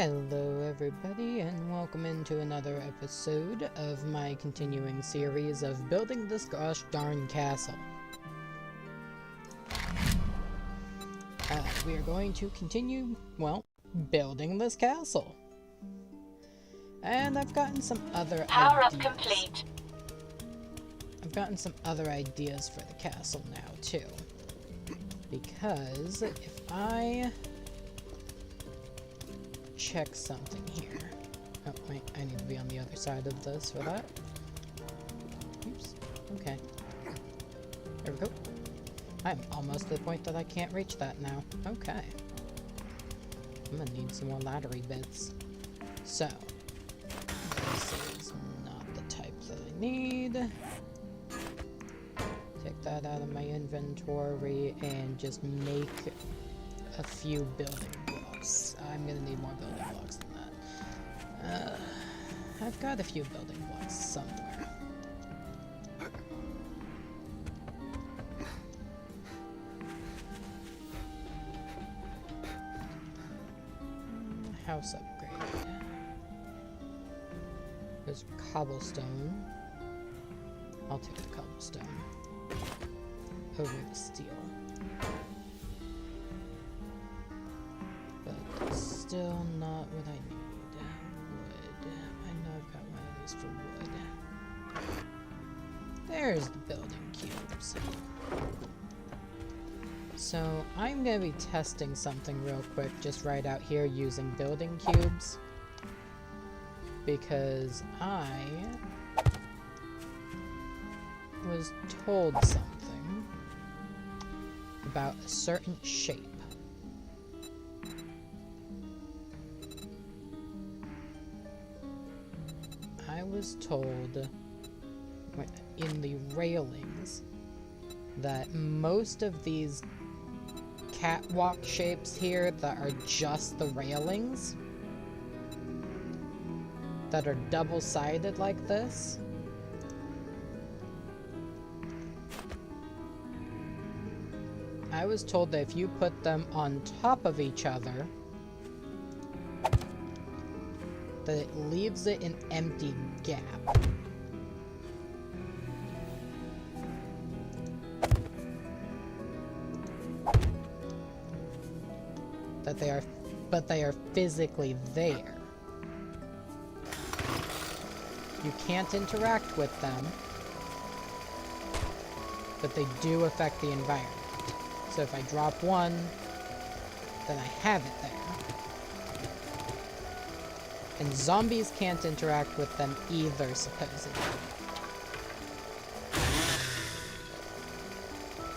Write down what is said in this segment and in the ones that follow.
Hello everybody, and welcome into another episode of my continuing series of building this gosh darn castle. We are going to continue, well, building this castle. And I've gotten some other Power ideas. up complete. I've gotten some other ideas for the castle now, too. Because if I check something here. Oh, wait, I need to be on the other side of this for that. Oops. Okay. There we go. I'm almost to the point that I can't reach that now. Okay. I'm gonna need some more laddery bits. So, this is not the type that I need. Take that out of my inventory and just make a few building blocks. I'm gonna need more building blocks than that. I've got a few building blocks somewhere. House upgrade. There's cobblestone. I'll take the cobblestone over the steel. But still not what I need. Wood. I know I've got one of these for wood. There's the building cubes. So I'm going to be testing something real quick just right out here using building cubes. Because I was told something about a certain shape. I was told in the railings that most of these catwalk shapes here that are just the railings, that are double-sided like this, I was told that if you put them on top of each other, that it leaves it an empty gap. But they are physically there. You can't interact with them, but they do affect the environment. So if I drop one, then I have it there. And zombies can't interact with them either, supposedly.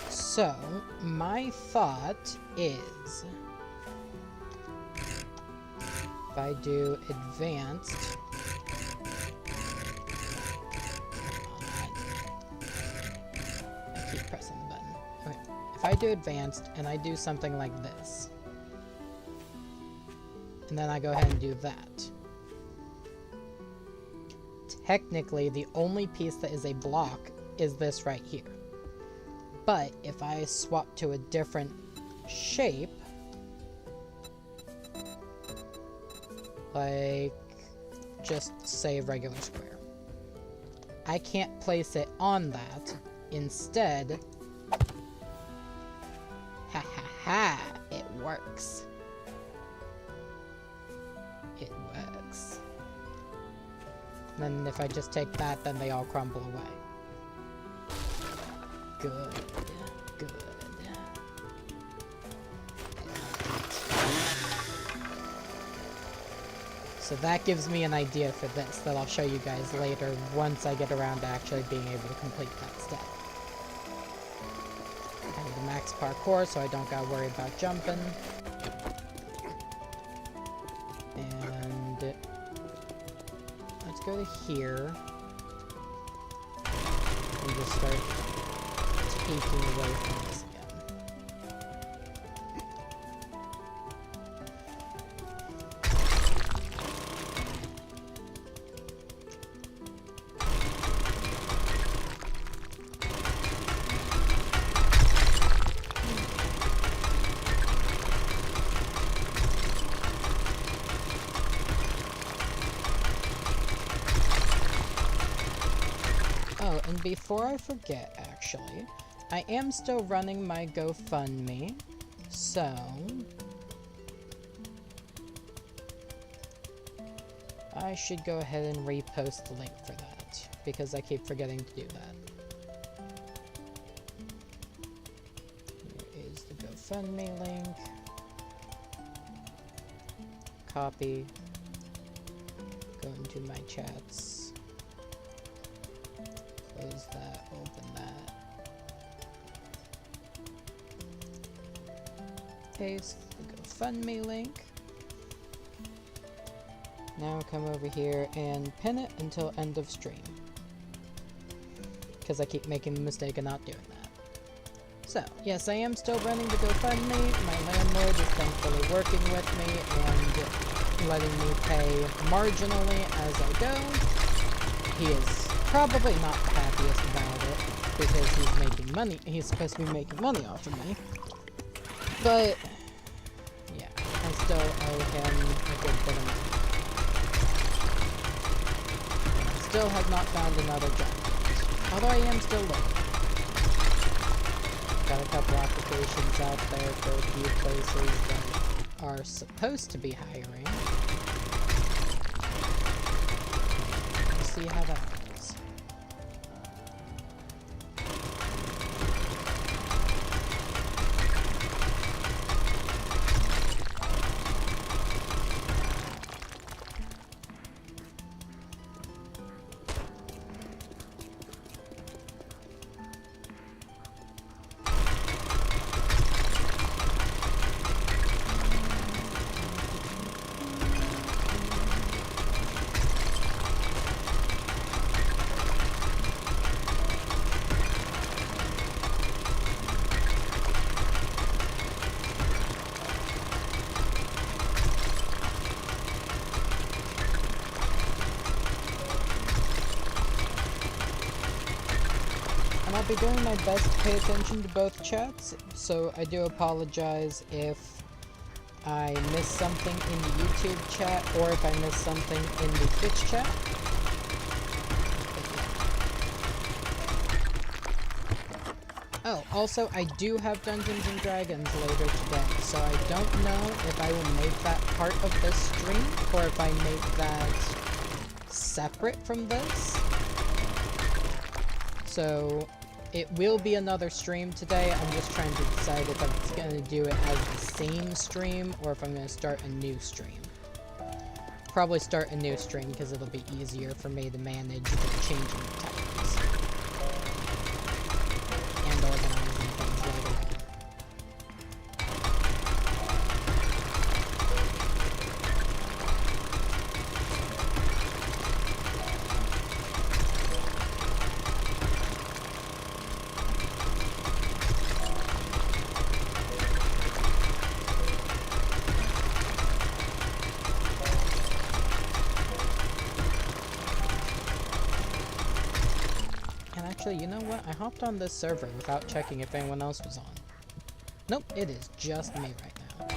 So, my thought is, if I do advanced, I keep pressing the button. Okay. If I do advanced and I do something like this, and then I go ahead and do that, technically the only piece that is a block is this right here. But if I swap to a different shape, like just say a regular square, I can't place it on that. Instead, ha ha ha, it works. It works. And then if I just take that, then they all crumble away. Good. Good. So that gives me an idea for this that I'll show you guys later once I get around to actually being able to complete that step. I need a max parkour so I don't gotta worry about jumping. And let's go to here and just start taking away from this again. before I forget, actually, I am still running my GoFundMe, so I should go ahead and repost the link for that, because I keep forgetting to do that. Here is the GoFundMe link. Copy. Go into my chats. Close that, open that. Paste the GoFundMe link. Now come over here and pin it until end of stream. Because I keep making the mistake of not doing that. So, yes, I am still running the GoFundMe. My landlord is thankfully working with me and letting me pay marginally as I go. He is probably not the happiest about it because he's making money. He's supposed to be making money off of me. But, yeah, I still owe him a good bit of money. Still have not found another job, although I am still looking. Got a couple applications out there for a few places that are supposed to be hiring. We'll see how that goes. I'll be doing my best to pay attention to both chats, so I do apologize if I miss something in the YouTube chat or if I miss something in the Twitch chat. Oh, also, I do have Dungeons & Dragons later today, so I don't know if I will make that part of this stream or if I make that separate from this. So it will be another stream today. I'm just trying to decide if I'm going to do it as the same stream or if I'm going to start a new stream. Probably start a new stream because it'll be easier for me to manage the changing times and organizing things later on. Actually, you know what? I hopped on this server without checking if anyone else was on. Nope, it is just me right now.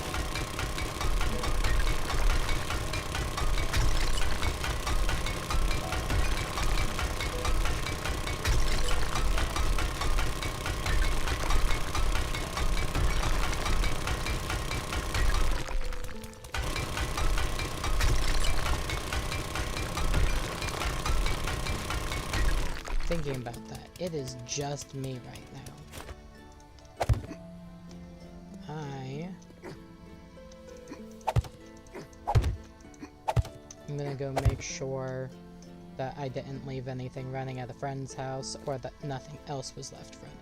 Thinking about that, it is just me right now. I'm gonna go make sure that I didn't leave anything running at a friend's house or that nothing else was left running.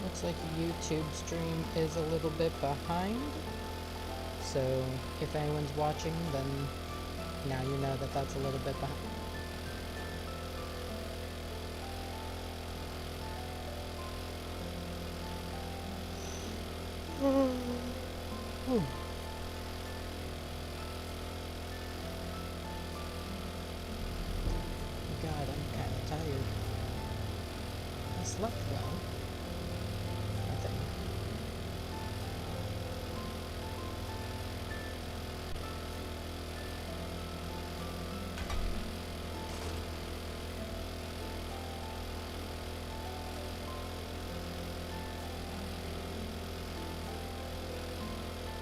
Looks like YouTube stream is a little bit behind, so if anyone's watching, then now you know that that's a little bit behind. tired. I slept well, I think.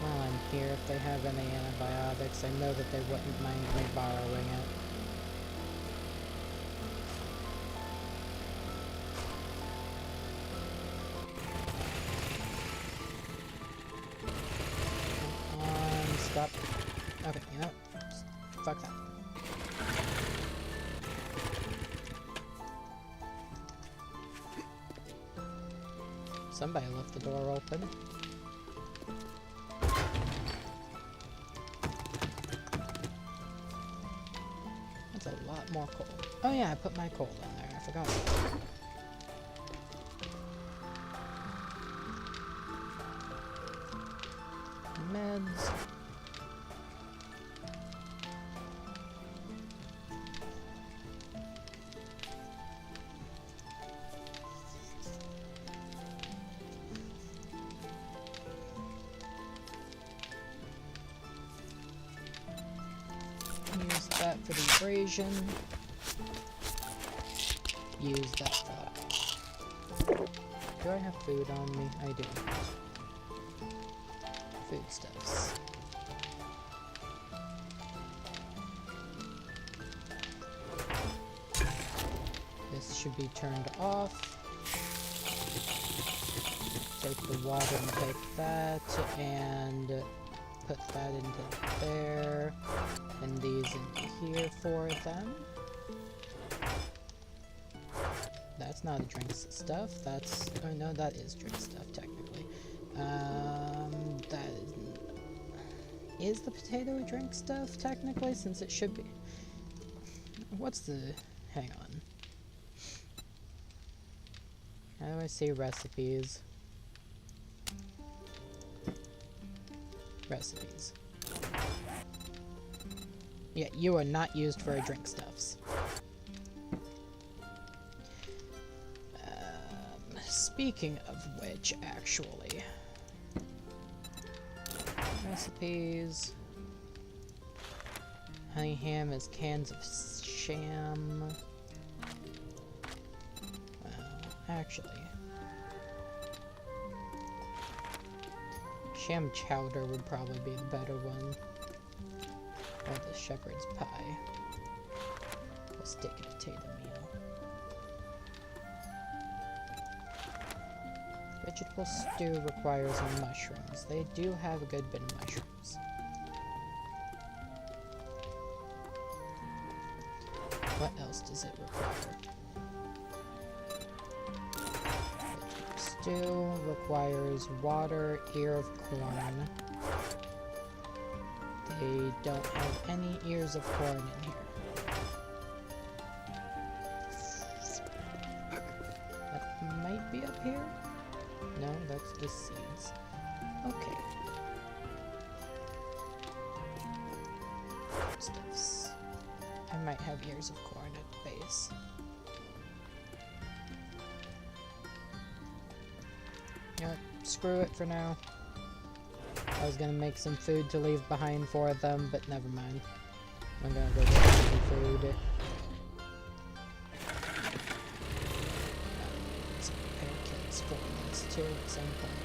While I'm here, if they have any antibiotics, I know that they wouldn't mind me borrowing it. Stop. Okay, you know what? Fuck that. Somebody left the door open. That's a lot more coal. Oh yeah, I put my coal in there. I forgot. Meds. Use that for the abrasion. Use that for that. Do I have food on me? I do. Foodstuffs. This should be turned off. Take the water and take that, and put that into there, and these in here for them. That's not a drink stuff, that's, oh no, that is drink stuff, technically. That is the potato a drink stuff, technically, since it should be. What's the, hang on. How do I see recipes? Recipes. Yeah, you are not used for a drink stuffs. Speaking of which, actually. Recipes. Honey ham is cans of sham. Actually. Sham chowder would probably be the better one. Or the shepherd's pie. A steak and potato meal. Vegetable stew requires mushrooms. They do have a good bit of mushrooms. What else does it require? Stew requires water, ear of corn. They don't have any ears of corn in here. That might be up here? No, that's just seeds. Okay. Stuffs. I might have ears of corn at the base. You know what? Screw it for now. I was gonna make some food to leave behind for them, but never mind. I'm gonna go get some food. Some repair kits for this too at some point.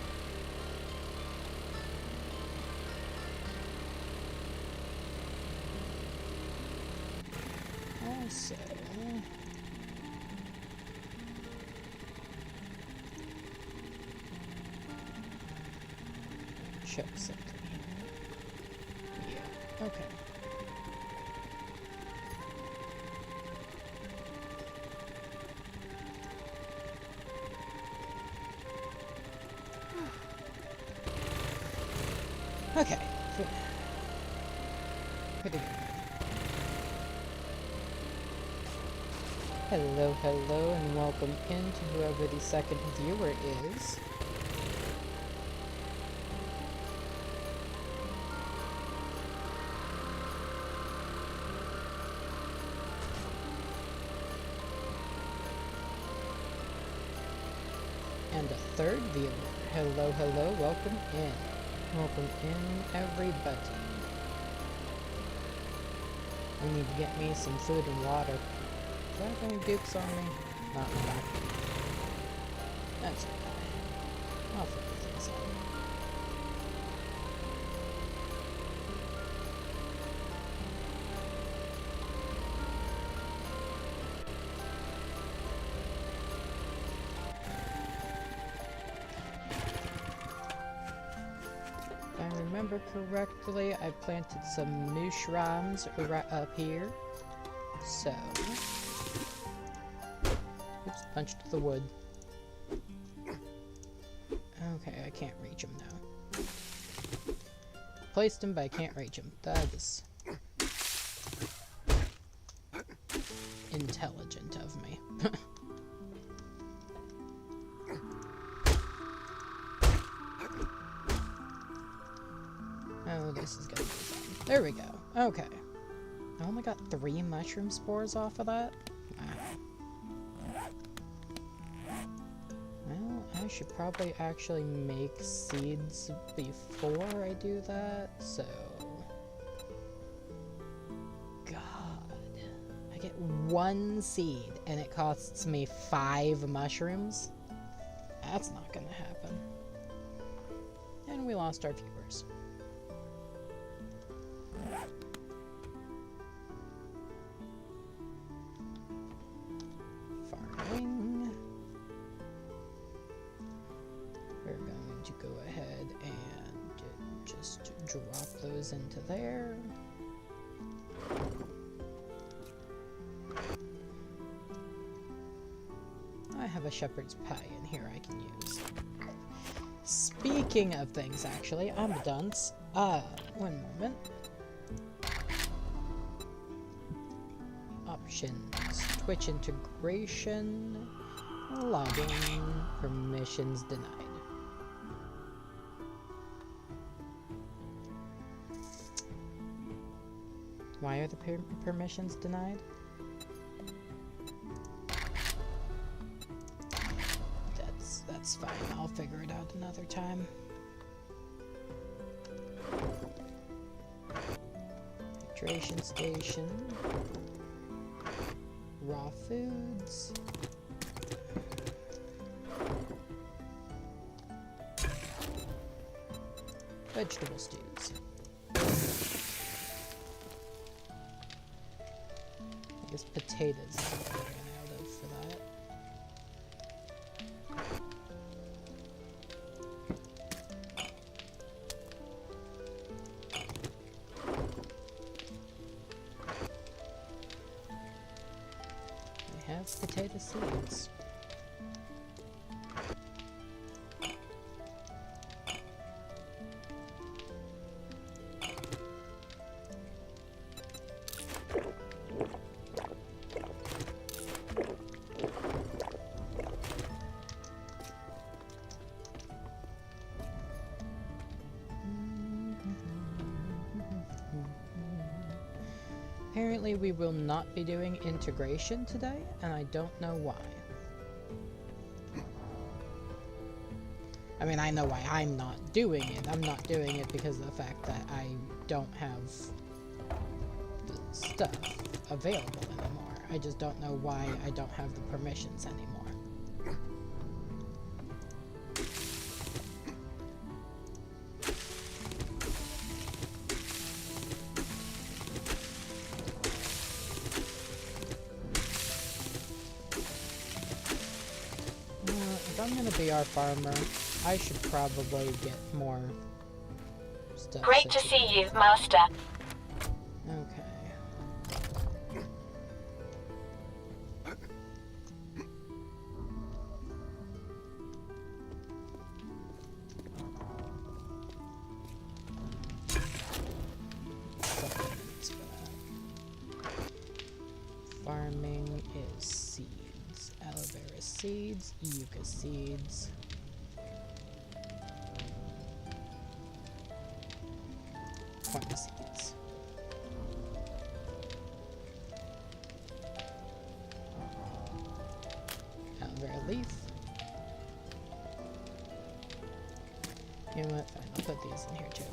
Also, check something here. Yeah, okay. Okay. Pretty good. Hello, hello, and welcome in to whoever the second viewer is. And a third viewer. Hello, hello, welcome in. Welcome in, everybody. I need to get me some food and water. Do I have any dukes on me? Not really. That's okay. I'll figure things out. If I remember correctly, I planted some mushrooms right up here. So, oops, punched the wood. Okay, I can't reach him now. Placed him, but I can't reach him. That is intelligent of me. Oh, this is gonna be fun. There we go. Okay. I only got 3 mushroom spores off of that? Wow. Well, I should probably actually make seeds before I do that, so... God. I get 1 seed, and it costs me 5 mushrooms? That's not gonna happen. And we lost our viewers. Farming. We're going to go ahead and just drop those into there. I have a shepherd's pie in here I can use. Speaking of things, actually, I'm a dunce. One moment. Options. Twitch integration. Logging. Permissions denied. Why are the permissions denied? That's fine. I'll figure it out another time. Hydration station. Raw foods. Vegetable stews. I guess potatoes is what I ran out of for that. We have potato seeds. Apparently we will not be doing integration today, and I don't know why. I mean, I know why I'm not doing it. I'm not doing it because of the fact that I don't have the stuff available anymore. I just don't know why I don't have the permissions anymore. If I'm gonna be our farmer, I should probably get more stuff. Great to see you, Master. Okay. Farming is seeds. Aloe vera seeds, yucca seeds. Corn seeds. Aloe vera leaf. You know what? Fine, I'll put these in here too.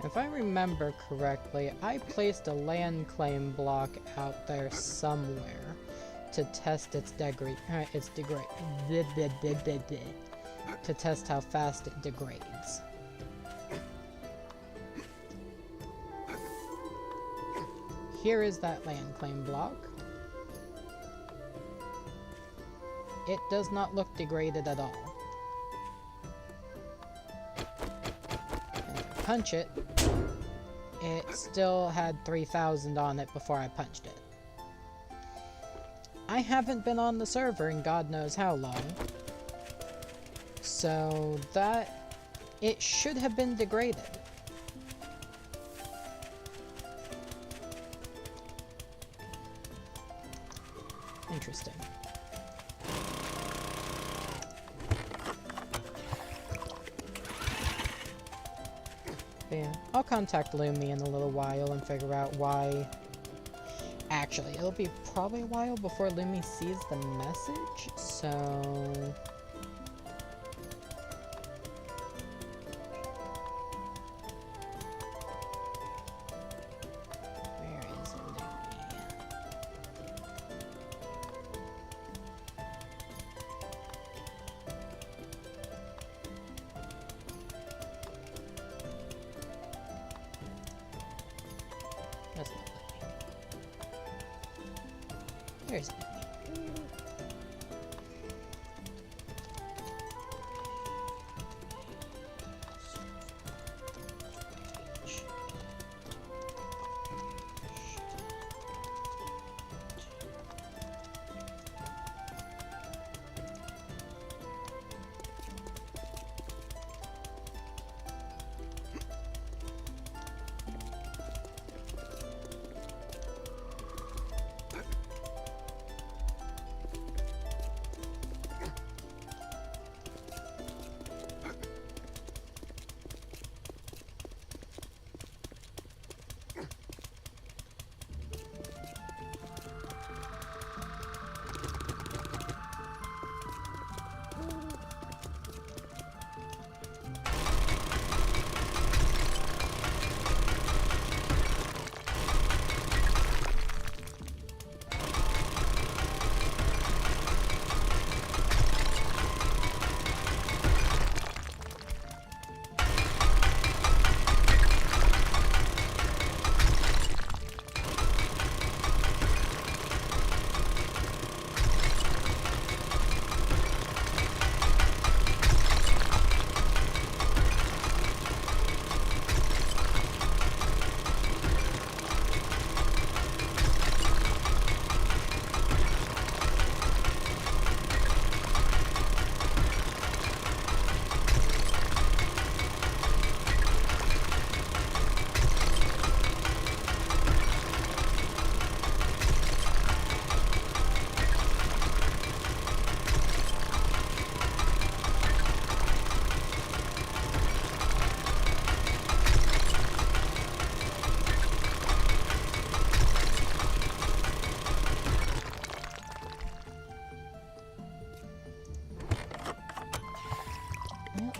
If I remember correctly, I placed a land claim block out there somewhere to test its to test how fast it degrades. Here is that land claim block. It does not look degraded at all. Punch it, it still had 3,000 on it before I punched it. I haven't been on the server in God knows how long, so that it should have been degraded. Interesting. Yeah, I'll contact Lumi in a little while and figure out why. Actually, it'll be probably a while before Lumi sees the message, so... Where is Lumi? That's not Lumi. There's Lumi.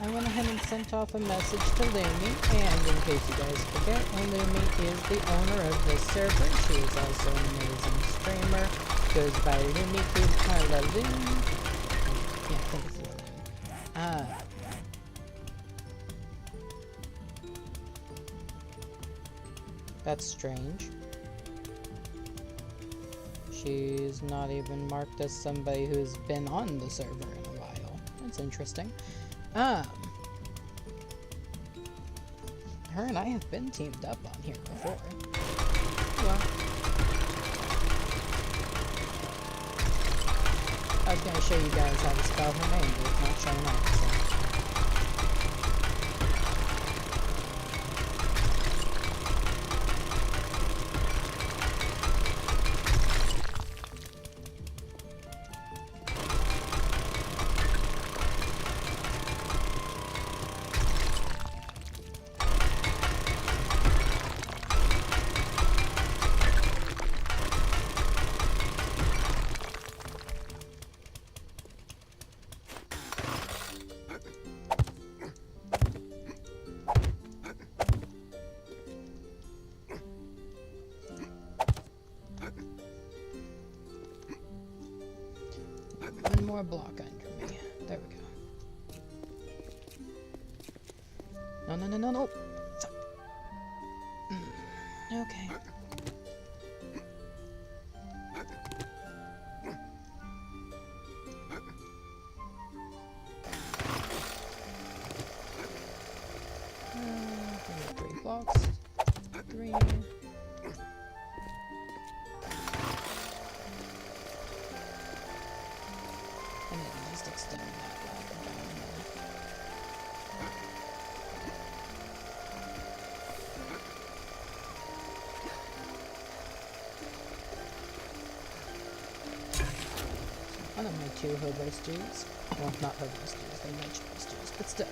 I went ahead and sent off a message to Lumi, and in case you guys forget, Lumi is the owner of this server. She is also an amazing streamer. Goes by Lumi Loom. Yeah, I think it's Loom. That's strange. She's not even marked as somebody who's been on the server in a while. That's interesting. Her and I have been teamed up on here before. Well, I was gonna show you guys how to spell her name, but it's not showing up, so. more block under me. There we go. No, no, no, no, no. Stop. Okay. Three blocks. Three. And then just extend that ladder down there. One of my two hobo stews. Well, not hobo stews, they're vegetable stews, but still.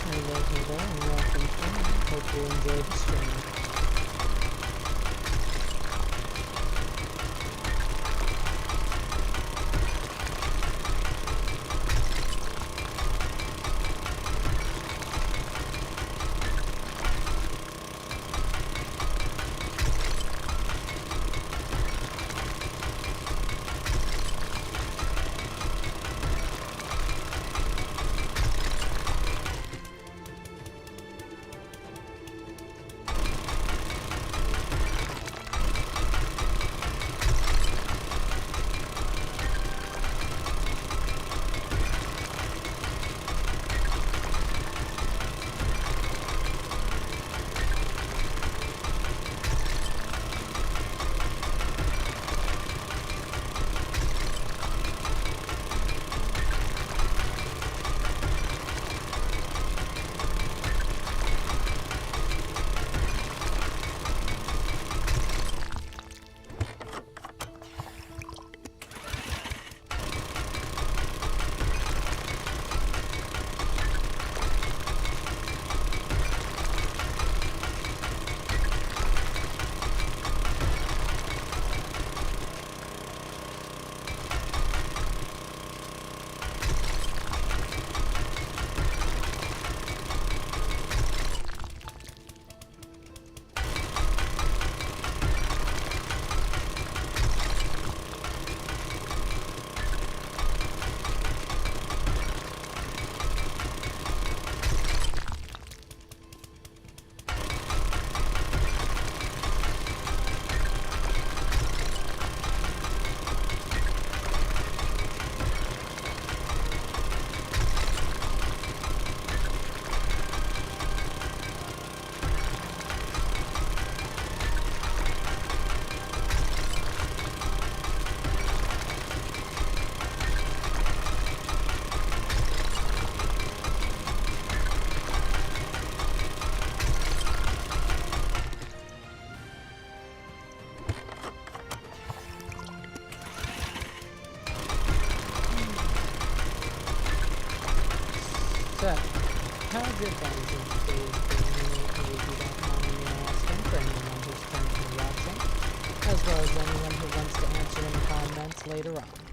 Hello, and welcome home. Hope you enjoyed the stream. So, how have your guys' days been? If you don't mind me asking, for anyone who's currently watching, as well as anyone who wants to answer in the comments later on.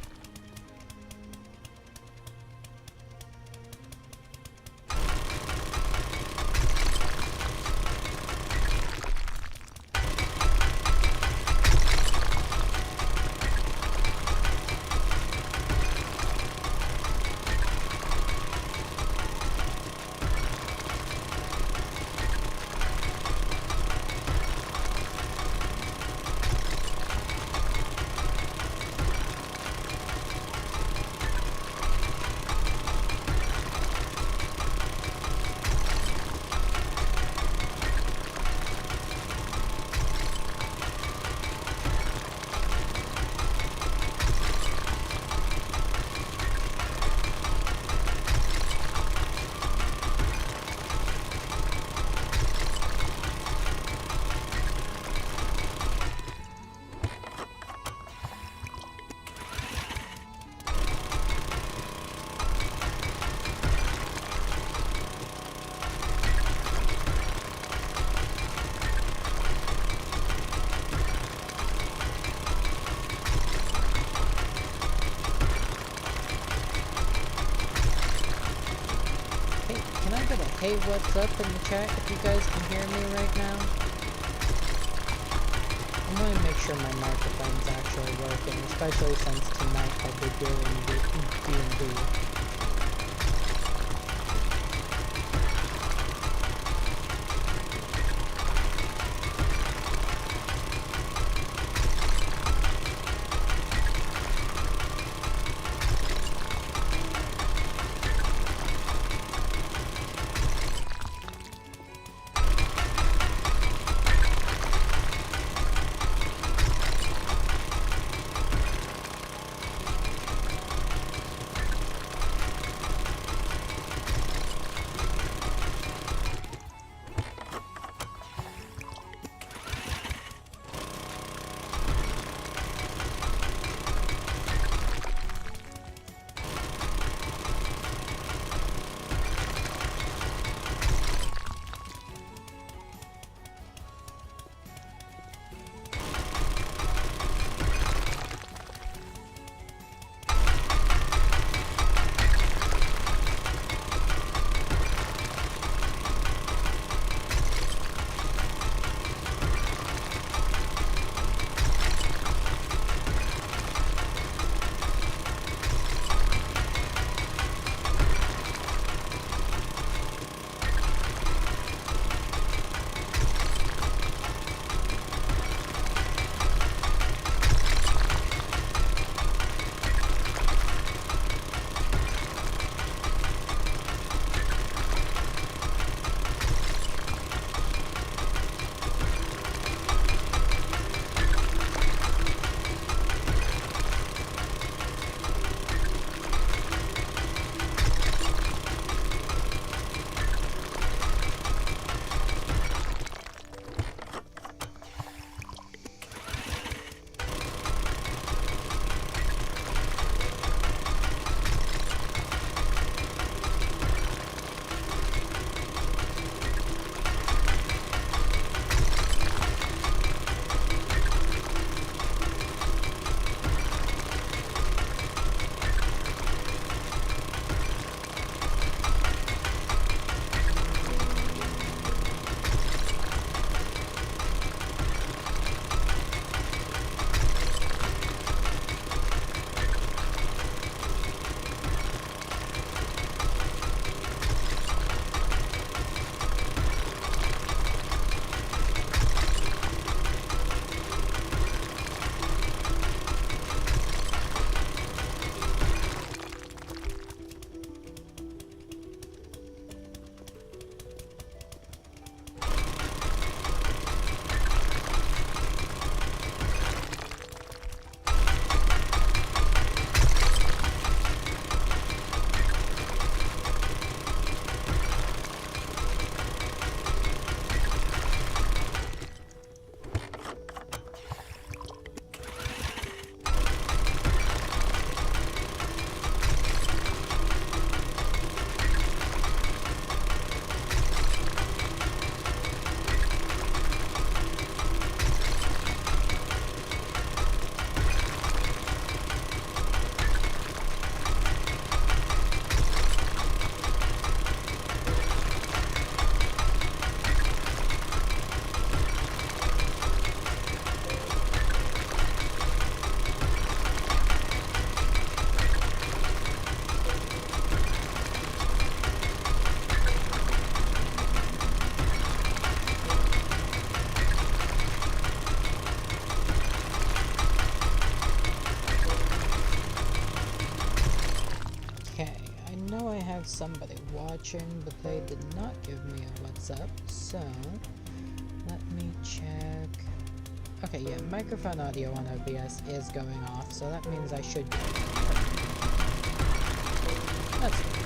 Can I get a hey what's up in the chat if you guys can hear me right now? I'm going to make sure my microphone's actually working, especially since tonight I'll be doing D&D. know I have somebody watching, but they did not give me a what's up, so let me check. Okay, yeah, microphone audio on OBS is going off, so that means I should be. That's good.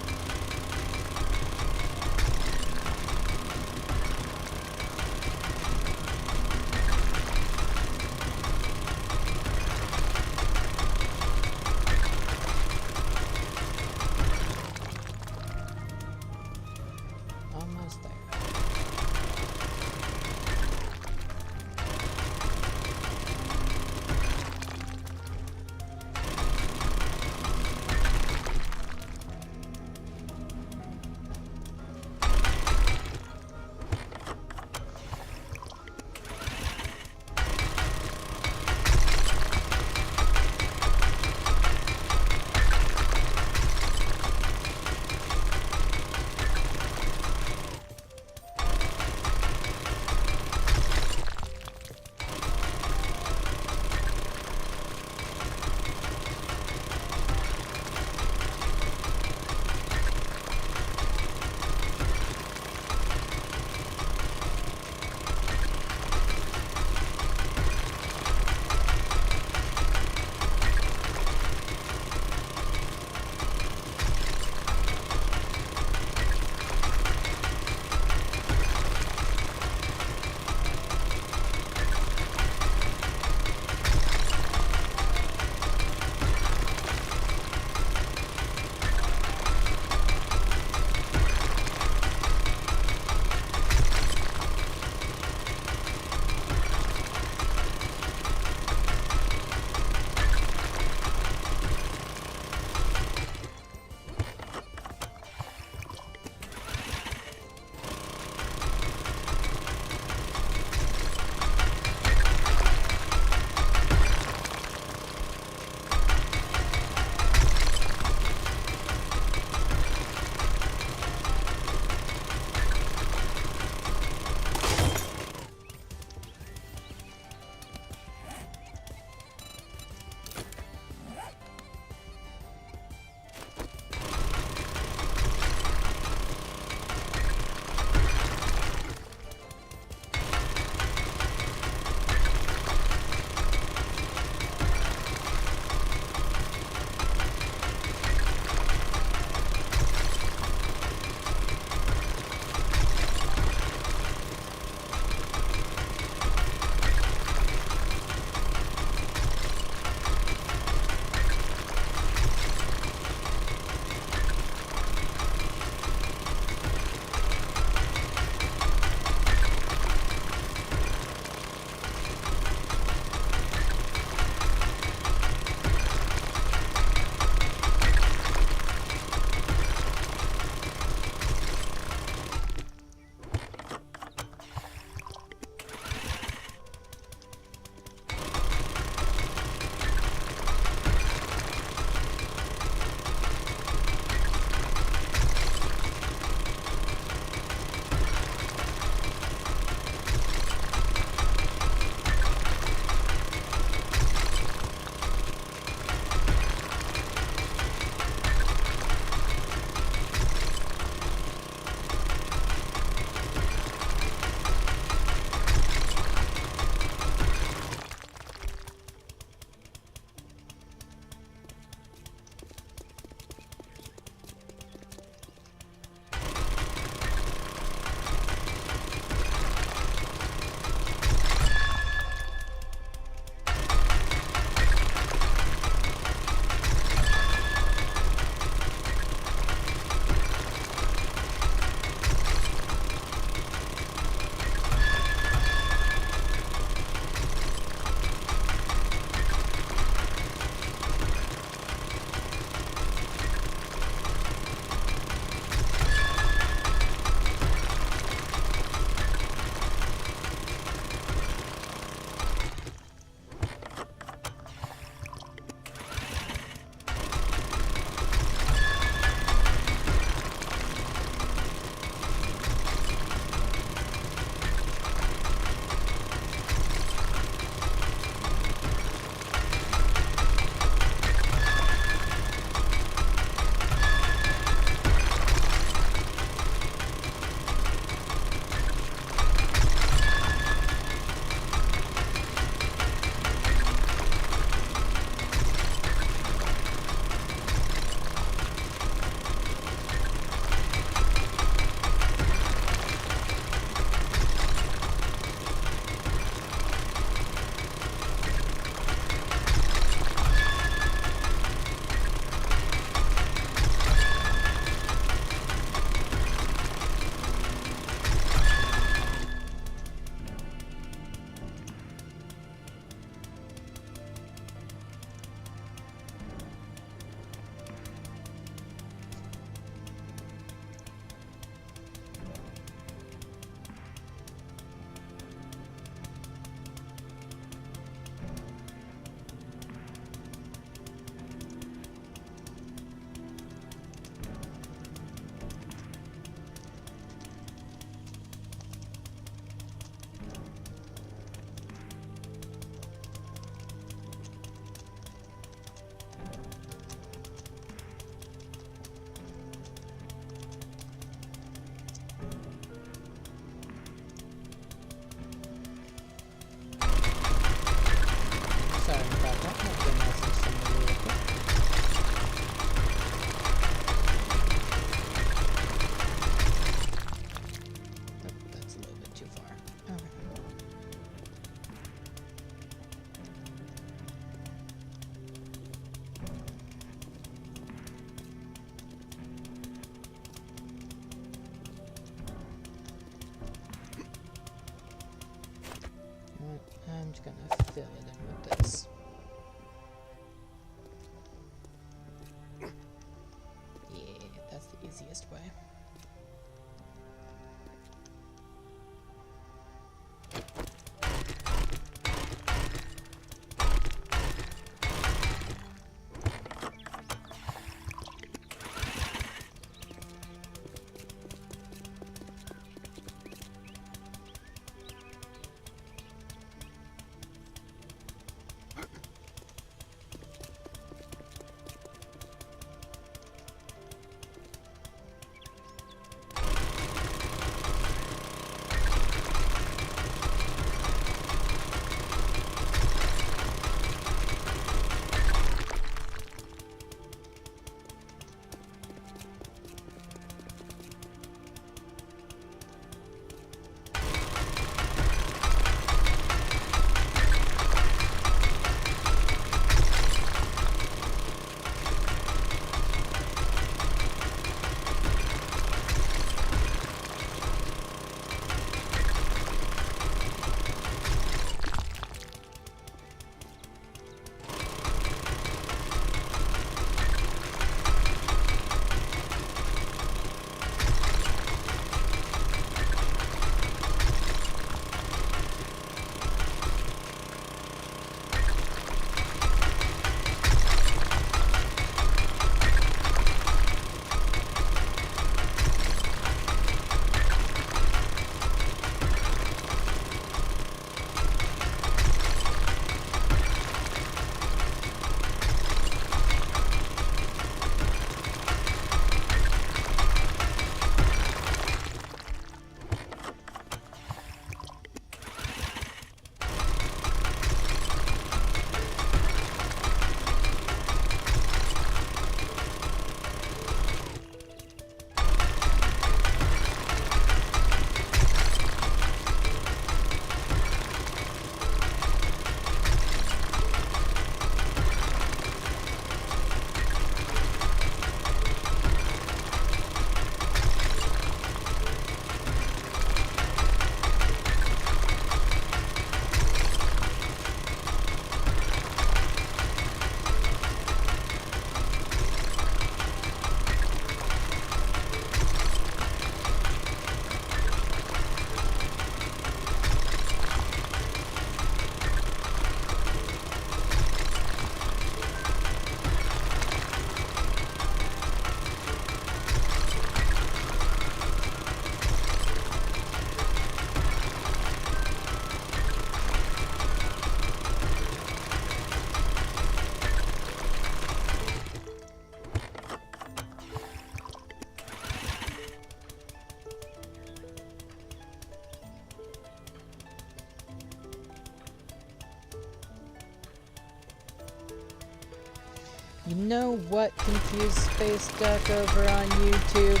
You know what, Confused Space Duck over on YouTube?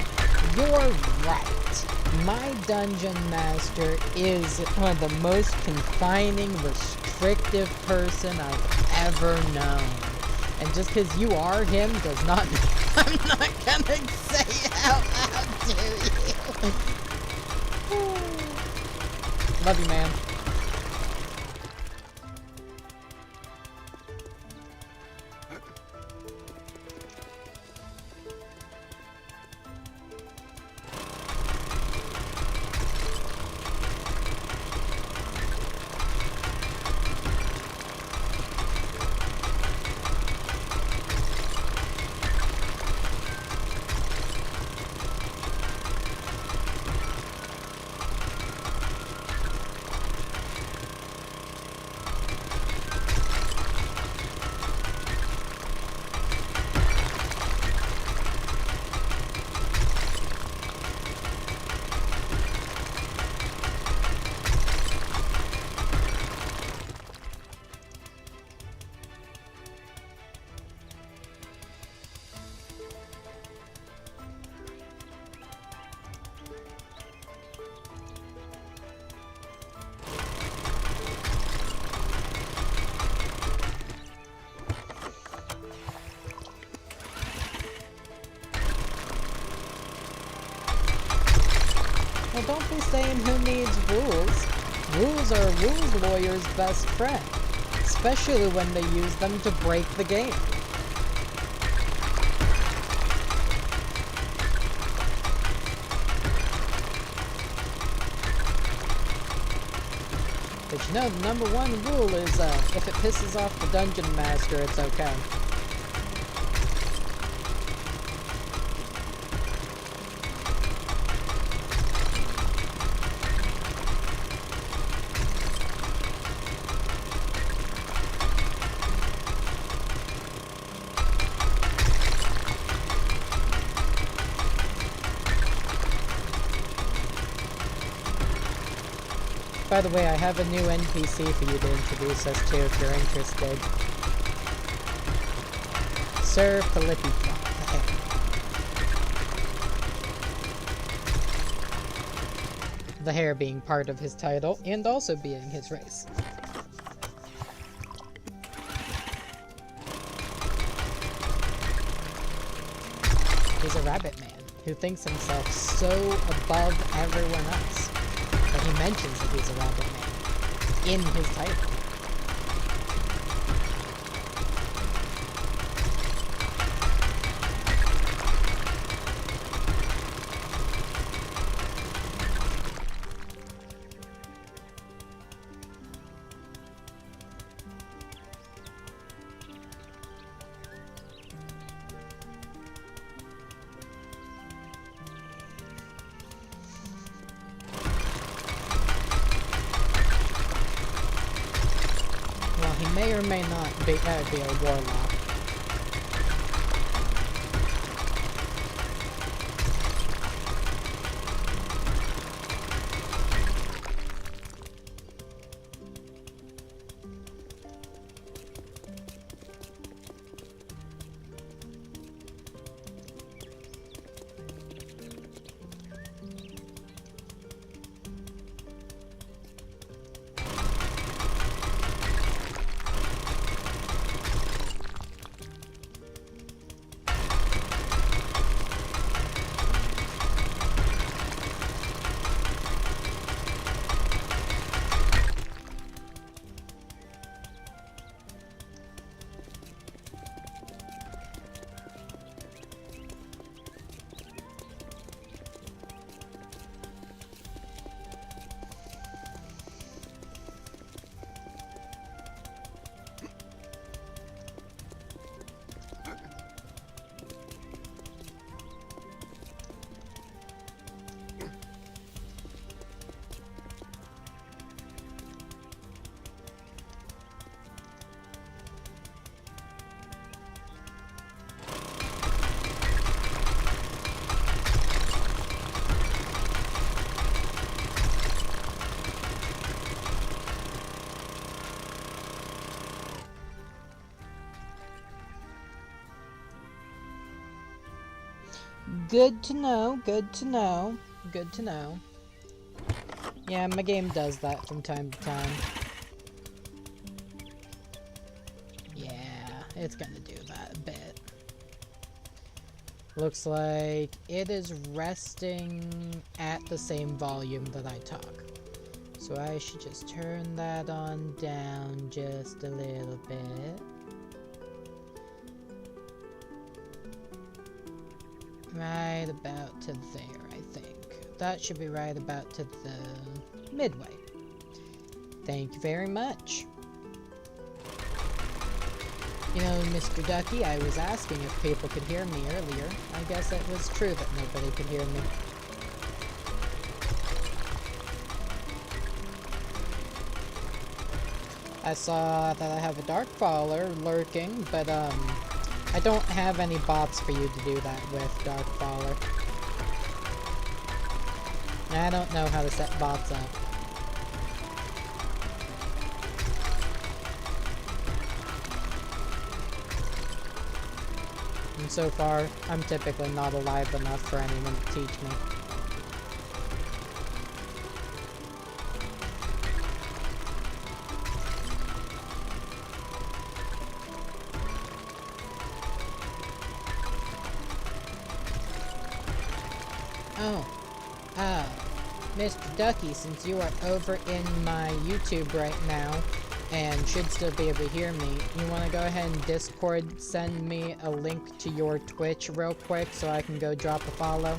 You're right. My Dungeon Master is the most confining, restrictive person I've ever known. And just because you are him does not mean I'm not gonna say it out loud to you. Love you, man. Well, don't be saying who needs rules. Rules are a rules lawyer's best friend, especially when they use them to break the game. But you know, the number one rule is, if it pisses off the Dungeon Master, it's okay. By the way, I have a new NPC for you to introduce us to if you're interested. Sir Philippi Flop. The hair being part of his title, and also being his race. He's a rabbit man who thinks himself so above everyone else. But he mentions that he's a rabbit man in his title. He may or may not be a warlock. Good to know, good to know, good to know. Yeah, my game does that from time to time. Yeah, it's gonna do that a bit. Looks like it is resting at the same volume that I talk. So I should just turn that on down just a little bit. Right about to there, I think. That should be right about to the midway. Thank you very much. You know, Mr. Ducky, I was asking if people could hear me earlier. I guess it was true that nobody could hear me. I saw that I have a Darkfaller lurking, but I don't have any bots for you to do that with, Darkfaller. I don't know how to set bots up. And so far, I'm typically not alive enough for anyone to teach me. Oh, Mr. Ducky, since you are over in my YouTube right now, and should still be able to hear me, you want to go ahead and Discord send me a link to your Twitch real quick so I can go drop a follow?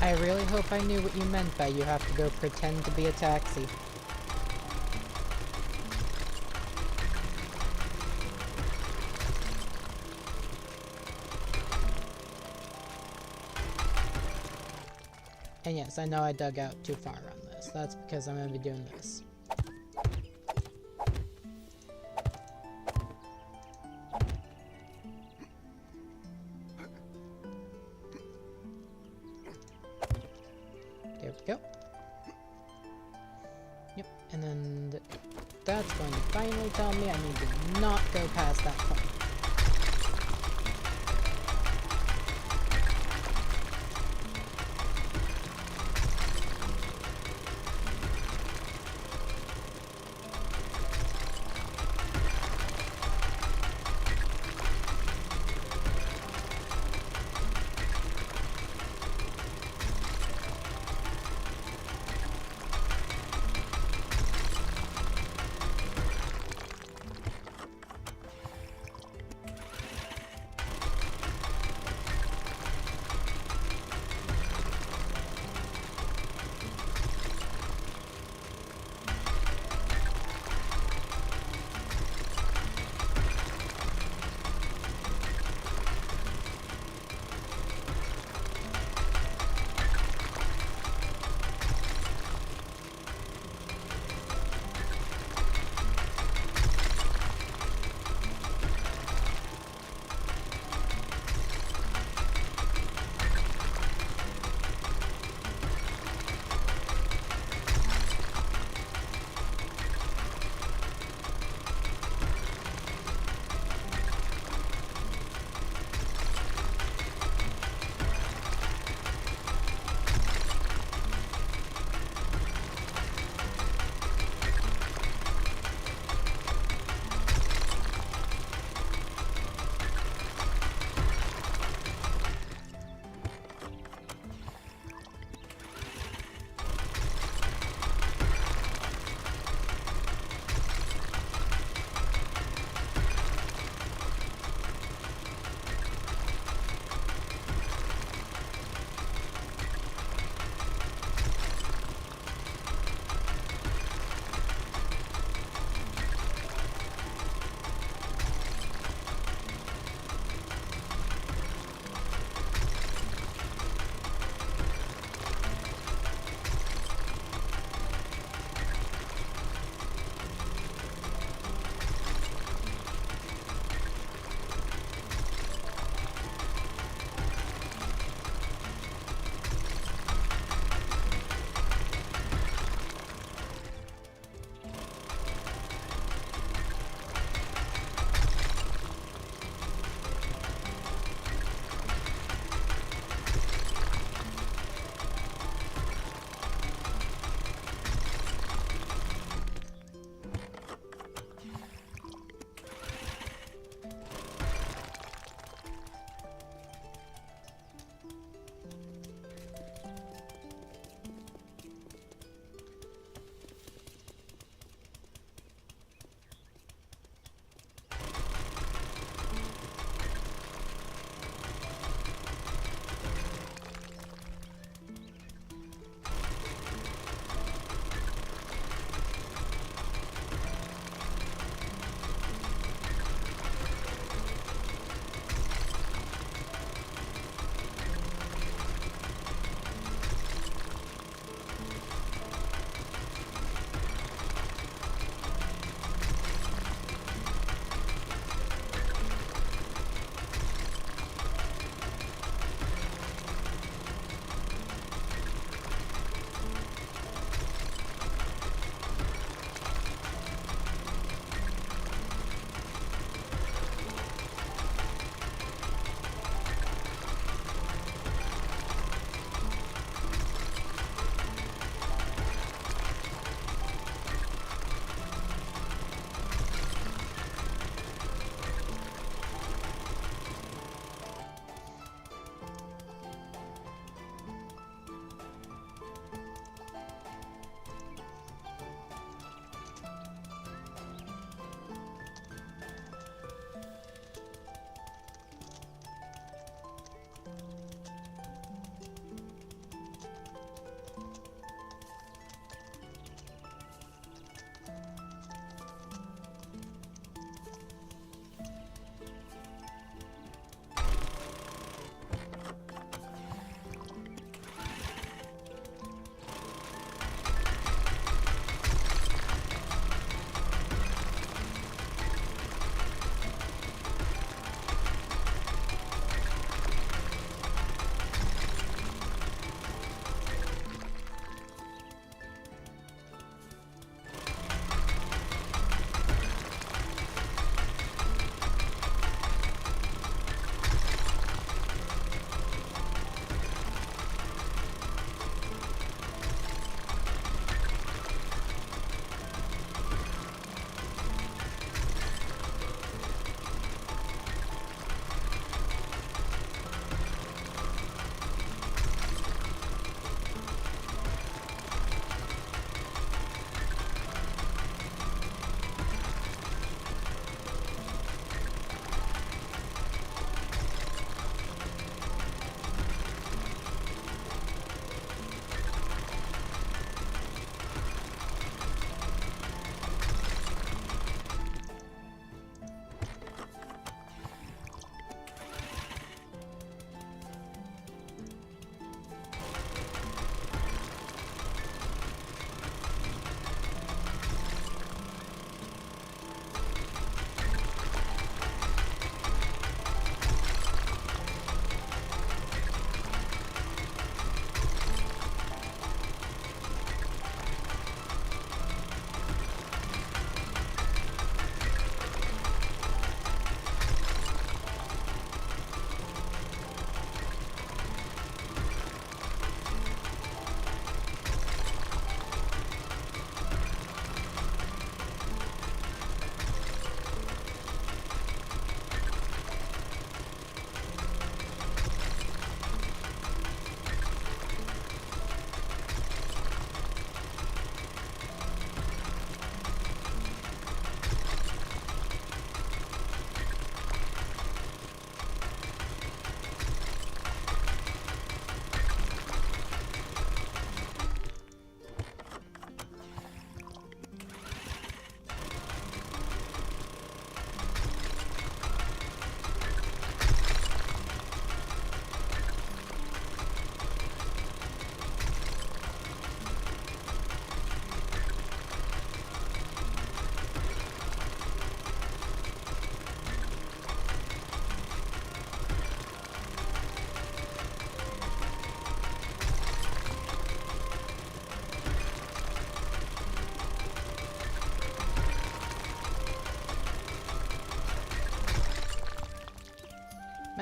I really hope I knew what you meant by you have to go pretend to be a taxi. And yes, I know I dug out too far on this. That's because I'm going to be doing this. There we go. Yep, and then that's going to finally tell me I need to not go past that point.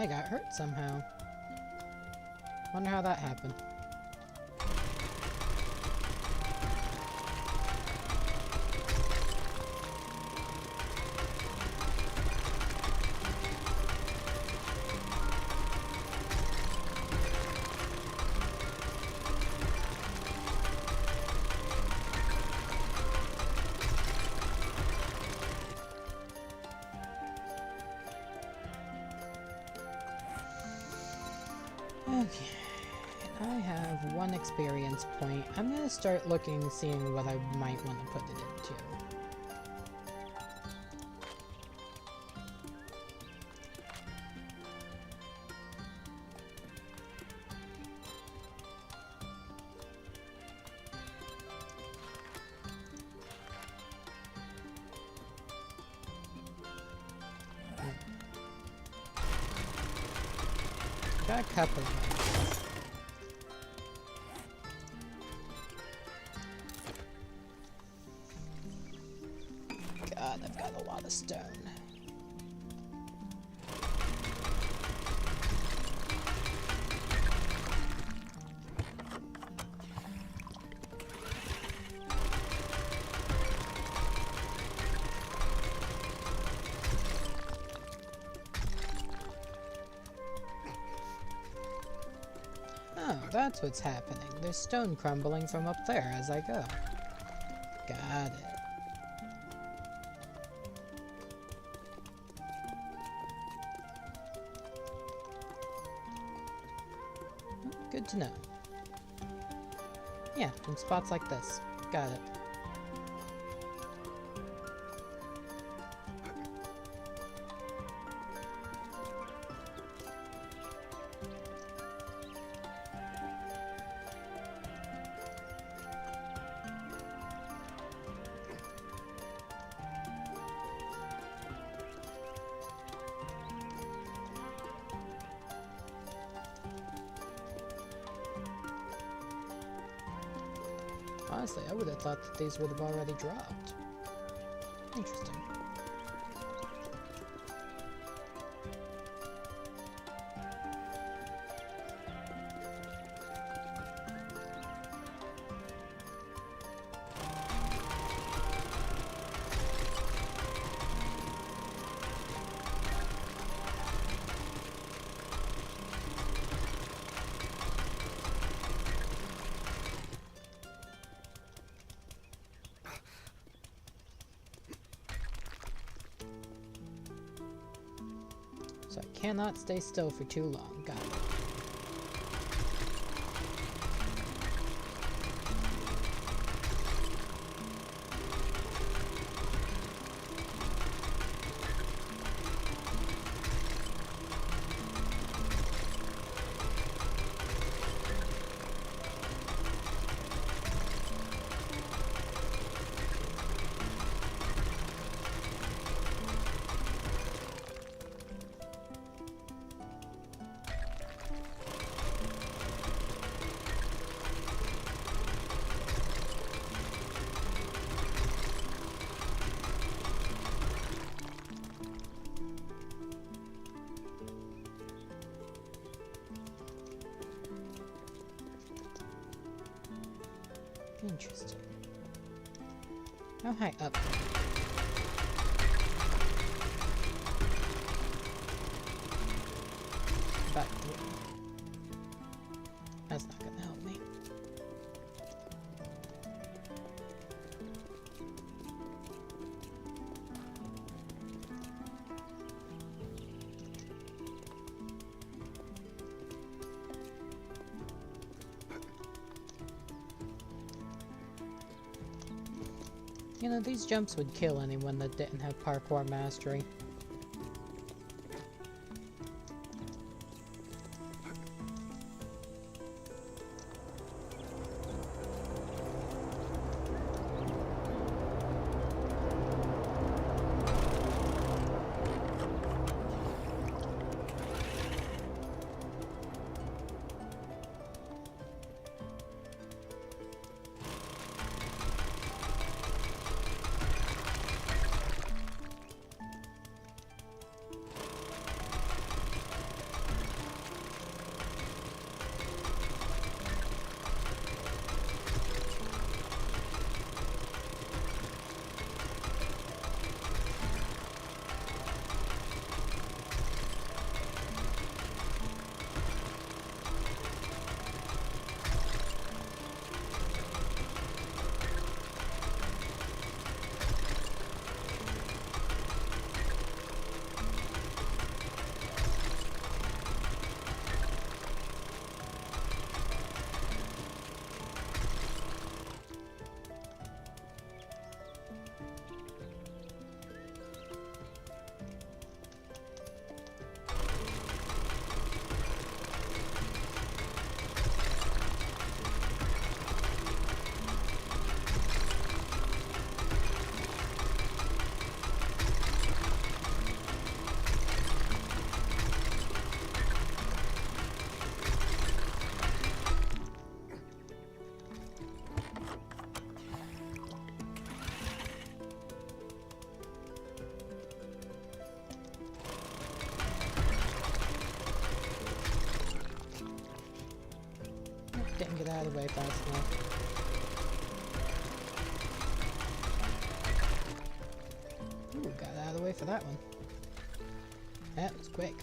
I got hurt somehow. Wonder how that happened. Okay, I have 1 experience point. I'm gonna start looking, seeing what I might want to put it into. Got a couple of them. God, I've got a lot of stone. Oh, that's what's happening. There's stone crumbling from up there as I go. Got it. Good to know. Yeah, from spots like this. Got it. Honestly, I would have thought that these would have already dropped. Interesting. So I cannot stay still for too long. Got it. Interesting. How high up? Back through. That's not gonna help me. You know, these jumps would kill anyone that didn't have parkour mastery. didn't get out of the way fast enough. Ooh, got out of the way for that one. That was quick.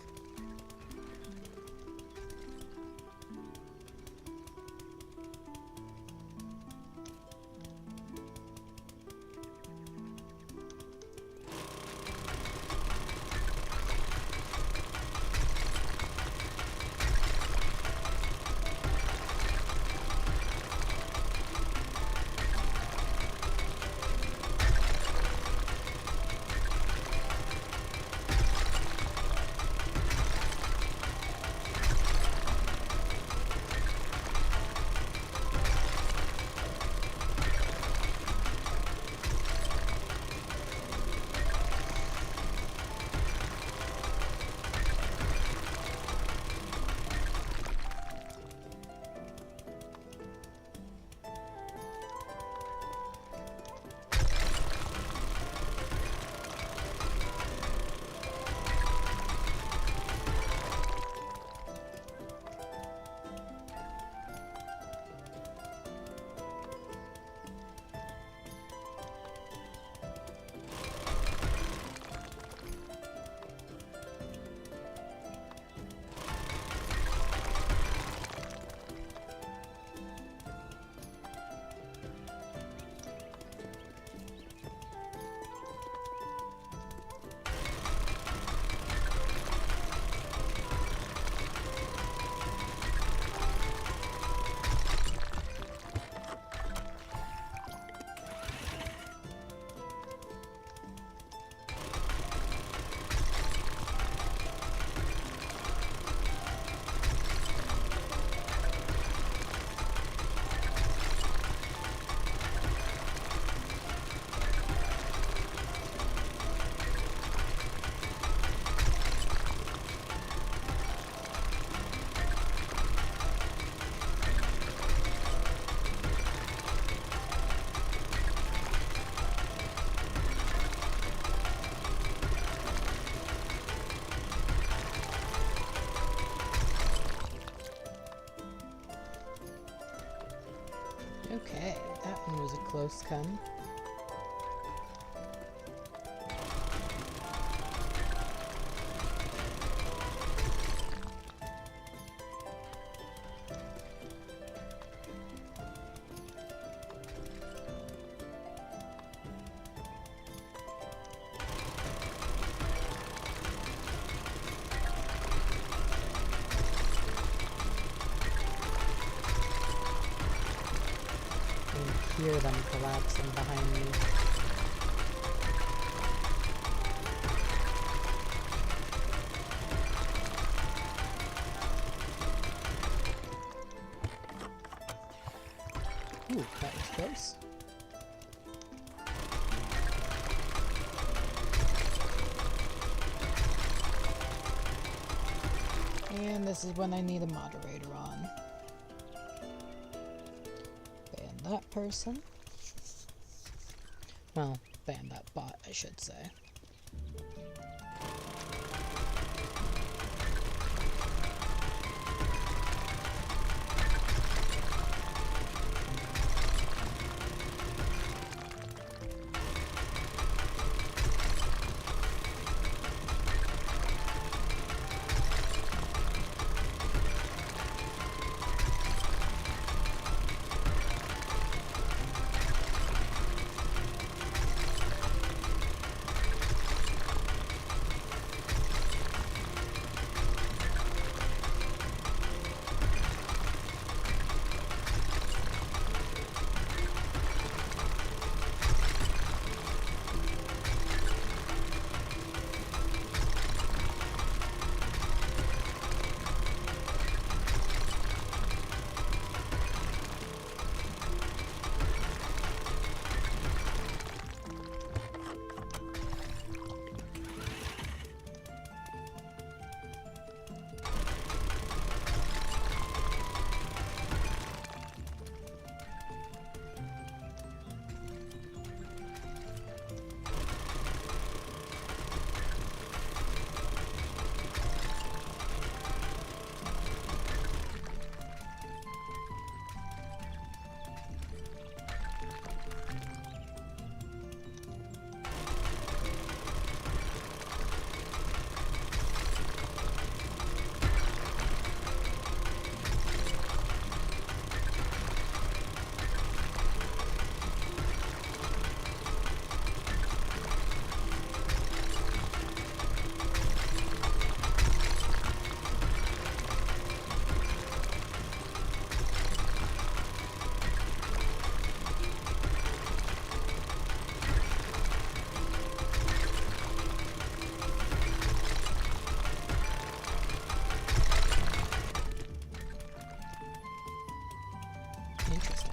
Okay, that one was a close come. Hear them collapsing behind me. Ooh, that was close. And this is when I need a moderator on. That person. Well, ban that bot, I should say. Interesting.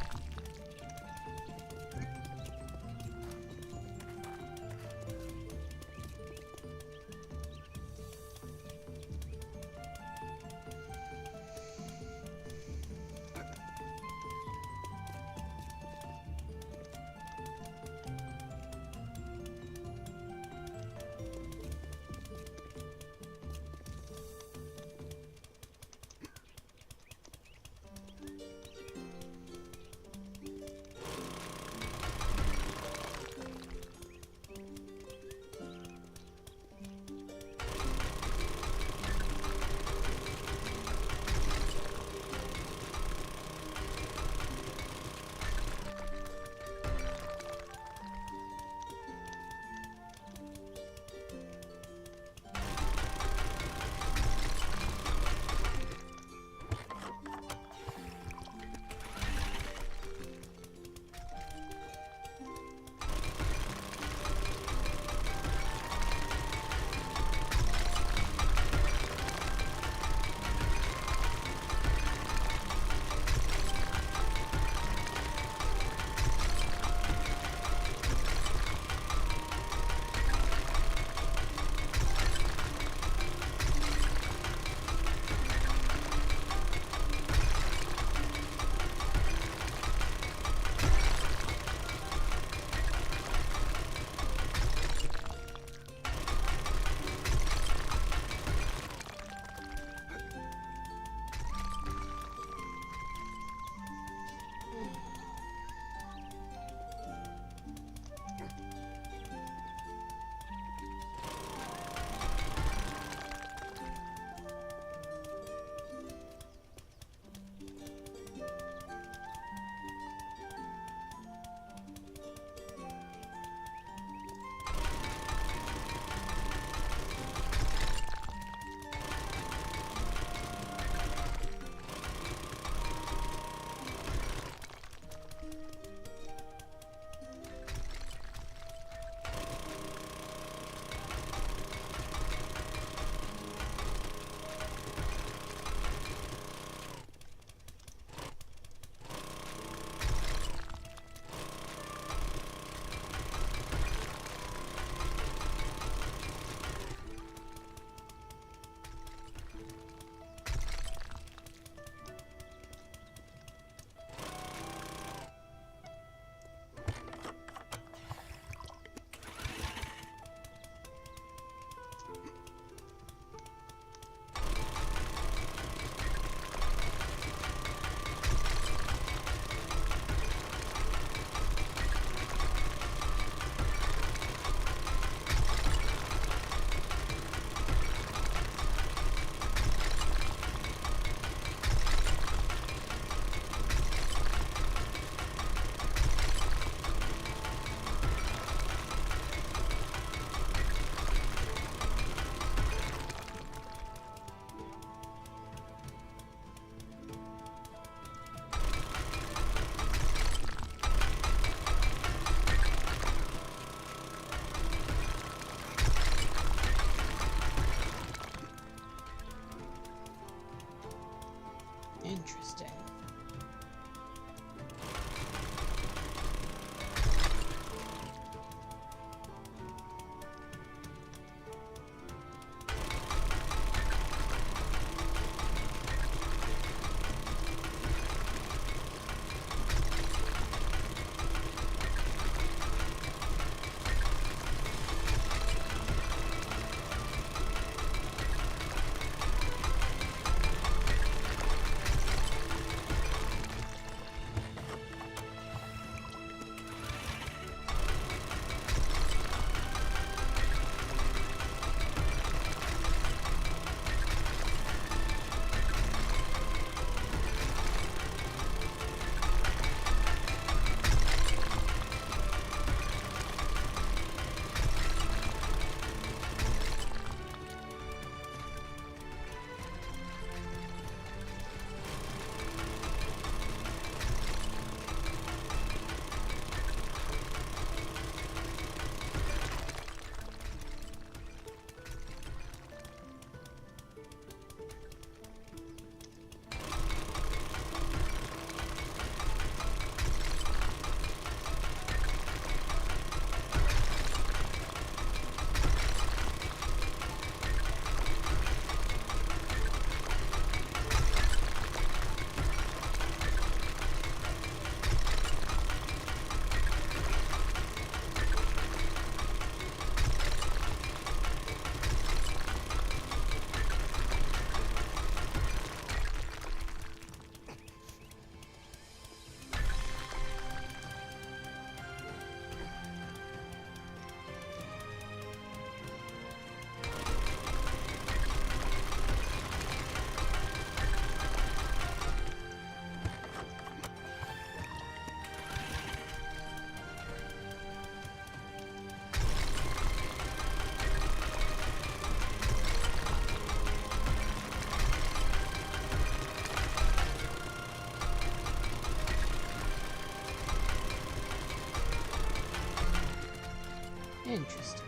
Interesting.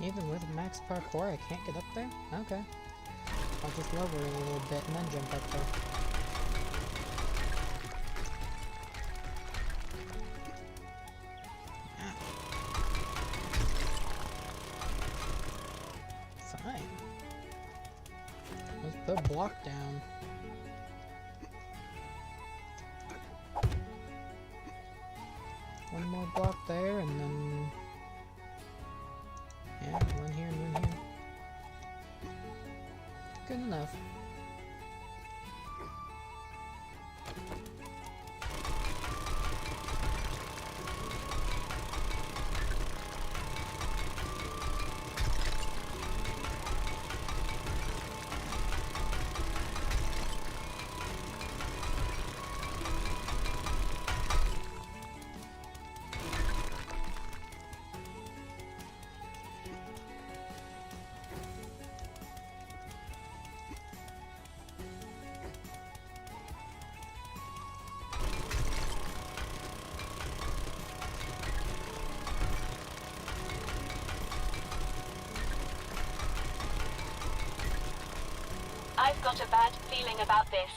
Even with max parkour, I can't get up there? Okay. I'll just lower it a little bit and then jump up there. Ah. Fine. Let's put a block down. One more block there and then... yeah, one here and one here. Good enough. I've got a bad feeling about this.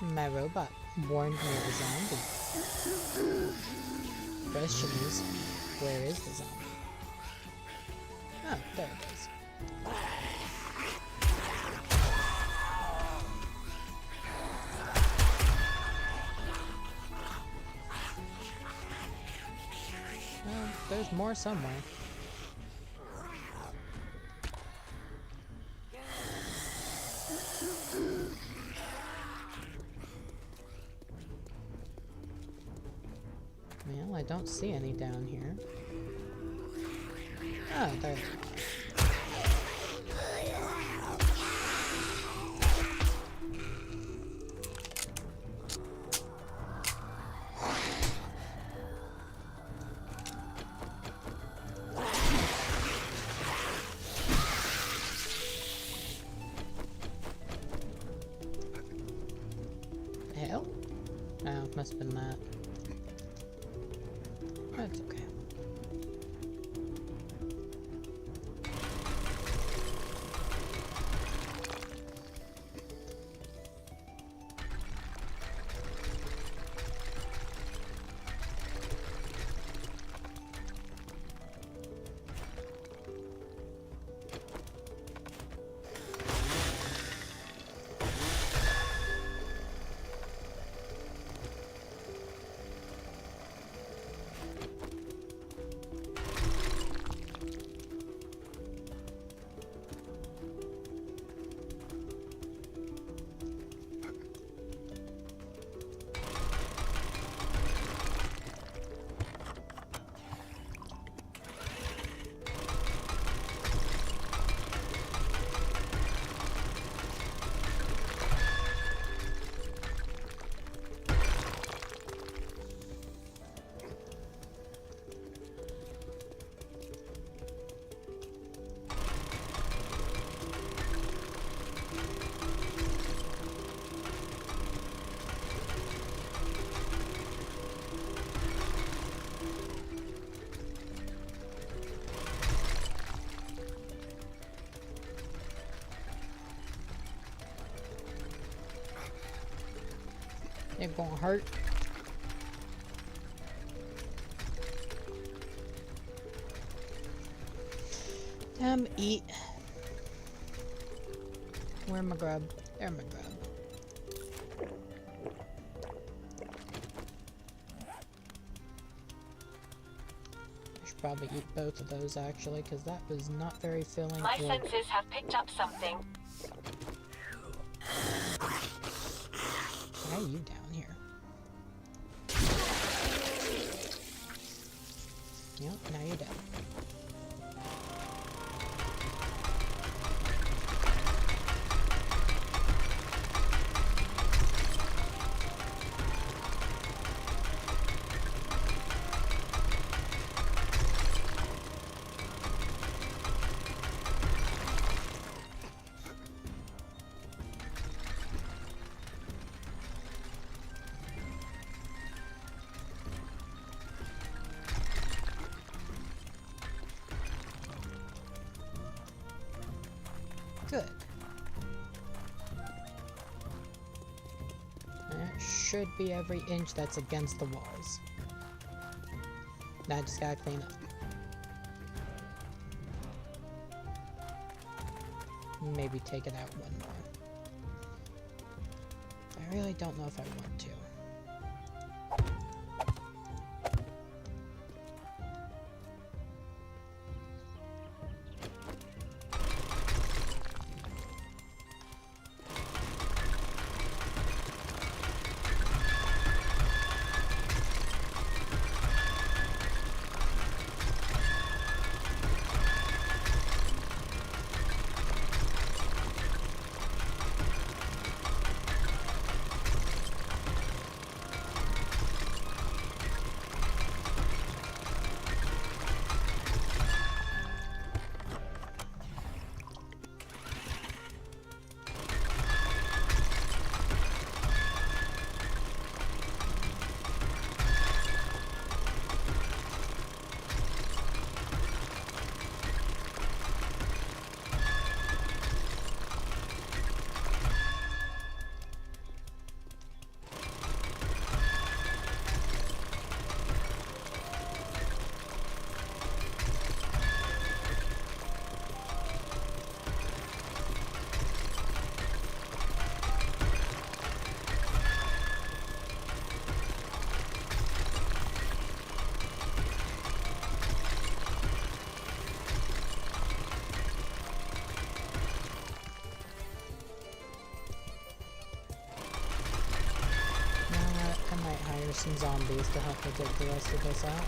My robot warned me of a zombie. Question is, where is the zombie? Oh, there it is. Well, there's more somewhere. Well, I don't see any down here. Oh, there they are. Hell? Oh, must have been that. That's okay. It gonna hurt. Eat. Where my grub? There my grub. I should probably eat both of those actually, because that was not very filling. My senses have picked up something. Why are you down here? Yep, now you're dead. Good. That should be every inch that's against the walls. Now I just gotta clean up. Maybe take it out one more. I really don't know if I want to. Some zombies to help me get the rest of this out.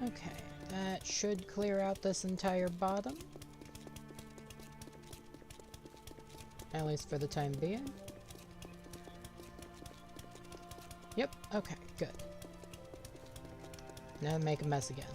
Okay, that should clear out this entire bottom. At least for the time being. Yep, okay, good. Now make a mess again.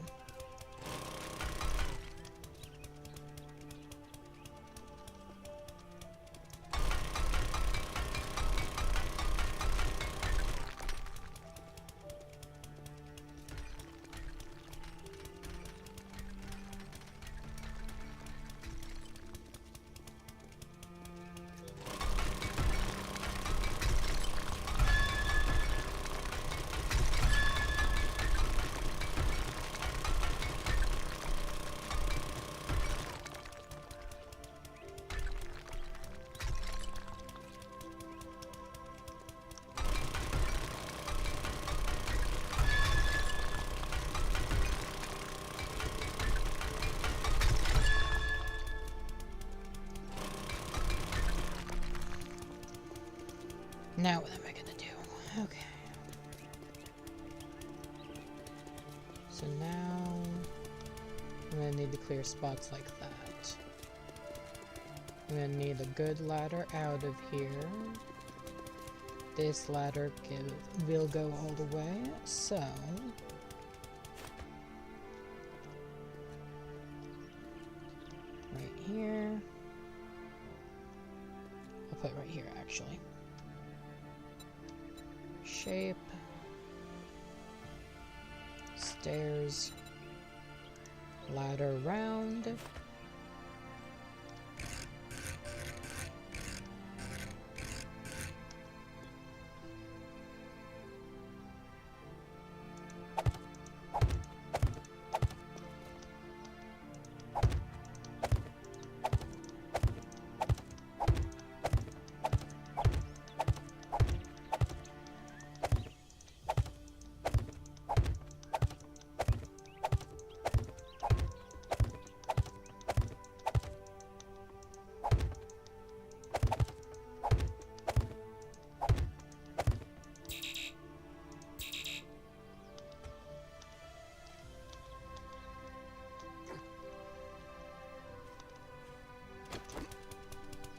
Now what am I gonna do? Okay. So now I'm gonna need to clear spots like that. I'm gonna need a good ladder out of here. This ladder will go all the way, so right here. I'll put it right here actually. Shape, stairs, ladder round,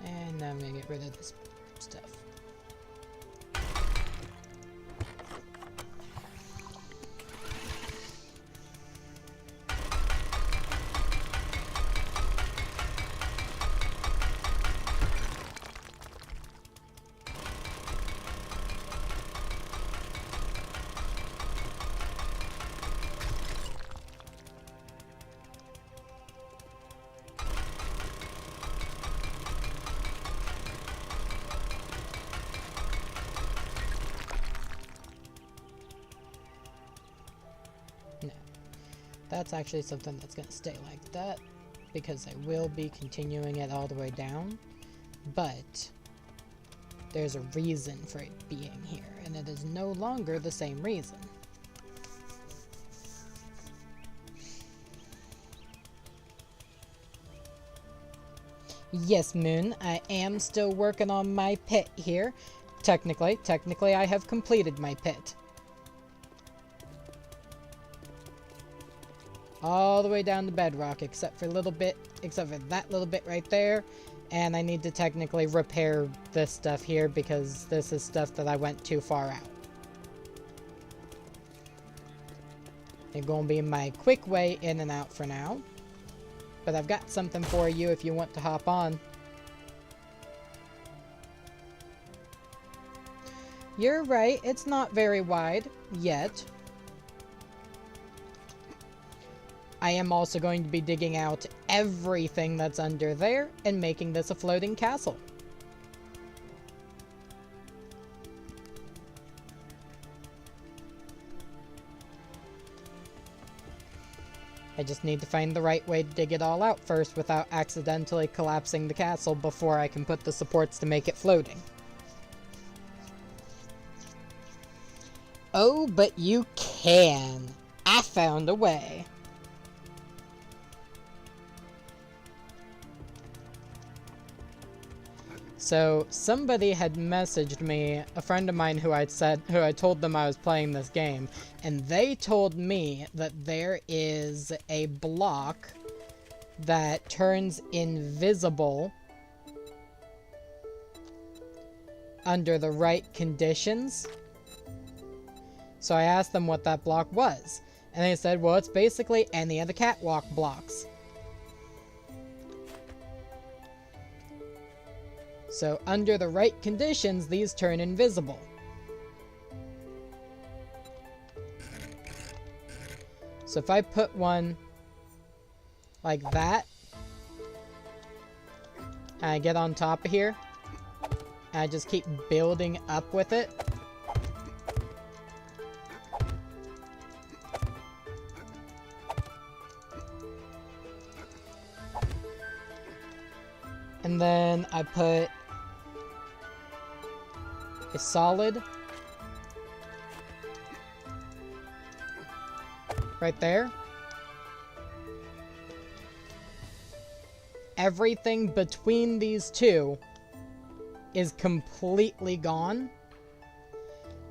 and now I'm gonna get rid of this stuff. No, that's actually something that's going to stay like that, because I will be continuing it all the way down, but there's a reason for it being here, and it is no longer the same reason. Yes, Moon, I am still working on my pit here. Technically, I have completed my pit. All the way down to bedrock, except for that little bit right there. And I need to technically repair this stuff here, because this is stuff that I went too far out. It's gonna be my quick way in and out for now. But I've got something for you if you want to hop on. You're right, it's not very wide yet. I am also going to be digging out everything that's under there and making this a floating castle. I just need to find the right way to dig it all out first without accidentally collapsing the castle before I can put the supports to make it floating. Oh, but you can! I found a way! So somebody had messaged me, a friend of mine who I told them I was playing this game, and they told me that there is a block that turns invisible under the right conditions. So I asked them what that block was, and they said, well, it's basically any of the catwalk blocks. So under the right conditions, these turn invisible. So if I put one like that, and I get on top of here, and I just keep building up with it, and then I put a solid right there. Everything between these two is completely gone.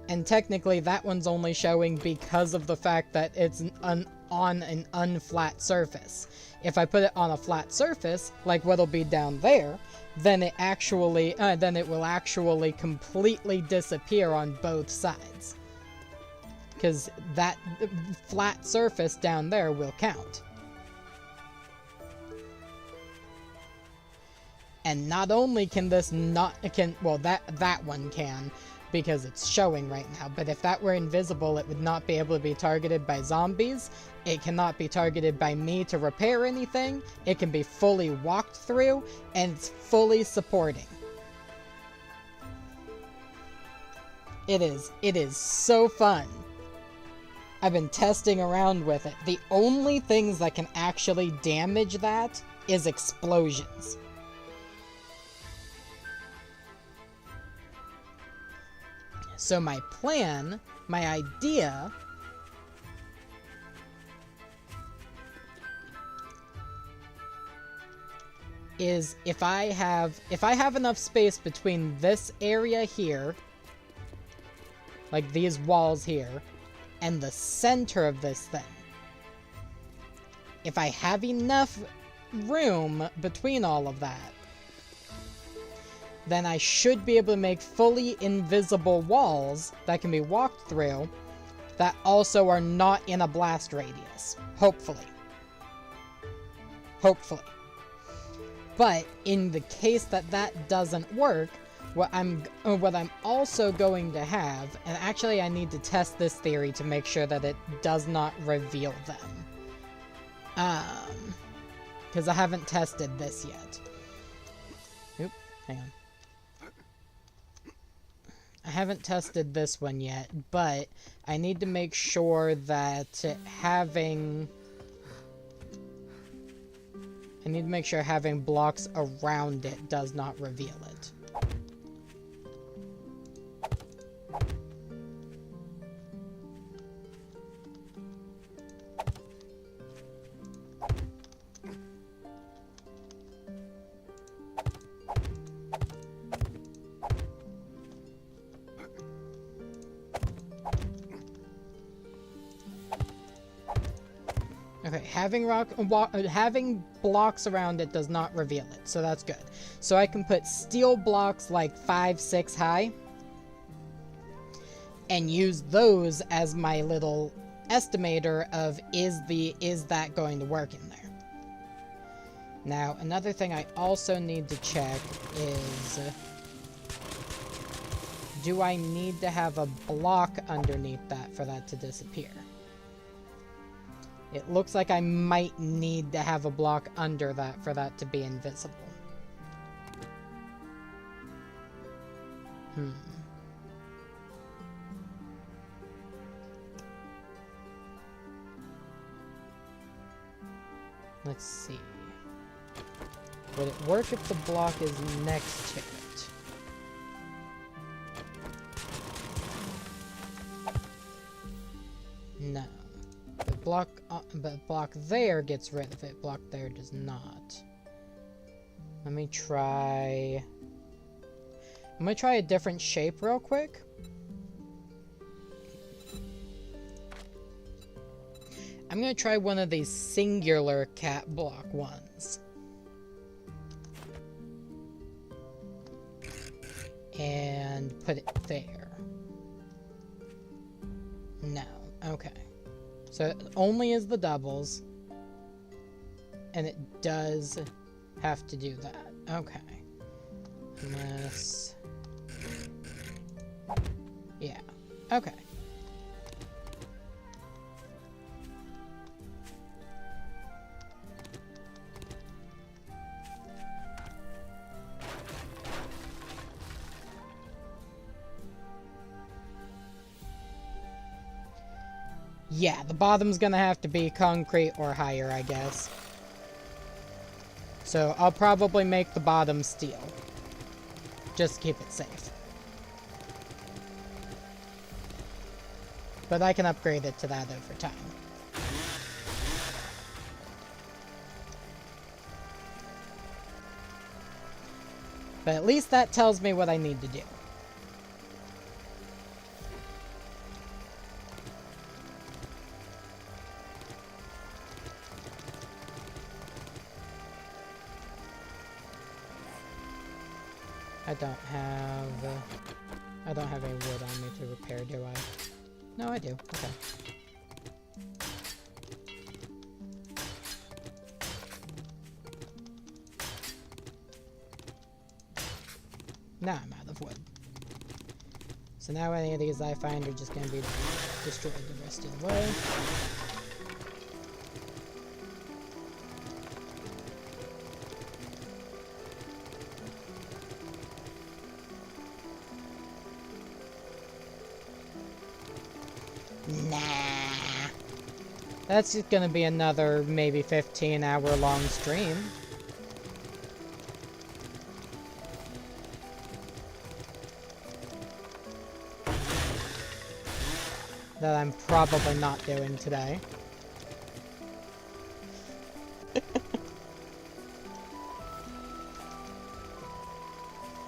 And technically that one's only showing because of the fact that it's on an unflat surface. If I put it on a flat surface, like what'll be down there, then it will actually completely disappear on both sides. Because that flat surface down there will count. And not only can this that one can, because it's showing right now, but if that were invisible, it would not be able to be targeted by zombies. It cannot be targeted by me to repair anything. It can be fully walked through, and it's fully supporting. It is so fun. I've been testing around with it. The only things that can actually damage that is explosions. So my plan, my idea, is if I have enough space between this area here, like these walls here, and the center of this thing, if I have enough room between all of that, then I should be able to make fully invisible walls that can be walked through that also are not in a blast radius. Hopefully. Hopefully. But in the case that that doesn't work, what I'm also going to have, and actually I need to test this theory to make sure that it does not reveal them. Because I haven't tested this yet. Oop, hang on. I haven't tested this one yet, but I need to make sure that having blocks around it does not reveal it. Okay, having blocks around it does not reveal it, so that's good. So I can put steel blocks like 5, 6 high, and use those as my little estimator of is that going to work in there. Now, another thing I also need to check is, do I need to have a block underneath that for that to disappear? It looks like I might need to have a block under that for that to be invisible. Let's see. Would it work if the block is next to it? No. The block there gets rid of it. Block there does not. Let me try I'm gonna try a different shape real quick. I'm gonna try one of these singular cat block ones. And put it there. No. Okay. So it only is the devils. And it does have to do that. Okay. Unless... yeah. Okay. Yeah, the bottom's gonna have to be concrete or higher, I guess. So I'll probably make the bottom steel. Just to keep it safe. But I can upgrade it to that over time. But at least that tells me what I need to do. I don't have any wood on me to repair, do I? No, I do. Okay. Now I'm out of wood. So now any of these I find are just going to be destroyed the rest of the way. Nah. That's just gonna be another maybe 15-hour long stream. That I'm probably not doing today.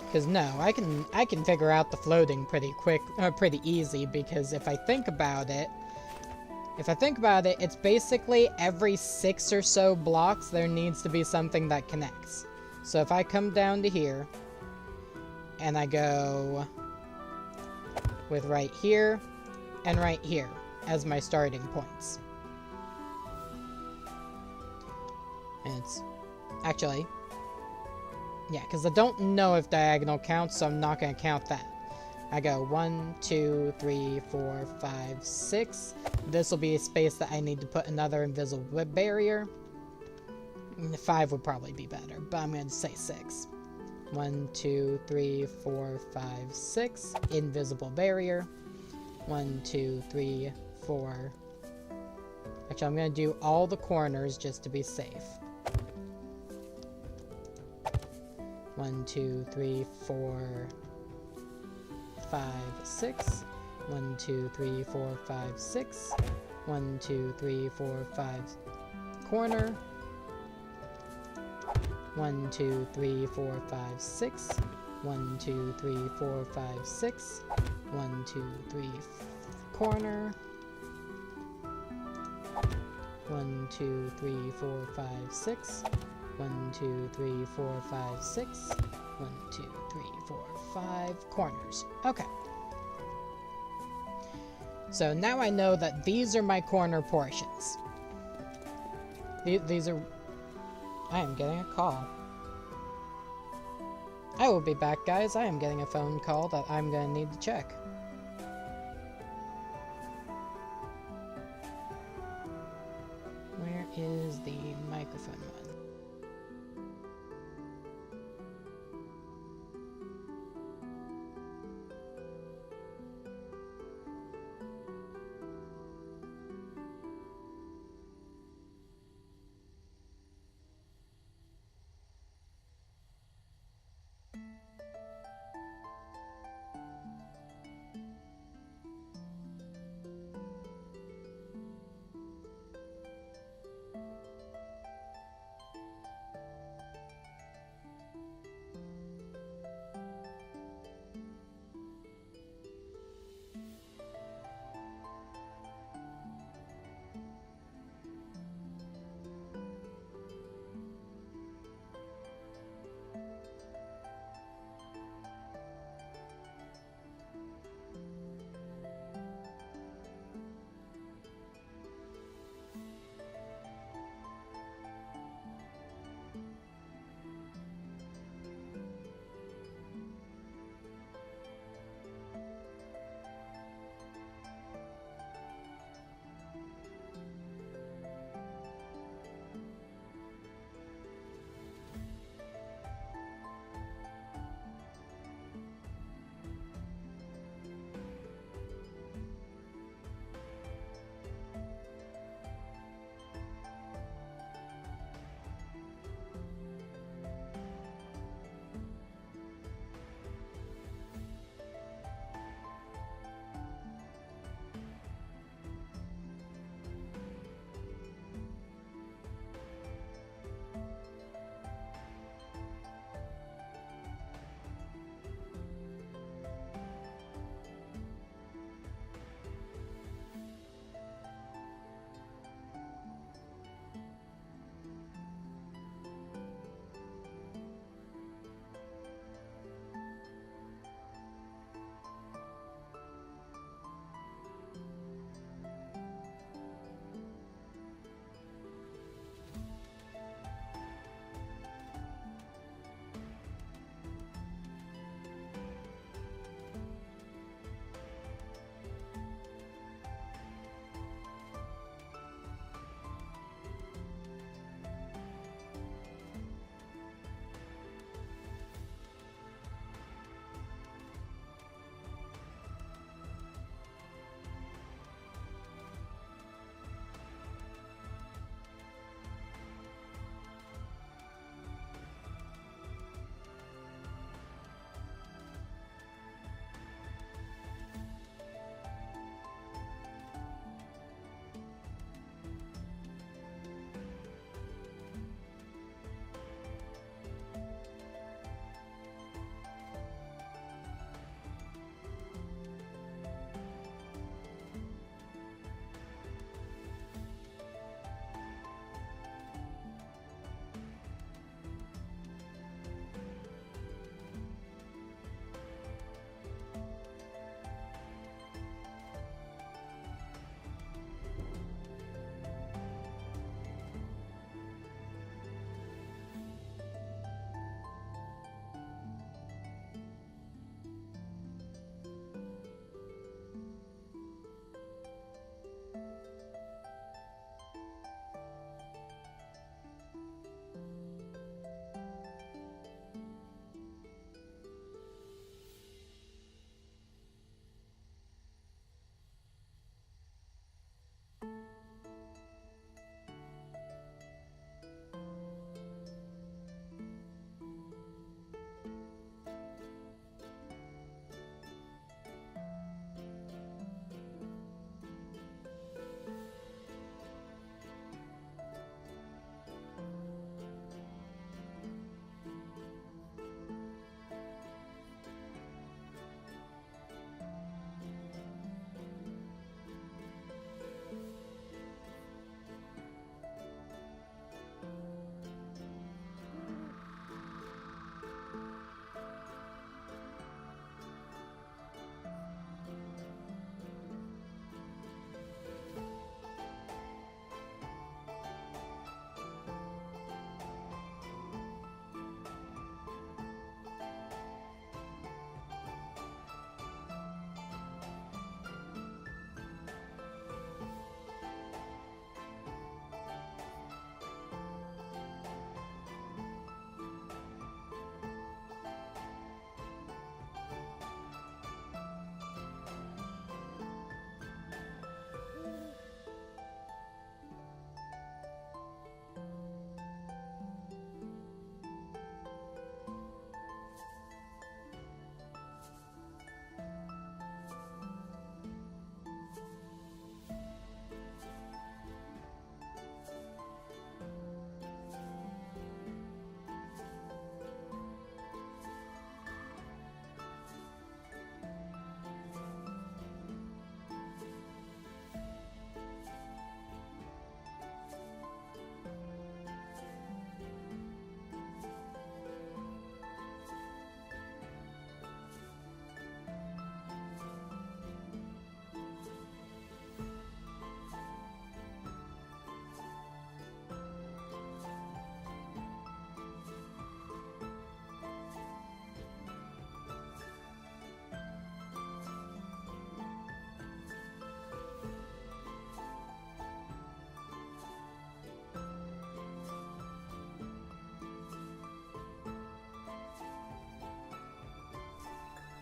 Because no, I can figure out the floating pretty quick, pretty easy, because if I think about it, it's basically every 6 or so blocks there needs to be something that connects. So if I come down to here, and I go with right here, and right here as my starting points. And it's actually... yeah, because I don't know if diagonal counts, so I'm not going to count that. I go 1, 2, 3, 4, 5, 6. This will be a space that I need to put another invisible barrier. 5 would probably be better, but I'm going to say 6. 1, 2, 3, 4, 5, 6. Invisible barrier. 1, 2, 3, 4. Actually, I'm going to do all the corners just to be safe. 1, 2, 3, 4, 5, 6. 1, 2, 3, 4, 5, 6. 1, 2, 3, 4, 5. Corner. 1, 2, 3, 4, 5, 6. 1, 2, 3, 4, 5, 6. 1, 2, 3, corner. 1, 2, 3, 4, 5, 6. 1, 2, 3, 4, 5, 6. 1, 2, 3, 4, 5 corners. Okay. So now I know that these are my corner portions. These are... I am getting a call. I will be back, guys. I am getting a phone call that I'm going to need to check. Where is the microphone one?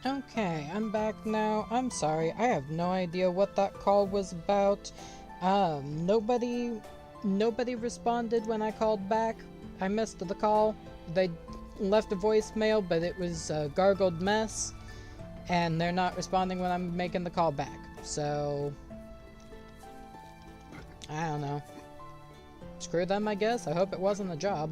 Okay, I'm back now. I'm sorry, I have no idea what that call was about. Nobody responded when I called back. I missed the call. They left a voicemail, but it was a gargled mess, and they're not responding when I'm making the call back. So, I don't know. Screw them, I guess. I hope it wasn't a job.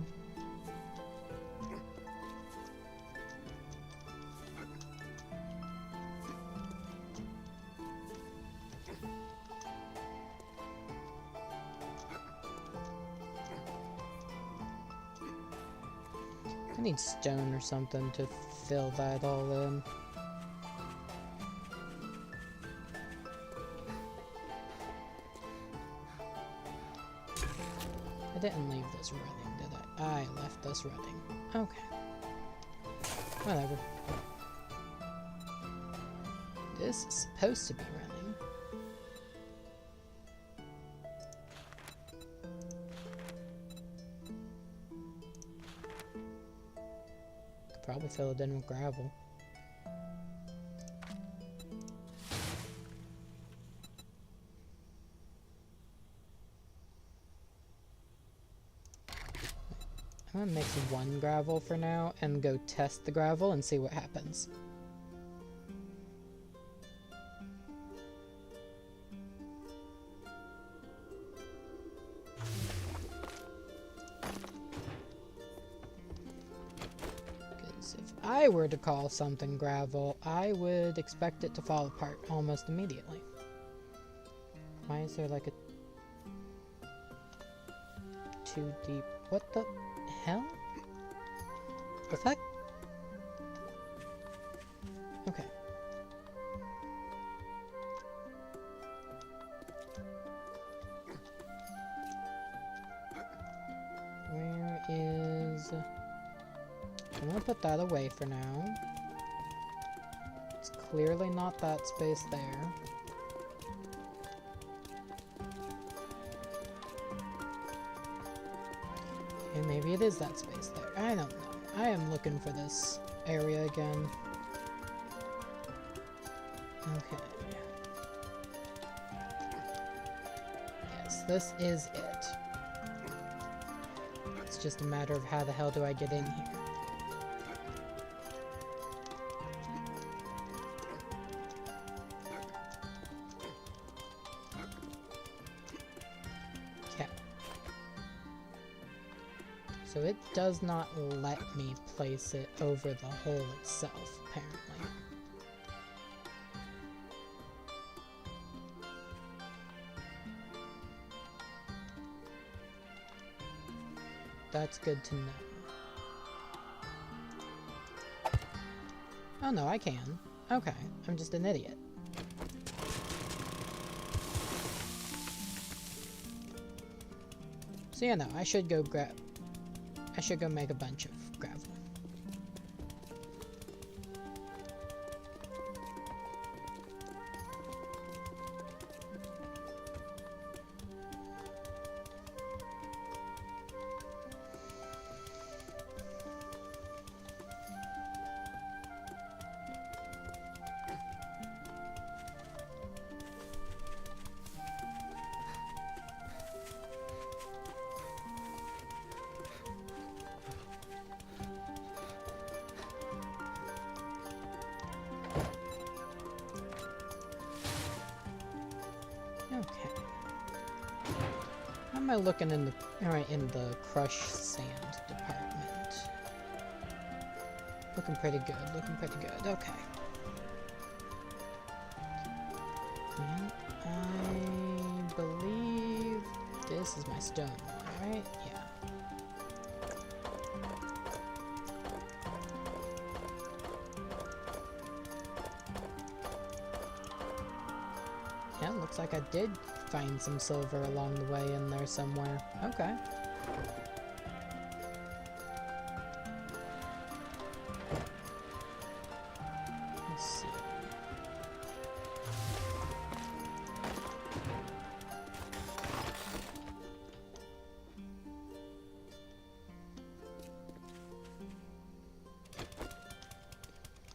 I need stone or something to fill that all in. I didn't leave this running, did I? I left this running. Okay. Whatever. This is supposed to be running. Could probably fill it in with gravel. I'm gonna mix one gravel for now and go test the gravel and see what happens. Because if I were to call something gravel, I would expect it to fall apart almost immediately. Why is there like a too deep? What the hell? Was that? Okay. Where is... I'm gonna put that away for now. It's clearly not that space there. And maybe it is that space there. I don't know. I am looking for this area again. Okay. Yes, this is it. It's just a matter of how the hell do I get in here. So it does not let me place it over the hole itself, apparently. That's good to know. Oh no, I can. Okay, I'm just an idiot. So yeah, no, I should go make a bunch of gravel. Okay. How am I looking in the crush sand department? Looking pretty good, okay. And I believe this is my stone one, right? Yeah. Yeah, looks like I did find some silver along the way in there somewhere. Okay. Let's see.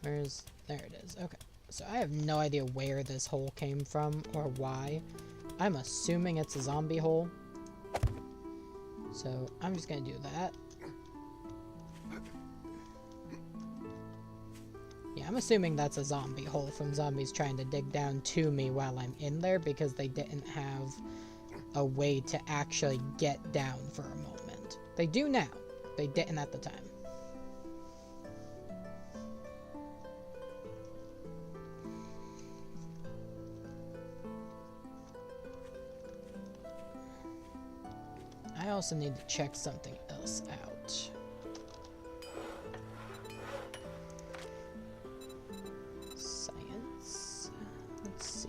Where's... There it is. Okay. So I have no idea where this hole came from or why. I'm assuming it's a zombie hole. So I'm just gonna do that. Yeah, I'm assuming that's a zombie hole from zombies trying to dig down to me while I'm in there because they didn't have a way to actually get down for a moment. They do now. They didn't at the time. I also need to check something else out. Science. Let's see.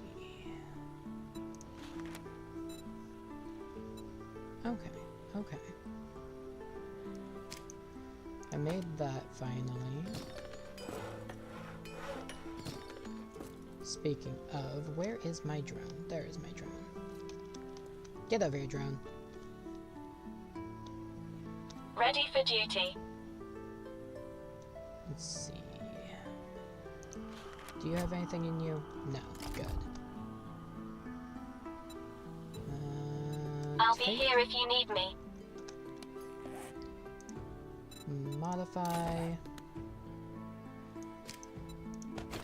Okay. I made that finally. Speaking of, where is my drone? There is my drone. Get over here, drone. Ready for duty. Let's see. Do you have anything in you? No. Good. I'll be here if you need me. Modify.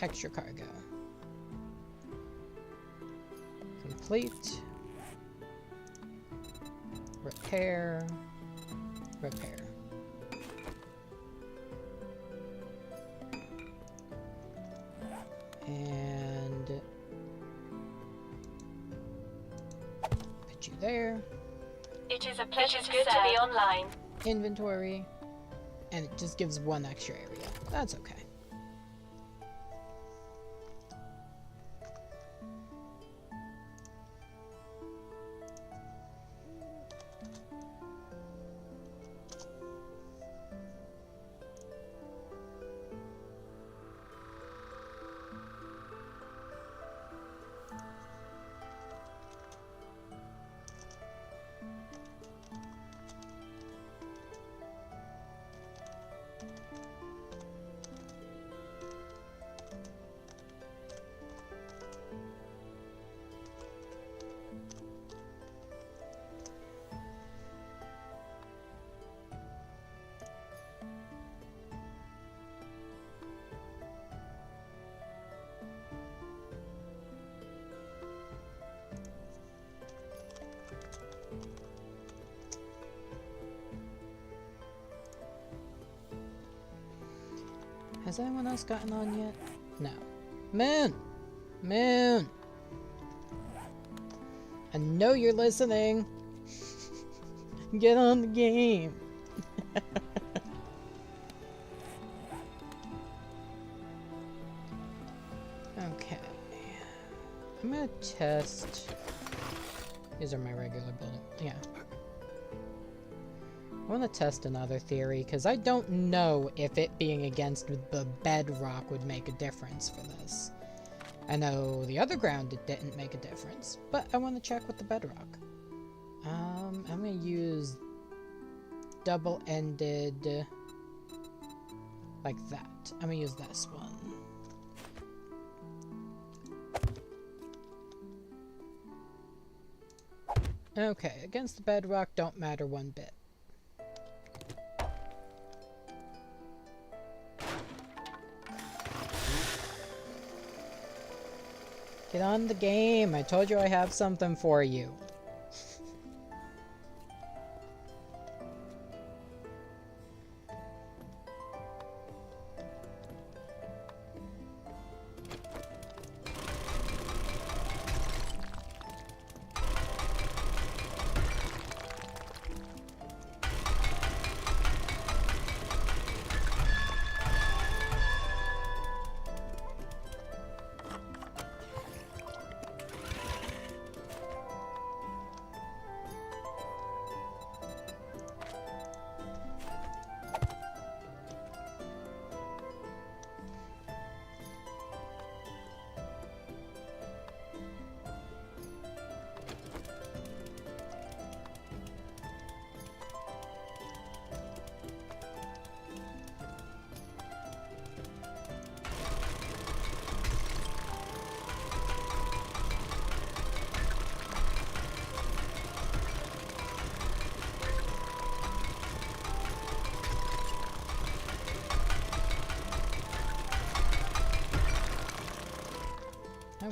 Extra cargo. Complete. Repair. Repair. And put you there. It is a pleasure to be online. Inventory. And it just gives one extra area. That's okay. Has anyone else gotten on yet? No. Moon! Moon! I know you're listening. Get on the game. Okay. I'm gonna test. These are my regular building. Yeah. I want to test another theory, because I don't know if it being against the bedrock would make a difference for this. I know the other ground it didn't make a difference, but I want to check with the bedrock. I'm going to use double-ended like that. I'm going to use this one. Okay, against the bedrock don't matter one bit. Get on the game. I told you I have something for you.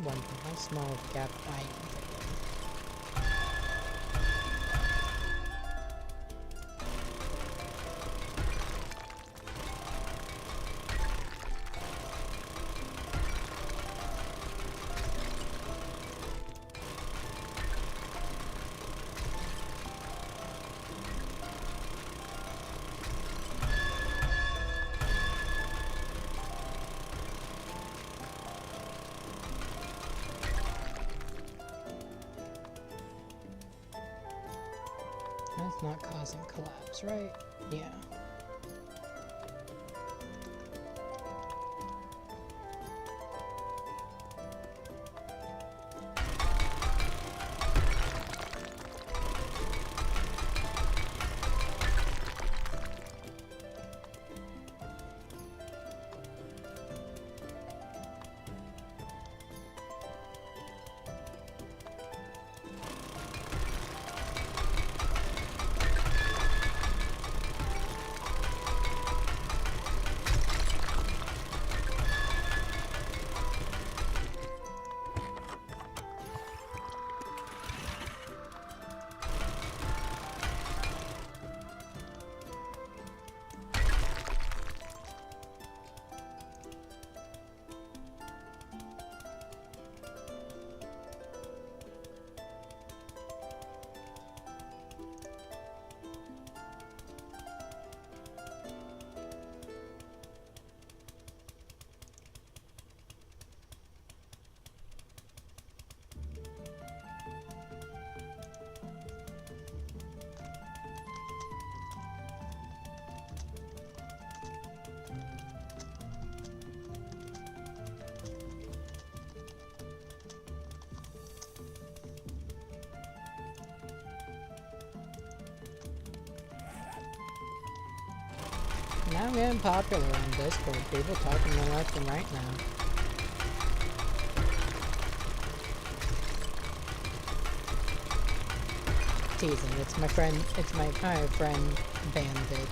wonder how small of a gap I am creating. That's not causing collapse, right? Yeah. Now I'm getting popular on Discord. People talking me left and right now. Teasing. It's my friend Bandit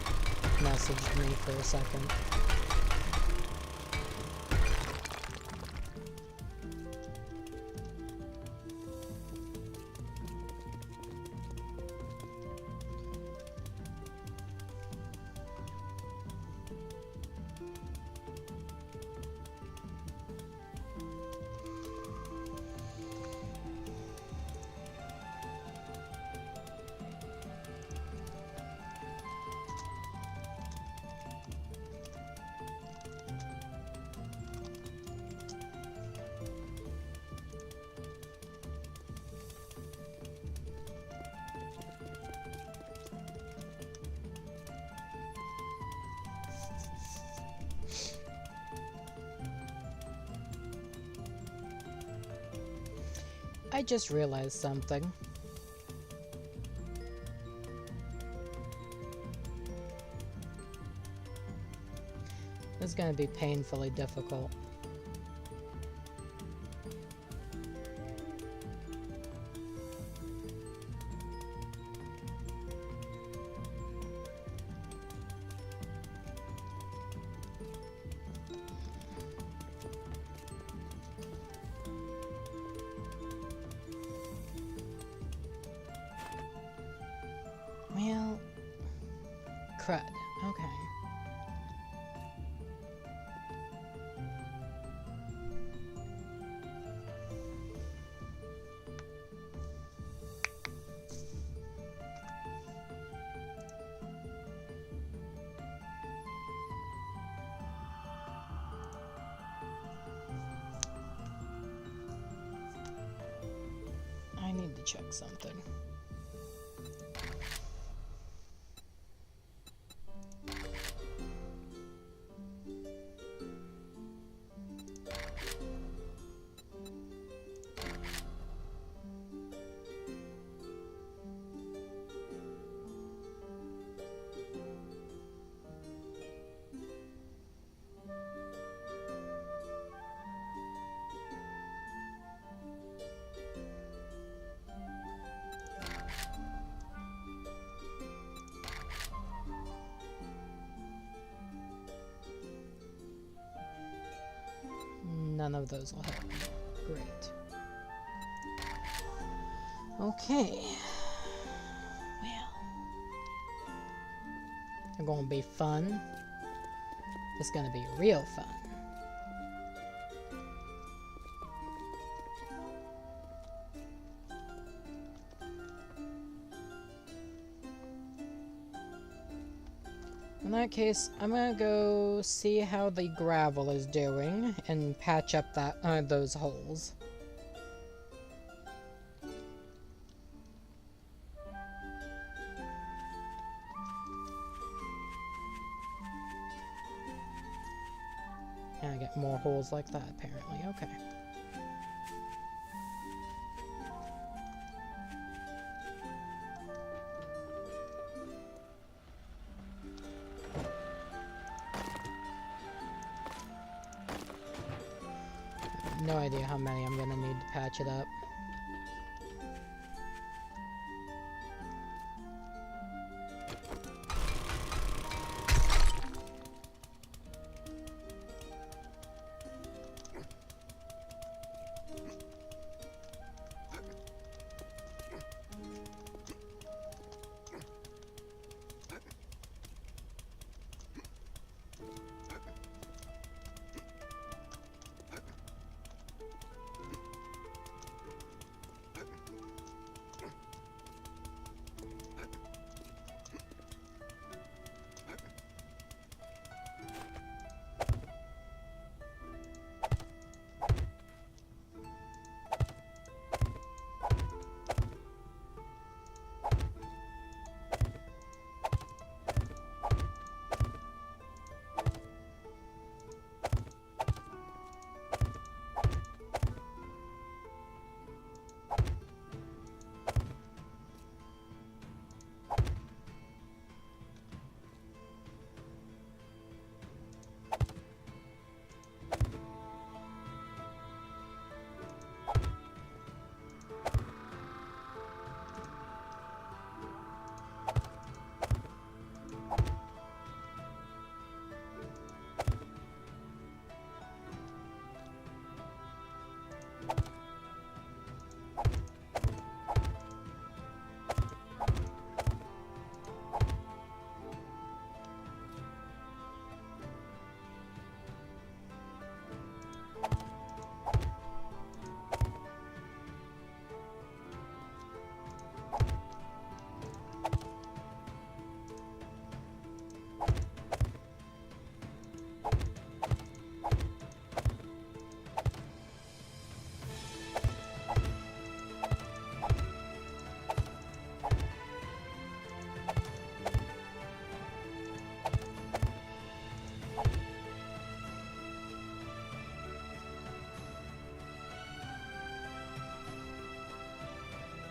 messaged me for a second. I just realized something. This is going to be painfully difficult. Well, crud. Okay. I need to check something. None of those will help. Great. Okay. Well. It's gonna be fun. It's gonna be real fun. In that case, I'm gonna go see how the gravel is doing and patch up those holes. And I get more holes like that, apparently. Okay. No idea how many I'm gonna need to patch it up.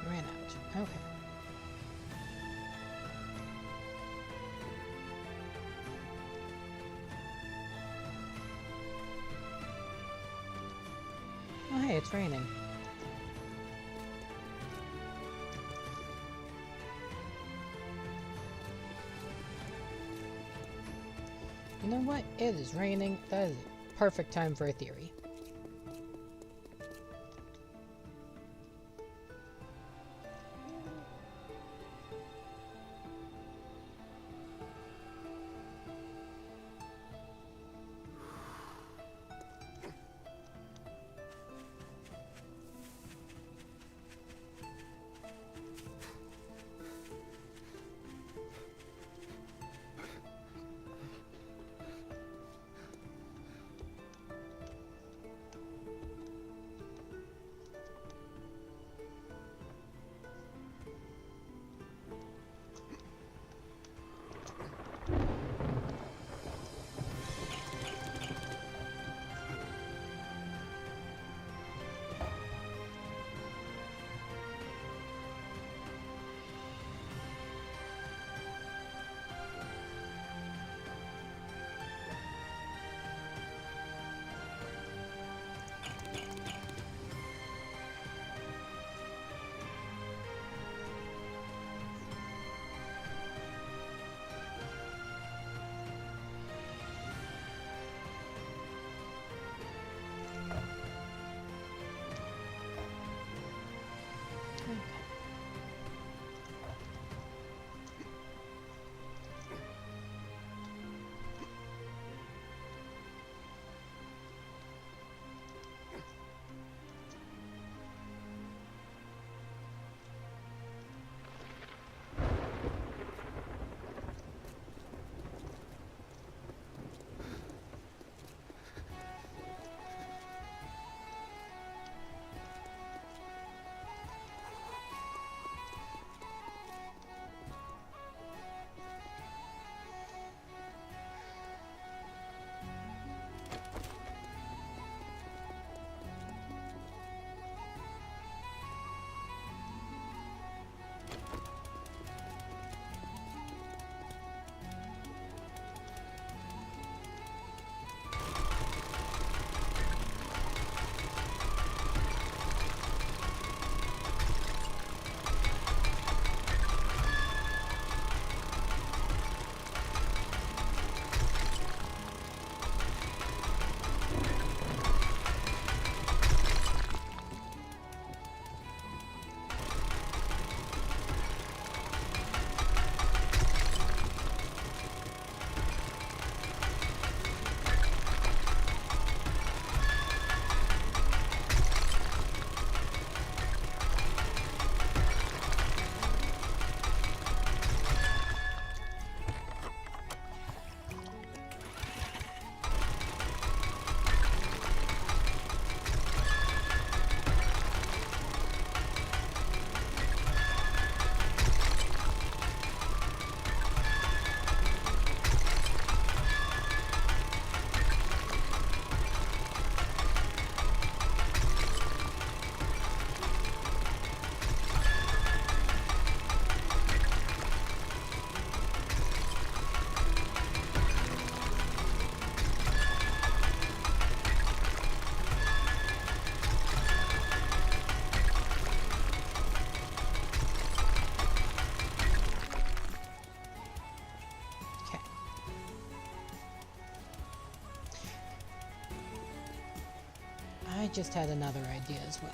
Ran out. Okay. Oh, hey, it's raining. You know what? It is raining. That is a perfect time for a theory. just had another idea as well.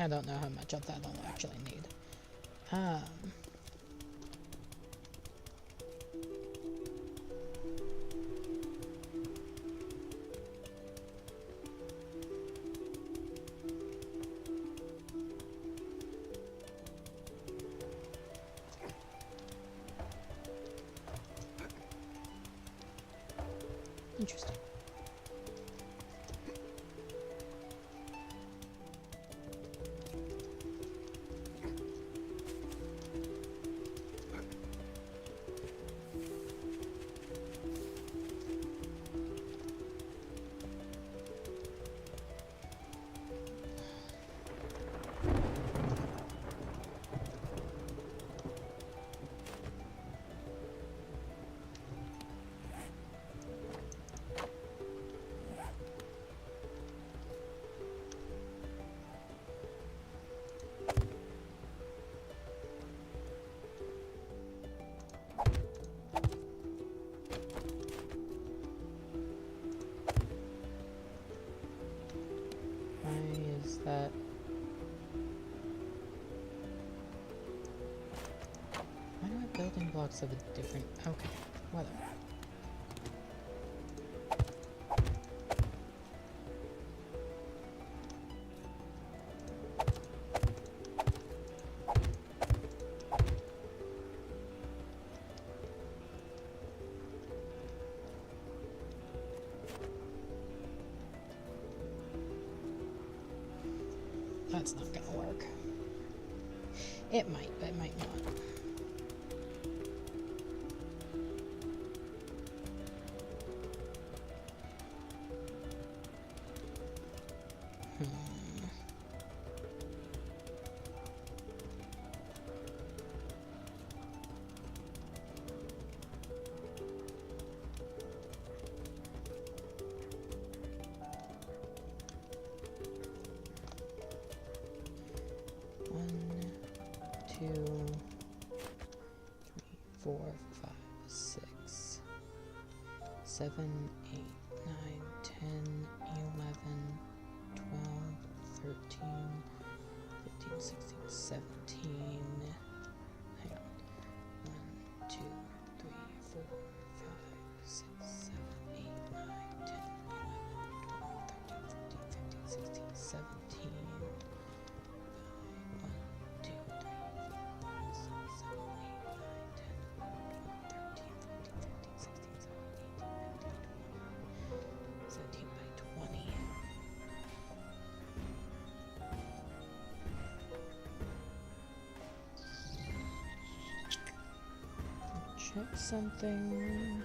I don't know how much of that I'll actually need. Interesting. That why do I have building blocks of a different okay, whatever. That's not gonna work. It might, but it might not. Two, 3, 4, 5, 6, 7, 8, 9, 10, 11, 12, 13, 15, 16, 17. Hang on. 1, 2, 3, 4, 5, 6, 7, 8, 9, 10, 11, 12, 13, 14, 15, 16, 17. 17 by 20. Check something.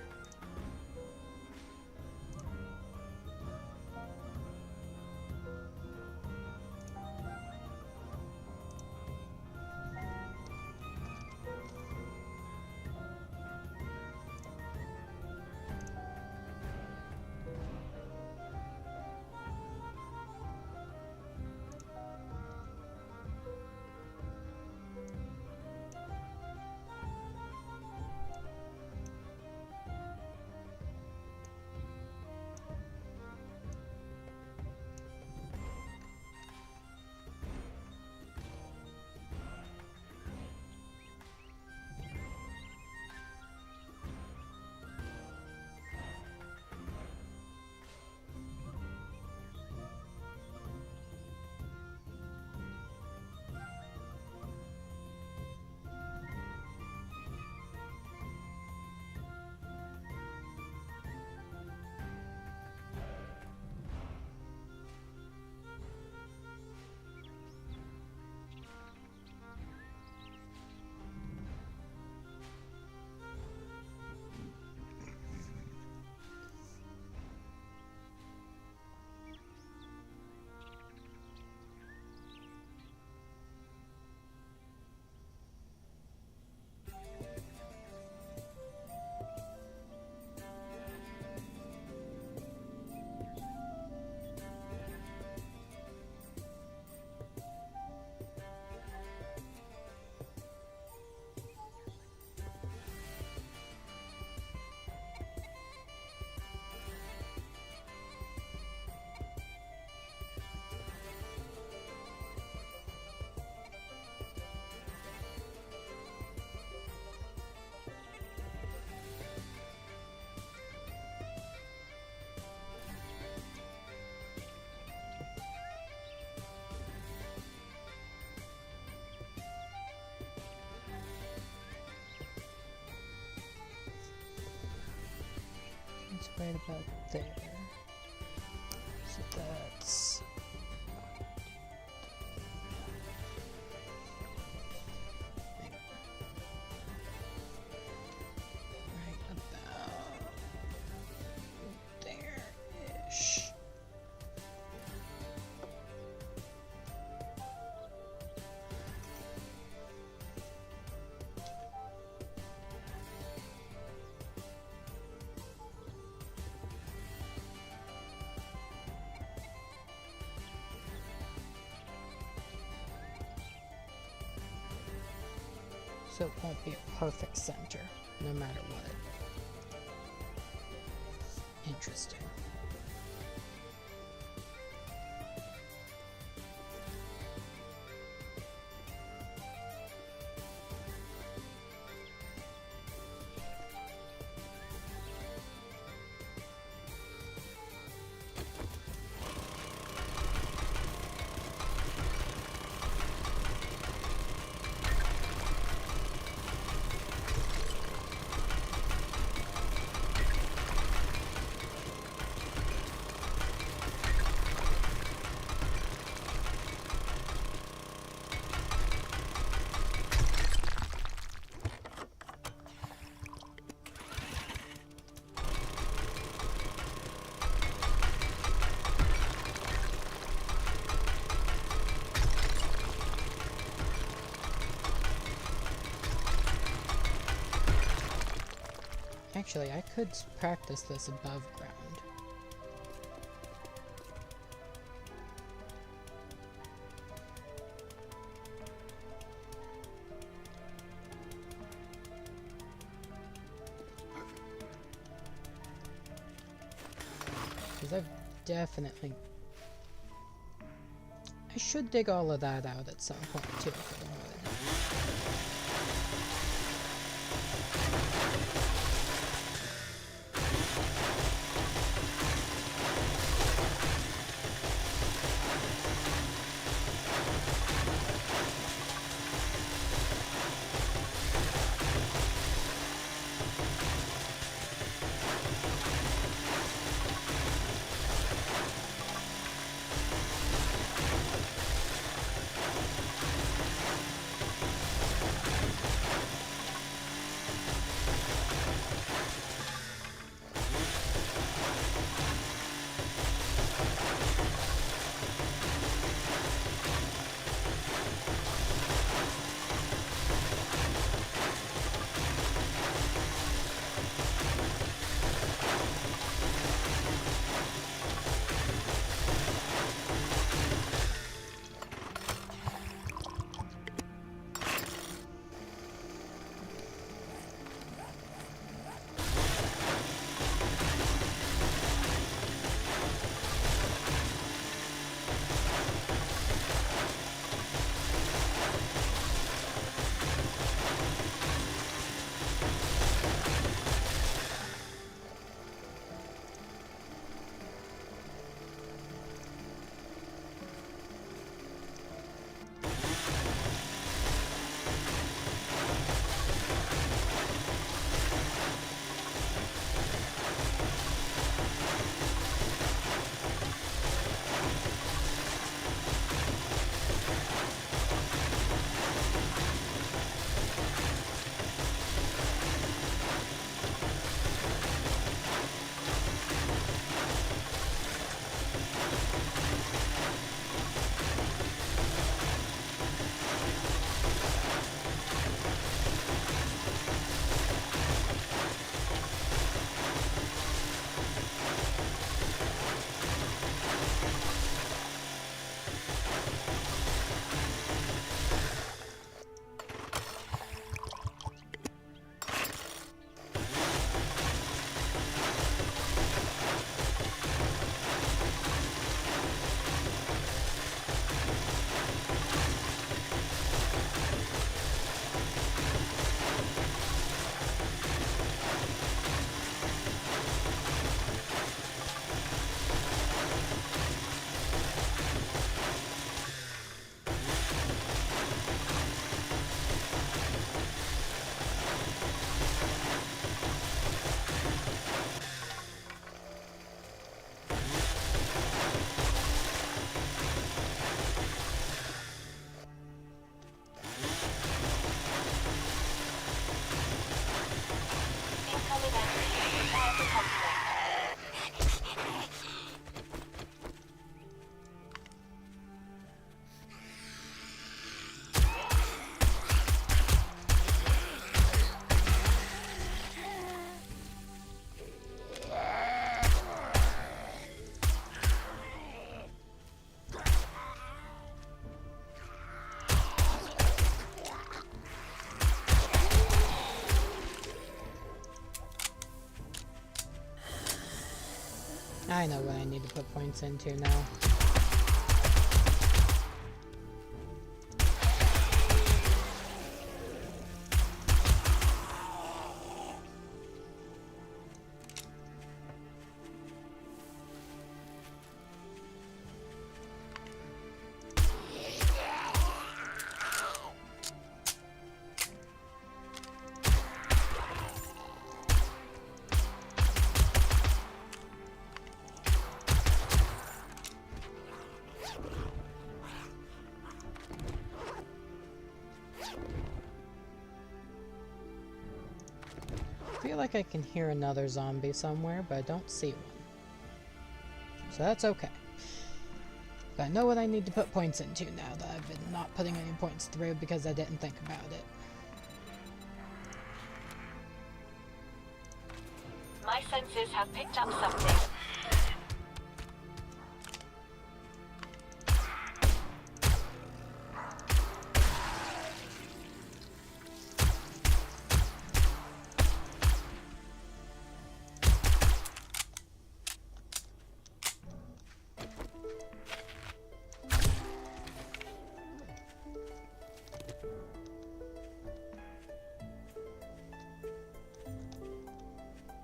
right about there. So that's... right about there-ish. So it won't be a perfect center, no matter what. Interesting. Actually, I could practice this above ground. Because I've definitely... I should dig all of that out at some point too for the wood. I know what I need to put points into now. I feel like I can hear another zombie somewhere, but I don't see one. So that's okay. But I know what I need to put points into now that I've been not putting any points through because I didn't think about it. My senses have picked up something.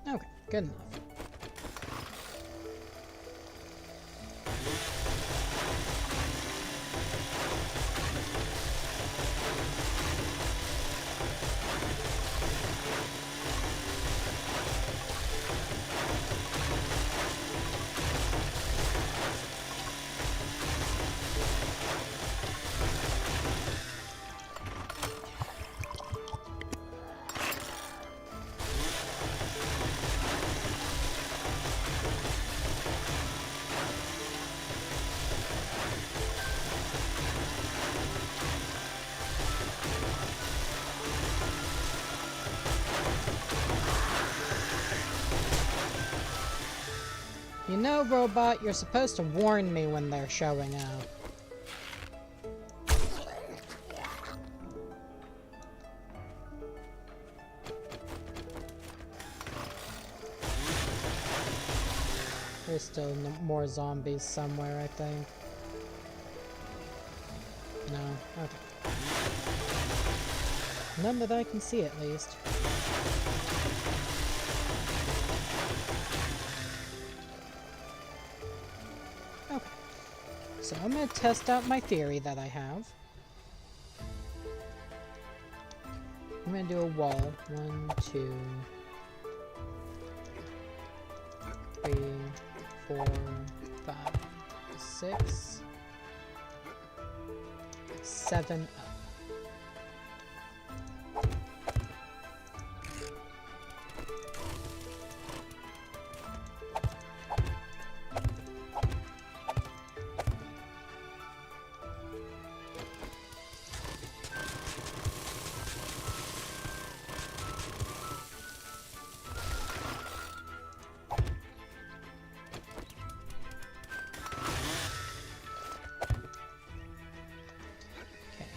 Okay, good enough. You know, robot, you're supposed to warn me when they're showing up. There's still more zombies somewhere, I think. No? Okay. None that I can see, at least. Okay. So I'm going to test out my theory that I have. I'm going to do a wall. 1, 2, 3, 4, 5, 6, 7 up.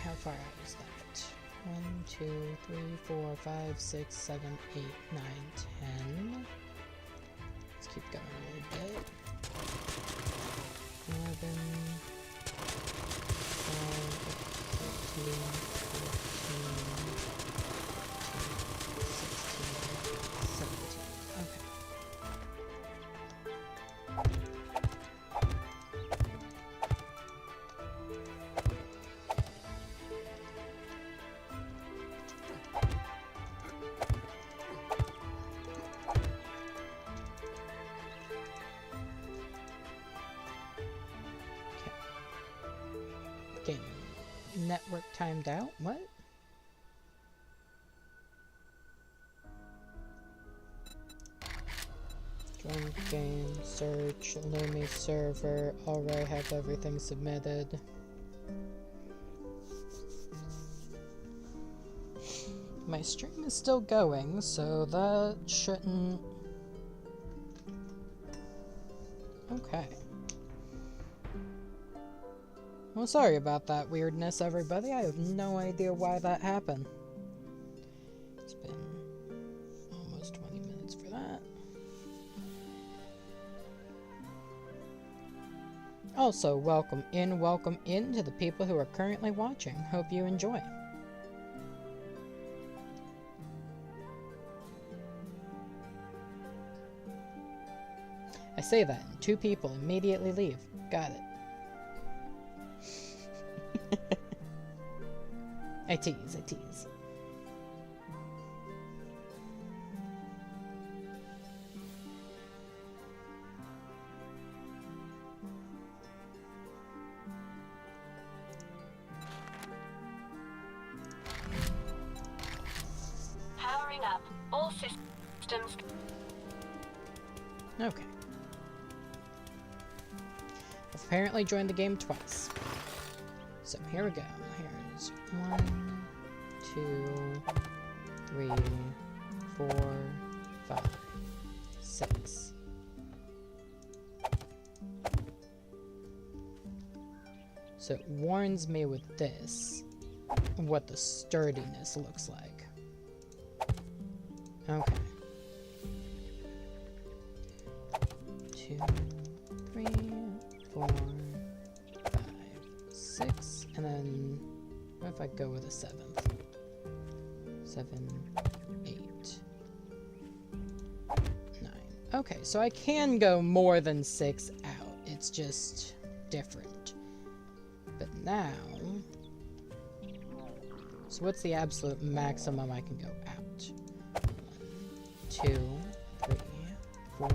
How far out is that? 1, 2, 3, 4, 5, 6, 7, 8, 9, 10. Let's keep going a little bit. 11, 12, 13, 14, 16, 17. Okay. Game network timed out? What? Join game, search, Lumi server, already have everything submitted. My stream is still going, so that shouldn't... Okay. Well, sorry about that weirdness, everybody. I have no idea why that happened. It's been almost 20 minutes for that. Also, welcome in to the people who are currently watching. Hope you enjoy. I say that, and 2 people immediately leave. Got it. I tease, I tease. Powering up. All systems. Okay. I've apparently joined the game twice. So here we go. Here's 1, 2, 3, 4, 5, 6. So it warns me with this what the sturdiness looks like. Okay. 2, 3, 4, 5, 6, and then what if I go with a 7th? 7, 8, 9. Okay, so I can go more than 6 out. It's just different. But now, so what's the absolute maximum I can go out? 1, 2, 3, 4,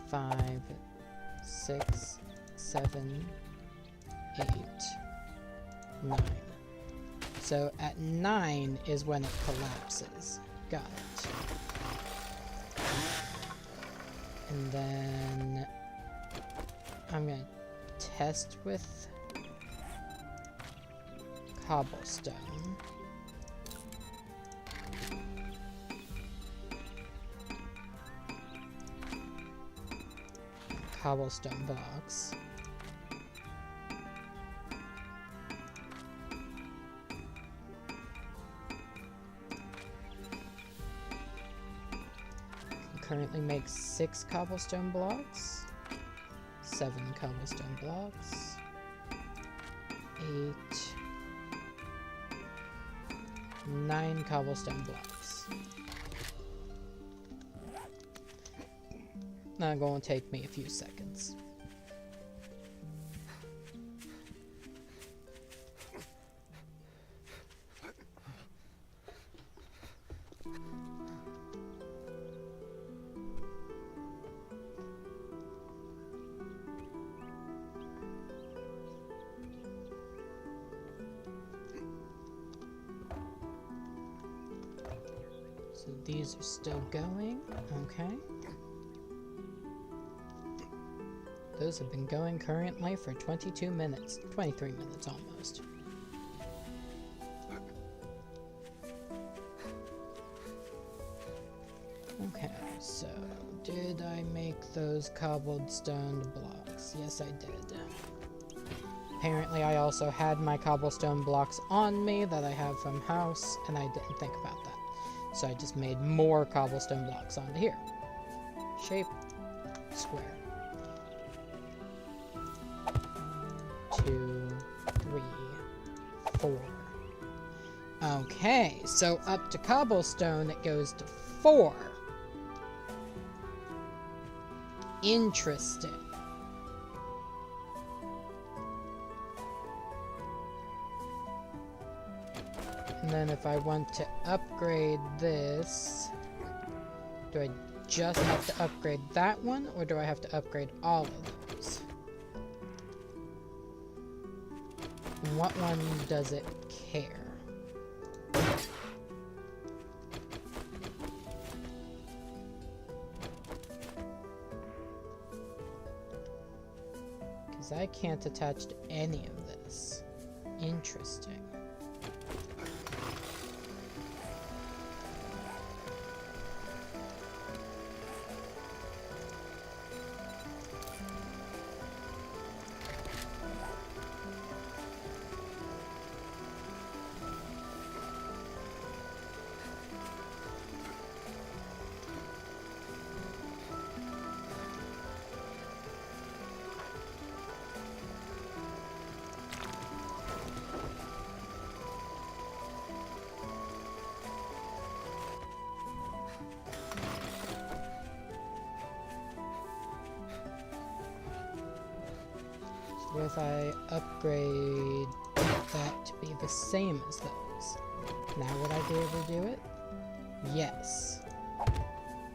5, 6, 7, 8, 9. So at 9 is when it collapses. Got it. And then I'm gonna test with cobblestone. Cobblestone blocks. Can currently make 6 cobblestone blocks, 7 cobblestone blocks, 8, 9 cobblestone blocks. Not going to take me a few seconds. So these are still going, okay. Those have been going currently for 22 minutes, 23 minutes almost. Okay, so did I make those cobblestone blocks? Yes, I did. Apparently I also had my cobblestone blocks on me that I have from house, and I didn't think about that. So I just made more cobblestone blocks onto here. Shape, square. 2, 3, 4. Okay, so up to cobblestone it goes to 4. Interesting. And then if I want to upgrade this, do I just have to upgrade that one, or do I have to upgrade all of those? What one does it care? Because I can't attach to any of this. Interesting. What if I upgrade that to be the same as those? Now would I be able to do it? Yes.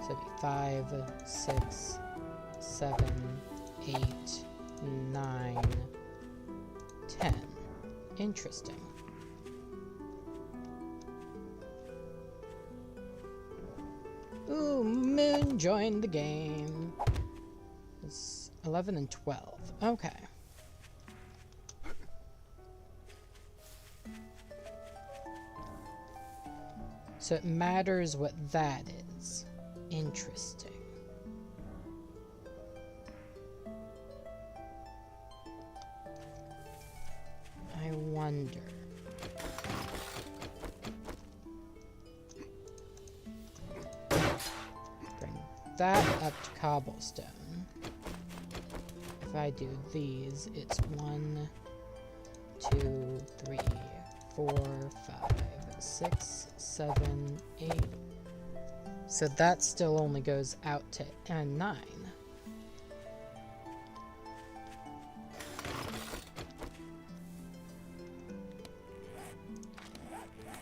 So it'd be 5, 6, 7, 8, 9, 10. Interesting. Ooh, Moon joined the game. It's 11 and 12. Okay. So it matters what that is. Interesting. I wonder. Bring that up to cobblestone. If I do these, it's 1, 2, 3, 4, 5, 6, 7, 8. So that still only goes out to 9.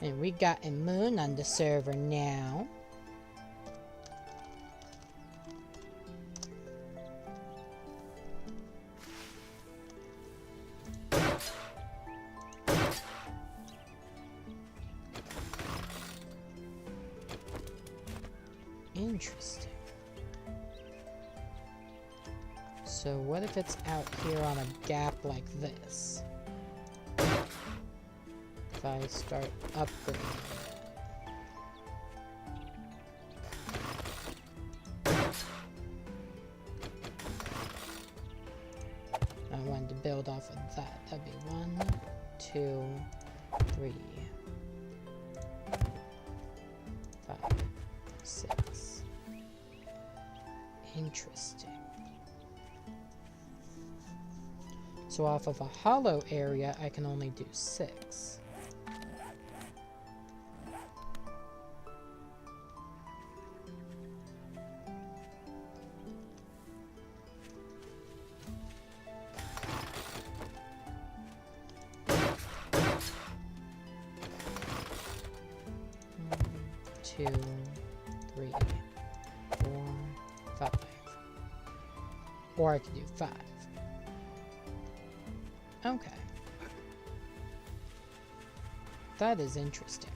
And we got a moon on the server now. Interesting. So what if it's out here on a gap like this? If I start upgrading I wanted to build off of that. That'd be 1, 2, 3, 5, 6. Interesting. So off of a hollow area, I can only do 6. Two, 3, 4, 5. Or I could do 5. Okay. That is interesting.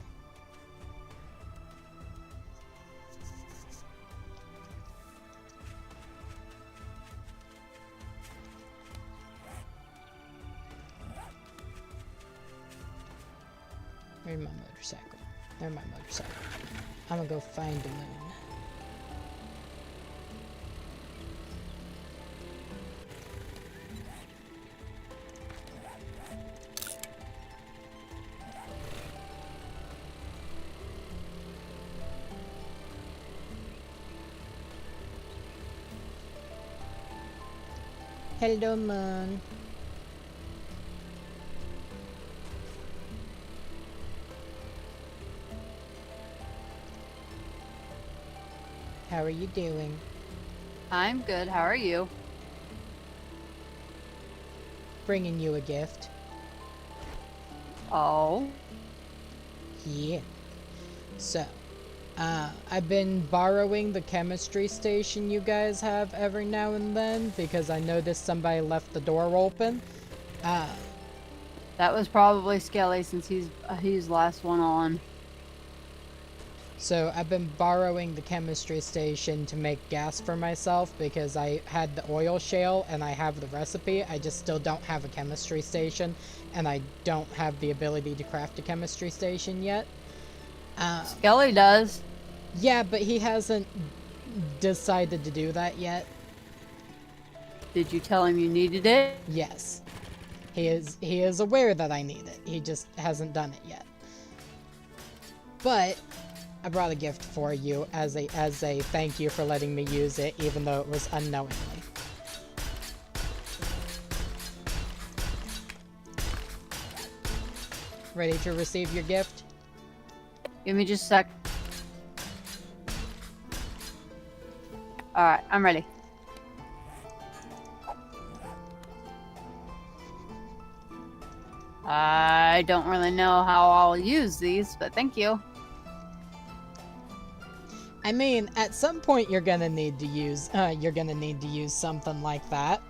Where's my motorcycle? There's my motorcycle. I'm gonna go find the moon. Hello, moon. How are you doing? I'm good. How are you? Bringing you a gift. Oh. Yeah. So, I've been borrowing the chemistry station you guys have every now and then because I noticed somebody left the door open. That was probably Skelly since he's last one on. So I've been borrowing the chemistry station to make gas for myself because I had the oil shale and I have the recipe. I just still don't have a chemistry station and I don't have the ability to craft a chemistry station yet. Skelly does. Yeah, but he hasn't decided to do that yet. Did you tell him you needed it? Yes. He is aware that I need it. He just hasn't done it yet. But I brought a gift for you as a thank you for letting me use it, even though it was unknowingly. Ready to receive your gift? Give me just a sec. Alright, I'm ready. I don't really know how I'll use these, but thank you. I mean, at some point you're gonna need to use something like that.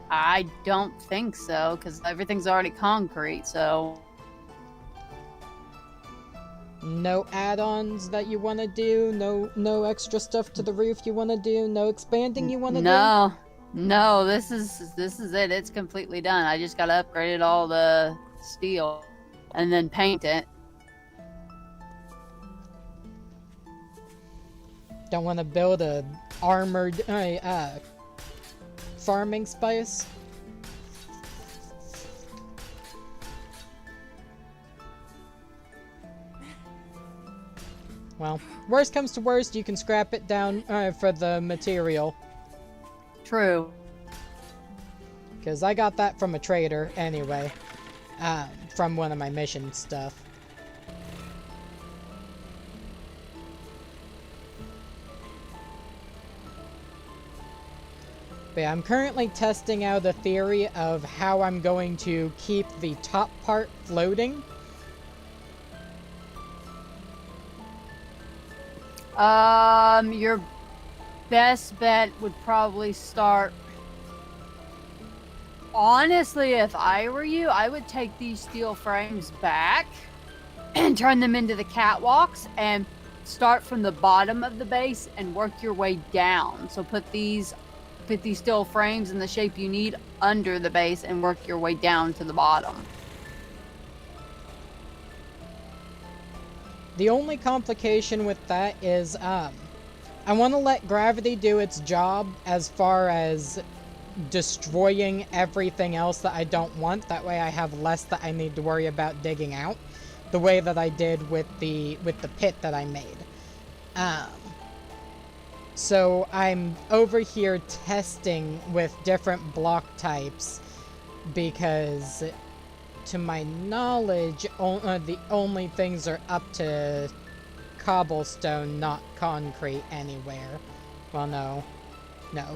I don't think so, because everything's already concrete, so... No add-ons that you want to do? No extra stuff to the roof you want to do? No expanding you want to do? No, this is it. It's completely done. I just gotta upgrade all the steel and then paint it. Don't want to build a armored farming space? Well, worst comes to worst, you can scrap it down for the material. True. Because I got that from a trader anyway. From one of my mission stuff. But yeah, I'm currently testing out a theory of how I'm going to keep the top part floating. Your best bet would probably start... Honestly, if I were you, I would take these steel frames back and turn them into the catwalks and start from the bottom of the base and work your way down. So put these steel frames in the shape you need under the base and work your way down to the bottom. The only complication with that is, I want to let gravity do its job as far as destroying everything else that I don't want. That way I have less that I need to worry about digging out. The way that I did with the pit that I made. So I'm over here testing with different block types because, to my knowledge, the only things are up to cobblestone, not concrete anywhere. Well, no,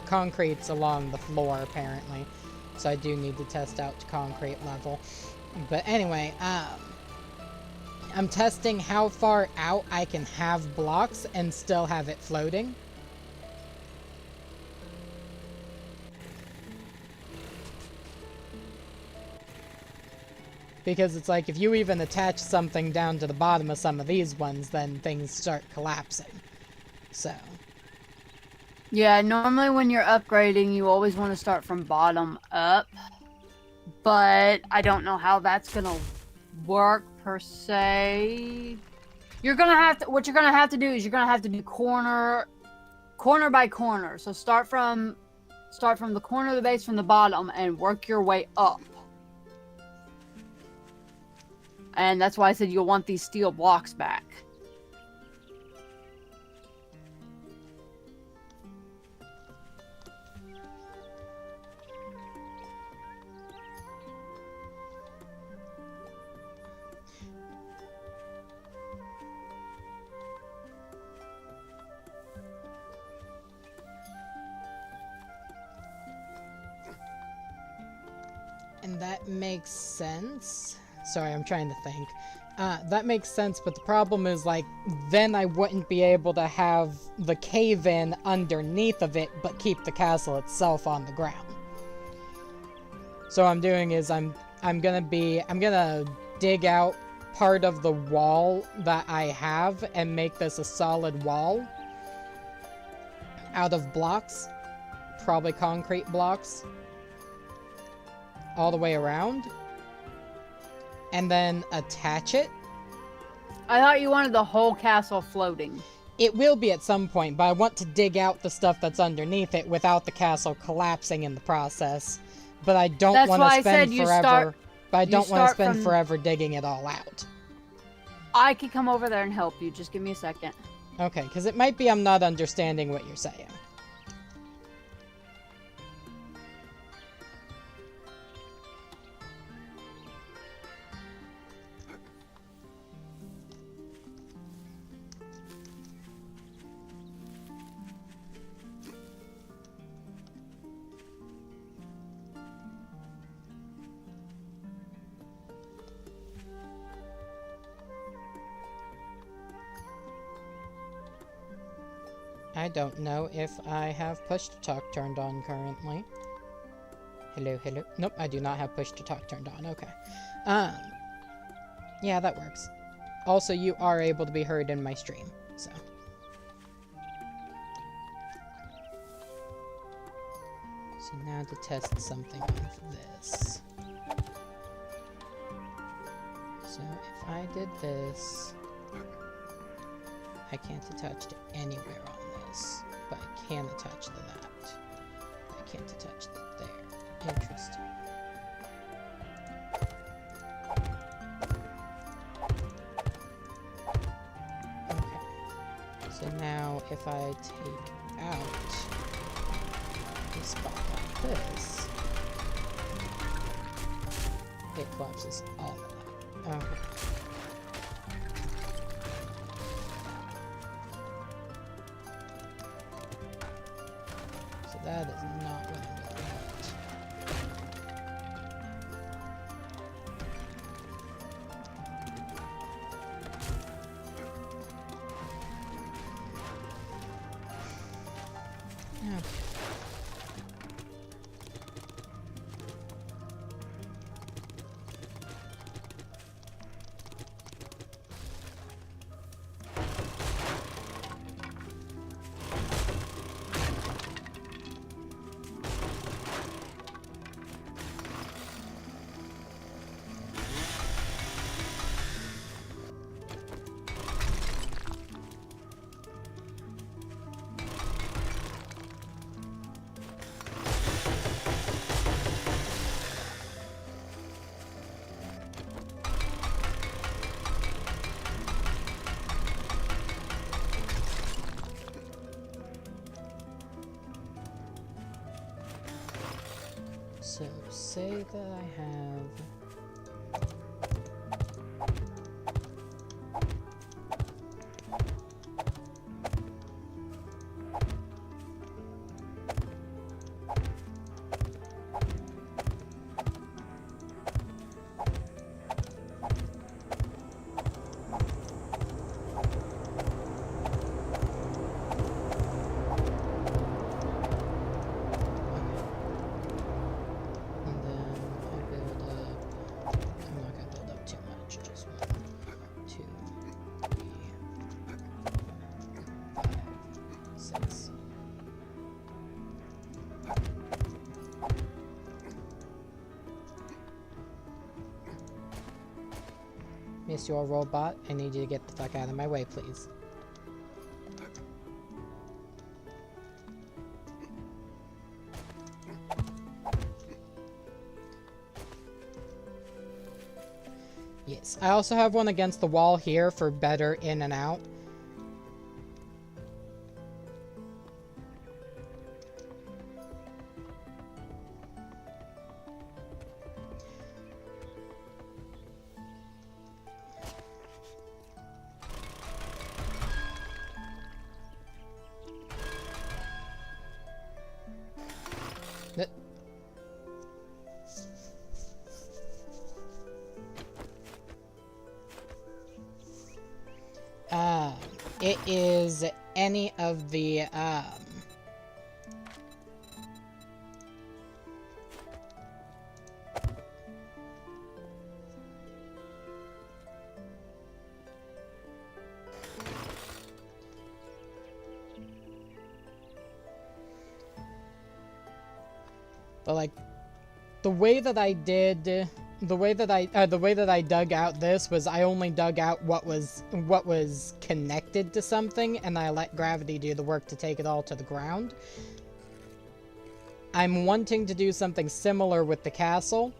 concrete's along the floor apparently, so I do need to test out to concrete level. But anyway, I'm testing how far out I can have blocks and still have it floating. Because it's like, if you even attach something down to the bottom of some of these ones, then things start collapsing. So. Yeah, normally when you're upgrading, you always want to start from bottom up. But I don't know how that's going to work per se. You're going to have to, what you're going to have to do is you're going to have to do corner by corner. So start from the corner of the base from the bottom and work your way up. And that's why I said you'll want these steel blocks back. And that makes sense. Sorry, I'm trying to think. That makes sense, but the problem is, like, then I wouldn't be able to have the cave-in underneath of it, but keep the castle itself on the ground. So what I'm doing is I'm gonna dig out part of the wall that I have and make this a solid wall out of blocks, probably concrete blocks, all the way around. And then attach it. I thought you wanted the whole castle floating. It will be at some point, but I want to dig out the stuff that's underneath it without the castle collapsing in the process. But I don't want to spend forever. But I don't want to spend forever digging it all out. I can come over there and help you. Just give me a second. Okay, because it might be I'm not understanding what you're saying. I don't know if I have push to talk turned on currently. Hello, hello. Nope, I do not have push to talk turned on. Okay. Yeah, that works. Also, you are able to be heard in my stream, so. So now to test something of this. So if I did this, I can't attach to anywhere on this, but I can attach to that. I can't attach to there. Interesting. Okay. So now if I take out a spot like this, it collapses all of that. Okay. So that is not what I really want. Okay. So, say that I have... And then I build up... I'm not gonna build up too much, just 1, 2, 3, 4, 5, 6. Miss your robot, I need you to get the fuck out of my way, please. Yes, I also have one against the wall here for better in and out. Th- It is any of the, but like, the way that I did, the way that I dug out this was I only dug out what was connected to something, and I let gravity do the work to take it all to the ground. I'm wanting to do something similar with the castle,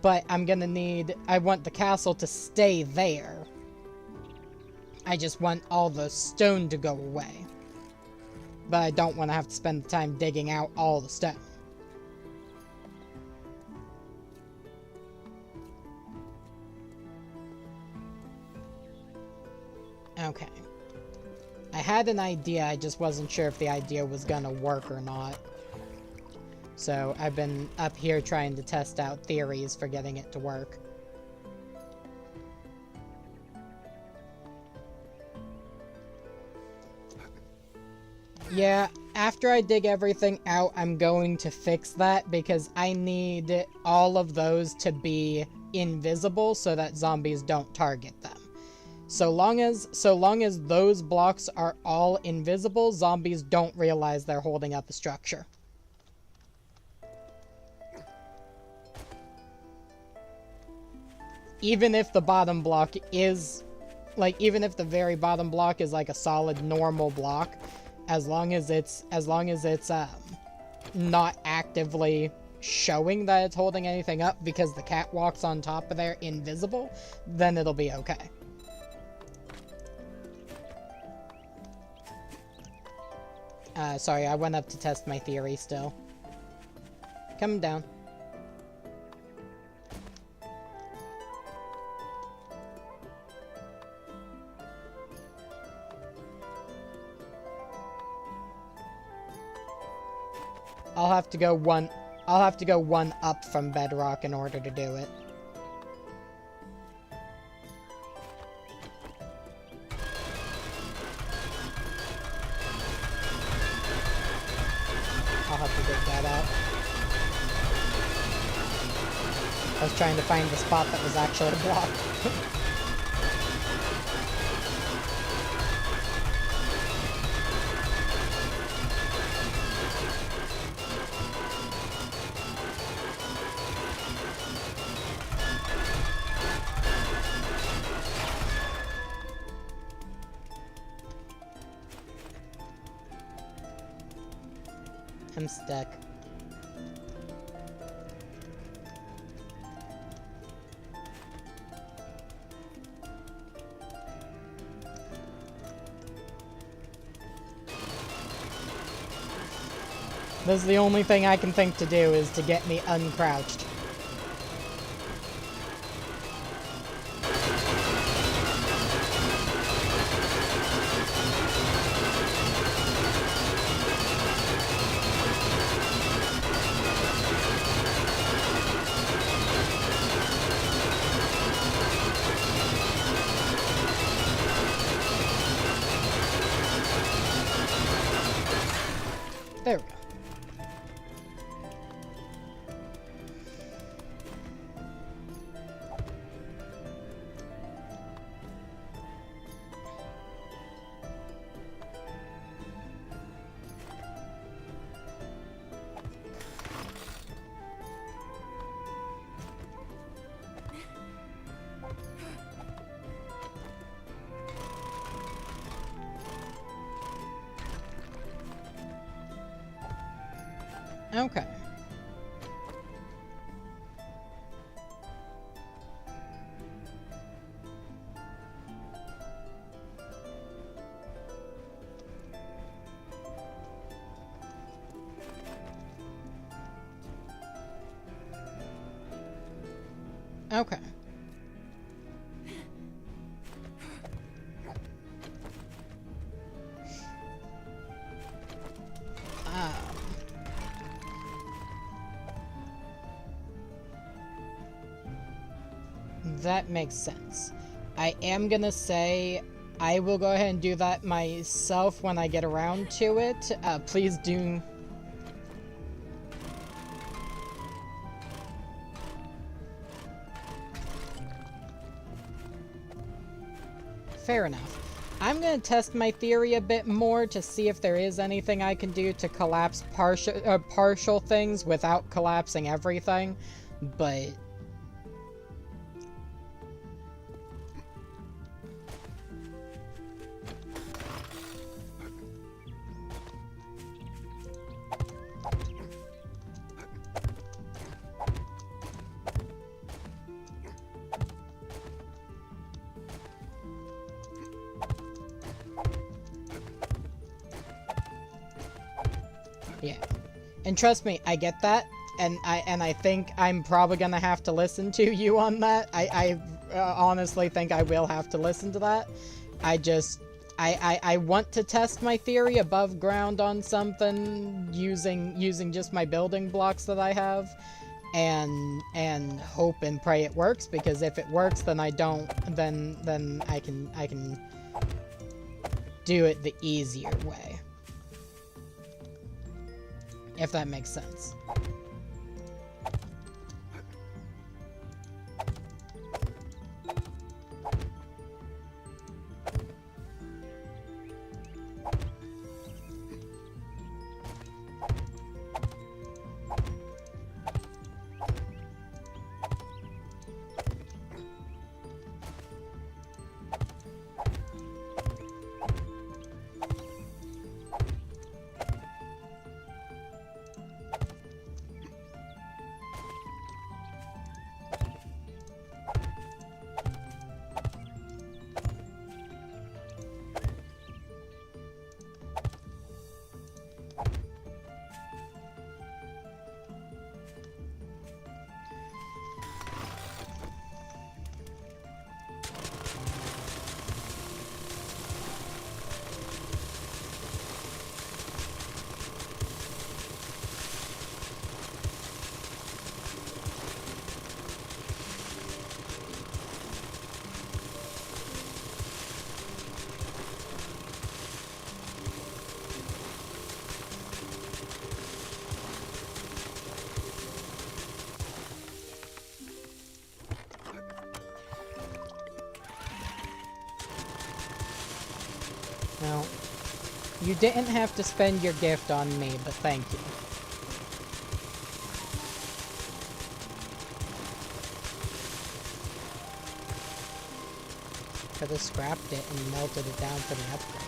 but I want the castle to stay there. I just want all the stone to go away. But I don't want to have to spend the time digging out all the stone. Okay. I had an idea, I just wasn't sure if the idea was gonna work or not. So I've been up here trying to test out theories for getting it to work. Yeah, after I dig everything out, I'm going to fix that because I need all of those to be invisible so that zombies don't target them. So long as those blocks are all invisible, zombies don't realize they're holding up a structure. Even if the bottom block is, like, even if the very bottom block is like a solid normal block, as long as it's not actively showing that it's holding anything up because the catwalk's on top of there invisible, then it'll be okay. Sorry, I went up to test my theory still. Come down. I'll have to go one up from bedrock in order to do it. I'll have to dig that out. I was trying to find the spot that was actually blocked. I'm stuck. This is the only thing I can think to do is to get me uncrouched. There we go. Okay. Okay. That makes sense. I am gonna say I will go ahead and do that myself when I get around to it. Please do... Fair enough. I'm gonna test my theory a bit more to see if there is anything I can do to collapse partial things without collapsing everything, but... Yeah. And trust me, I get that, and I think I'm probably gonna have to listen to you on that. I honestly think I will have to listen to that. I want to test my theory above ground on something using just my building blocks that I have, and hope and pray it works, because if it works, then I can do it the easier way. if that makes sense. Well, you didn't have to spend your gift on me, but thank you. Could have scrapped it and melted it down for the upgrade.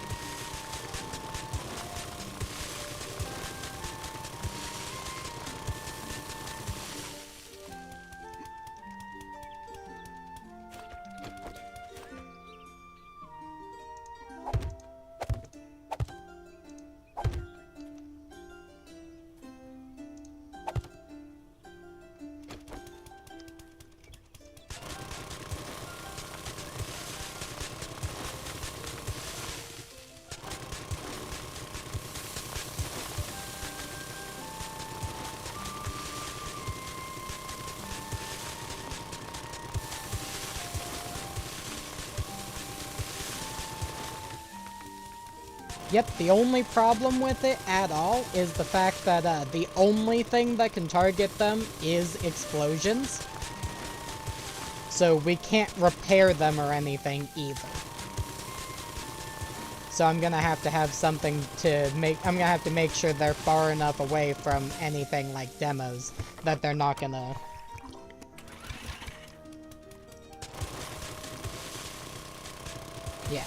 Yep, the only problem with it at all is the fact that the only thing that can target them is explosions. So we can't repair them or anything either. So I'm gonna have something to make, I'm gonna have to make sure they're far enough away from anything like demos that they're not gonna... Yeah.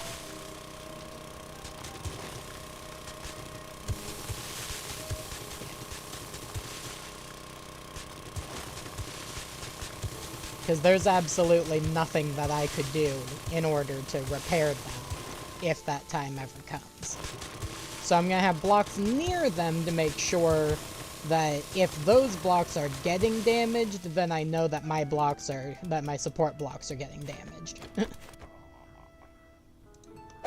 Because there's absolutely nothing that I could do in order to repair them, if that time ever comes. So I'm gonna have blocks near them to make sure that if those blocks are getting damaged, then I know that my support blocks are getting damaged.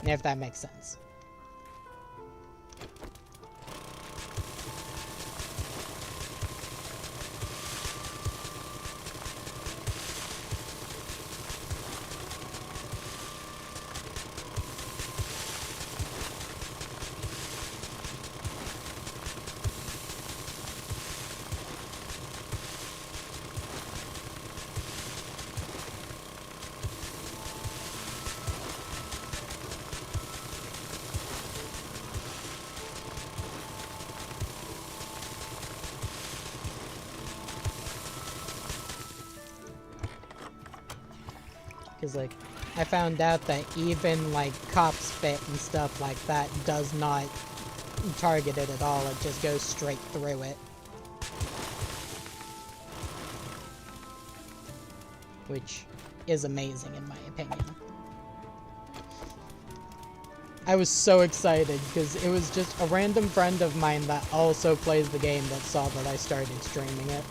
If that makes sense. Because, like, I found out that even, like, cop spit and stuff like that does not target it at all. It just goes straight through it. Which is amazing, in my opinion. I was so excited, because it was just a random friend of mine that also plays the game that saw that I started streaming it.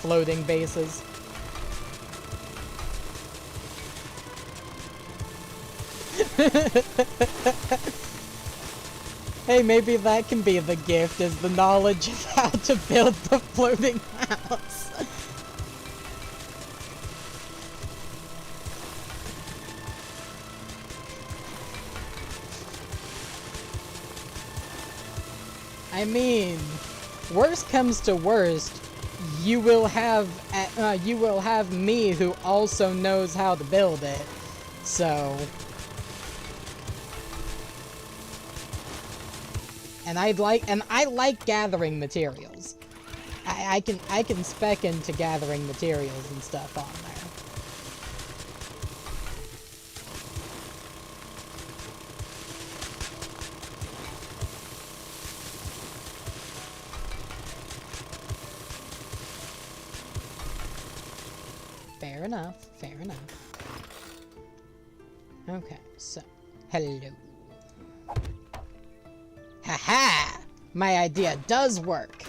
Floating bases. Hey, maybe that can be the gift, is the knowledge of how to build the floating house. I mean, worst comes to worst, you will have me who also knows how to build it. So, and I like gathering materials. I can spec into gathering materials and stuff on there. Fair enough, fair enough. Okay, so, hello. Haha! My idea does work!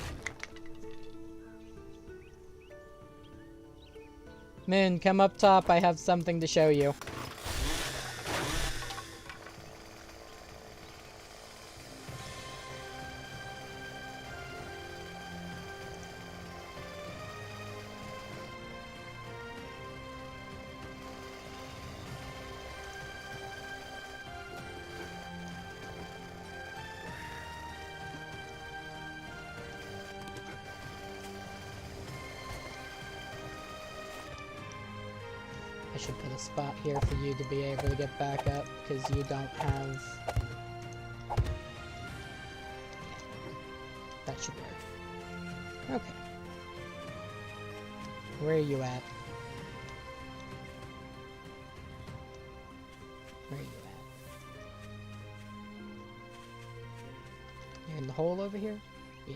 Moon, come up top, I have something to show you. I should put a spot here for you to be able to get back up, because you don't have... That should work. Okay. Where are you at? Where are you at? You're in the hole over here? Yeah.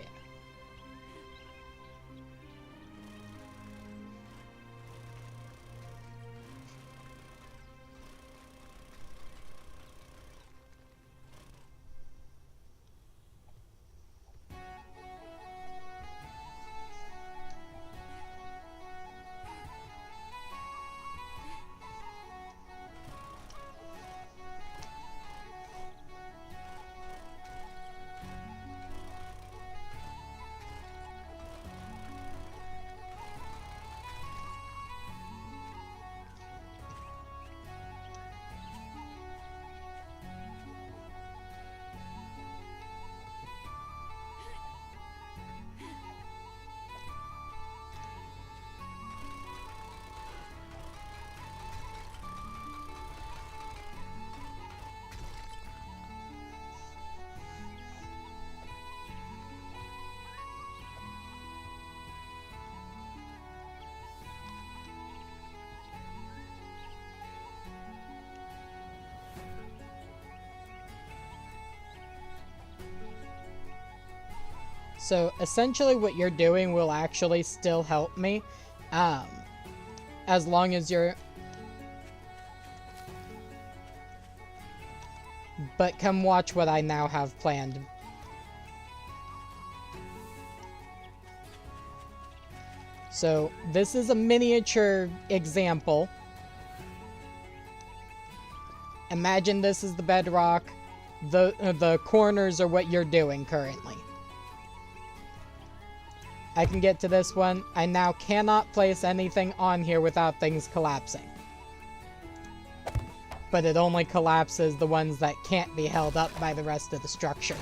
So, essentially what you're doing will actually still help me. As long as you're... But come watch what I now have planned. So, this is a miniature example. Imagine this is the bedrock. The corners are what you're doing currently. I can get to this one. I now cannot place anything on here without things collapsing. But it only collapses the ones that can't be held up by the rest of the structure.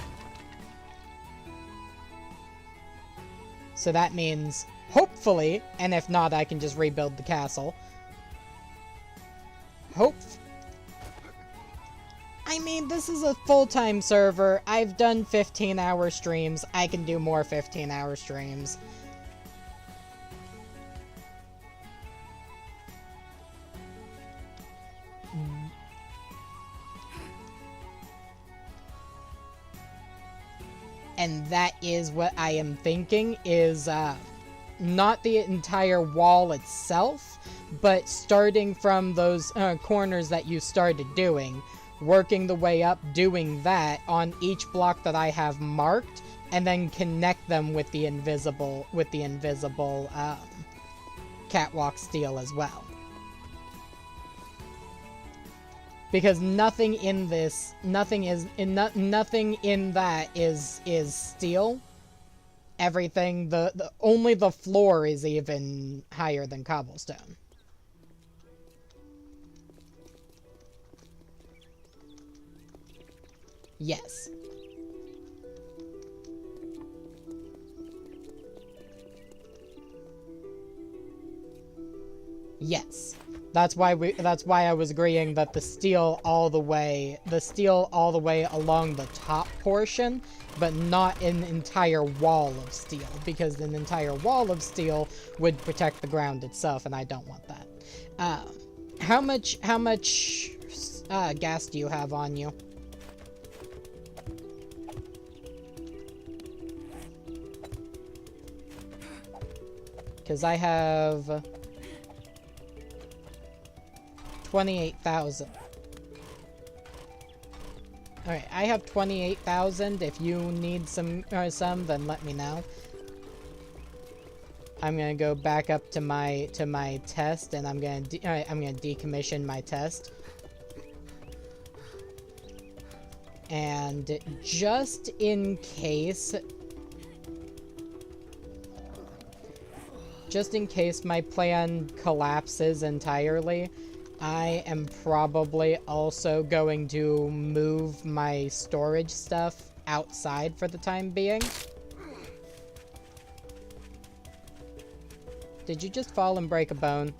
So that means, hopefully, and if not, I can just rebuild the castle. I mean, this is a full-time server. I've done 15-hour streams. I can do more 15-hour streams. And that is what I am thinking is, not the entire wall itself, but starting from those corners that you started doing, working the way up, doing that on each block that I have marked, and then connect them with the invisible catwalk steel as well. Because nothing in this, nothing in that is steel. Everything, only the floor is even higher than cobblestone. Yes. Yes. That's why I was agreeing that the steel all the way along the top portion, but not an entire wall of steel, because an entire wall of steel would protect the ground itself, and I don't want that. How much gas do you have on you? Because I have 28,000. Alright, I have 28,000. If you need some, then let me know. I'm gonna go back up to my test, and I'm gonna decommission my test. And just in case my plan collapses entirely, I am probably also going to move my storage stuff outside for the time being. Did you just fall and break a bone?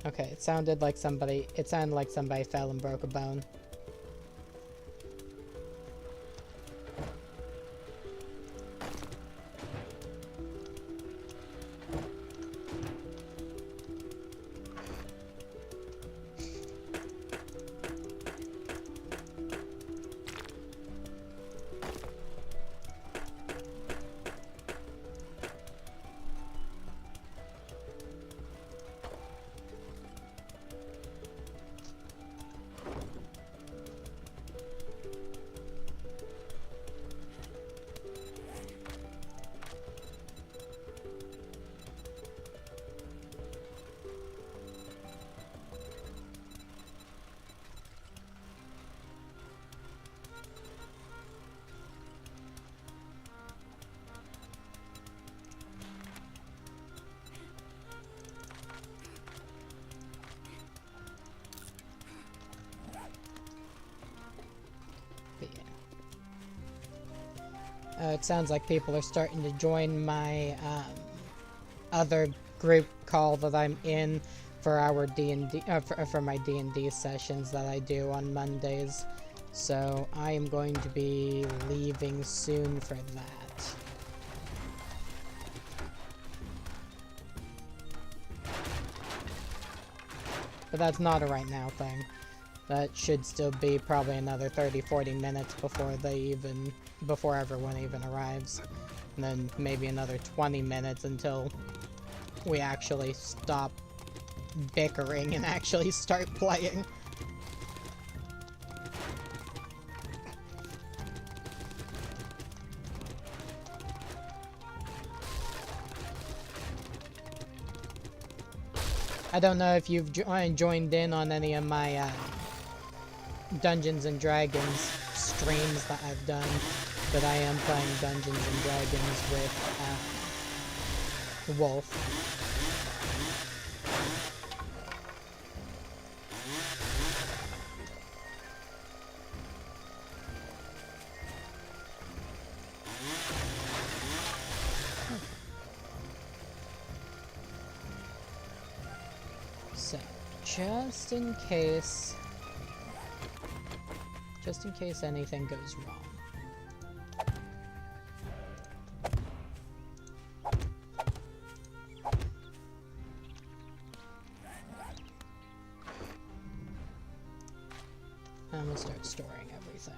Okay, it sounded like somebody fell and broke a bone. It sounds like people are starting to join my other group call that I'm in for our D&D for my D&D sessions that I do on Mondays. So I am going to be leaving soon for that. But that's not a right now thing. That should still be probably another 30-40 minutes before everyone even arrives. And then maybe another 20 minutes until we actually stop bickering and actually start playing. I don't know if you've joined in on any of my Dungeons and Dragons streams that I've done, but I am playing Dungeons and Dragons with Wolf. So, just in case anything goes wrong. I'm gonna start storing everything.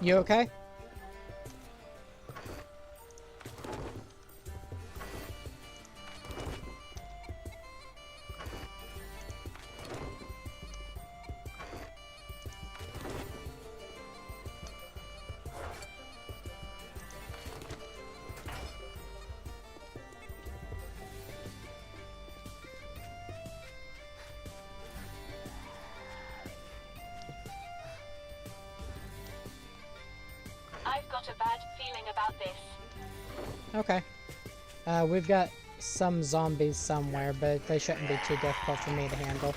You okay? got a bad feeling about this. Okay. We've got some zombies somewhere, but they shouldn't be too difficult for me to handle.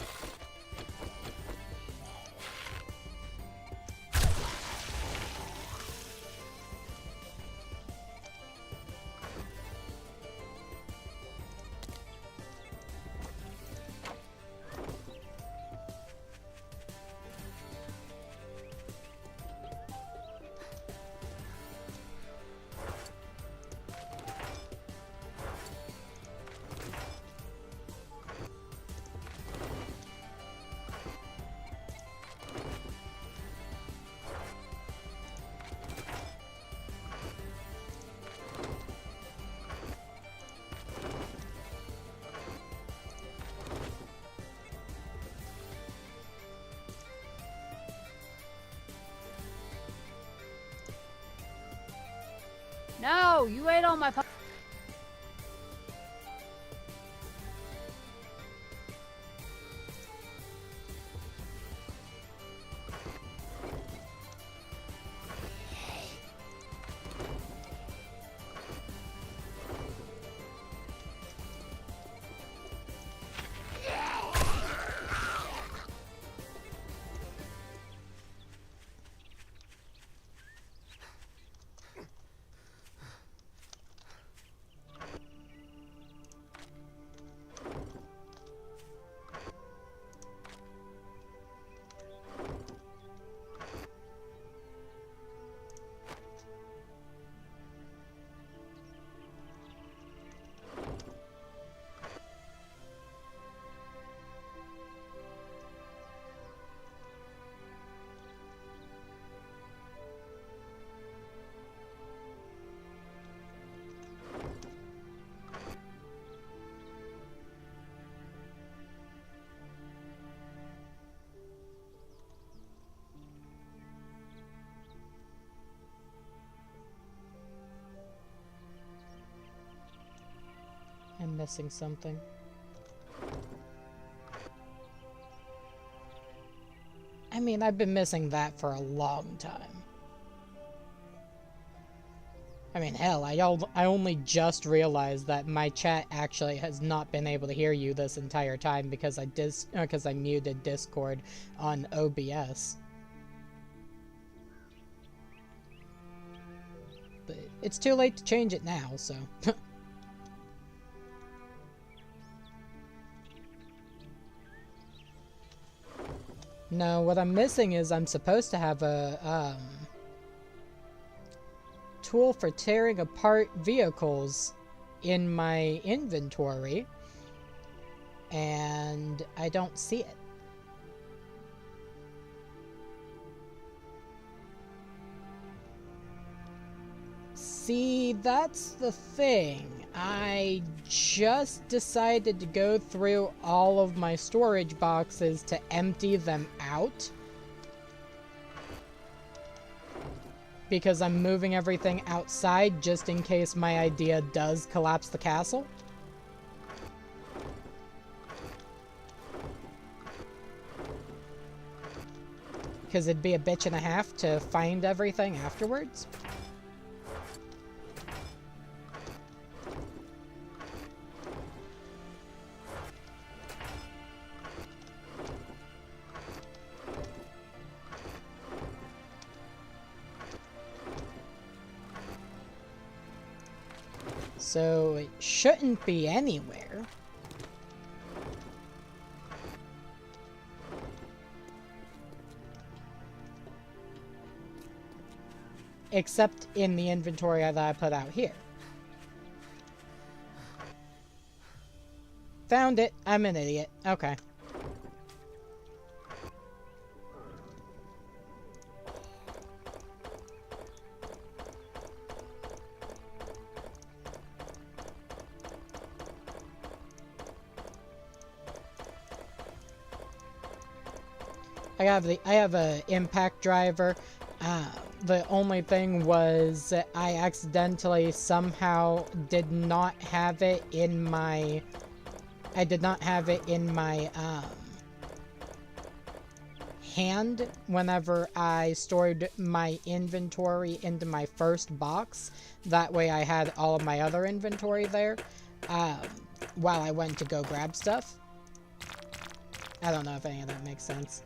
No, you ate all my. I'm missing something. I mean, I've been missing that for a long time. I mean, hell, I only just realized that my chat actually has not been able to hear you this entire time because I muted Discord on OBS. But it's too late to change it now, so. No, what I'm missing is I'm supposed to have a, tool for tearing apart vehicles in my inventory, and I don't see it. See, that's the thing. I just decided to go through all of my storage boxes to empty them out, because I'm moving everything outside just in case my idea does collapse the castle. Because it'd be a bitch and a half to find everything afterwards. So it shouldn't be anywhere. Except in the inventory that I put out here. Found it. I'm an idiot. Okay. I have a impact driver. The only thing was I accidentally somehow did not have it in my hand whenever I stored my inventory into my first box. That way I had all of my other inventory there while I went to go grab stuff. I don't know if any of that makes sense.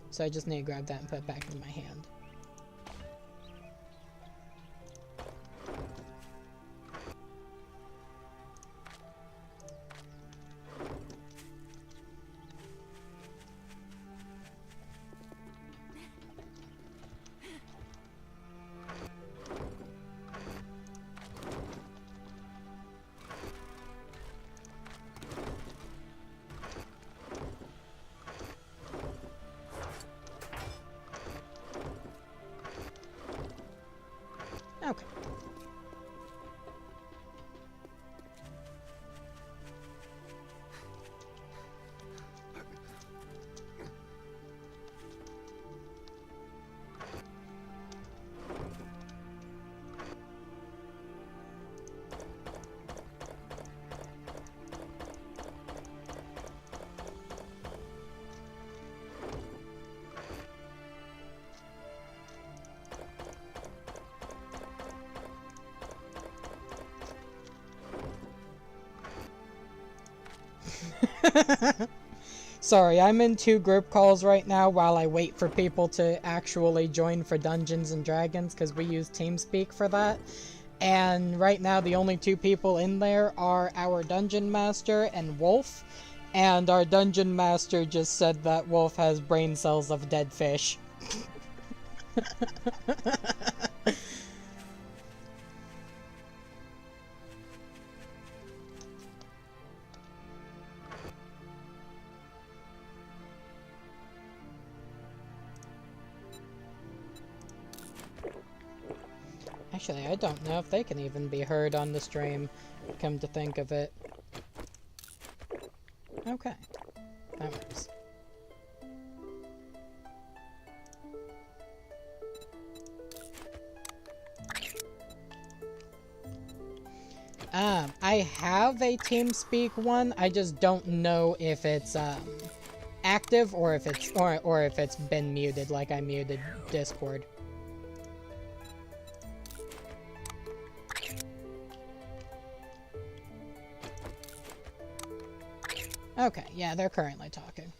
So I just need to grab that and put it back in my hand. Okay. Sorry, I'm in 2 group calls right now while I wait for people to actually join for Dungeons and Dragons, because we use TeamSpeak for that. And right now the only 2 people in there are our Dungeon Master and Wolf. And our Dungeon Master just said that Wolf has brain cells of dead fish. Actually, I don't know if they can even be heard on the stream, come to think of it. Okay, that works. I have a TeamSpeak one, I just don't know if it's, active or if it's, or if it's been muted like I muted Discord. Okay, yeah, they're currently talking.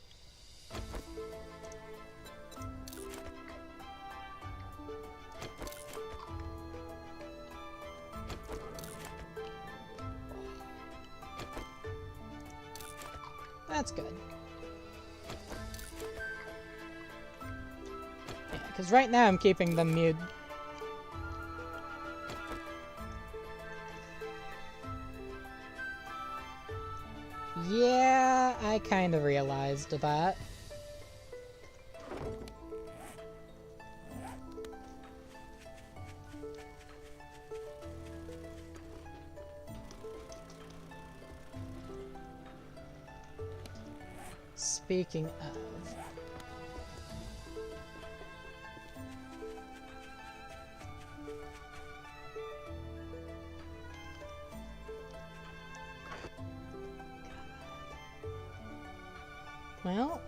That's good. Yeah, because right now I'm keeping them mute. Yeah, I kind of realized that. Speaking of... Well,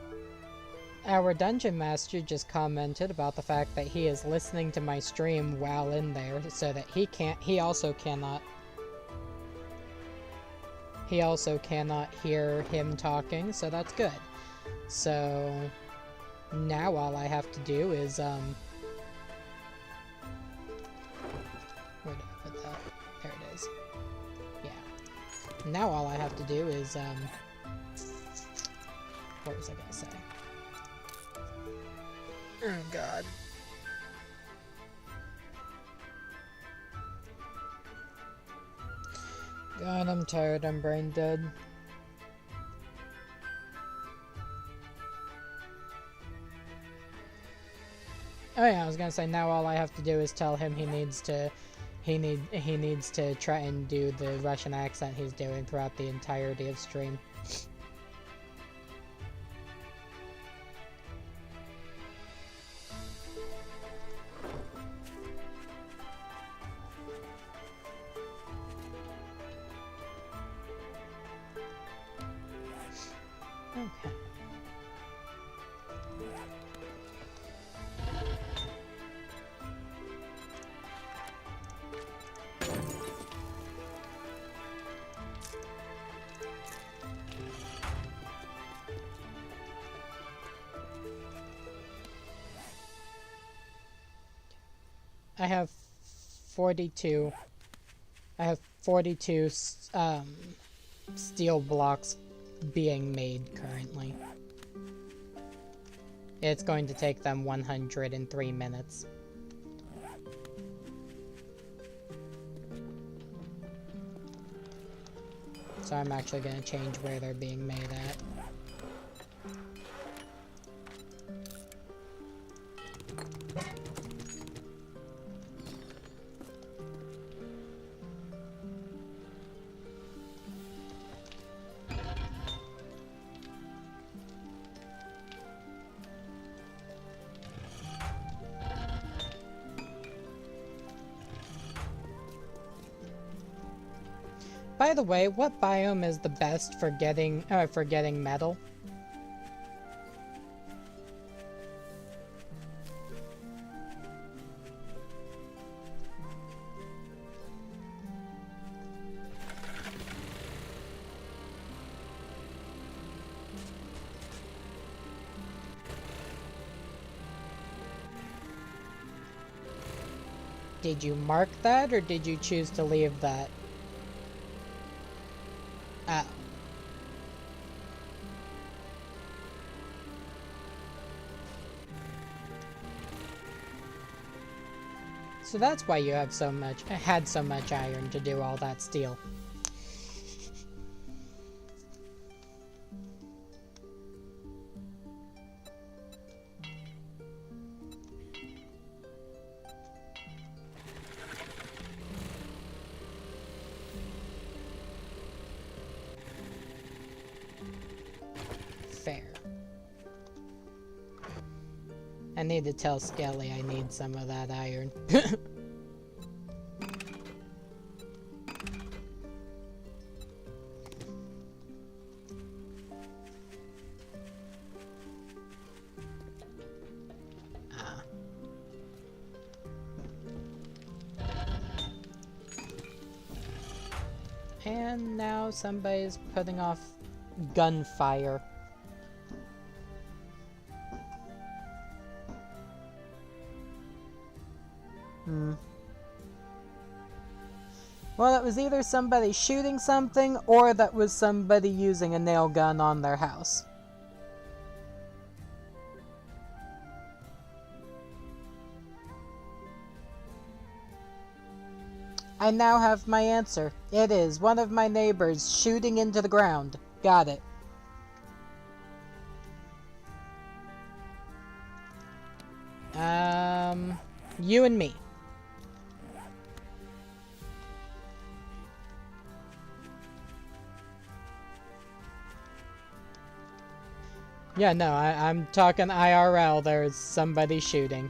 our Dungeon Master just commented about the fact that he is listening to my stream while in there, so that he also cannot hear him talking, so that's good. So, now all I have to do is, where did I put that? There it is. Yeah. Now all I have to do is, what was I gonna say? Oh god. God, I'm tired, I'm brain dead. Oh yeah, I was gonna say now all I have to do is tell him he needs to try and do the Russian accent he's doing throughout the entirety of stream. Okay. I have 42. I have 42 steel blocks being made currently. It's going to take them 103 minutes. So I'm actually going to change where they're being made at. By the way, what biome is the best for getting metal? Did you mark that, or did you choose to leave that? Oh. So that's why you have had so much iron to do all that steel. Fair. I need to tell Skelly I need some of that iron. Ah. And now somebody's putting off gunfire. Well, it was either somebody shooting something, or that was somebody using a nail gun on their house. I now have my answer. It is one of my neighbors shooting into the ground. Got it. You and me. Yeah, no, I'm talking IRL. There's somebody shooting.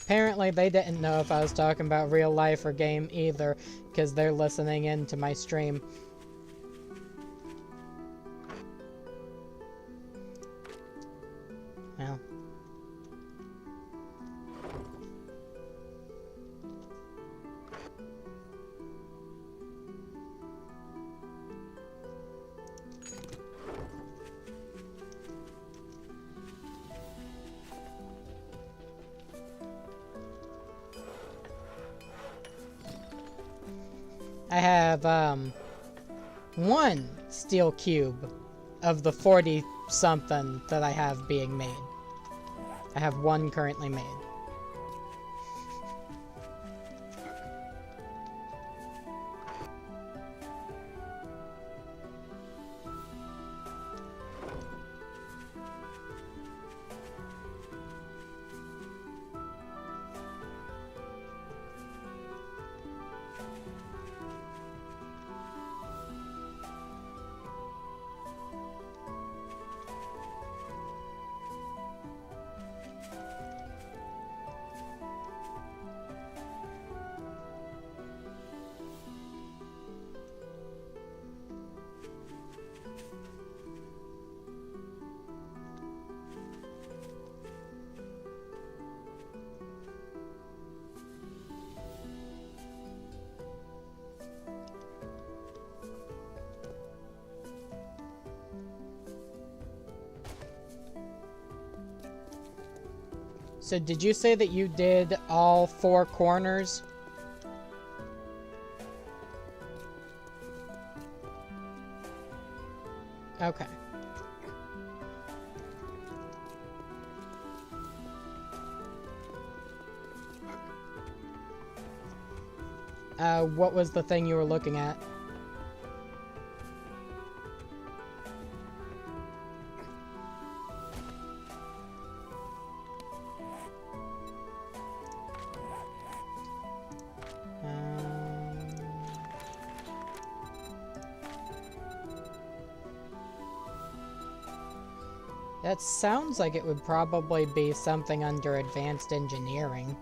Apparently they didn't know if I was talking about real life or game either, because they're listening in to my stream. Well. I have, one steel cube of the 40-something that I have being made. I have one currently made. So did you say that you did all 4 corners? Okay. What was the thing you were looking at? That sounds like it would probably be something under advanced engineering.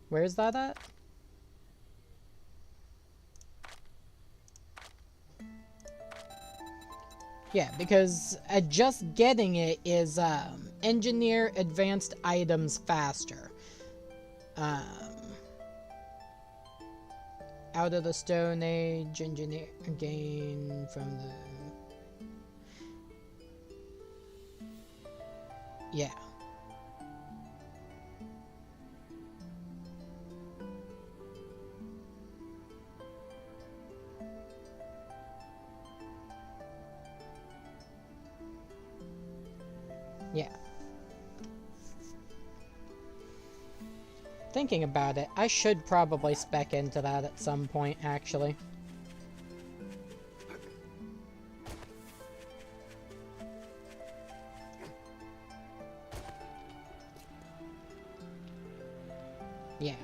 Where's that at? Yeah, because just getting it is engineer advanced items faster. Out of the Stone Age, engineer gain from the... Yeah. Yeah. Thinking about it, I should probably spec into that at some point, actually. Yeah.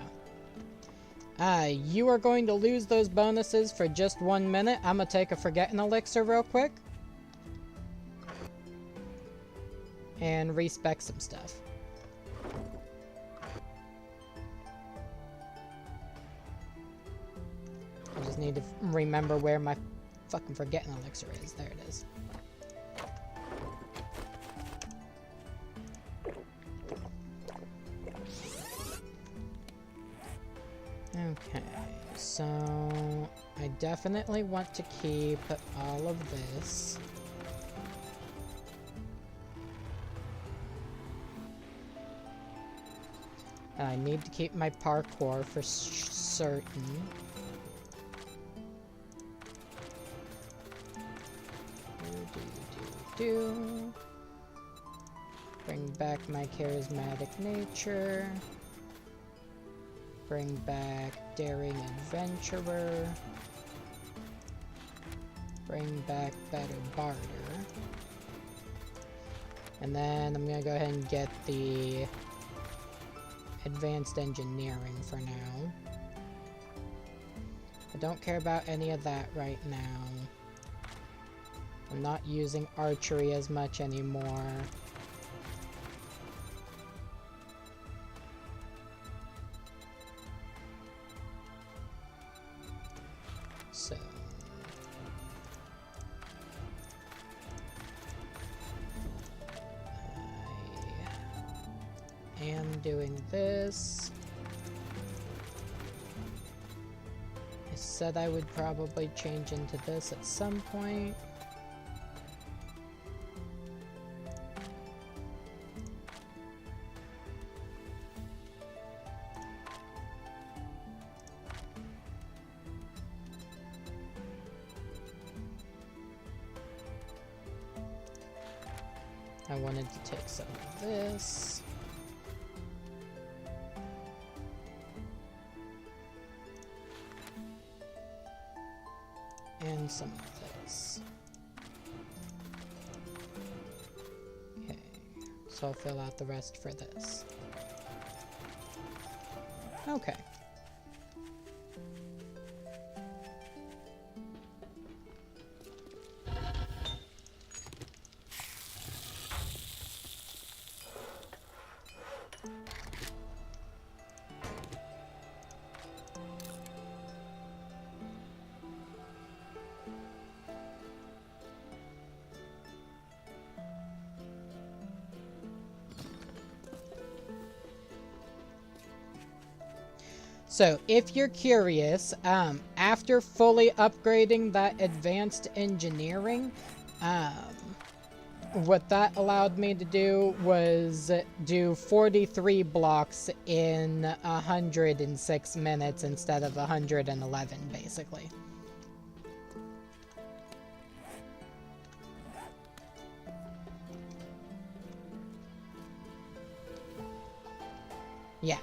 You are going to lose those bonuses for just 1 minute. I'm gonna take a Forgetting Elixir real quick. And respec some stuff. I just need to remember where my fucking Forgetting Elixir is. There it is. Okay, so I definitely want to keep all of this. I need to keep my parkour for certain. Bring back my charismatic nature. Bring back daring adventurer. Bring back better barter. And then I'm gonna go ahead and get the advanced engineering for now. I don't care about any of that right now. I'm not using archery as much anymore. So... I am doing this. I said I would probably change into this at some point. I wanted to take some of this. And some of this. Okay, so I'll fill out the rest for this. Okay. So, if you're curious, after fully upgrading that advanced engineering, what that allowed me to do was do 43 blocks in 106 minutes instead of 111, basically. Yeah.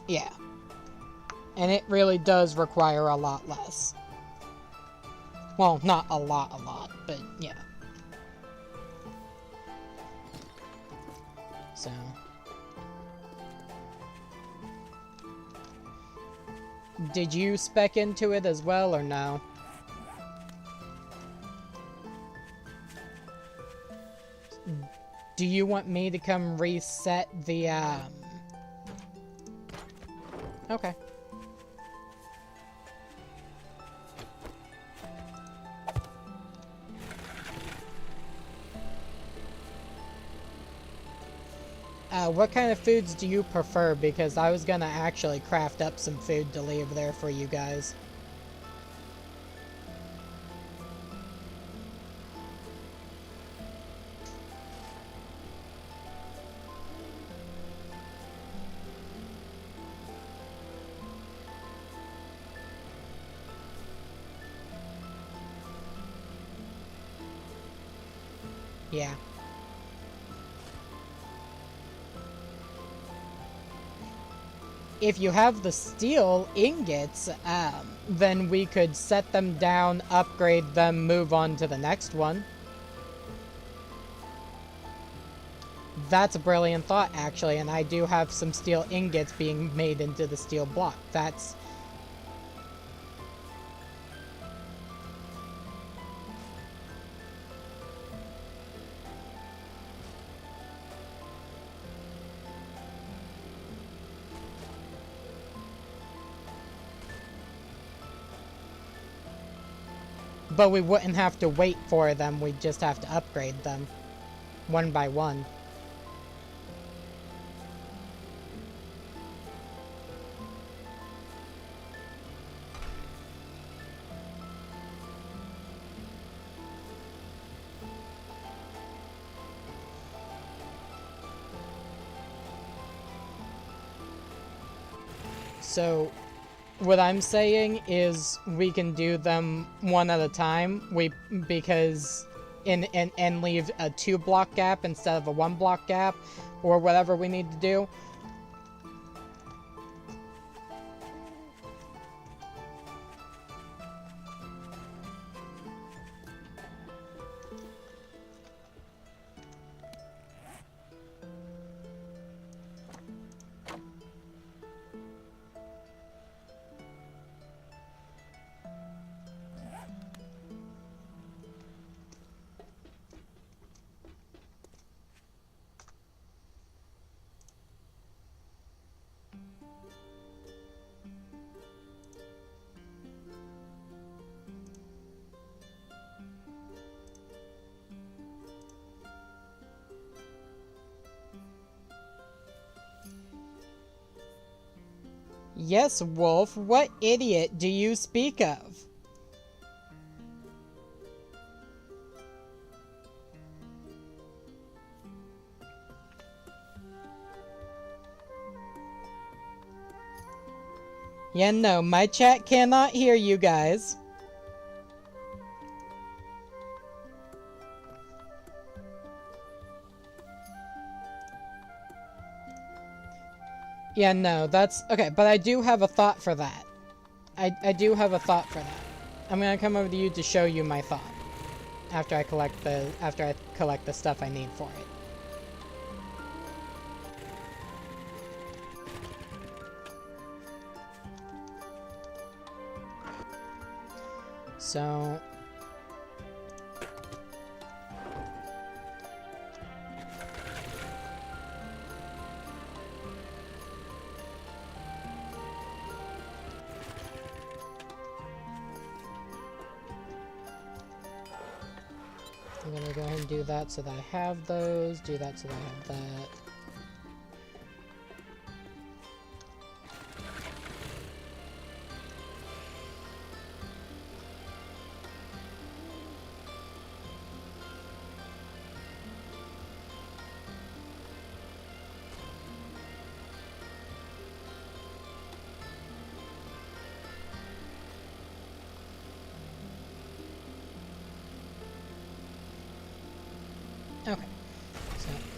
Yeah. And it really does require a lot less. Well, not a lot, but yeah. So. Did you spec into it as well, or no? Do you want me to come reset the, Okay. What kind of foods do you prefer? Because I was gonna actually craft up some food to leave there for you guys. Yeah. If you have the steel ingots, then we could set them down, upgrade them, move on to the next one. That's a brilliant thought, actually, and I do have some steel ingots being made into the steel block. That's... But we wouldn't have to wait for them, we'd just have to upgrade them. One by one. So, what I'm saying is we can do them one at a time. Because and leave a 2-block gap instead of a 1-block gap, or whatever we need to do. Yes, Wolf, what idiot do you speak of? Yeah, no, my chat cannot hear you guys. Yeah, no, that's... Okay, but I do have a thought for that. I do have a thought for that. I'm gonna come over to you to show you my thought. After I collect the stuff I need for it. So... I'm gonna go ahead and do that so that I have those. Do that so that I have that.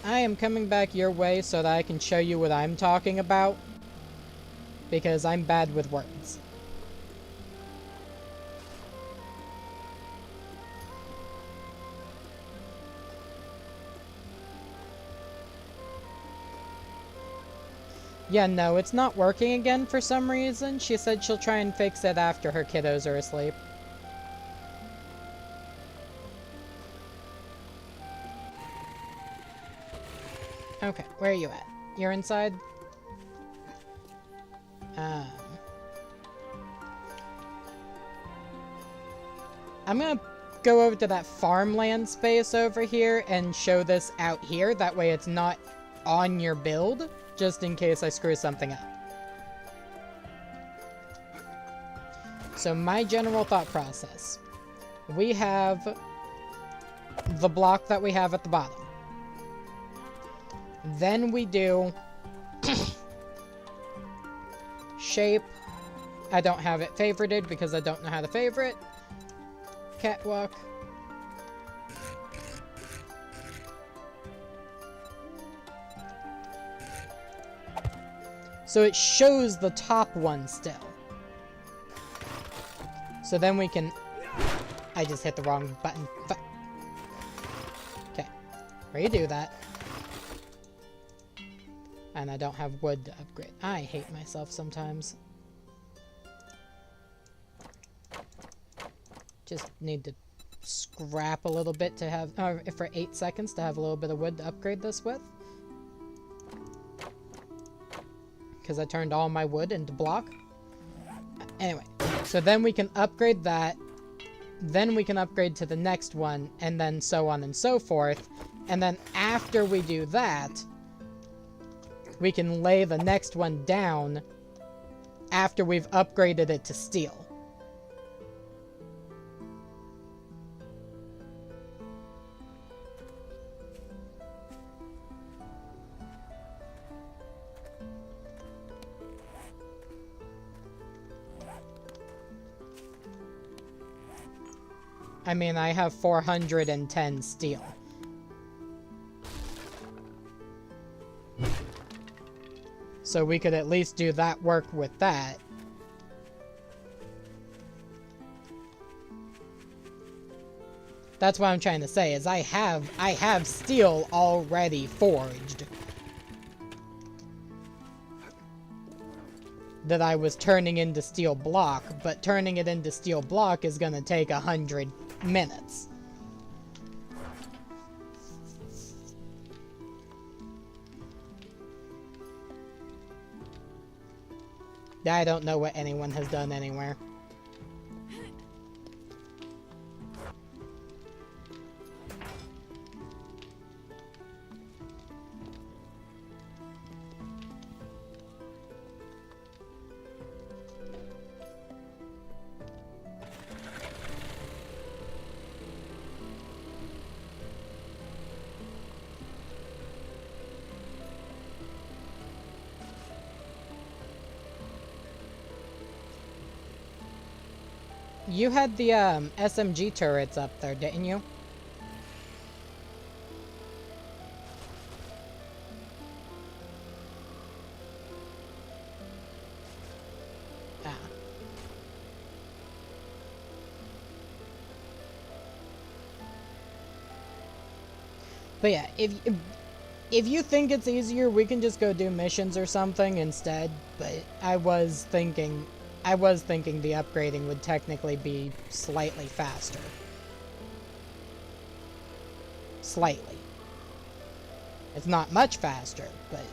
I am coming back your way so that I can show you what I'm talking about. Because I'm bad with words. Yeah, no, it's not working again for some reason. She said she'll try and fix it after her kiddos are asleep. Okay, where are you at? You're inside? I'm gonna go over to that farmland space over here and show this out here. That way it's not on your build, just in case I screw something up. So my general thought process. We have the block that we have at the bottom. Then we do shape. I don't have it favorited because I don't know how to favorite. Catwalk. So it shows the top one still. So then we can... I just hit the wrong button. Okay. Redo that. And I don't have wood to upgrade. I hate myself sometimes. Just need to scrap a little bit to have... for 8 seconds to have a little bit of wood to upgrade this with. Because I turned all my wood into block. Anyway, so then we can upgrade that. Then we can upgrade to the next one, and then so on and so forth. And then after we do that, we can lay the next one down after we've upgraded it to steel. I mean, I have 410 steel. So we could at least do that work with that. That's what I'm trying to say, is I have steel already forged. That I was turning into steel block, but turning it into steel block is gonna take 100 minutes. I don't know what anyone has done anywhere. You had the SMG turrets up there, didn't you? Ah. But yeah, if you think it's easier, we can just go do missions or something instead. But I was thinking the upgrading would technically be slightly faster. Slightly. It's not much faster, but...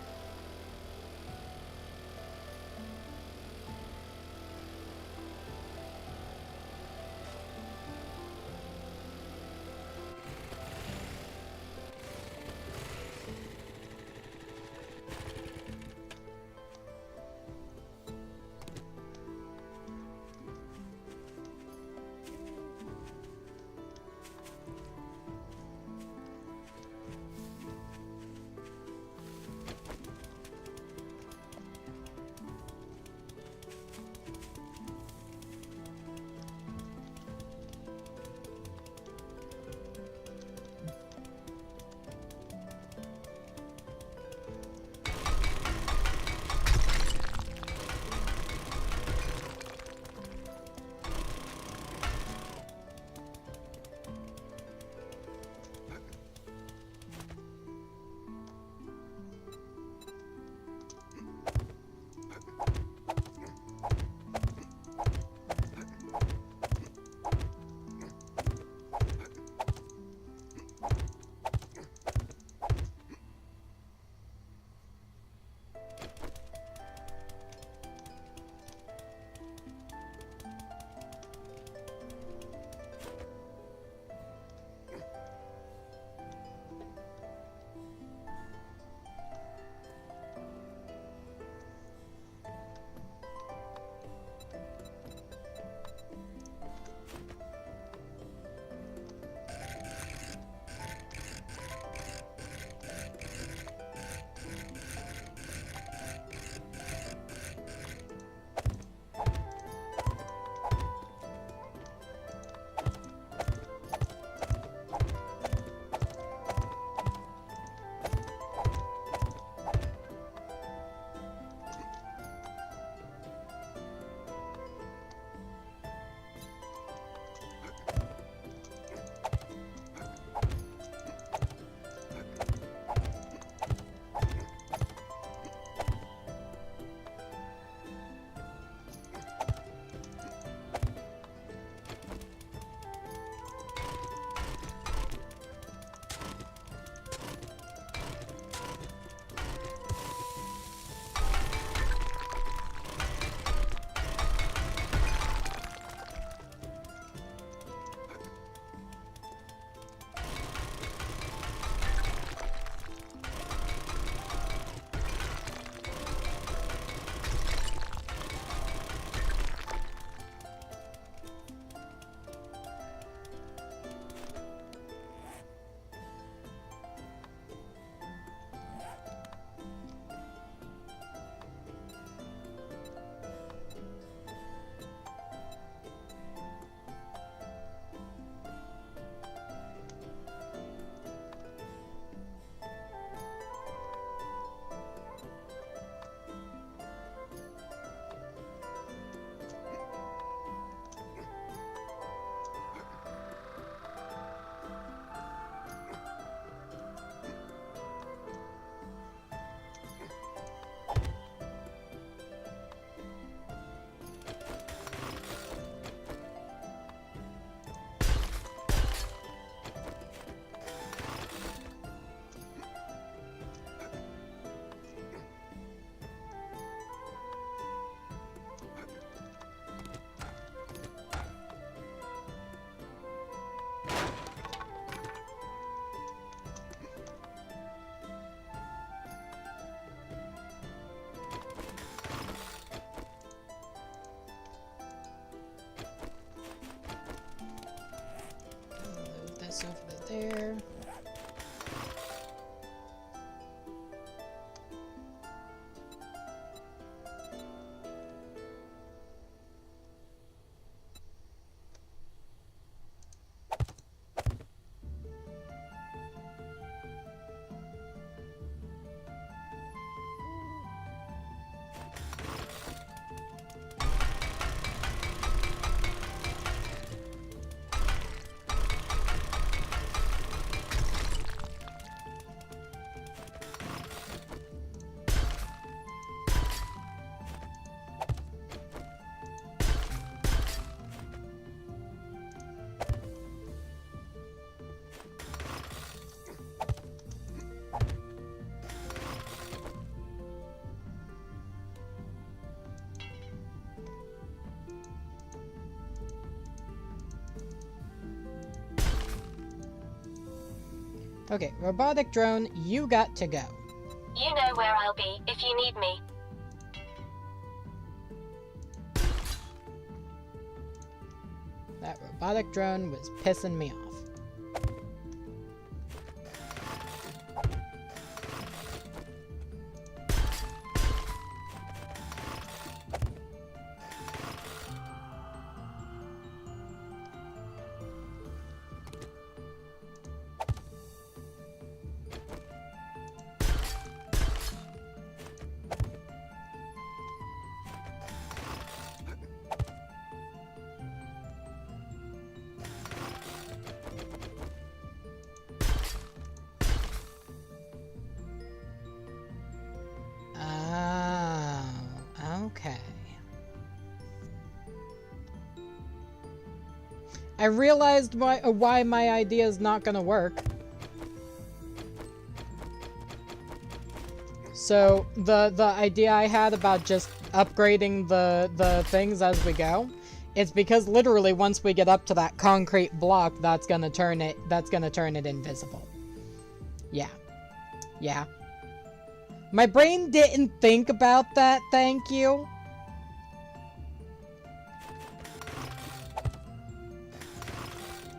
there. Okay, robotic drone, you got to go. You know where I'll be if you need me. That robotic drone was pissing me off. Oh, okay. I realized why my idea is not gonna work. So the idea I had about just upgrading the things as we go, it's because literally once we get up to that concrete block, that's gonna turn it invisible. Yeah. Yeah. My brain didn't think about that, thank you.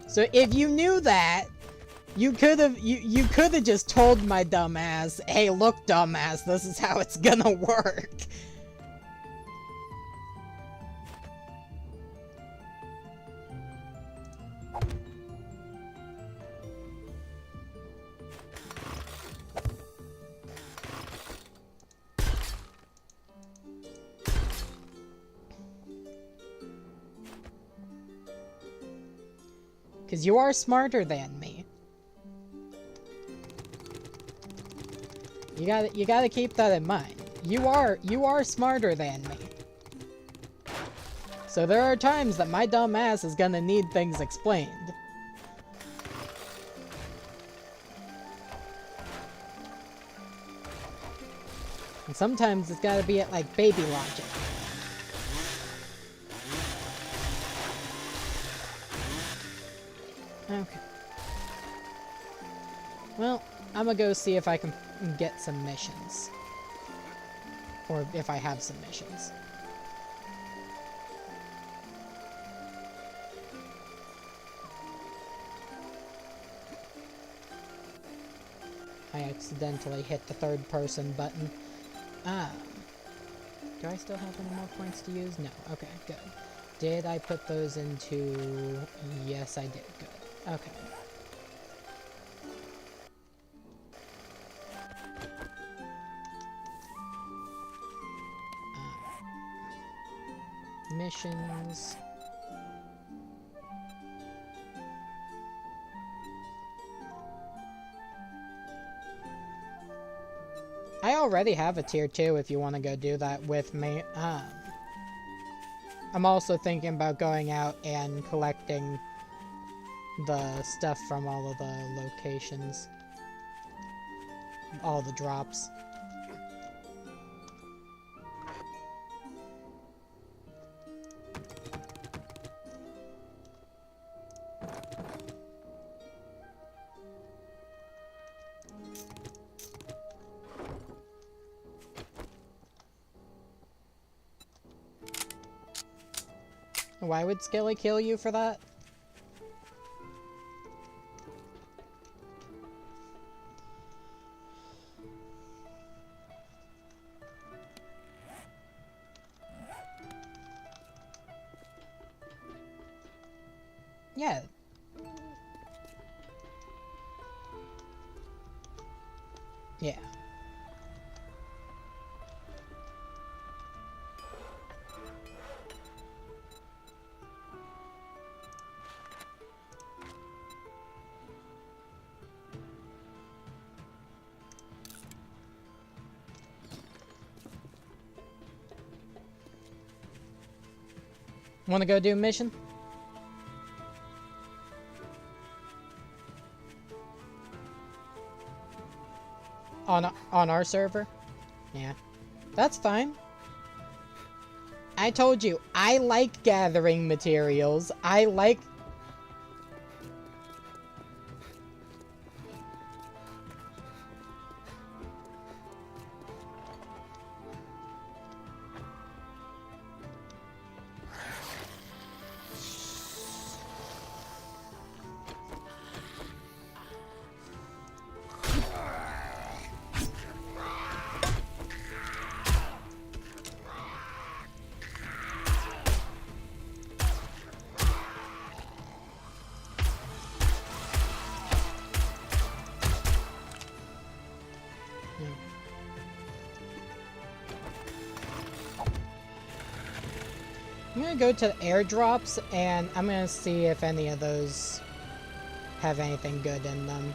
So if you knew that, you could have just told my dumbass, hey, look, dumbass, this is how it's gonna work. Because you are smarter than me. You gotta keep that in mind. You are smarter than me. So there are times that my dumb ass is gonna need things explained. And sometimes it's gotta be at like baby logic. Okay. Well, I'm gonna go see if I can get some missions. Or if I have some missions. I accidentally hit the third person button. Do I still have any more points to use? No. Okay, good. Did I put those into... Yes, I did. Good. Okay. Missions. I already have a tier 2 if you want to go do that with me. I'm also thinking about going out and collecting the stuff from all of the locations. All the drops. Why would Skilly kill you for that? Yeah. Yeah. Wanna go do a mission? On our server? Yeah. That's fine. I told you, I like gathering materials. I like... I'm gonna go to the airdrops, and I'm gonna see if any of those have anything good in them.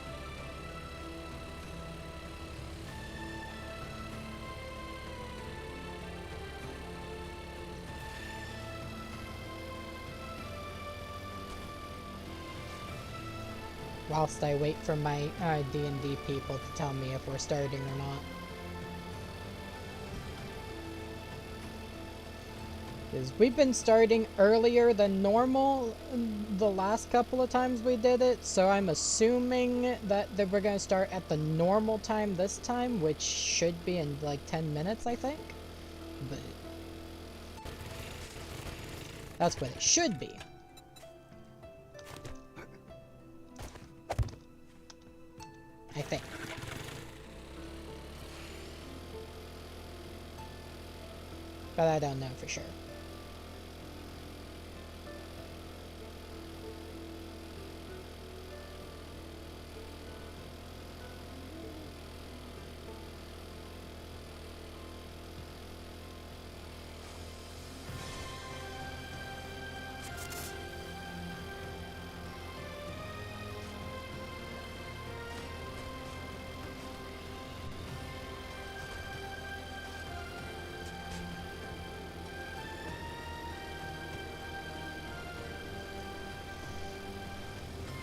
Whilst I wait for my D&D people to tell me if we're starting or not. Because we've been starting earlier than normal the last couple of times we did it, so I'm assuming that we're going to start at the normal time this time, which should be in like 10 minutes, I think. But that's what it should be. I think. But I don't know for sure.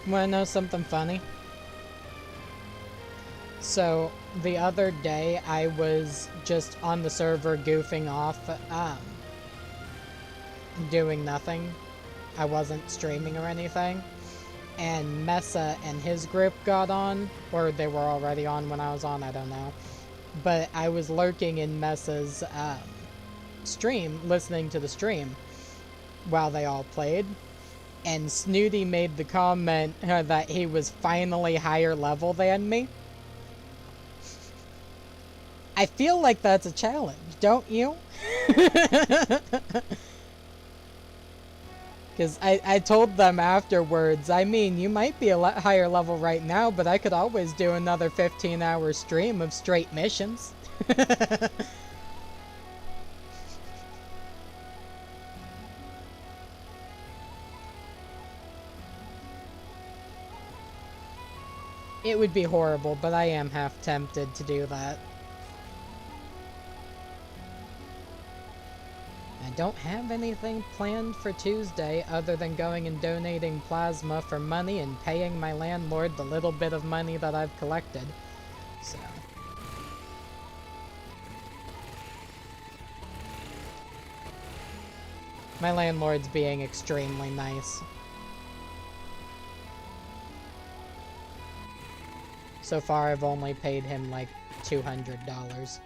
Wanna know something funny? So, the other day I was just on the server goofing off, doing nothing. I wasn't streaming or anything. And Mesa and his group got on, or they were already on when I was on, I don't know. But I was lurking in Mesa's stream, listening to the stream, while they all played. And Snooty made the comment that he was finally higher level than me. I feel like that's a challenge, don't you? Because I told them afterwards, I mean, you might be a lot higher level right now, but I could always do another 15-hour stream of straight missions. It would be horrible, but I am half tempted to do that. I don't have anything planned for Tuesday other than going and donating plasma for money and paying my landlord the little bit of money that I've collected. So. My landlord's being extremely nice. So far, I've only paid him like $200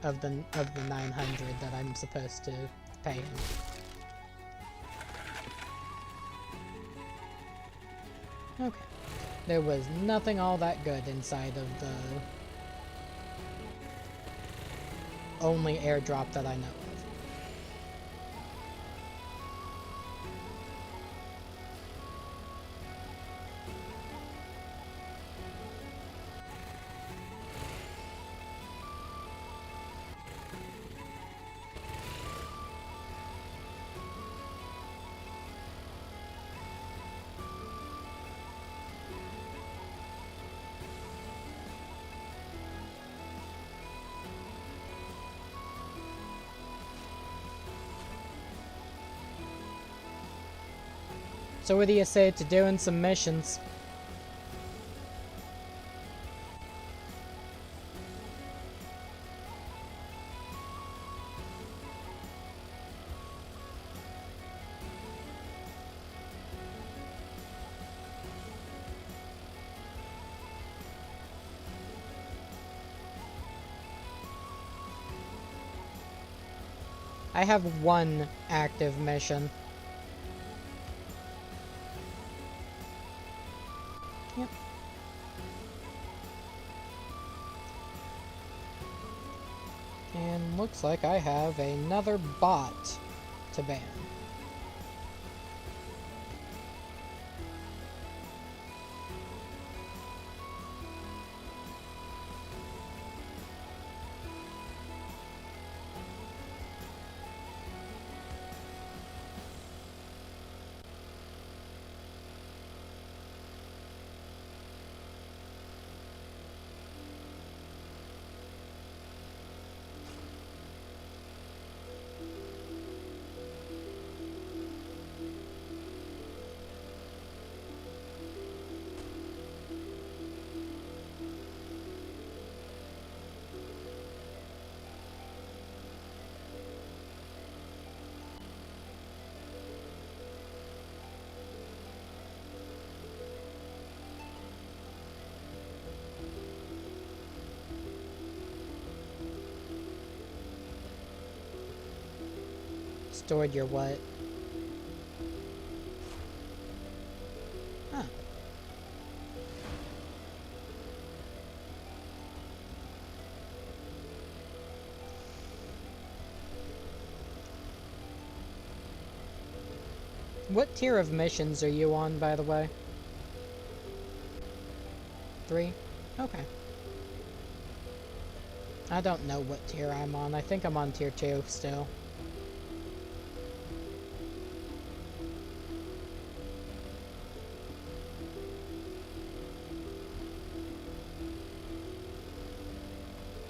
of the 900 that I'm supposed to pay him. Okay. There was nothing all that good inside of the only airdrop that I know of. So what do you say to doing some missions? I have one active mission. Yep. And looks like I have another bot to ban. Stored your what? Huh. What tier of missions are you on, by the way? 3? Okay. I don't know what tier I'm on. I think I'm on tier 2 still.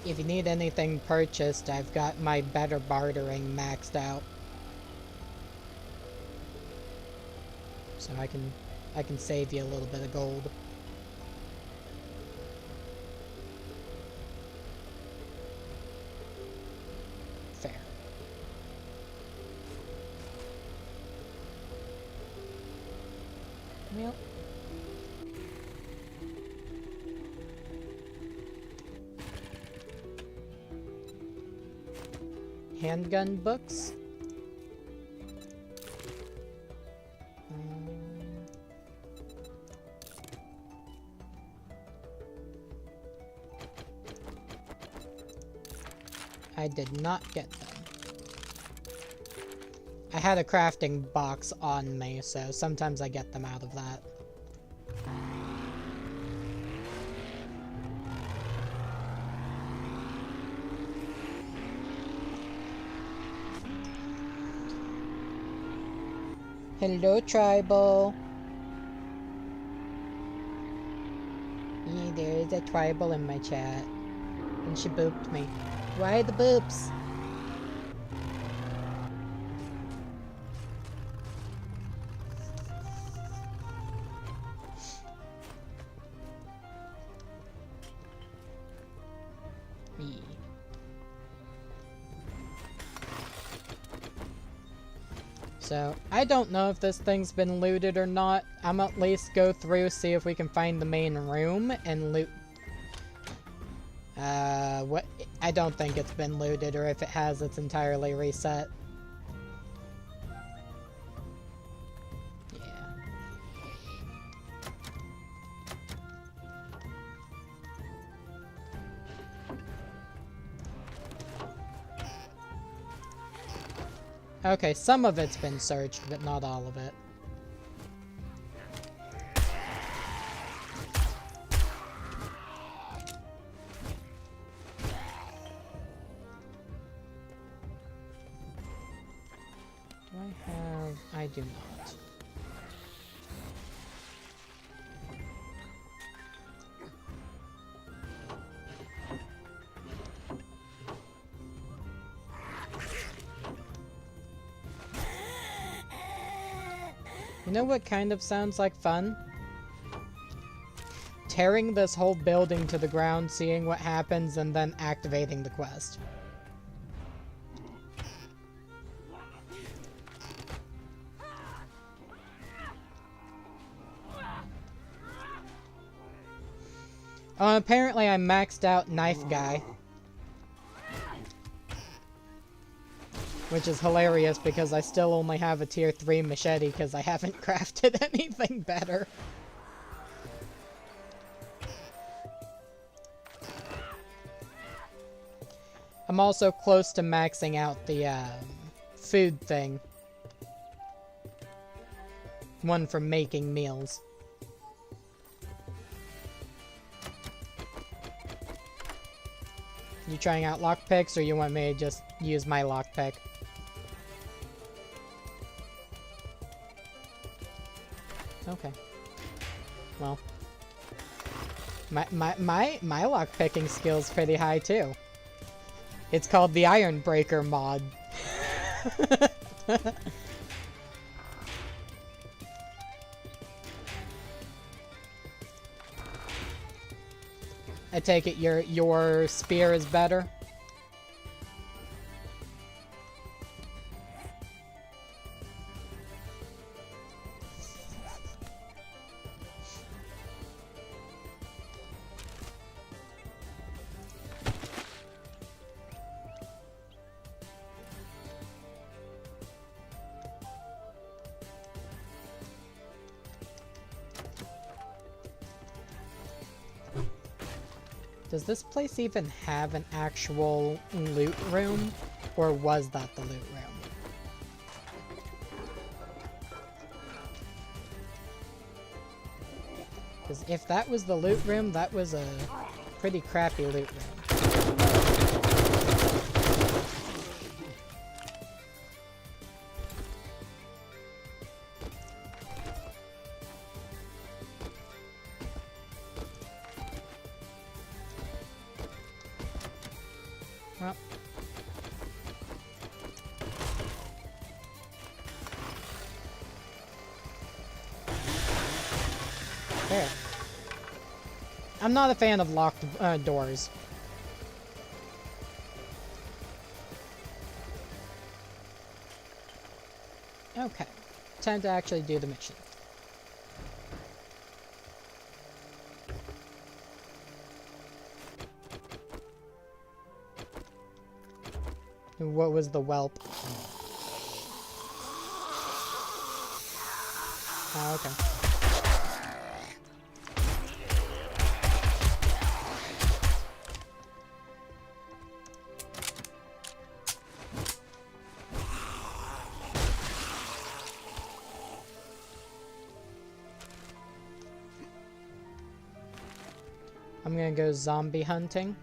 If you need anything purchased, I've got my better bartering maxed out. So I can save you a little bit of gold. Fair. Well. Handgun books? I did not get them. I had a crafting box on me, so sometimes I get them out of that. Hello, Tribal. Yeah, there is a Tribal in my chat. And she booped me. Why the boops? Me. So, I don't know if this thing's been looted or not. I'm at least go through, see if we can find the main room and loot. What? I don't think it's been looted, or if it has, it's entirely reset. Yeah. Okay, some of it's been searched, but not all of it. Do I have... I do not. You know what kind of sounds like fun? Tearing this whole building to the ground, seeing what happens, and then activating the quest. Oh, apparently I maxed out Knife Guy. Which is hilarious because I still only have a tier 3 machete because I haven't crafted anything better. I'm also close to maxing out the food thing. One for making meals. You trying out lockpicks, or you want me to just use my lockpick? Okay. Well. My lockpicking skill's pretty high, too. It's called the Iron Breaker mod. I take it your spear is better? Does this place even have an actual loot room? Or was that the loot room? Because if that was the loot room, that was a pretty crappy loot room. Well. There. I'm not a fan of locked doors. Okay. Time to actually do the mission. What was the whelp? Oh, okay. I'm gonna go zombie hunting.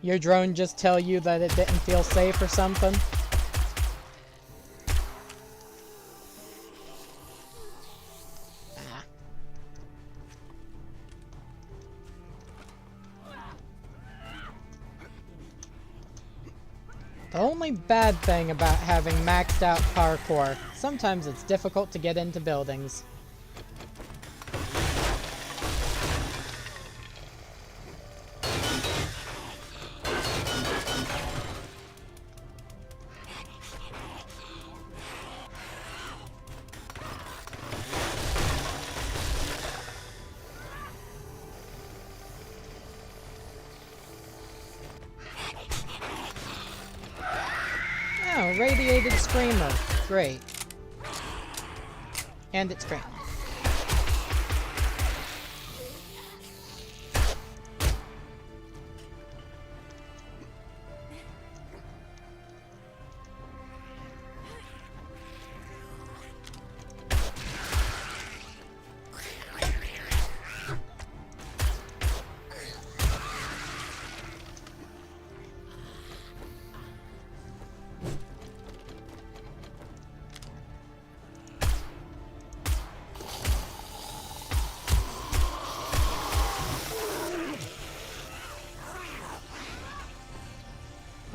Your drone just tell you that it didn't feel safe or something? Ah. The only bad thing about having maxed out parkour, sometimes it's difficult to get into buildings. Oh, radiated screamer. Great. And it's great.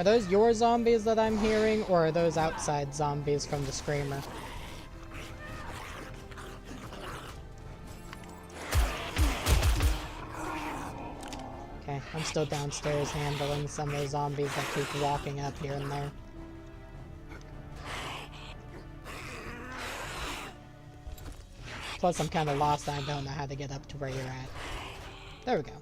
Are those your zombies that I'm hearing, or are those outside zombies from the screamer? Okay, I'm still downstairs handling some of those zombies that keep walking up here and there. Plus, I'm kind of lost and I don't know how to get up to where you're at. There we go.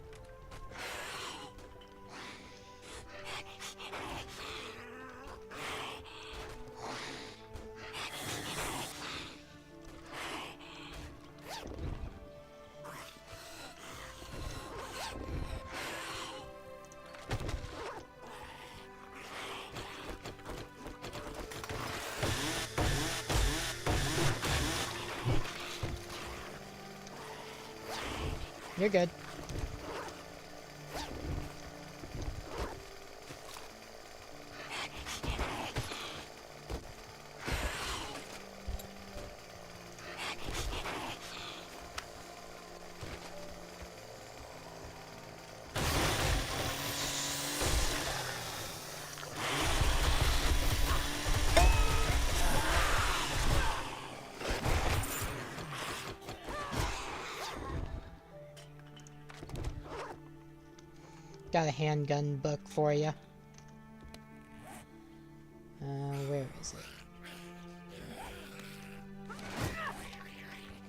You're good. Got a handgun book for you. Where is it?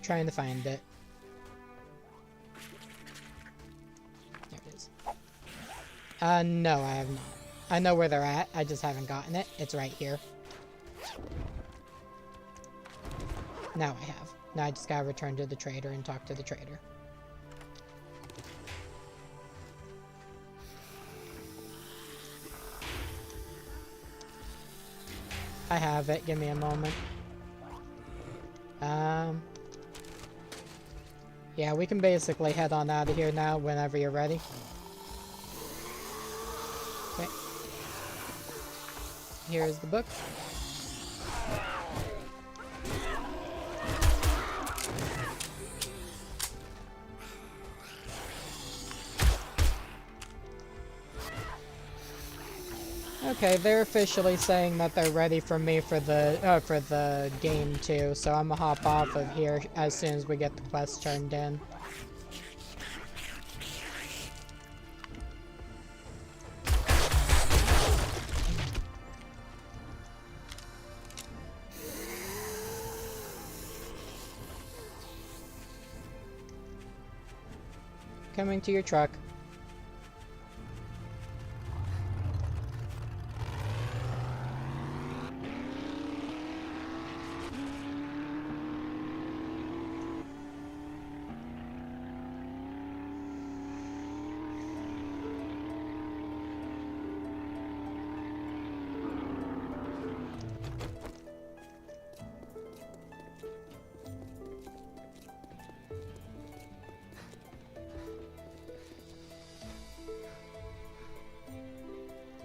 Trying to find it. There it is. No, I have not. I know where they're at, I just haven't gotten it. It's right here. Now I have. Now I just gotta return to the trader and talk to the trader. I have it. Give me a moment. Yeah, we can basically head on out of here now whenever you're ready. Okay. Here's the book. Okay, they're officially saying that they're ready for me for the game too, so I'm gonna hop off of here as soon as we get the quest turned in. Coming to your truck.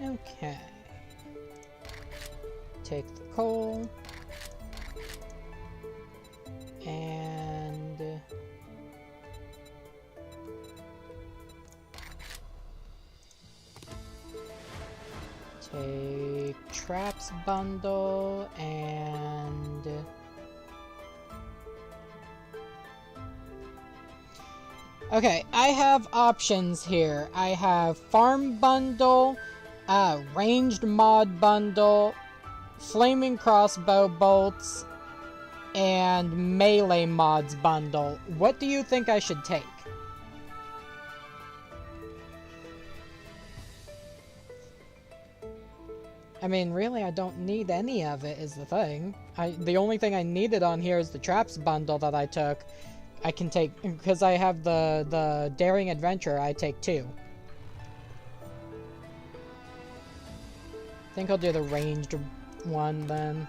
Okay. Take the coal. And... take traps bundle and... Okay, I have options here. I have farm bundle, ranged mod bundle, flaming crossbow bolts, and melee mods bundle. What do you think I should take? I mean, really, I don't need any of it is the thing. The only thing I needed on here is the traps bundle that I took. I can take, because I have the daring adventure, I take 2. I think I'll do the ranged one then.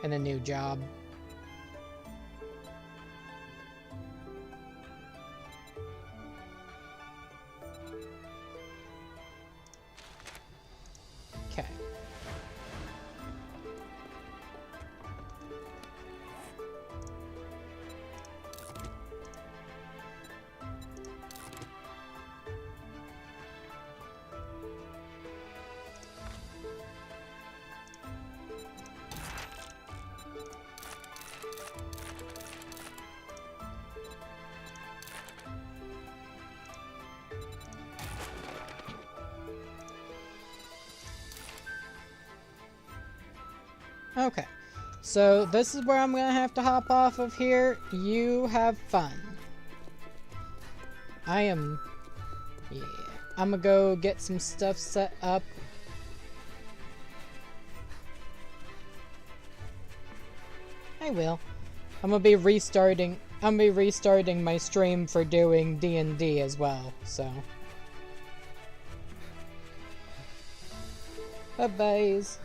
And a new job. Okay. Okay. So this is where I'm gonna have to hop off of here. You have fun. Yeah. I'm gonna go get some stuff set up. I will. I'm gonna be restarting my stream for doing D&D as well, so. Bye-byes.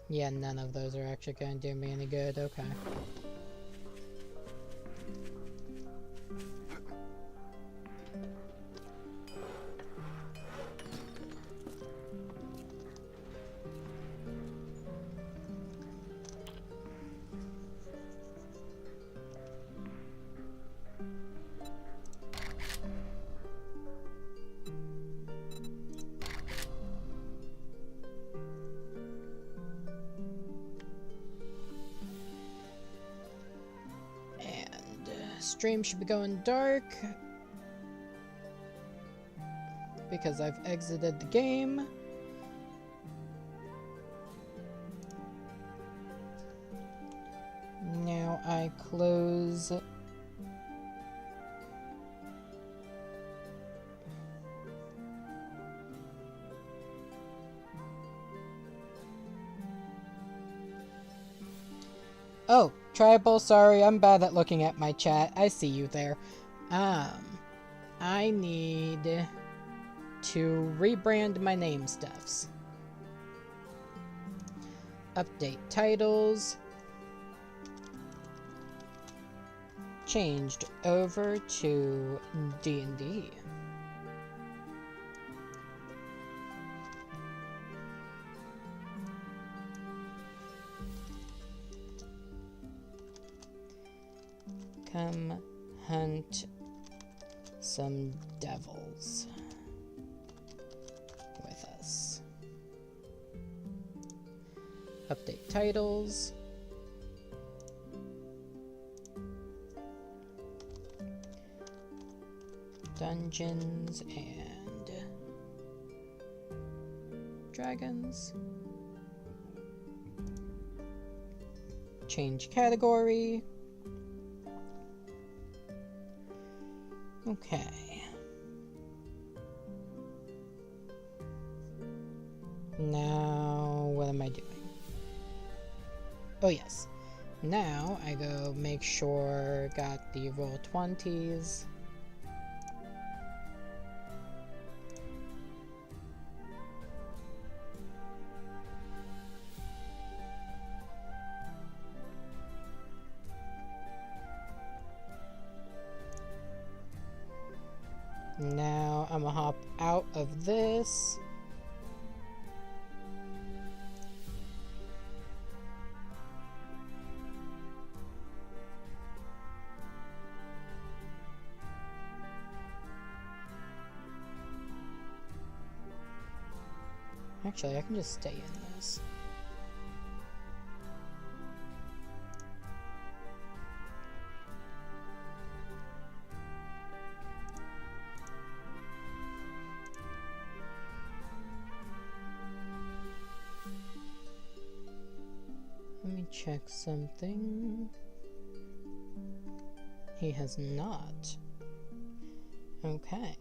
Yeah, none of those are actually gonna do me any good, okay. Stream should be going dark because I've exited the game. Now I close. Oh, Tribal, sorry, I'm bad at looking at my chat. I see you there. I need to rebrand my name stuffs. Update titles. Changed over to D&D. Come hunt some devils with us. Update titles. Dungeons and Dragons. Change category. Okay. Now, what am I doing? Oh yes. Now I go make sure got the roll 20s. Now I'm gonna hop out of this. Actually, I can just stay in this. Let me check something. He has not. Okay.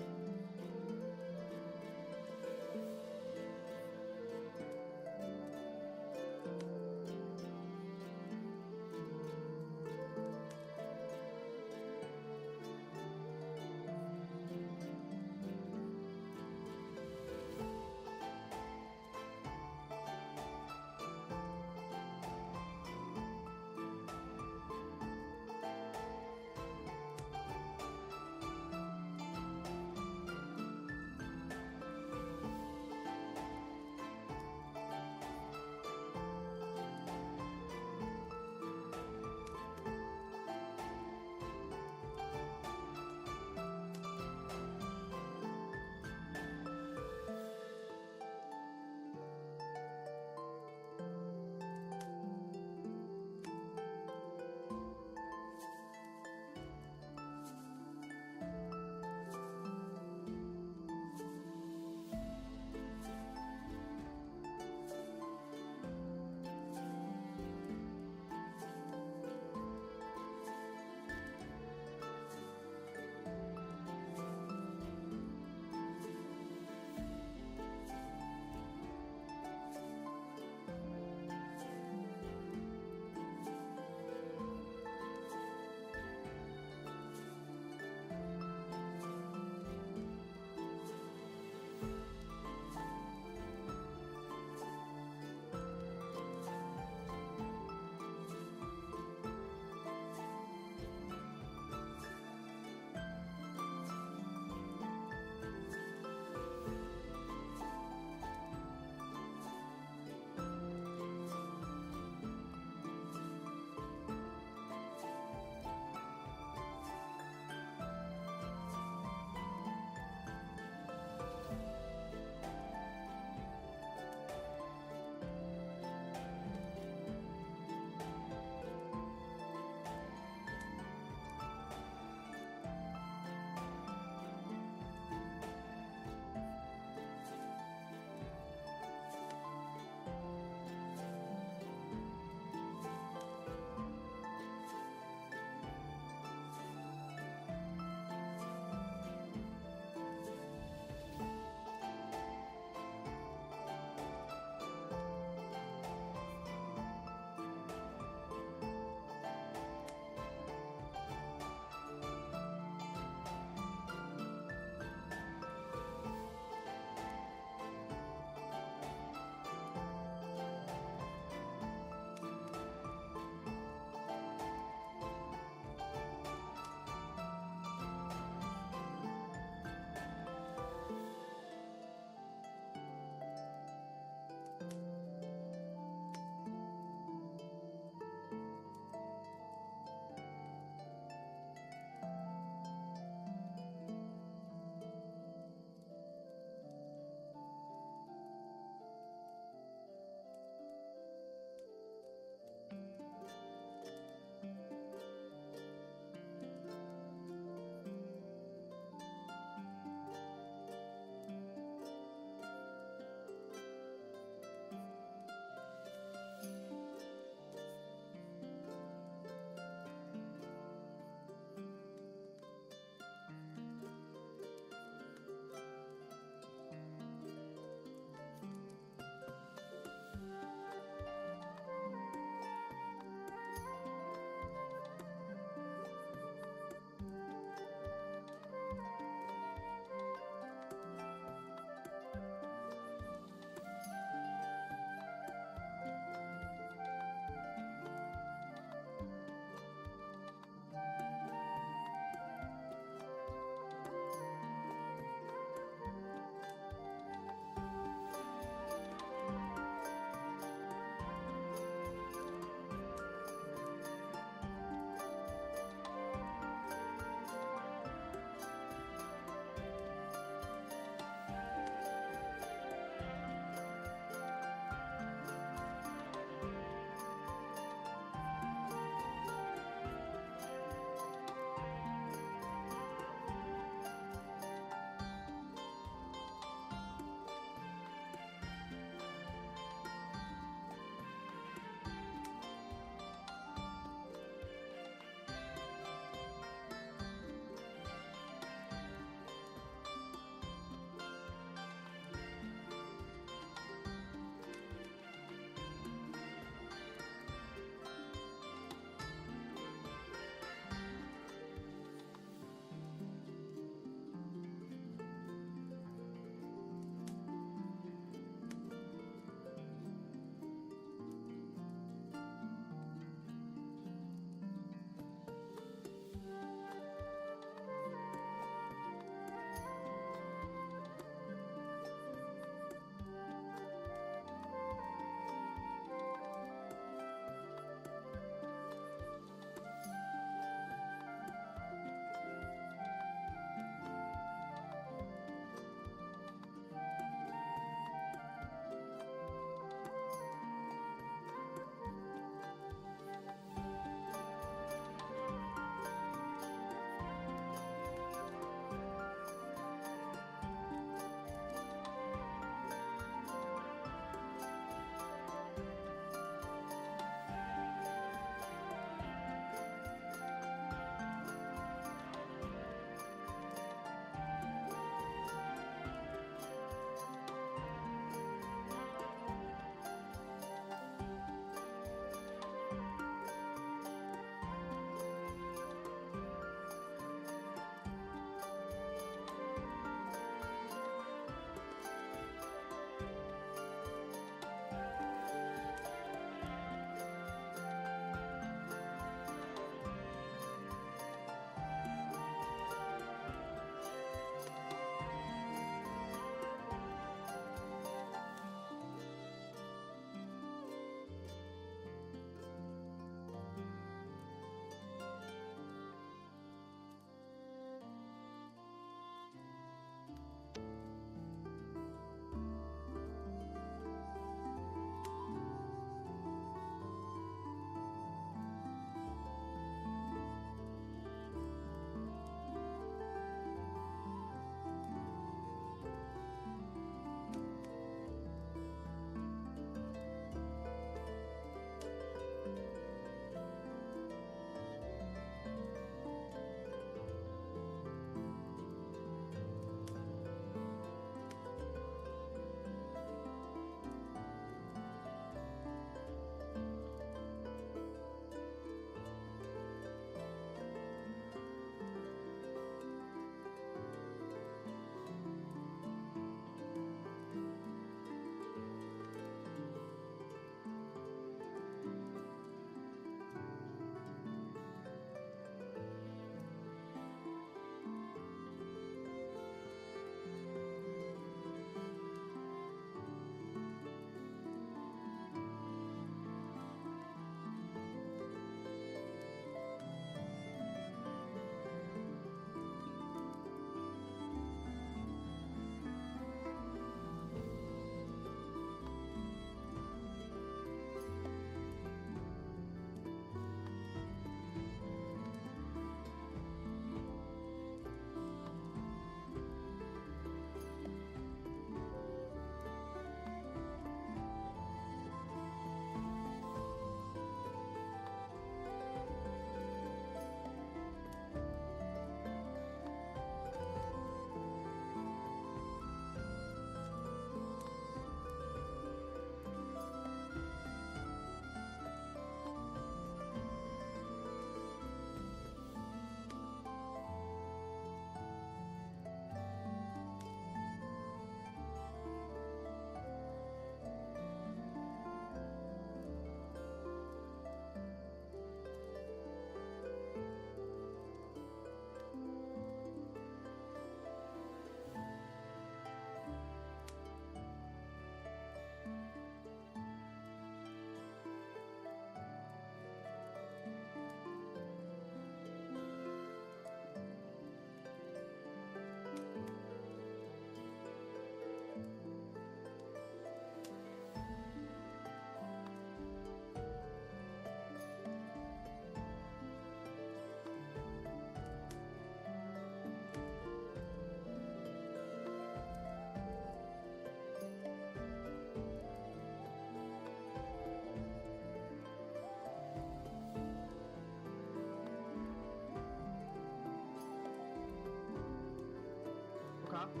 Yeah.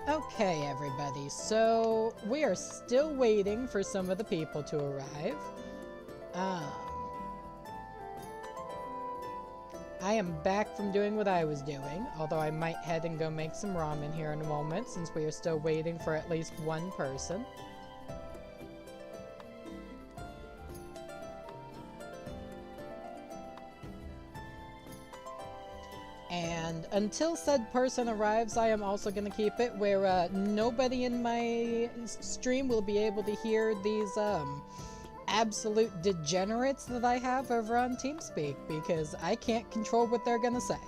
Okay, everybody, so we are still waiting for some of the people to arrive. I am back from doing what I was doing, although I might head and go make some ramen here in a moment since we are still waiting for at least one person. And until said person arrives, I am also going to keep it where nobody in my stream will be able to hear these absolute degenerates that I have over on TeamSpeak because I can't control what they're going to say.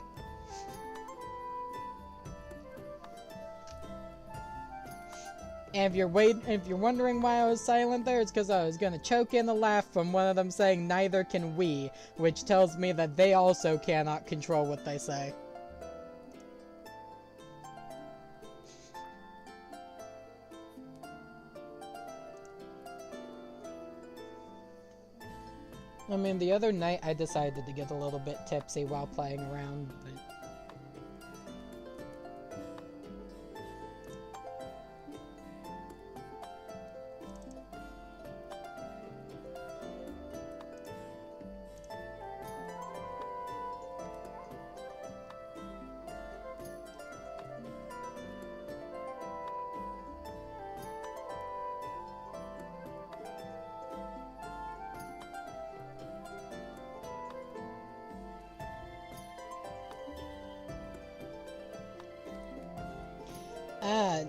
And if you're wondering why I was silent there, it's because I was going to choke in a laugh from one of them saying neither can we, which tells me that they also cannot control what they say. I mean, the other night I decided to get a little bit tipsy while playing around, but...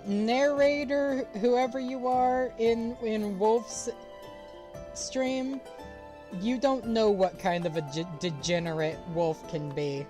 narrator, whoever you are in Wolf's stream, you don't know what kind of a degenerate Wolf can be.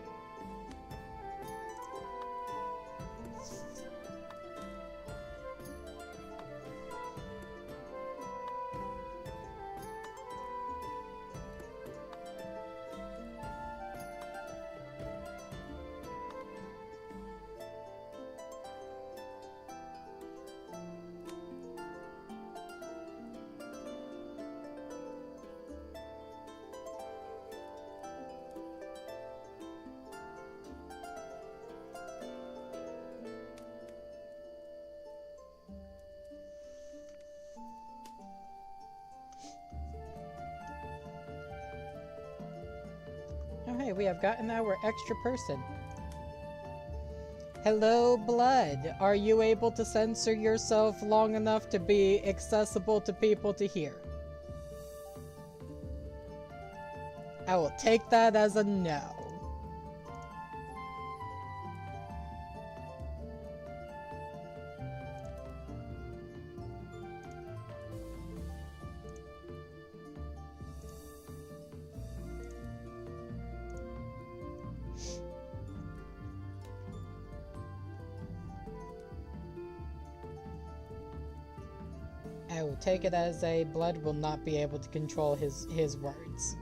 Oh hey, we have gotten our extra person. Hello, Blood. Are you able to censor yourself long enough to be accessible to people to hear? I will take that as a no. I will take it as a Blood will not be able to control his words.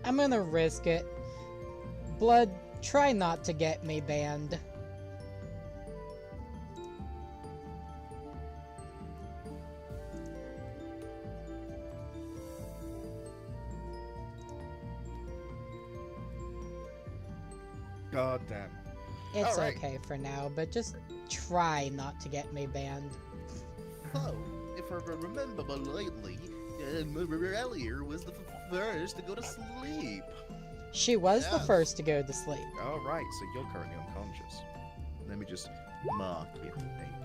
I'm gonna risk it. Blood, try not to get me banned. God damn. It's Alright. okay for now, but just try not to get me banned. Oh, if I remember rightly, earlier was the first to go to sleep. She was the Yes. first to go to sleep. Alright, so you're currently unconscious. Let me just mark it. There you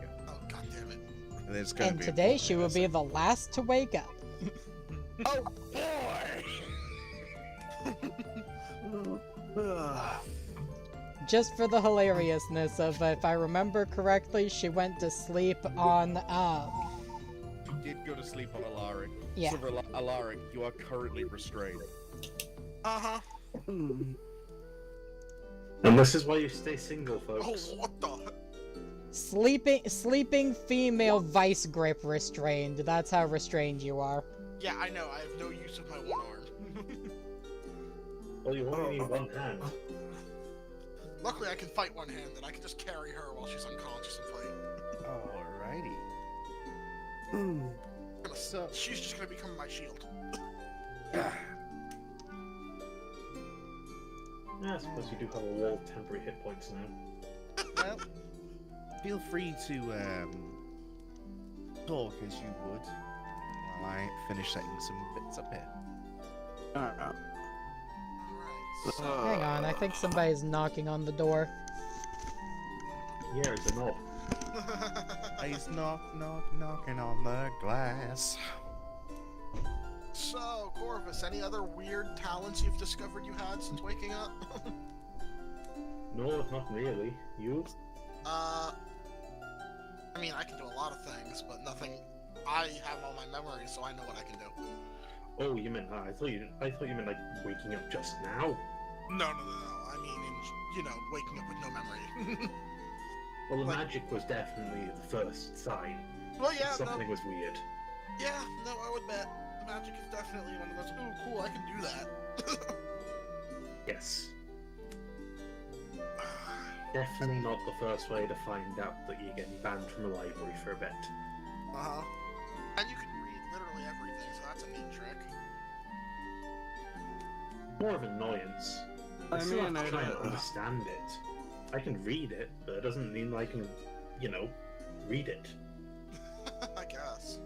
go. Oh, god damn it. And, then it's gonna And be today she will important. be the last to wake up. Oh boy! Just for the hilariousness of, if I remember correctly, she went to sleep on, You did go to sleep on Alaric. Yeah. So, Alaric, you are currently restrained. Uh-huh. And this is why you stay single, Oh, folks. what the? sleeping female vice grip restrained. That's how restrained you are. Yeah, I know. I have no use of my one arm. Well, you only need one hand. Luckily, I can fight one-handed. I can just carry her while she's unconscious and fight. Alrighty. So- She's just gonna become my shield. Yeah, I suppose you do have a wall of temporary hit points now. Well, feel free to talk as you would while I finish setting some bits up here. Alright. Hang on, I think somebody's knocking on the door. Yeah, it's a knob. He's knocking on the glass. So, Corvus, any other weird talents you've discovered you had since waking up? No, not really. You? I mean, I can do a lot of things, but nothing. I have all my memories, so I know what I can do. Oh, you meant that. I thought you meant like waking up just now. No. I mean, waking up with no memory. Well, the Like- magic was definitely the first sign. Well, yeah, Something was weird. Yeah, no, I would bet. Magic is definitely one of those, ooh, cool, I can do that. Yes. Definitely not the first way to find out that you're getting banned from the library for a bit. Uh-huh. And you can read literally everything, so that's a neat trick. More of an annoyance. I still have to try and understand it. I can read it, but it doesn't mean I can, read it. I guess.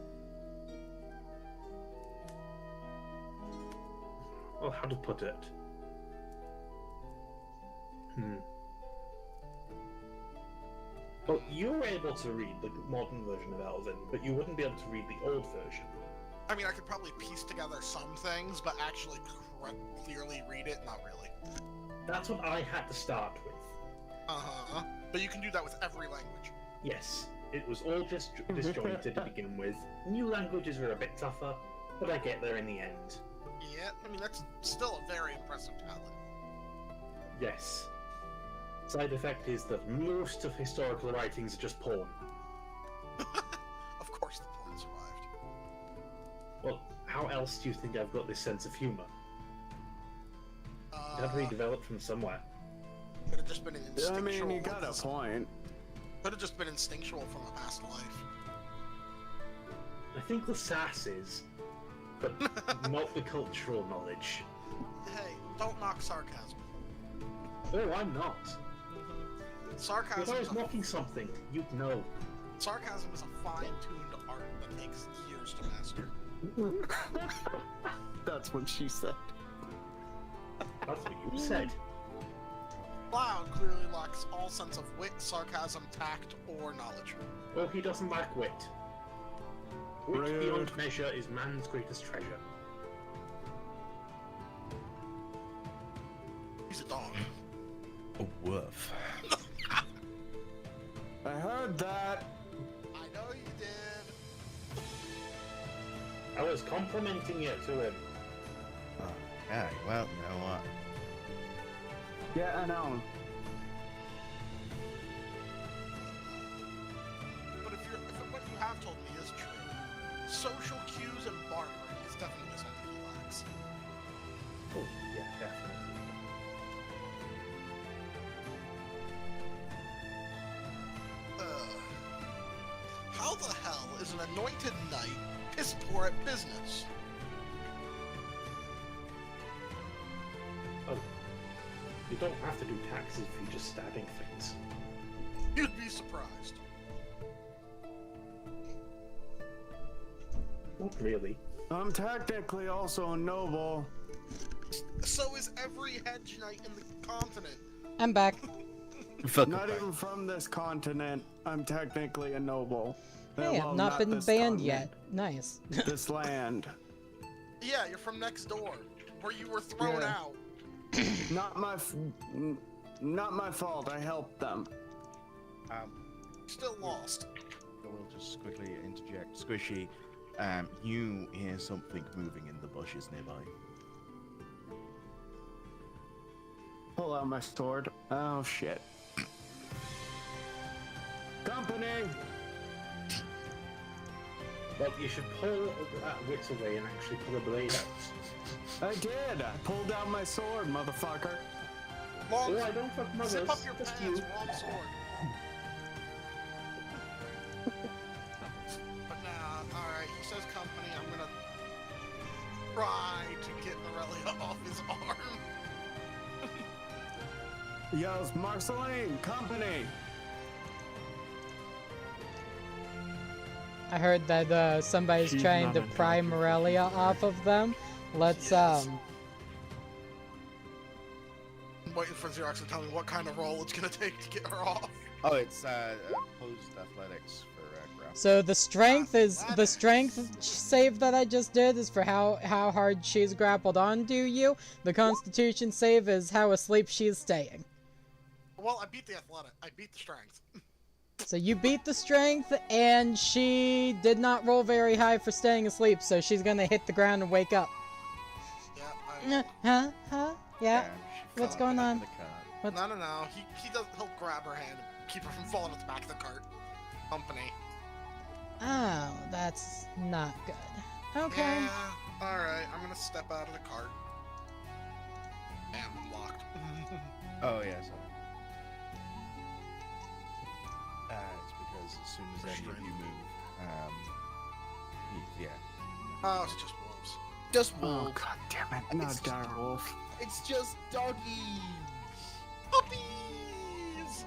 Well, how to put it? Well, you were able to read the modern version of Elven, but you wouldn't be able to read the old version. I mean, I could probably piece together some things, but actually clearly read it, not really. That's what I had to start with. Uh-huh. But you can do that with every language. Yes, it was all just disjointed to begin with. New languages are a bit tougher, but I get there in the end. Yeah, I mean, that's still a very impressive talent. Yes. Side effect is that most of historical writings are just porn. Of course the porn survived. Well, how else do you think I've got this sense of humor? It had to be developed from somewhere. Could have just been an instinctual. I mean, you got a point. Could have just been instinctual from a past life. I think the sass is, but not the cultural knowledge. Hey, don't knock sarcasm. Oh, I'm not. If Sarcasm I is was mocking something, you'd know. sarcasm is a fine-tuned art that takes years to master. That's what she said. That's what you said. Cloud clearly lacks all sense of wit, sarcasm, tact, or knowledge. Oh, he doesn't lack wit. Wit Rude. beyond measure is man's greatest treasure. He's a dog. A woof. I heard that. I know you did. I was complimenting you to him. Okay, well, you know what? Yeah, I know. But if what you have told me is true, social cues and bartering is definitely something he lacks. Oh, yes. an anointed knight, piss poor at business. Oh, you don't have to do taxes if you're just stabbing things. You'd be surprised. Not really. I'm technically also a noble. So is every hedge knight in the continent. I'm back. Not even from this continent. I'm technically a noble. Hey, Well, I've not been this banned continent, yet. Nice. This land. Yeah, you're from next door, where you were thrown Yeah. out. Not my fault. I helped them. Still lost. I will just quickly interject. Squishy, you hear something moving in the bushes nearby. Pull out my sword. Oh shit. Company! Well, you should pull that wit away and actually pull a blade out. I did! I pulled out my sword, motherfucker. Long Oh, I don't fuck mothers. Zip up your Just pants, you. long sword. But nah, alright, he says company, I'm gonna try to get Morelia off his arm. Yells, Marceline, company! I heard that somebody's She's trying not to in pry touch with Morelia you, off of them. Let's Yes. I'm waiting for Xerox to tell me what kind of roll it's gonna take to get her off. Oh, it's opposed athletics for grapple. So the strength save that I just did is for how hard she's grappled onto you. The Constitution save is how asleep she's staying. Well, I beat the athletic. I beat the strength. So you beat the strength, and she did not roll very high for staying asleep, so she's gonna hit the ground and wake up. Yeah, Huh? Yeah. She What's fell going back on? in the cart. What's... No. He'll grab her hand and keep her from falling at the back of the cart. Company. Oh, that's not good. Okay. Yeah, alright, I'm gonna step out of the cart. Damn, I'm locked. Oh yeah, sorry. It's because as soon as any of you move, yeah. Oh, it's just wolves. Just Oh god damn it, not It's- direwolf. It's just doggies. Puppies!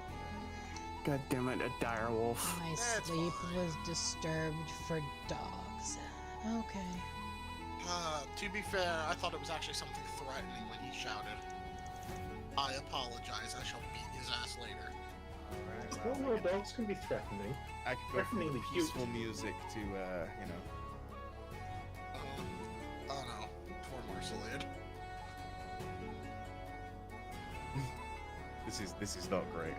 God damn it, a direwolf. My That's sleep fine. was disturbed for dogs. Okay. To be fair, I thought it was actually something threatening when he shouted. I apologize, I shall beat his ass later. Well, no, dogs can be threatening. I could go from Definitely cute. peaceful music to, Oh no, poor Marceline. this is not great.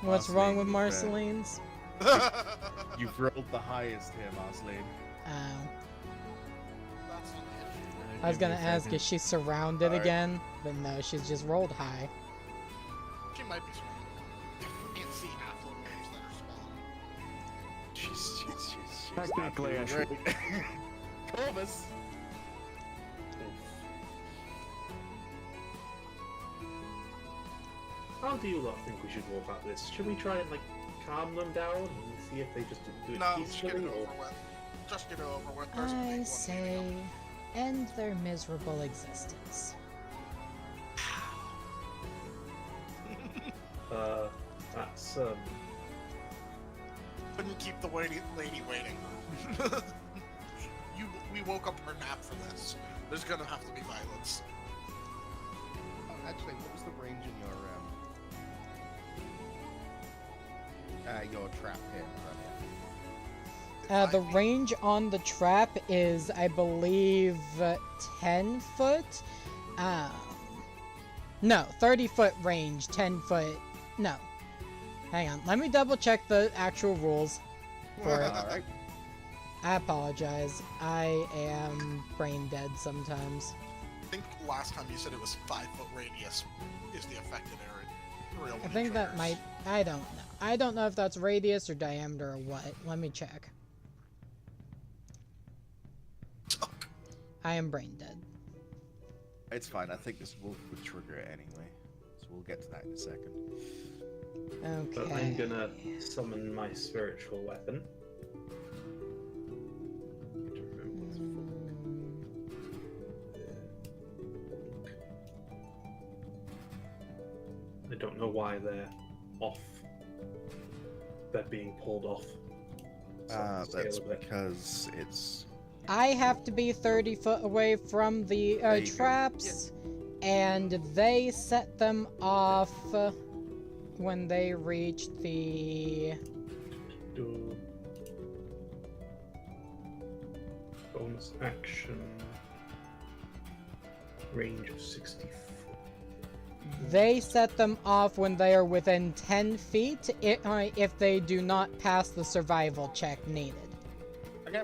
What's wrong with Marceline, Marceline's? You've rolled the highest here, Marceline. Oh. That's not the issue. I was gonna ask, is she surrounded Alright. again? But no, she's just rolled high. She might be surrounded. Can't see half the wolves that are spawning. She's Technically, I should. Corvus. How do you lot think we should go about this? Should we try and like calm them down and see if they just do it No, just get peacefully? it Or... over with. Just get it over with. There's a big I one say, coming end their miserable existence. That's Couldn't keep the lady waiting. We woke up her nap for this. There's gonna have to be violence. Actually, what was the range in your trap here, The range on the trap is, I believe, 10 foot? No, 30 foot range, 10 foot. No. Hang on, let me double check the actual rules for it. Alright. I apologize. I am brain dead sometimes. I think last time you said it was 5-foot radius is the affected area. Real I when it think that triggers. might... I don't know. I don't know if that's radius or diameter or what. Let me check. I am brain dead. It's fine. I think this wolf would trigger it anyway, so we'll get to that in a second. But I'm Okay. gonna summon my spiritual weapon. I don't know why they're off. They're being pulled off. That's because it's... I have to be 30 foot away from the There you go. traps, and they set them off when they reach the... Do bonus action range of 60 foot. They set them off when they are within 10 feet if they do not pass the survival check needed. Okay.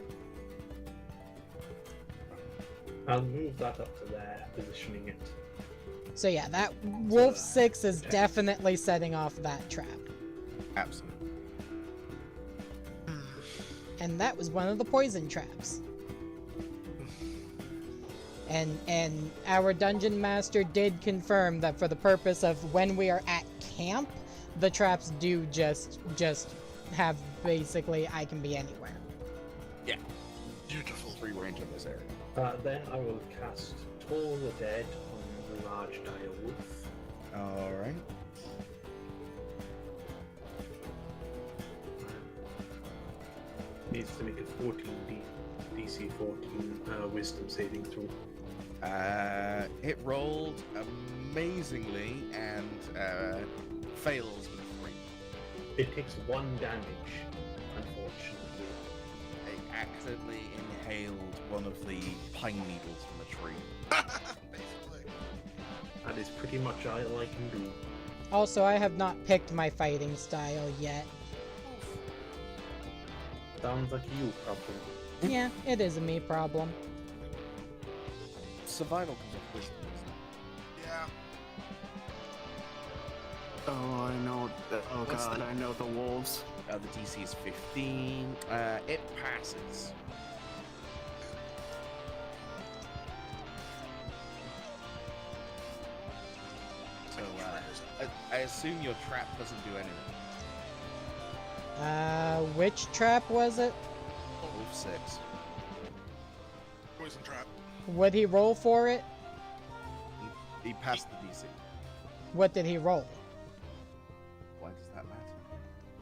I'll move that up to there, positioning it. So yeah, that Wolf 6 is definitely setting off that trap. Absolutely. And that was one of the poison traps. And our dungeon master did confirm that for the purpose of when we are at camp, the traps do just have basically I can be anywhere. Yeah. Beautiful. Free range in this area. Then I will cast Toll the Dead on the large dire wolf. Alright. Needs to make a 14 DC 14 wisdom saving throw. It rolled amazingly and fails with a 3. It takes 1 damage, unfortunately. I accidentally inhaled one of the pine needles from the tree. Basically. That is pretty much all I can do. Also, I have not picked my fighting style yet. Sounds like you problem. Yeah, it is a me problem. Survival comes off wisdom, isn't Yeah. Oh, I know. Oh What's god, the- I know the wolves. it? The DC is 15. It passes. So, I assume your trap doesn't do anything. Which trap was it? Wolf 6. Poison trap. Would he roll for it? He passed the DC. What did he roll? Why does that matter?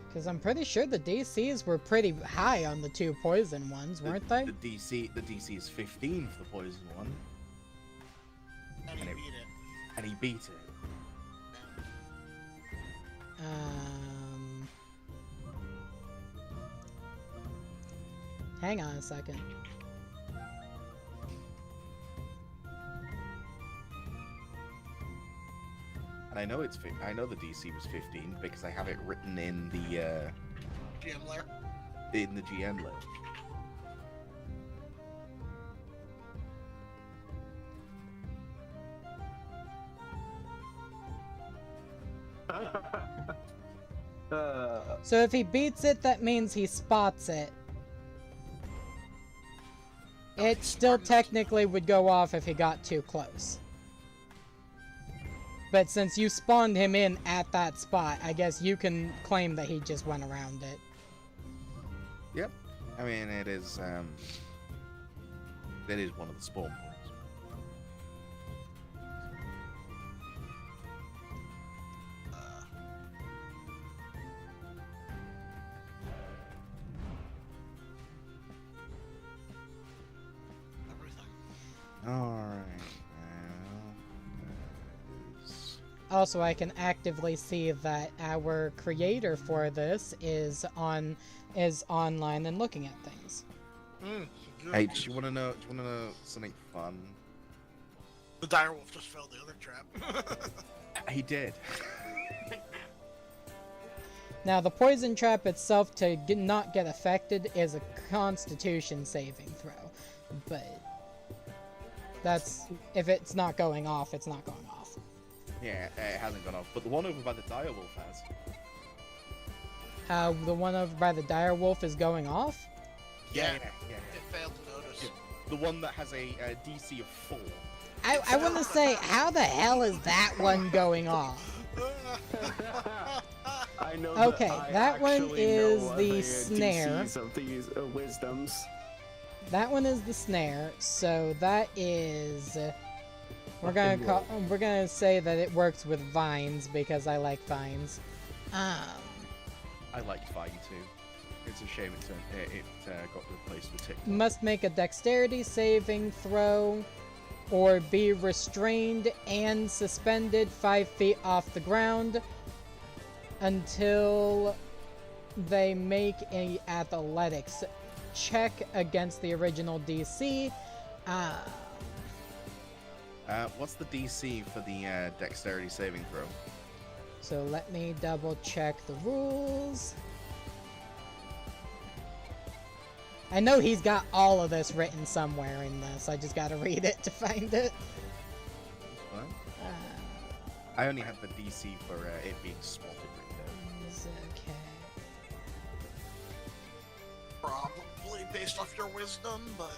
Because I'm pretty sure the DCs were pretty high on the 2 poison ones, weren't they? The DC is 15 for the poison one, And he And it- beat it. and he beat it. Hang on a second. And I know I know the DC was 15 because I have it written in the GM lair. GM list. So if he beats it, that means he spots it. It still technically would go off if he got too close. But since you spawned him in at that spot, I guess you can claim that he just went around it. Yep. I mean, it is one of the spawn points. Everything. Alright. Also, I can actively see that our creator for this is online and looking at things. Hey, do you want to know something fun? The direwolf just failed the other trap. He did. Now, the poison trap itself to not get affected is a Constitution saving throw, but that's if it's not going off, it's not going off. Yeah, it hasn't gone off, but the one over by the direwolf has. The one over by the direwolf is going off. Yeah. It failed to notice. The one that has a DC of 4. I want to say, how the hell is that one going off? I know. Okay, I that one actually is know, the snare. DCs of these wisdoms. That one is the snare, so that is we're gonna say that it works with vines because I like vines. I liked Fire too. It's a shame it got replaced with TikTok. Must make a dexterity saving throw or be restrained and suspended 5 feet off the ground until they make a athletics check against the original DC. What's the DC for the dexterity saving throw? So let me double check the rules. I know he's got all of this written somewhere in this. I just gotta read it to find it. What? I only have the DC for it being spotted right there. Okay. Probably based off your wisdom, but...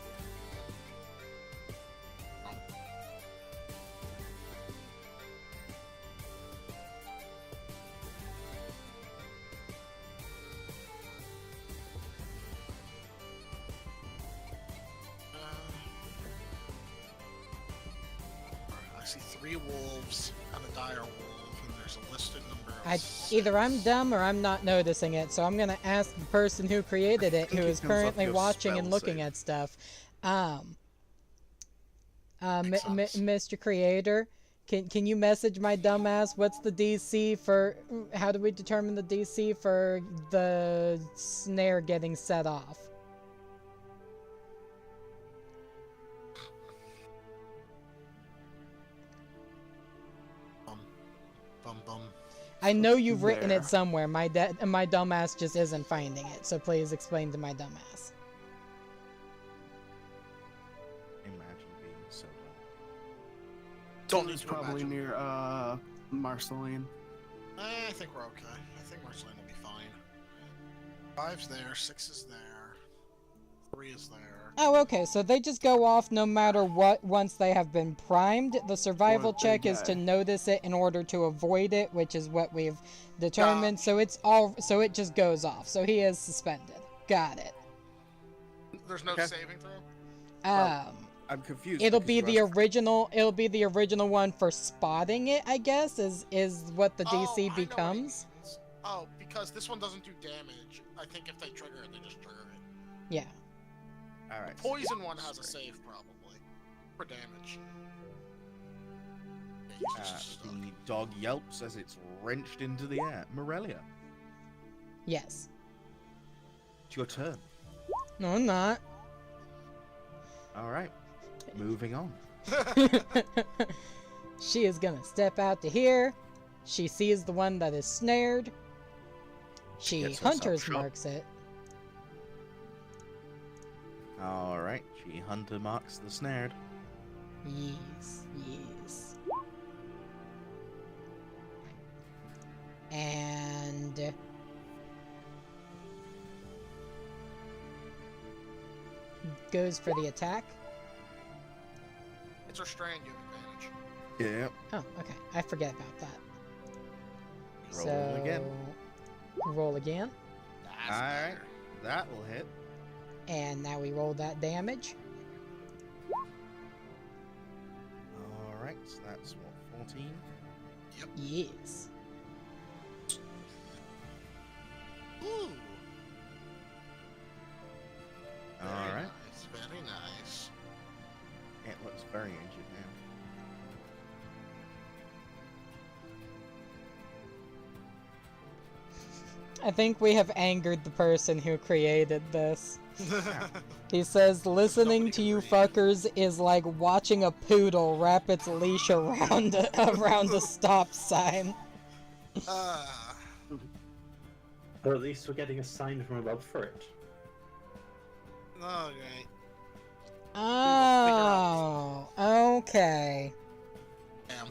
I see 3 wolves and a dire wolf, and there's a listed number of... Either I'm dumb or I'm not noticing it, so I'm gonna ask the person who created it, who is currently watching and looking at stuff. Mr. Creator, can you message my dumbass? What's the DC for? How do we determine the DC for the snare getting set off? I know you've written it somewhere. My dumbass just isn't finding it. So please explain to my dumbass. Imagine being so Don't need It's to probably imagine. near Marceline. I think we're okay. I think Marceline will be fine. 5's there, 6 is there, 3 is there. Oh, okay. So they just go off no matter what once they have been primed. The survival Once they check is get- to notice it in order to avoid it, which is what we've determined. So it's all. So it just goes off. So he is suspended. Got it. There's no Okay. saving throw? I'm confused. It'll because be you the asked- original. It'll be the original one for spotting it. I guess is what the I DC know what he becomes. means. Oh, because this one doesn't do damage. I think if they trigger it, they just trigger it. Yeah. All right. Poison one has a save, probably. For damage. Yeah, he's just stuck. The dog yelps as it's wrenched into the air. Morelia, Yes. it's your turn. No, I'm not. All right. Moving on. She is gonna step out to here. She sees the one that is snared. She Gets herself hunter's shot. marks it. All right. She hunter marks the snared. Yes, yes. And goes for the attack. It's her strand, you have advantage. Yeah. Oh, okay. I forget about that. Roll so, again. Roll again. That's All right. better. That will hit. And now we roll that damage. All right. So that's what, 14. Yes. Ooh. All Very right. nice, very nice. It looks very injured now. I think we have angered the person who created this. He says, listening to you fuckers is like watching a poodle wrap its leash around a stop sign. Or at least we're getting a sign from above for it. Okay. Oh, okay. Damn.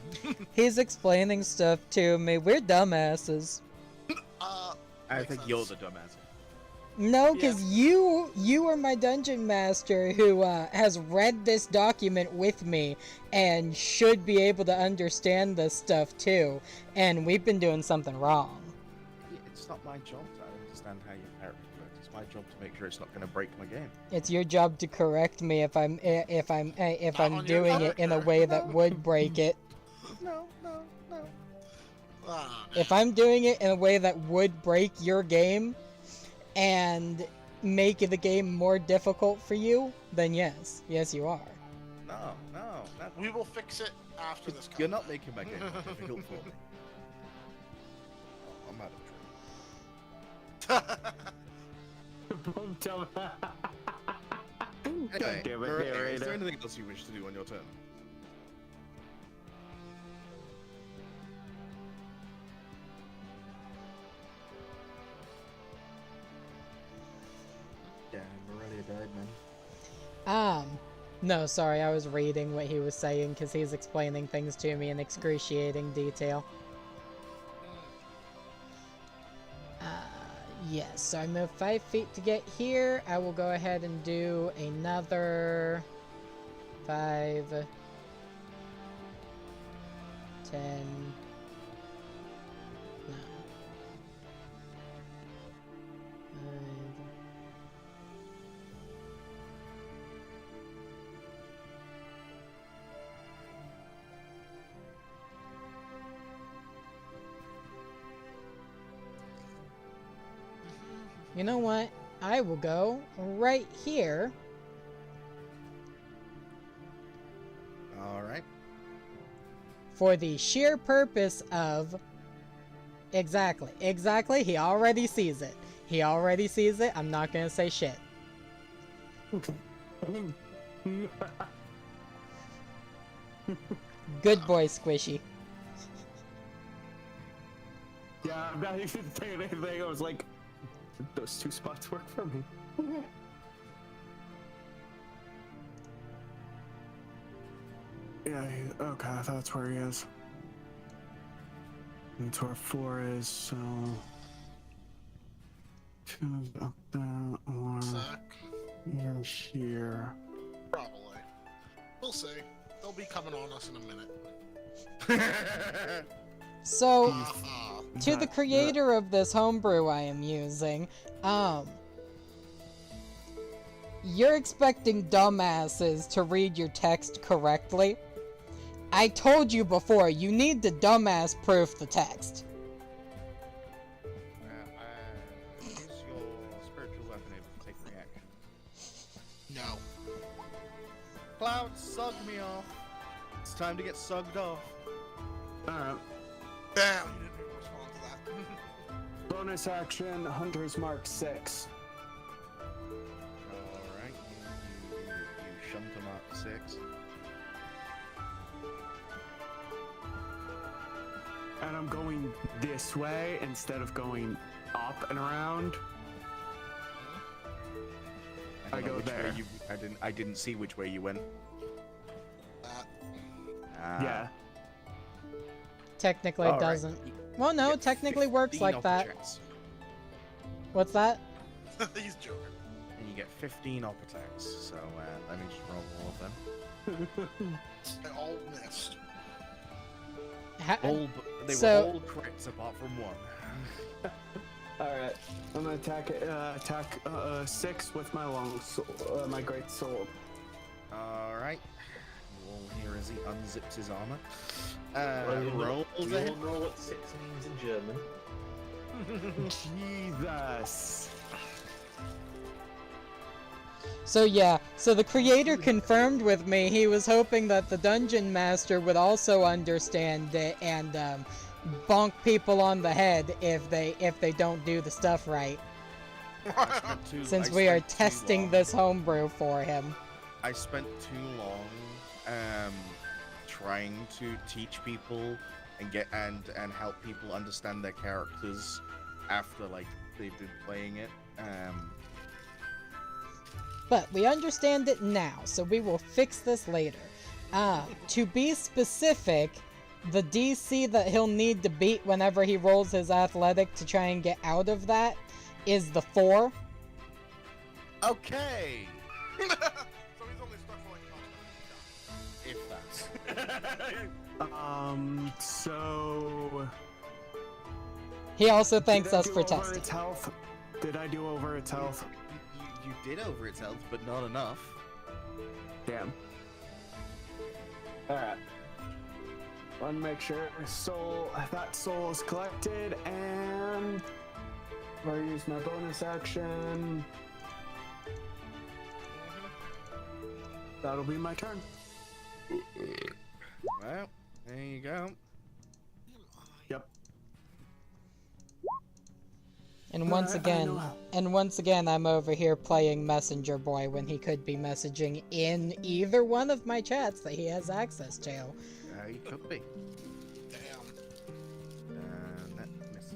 He's explaining stuff to me. We're dumbasses. I Makes think sense. you're the dumbass. No, because you are my dungeon master who has read this document with me and should be able to understand this stuff too. And we've been doing something wrong. It's not my job to understand how your character works. It's my job to make sure it's not going to break my game. It's your job to correct me if I'm on your doing it in a character. way that would break it. No. Ah, If I'm doing it in a way that would break your game and make the game more difficult for you, then yes. Yes, you are. No. we will fix it after this. You're not making my game more difficult for me. Oh, I'm out of drink. Anyway, damn it, Maria, is narrator. there anything else you wish to do on your turn? Damn, Morelia died, man. No, sorry, I was reading what he was saying because he's explaining things to me in excruciating detail. Yes, so I moved 5 feet to get here. I will go ahead and do another 5, 10, no. 5. You know what? I will go right here. Alright. For the sheer purpose of... Exactly. He already sees it. I'm not gonna say shit. Good boy, Squishy. Yeah, I'm not even saying anything. I was like, those 2 spots work for me. Yeah, okay, that's where he is. That's where 4 is, so... 2 up there, or Sec. you're here. Probably. We'll see. They'll be coming on us in a minute. So, Haha. to the creator of this homebrew I am using, you're expecting dumbasses to read your text correctly. I told you before, you need to dumbass proof the text. Is your spiritual weapon able to take reaction? No. Cloud, sug me off. It's time to get sugged off. Alright. Damn, you didn't even respond to that. Bonus action, Hunter's Mark 6. Alright, you shunt to Mark 6. And I'm going this way instead of going up and around. I don't know go which way there. I didn't see which way you went. Yeah. Technically, it Alright. doesn't. Well, no, Get technically works 15 like that. attacks, What's that? He's joking. and you get 15 op attacks. So let me just roll all of them. They all missed. They So- were all crits apart from one. Alright. I'm gonna attack 6 with my long sword, my great sword. Alright. You all hear as he unzips his armor. Well, you Rolls all ahead. know what 6 means in German. Jesus. So yeah, so the creator confirmed with me he was hoping that the dungeon master would also understand it and bonk people on the head if they don't do the stuff right. Since we are testing this homebrew for him. I spent too long trying to teach people and get and help people understand their characters after like they've been playing it. But we understand it now, so we will fix this later. To be specific, the DC that he'll need to beat whenever he rolls his athletic to try and get out of that is the 4. Okay. So he's only stuck for like If that's So... He also thanks Did I us go for over testing. its health? Did I do over its health? You did over its health, but not enough. Damn. Alright. Want to make sure that soul is collected, and I'll use my bonus action. That'll be my turn. Well, there you go. Yep. And once I again, know. I'm over here playing Messenger Boy when he could be messaging in either one of my chats that he has access to. He could be. Damn. That misses.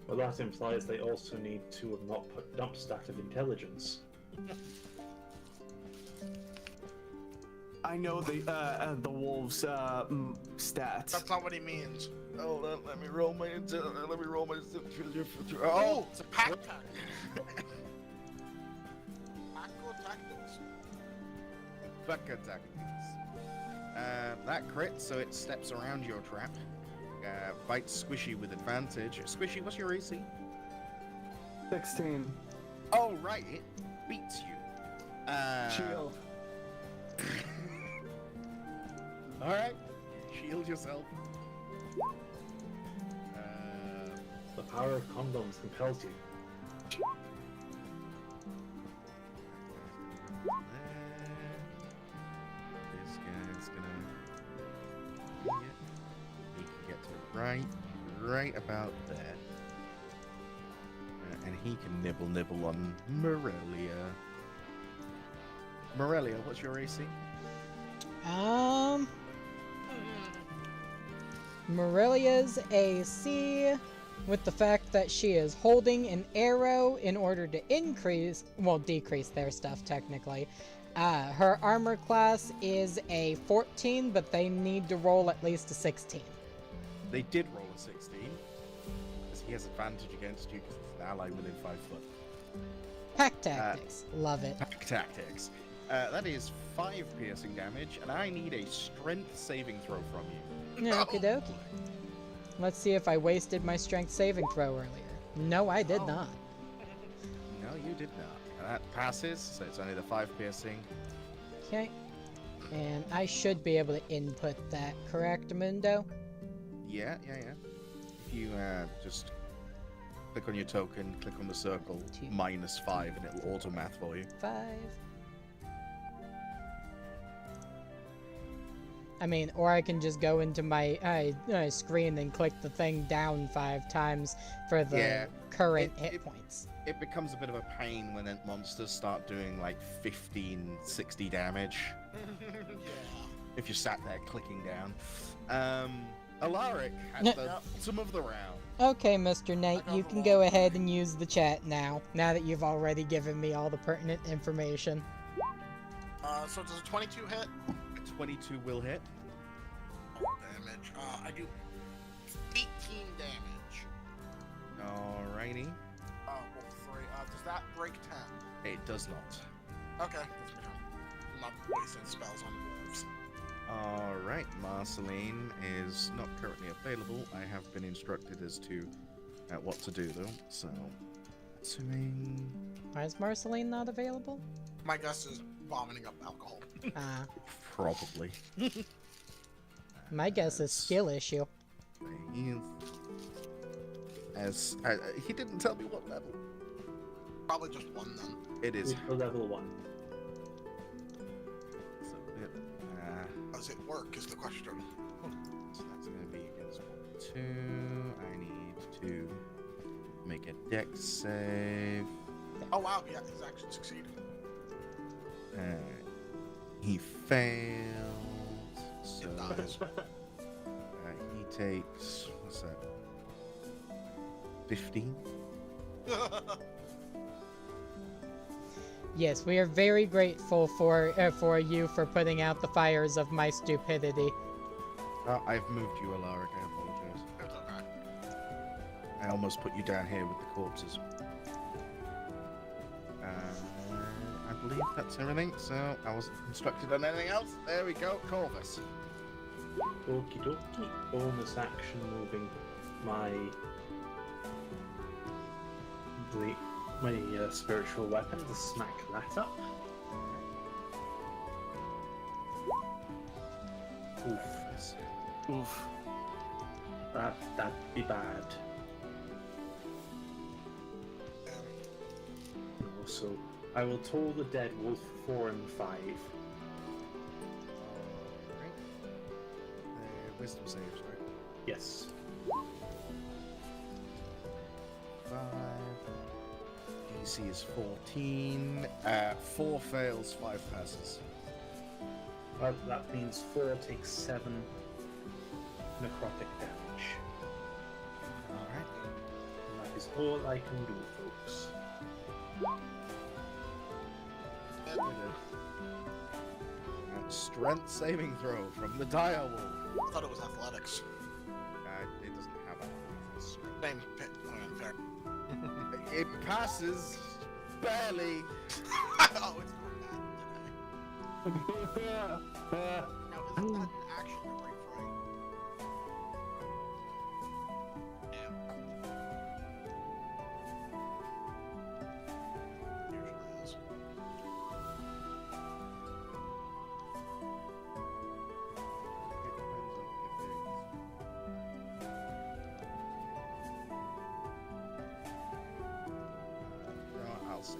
Well, that implies they also need to have not put dump stat of intelligence. I know the wolves' stats. That's not what he means. Oh, let me roll my Oh, it's a pack tactic. Tactical tactics. Fucker tactics. That crit, so it steps around your trap. Bites Squishy with advantage. Squishy, what's your AC? 16. Oh, right, it beats you. Shield. Alright, shield yourself. The power of condoms compels you. This guy's gonna... Yeah. He can get to right about there. And he can nibble on Morelia. Morelia, what's your AC? Morelia's AC, with the fact that she is holding an arrow in order to decrease their stuff technically. Her armor class is a 14, but they need to roll at least a 16. They did roll a 16, because he has advantage against you because he's an ally within 5 foot. Pack tactics, love it. Pack tactics. That is 5 piercing damage, and I need a strength saving throw from you. Okie dokie. Let's see if I wasted my strength saving throw earlier. No, I did not. No, you did not. And that passes, so it's only the 5 piercing. Okay. And I should be able to input that, correct, Mundo? Yeah. If you just click on your token, click on the circle, Two. -5, and it'll auto-math for you. 5. I mean, or I can just go into my screen and click the thing down 5 times for the current hit points. It becomes a bit of a pain when monsters start doing like 15, 60 damage. Yeah. If you sat there clicking down. Alaric at the bottom of the round. Okay, Mr. Knight, you can go ahead and use the chat now that you've already given me all the pertinent information. So does a 22 hit? 22 will hit. Damage. I do 18 damage. Alrighty. Well, 3. Does that break 10? It does not. Okay, that's my turn. I'm not wasting spells on wolves. Alright, Marceline is not currently available. I have been instructed as to what to do though, so... Assuming... Why is Marceline not available? My guess is vomiting up alcohol. Probably. My guess is skill issue. He didn't tell me what level. Probably just 1 then. It is. For level 1. So, Does it work is the question. so that's going to be against 2. I need to make a dex save. Oh wow, yeah, he's actually succeeded. He fails. So It dies. he takes, what's that? 15? Yes, we are very grateful for you for putting out the fires of my stupidity. I've moved you, Alaric. I apologize. It's okay. I almost put you down here with the corpses. I believe that's everything, so I wasn't instructed on anything else. There we go, Corvus. Okie dokie. Bonus action moving my my spiritual weapon to smack that up. Oof. Oof. That'd be bad. Also, I will toll the dead wolf 4 and 5. Alright. Wisdom saves, right? Yes. 5. DC is 14. 4 fails, 5 passes. Well, that means 4 takes 7 necrotic damage. Alright. And that is all I can do, folks. And strength saving throw from the dire wolf. I thought it was athletics. It doesn't have a strength. Same pit. Fair. It passes barely. Oh, it's not bad. Now, isn't that an action to break free? Yeah. Usually is. I'll say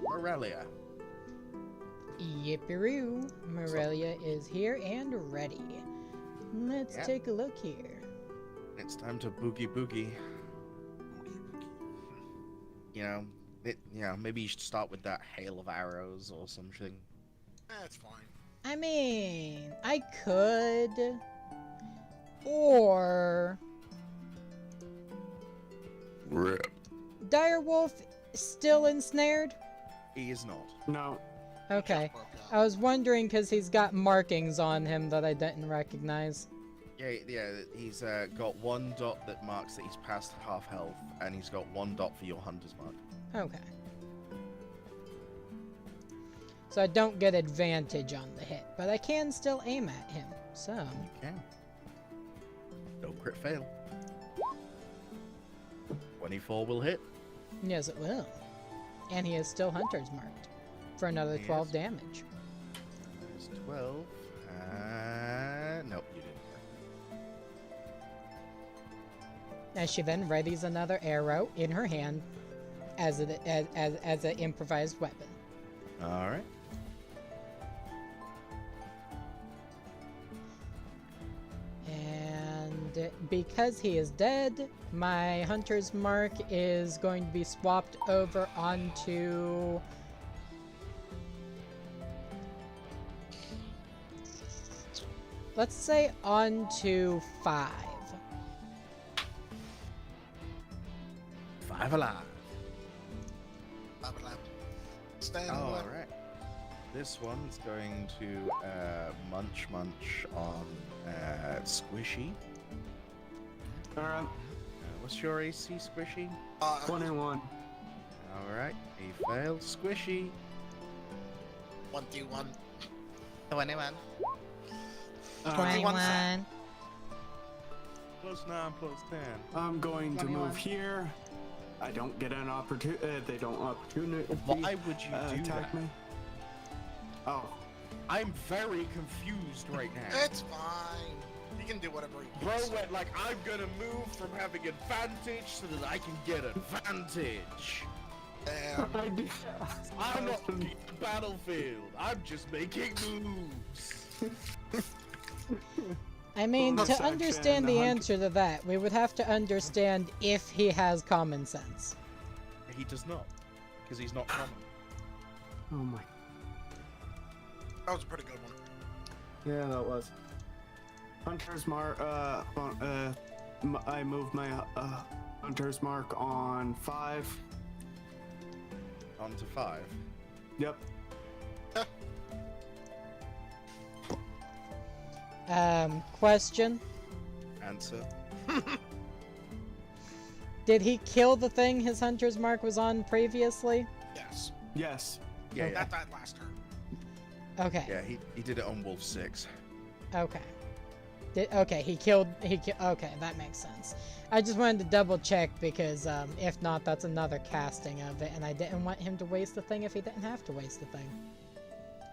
Morelia. Yippee-roo. Morelia is here and ready. Let's Yeah. take a look here. It's time to boogie boogie. Maybe you should start with that hail of arrows or something. It's fine. I mean, I could. Or... Direwolf still ensnared? He is not. No. Okay. Broke out. I was wondering because he's got markings on him that I didn't recognize. Yeah, he's got 1 dot that marks that he's past half health, and he's got 1 dot for your hunter's mark. Okay. So I don't get advantage on the hit, but I can still aim at him, so... You can. No crit fail. 24 will hit. Yes, it will. And he is still hunter's marked for another He 12 is. damage. There's 12. Nope, you didn't. As she then readies another arrow in her hand as an improvised weapon. All right. And because he is dead, my hunter's mark is going to be swapped over onto... Let's say onto 5. 5 alive. Stand All away. right. This one's going to munch on Squishy. Alright. What's your AC, Squishy? 21. All right. He failed. Squishy. 1d1. 21. 21. Plus 9 plus 10. I'm going to 21. move here. I don't get an opportunity. They don't opportunity. Why would you do attack that? me. Oh. I'm very confused right now. It's fine. You can do whatever you Bro want. went like, I'm gonna move from having advantage so that I can get advantage. Damn. I do. I'm not on the battlefield. I'm just making moves. I mean, Well, to that's understand actually the the answer to that, we would have to understand if he has common sense. He does not, because he's not common. Oh my. That was a pretty good one. Yeah, that was. Hunter's mark. I moved my hunter's mark on 5. On to 5. Yep. Question. Answer. Did he kill the thing his hunter's mark was on previously? Yes. Yes. Yeah, yeah. That died last turn. Okay. Yeah, he did it on Wolf 6. Okay. Okay, he killed. Okay, that makes sense. I just wanted to double check because if not, that's another casting of it, and I didn't want him to waste the thing if he didn't have to waste the thing.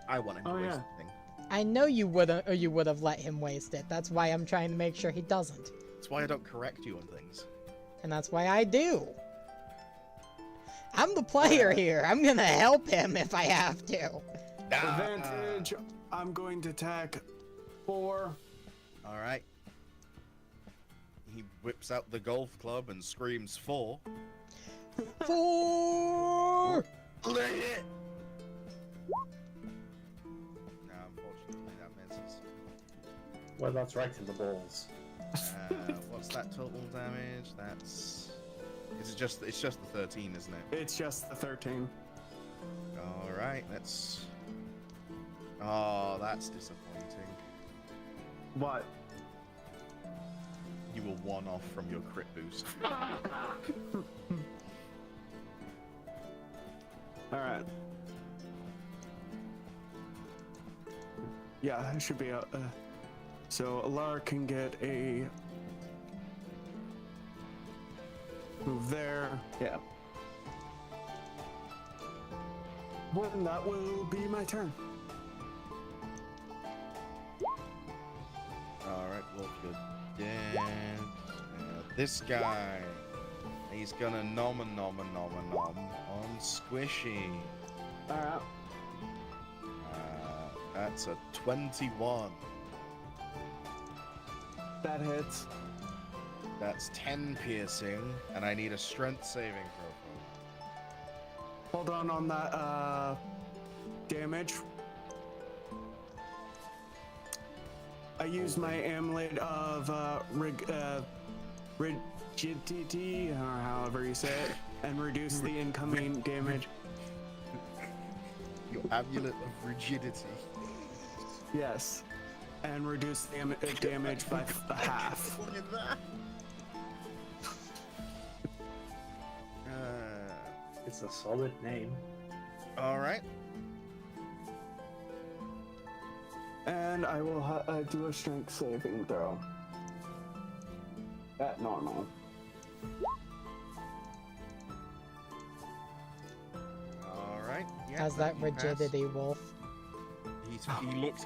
I want him to Oh, waste yeah. the thing. I know you wouldn't, or you would have let him waste it. That's why I'm trying to make sure he doesn't, That's why I don't correct you on things. and that's why I do. I'm the player here. I'm gonna help him if I have to. Advantage. I'm going to attack 4. All right. He whips out the golf club and screams 4. 4. Lay it! No, unfortunately, that misses. Well, that's right in the balls. What's that total damage? That's. It's just the 13, isn't it? It's just the 13. All right, let's. Oh, that's disappointing. What? You were 1 off from your crit boost. Alright. Yeah, it should be a. So Alar can get a move there. Yeah. Well, that will be my turn. Alright, Wolf, you're dead. This guy, he's gonna nom on Squishy. Alright. That's a 21. That hits. That's 10 piercing, and I need a strength saving throw. Hold on that damage. I used my amulet of rigidity, or however you say it, and reduce the incoming damage. Your amulet of rigidity. Yes, and reduce the damage by a half. Look at that. It's a solid name. All right. And I will do a strength saving throw. At normal. All right. Yeah, How's that you pass. rigidity, Wolf?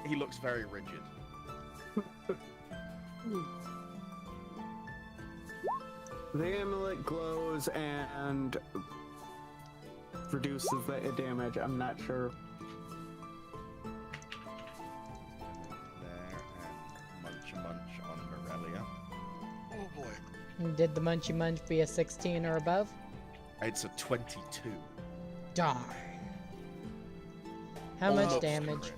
He looks very rigid. The amulet glows and reduces the damage. I'm not sure. There and munch on Morelia. Oh boy. Did the Munchy Munch be a 16 or above? It's a 22. Darn. How much Almost damage? crit.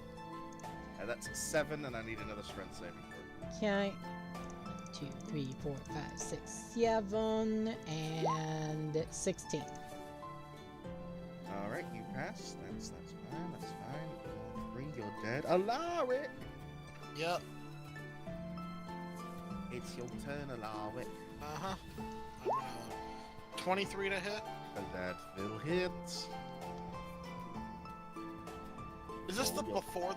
That's a 7, and I need another strength saving throw. Okay. 1, 2, 3, 4, 5, 6, 7, and 16. All right, you pass. That's fine. That's fine. All 3, you're dead. Allow it. Yep. It's your turn. Allow it. Uh-huh. 23 to hit. And that will hit. Is this the Oh, yeah. before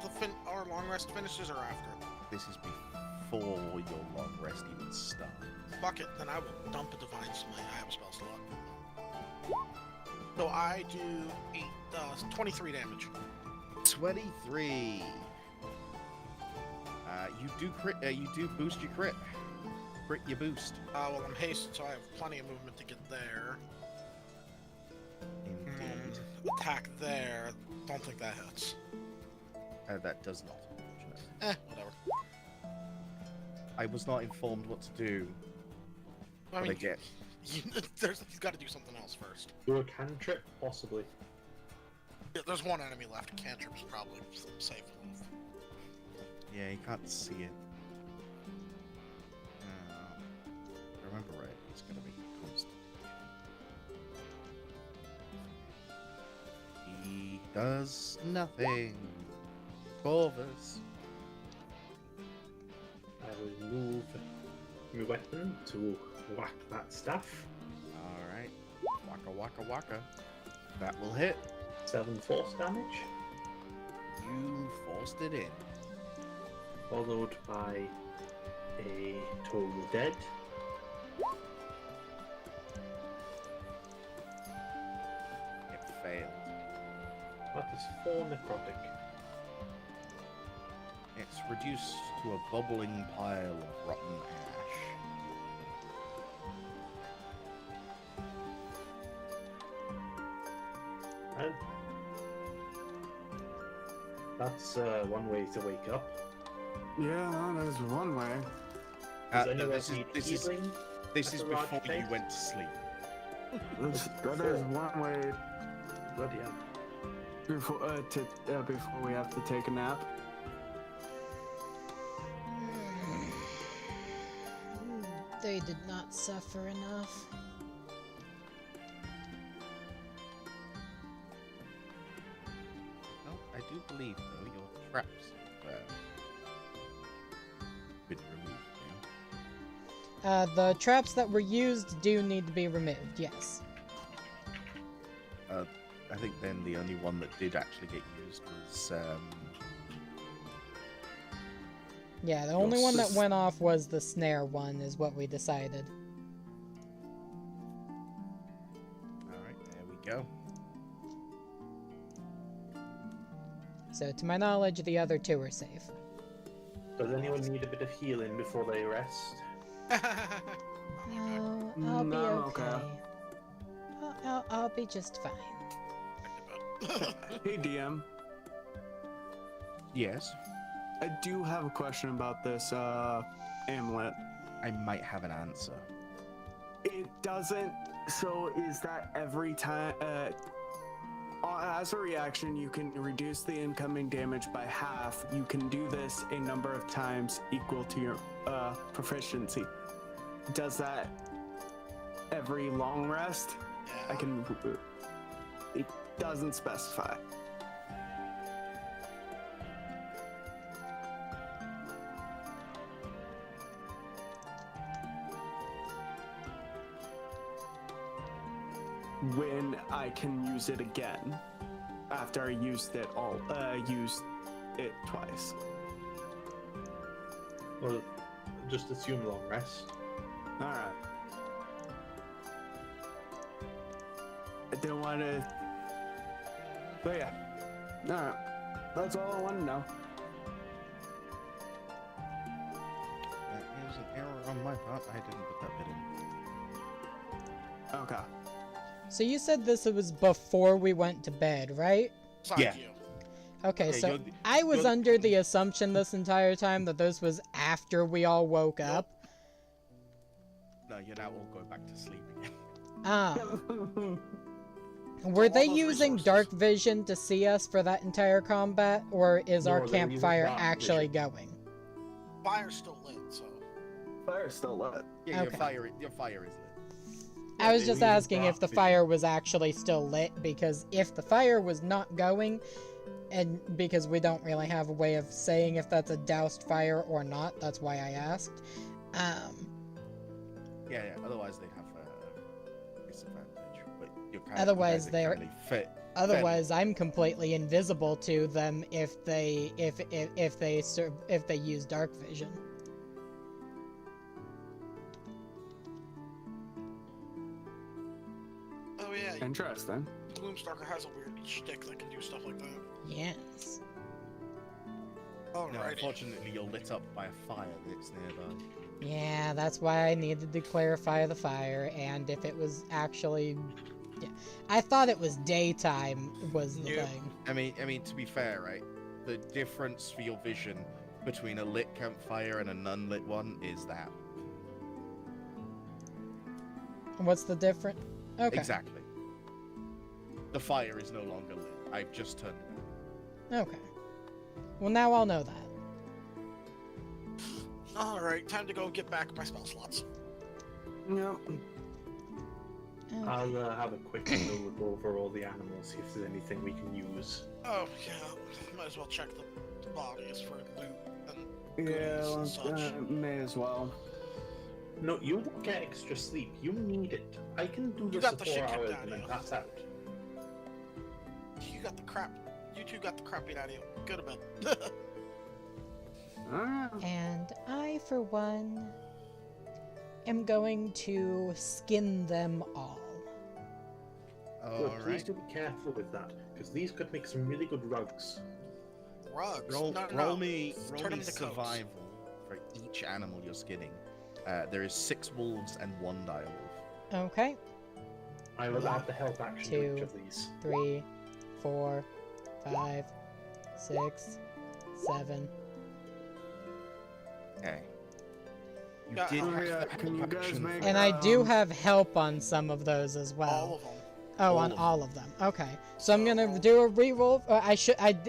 our long rest finishes or after? This is before your long rest even starts. Fuck it, then I will dump a divine smite. I have a spell slot. So I do 23 damage. 23. You do crit. You do boost your crit. Crit your boost. Well, I'm hasted, so I have plenty of movement to get there. Indeed. Attack there. Don't think that hits. That does not. Unfortunately. Whatever. I was not informed what to do. I mean, get. he's got to do something else first. Do a cantrip, possibly. Yeah, there's one enemy left. Cantrip's probably safe enough. Yeah, you can't see it. If I remember right, it's gonna be constant. He does nothing. Corvus. I will move my weapon to whack that staff. Alright. Waka waka waka. That will hit. 7 force damage, You forced it in. followed by a total dead. It failed. That is 4 necrotic. It's reduced to a bubbling pile of rotten ash. Well, that's one way to wake up. Yeah, that is one way. Does No, anyone this is need this is healing? this is at the large before you place? went to sleep. That is one way Bloody hell. before we have to take a nap. They did not suffer enough. Oh, I do believe though your traps have been removed now. The traps that were used do need to be removed, yes. I think then the only one that did actually get used was Yeah, the only one that went off was the snare one, is what we decided. Alright, there we go. So, to my knowledge, the other two are safe. Does anyone need a bit of healing before they rest? No, I'll be I'm okay. okay. I'll be just fine. Hey, DM. Yes, I do have a question about this amulet. I might have an answer. It doesn't. So is that every time? As a reaction, you can reduce the incoming damage by half. You can do this a number of times equal to your proficiency. Does that every long rest? I can. It doesn't specify. When I can use it again after I used it twice. Well, just assume long rest. All right. I didn't want to. But yeah. All right. That's all I want to know. That is an error on my part. I didn't put that bit in. Okay. So you said this was before we went to bed, right? Besides Yeah. you. Okay, Yeah, so you're- I was you're- under the assumption this entire time that this was after we all woke up. No, you're now all going back to sleep again. Ah. Were they those using resources. dark vision to see us for that entire combat, or is No, our they were using campfire dark actually vision. going? Fire's still lit, so. Fire's still lit. Yeah, Okay. your fire is lit. I was they just were using asking if dark the vision. fire was actually still lit, because if the fire was not going, and because we don't really have a way of saying if that's a doused fire or not, that's why I asked. Yeah, otherwise they'd have a disadvantage. But you're kind Otherwise they're- currently fit. Otherwise, I'm completely invisible to them if they use dark vision. Oh yeah, Interesting. Gloomstalker has a weird shtick that can do stuff like that. Yes. No, Alrighty. unfortunately, you're lit up by a fire that's nearby. Yeah, that's why I needed to clarify the fire, and if it was actually... Yeah. I thought it was daytime was the Nope. thing. I mean, to be fair, right? The difference for your vision between a lit campfire and an unlit one is that. What's the difference? Okay. Exactly. The fire is no longer lit. I've just turned it on. Okay. Well, now I'll know that. Alright, time to go get back my spell slots. Yep. Okay. I'll have a quick look over all the animals, see if there's anything we can use. Oh, yeah. Might as well check the bodies for loot and Yeah, goodies and such. may as well. No, you won't get extra sleep. You need it. I can do You this got for the 4 shit kicked hours out and of then you. pass out. You got the crap. You two got the crap beat out of you. Go to bed. And I, for one, am going to skin them all. So please Alright. do be careful with that, because these could make some really good rugs. Rugs. Roll, no, roll no. me, Turn roll them me into coats. survival for each animal you're skinning. There is 6 wolves and 1 direwolf. Okay. I will add the help action to each of these. 3, 4, 5, 6, 7. Okay. You Yeah, did oh, have yeah, that can you guys option make- for- And I do have help on some of those as well. All of them. Oh, all on of all of them. Okay. So I'm So gonna roll- do a reroll.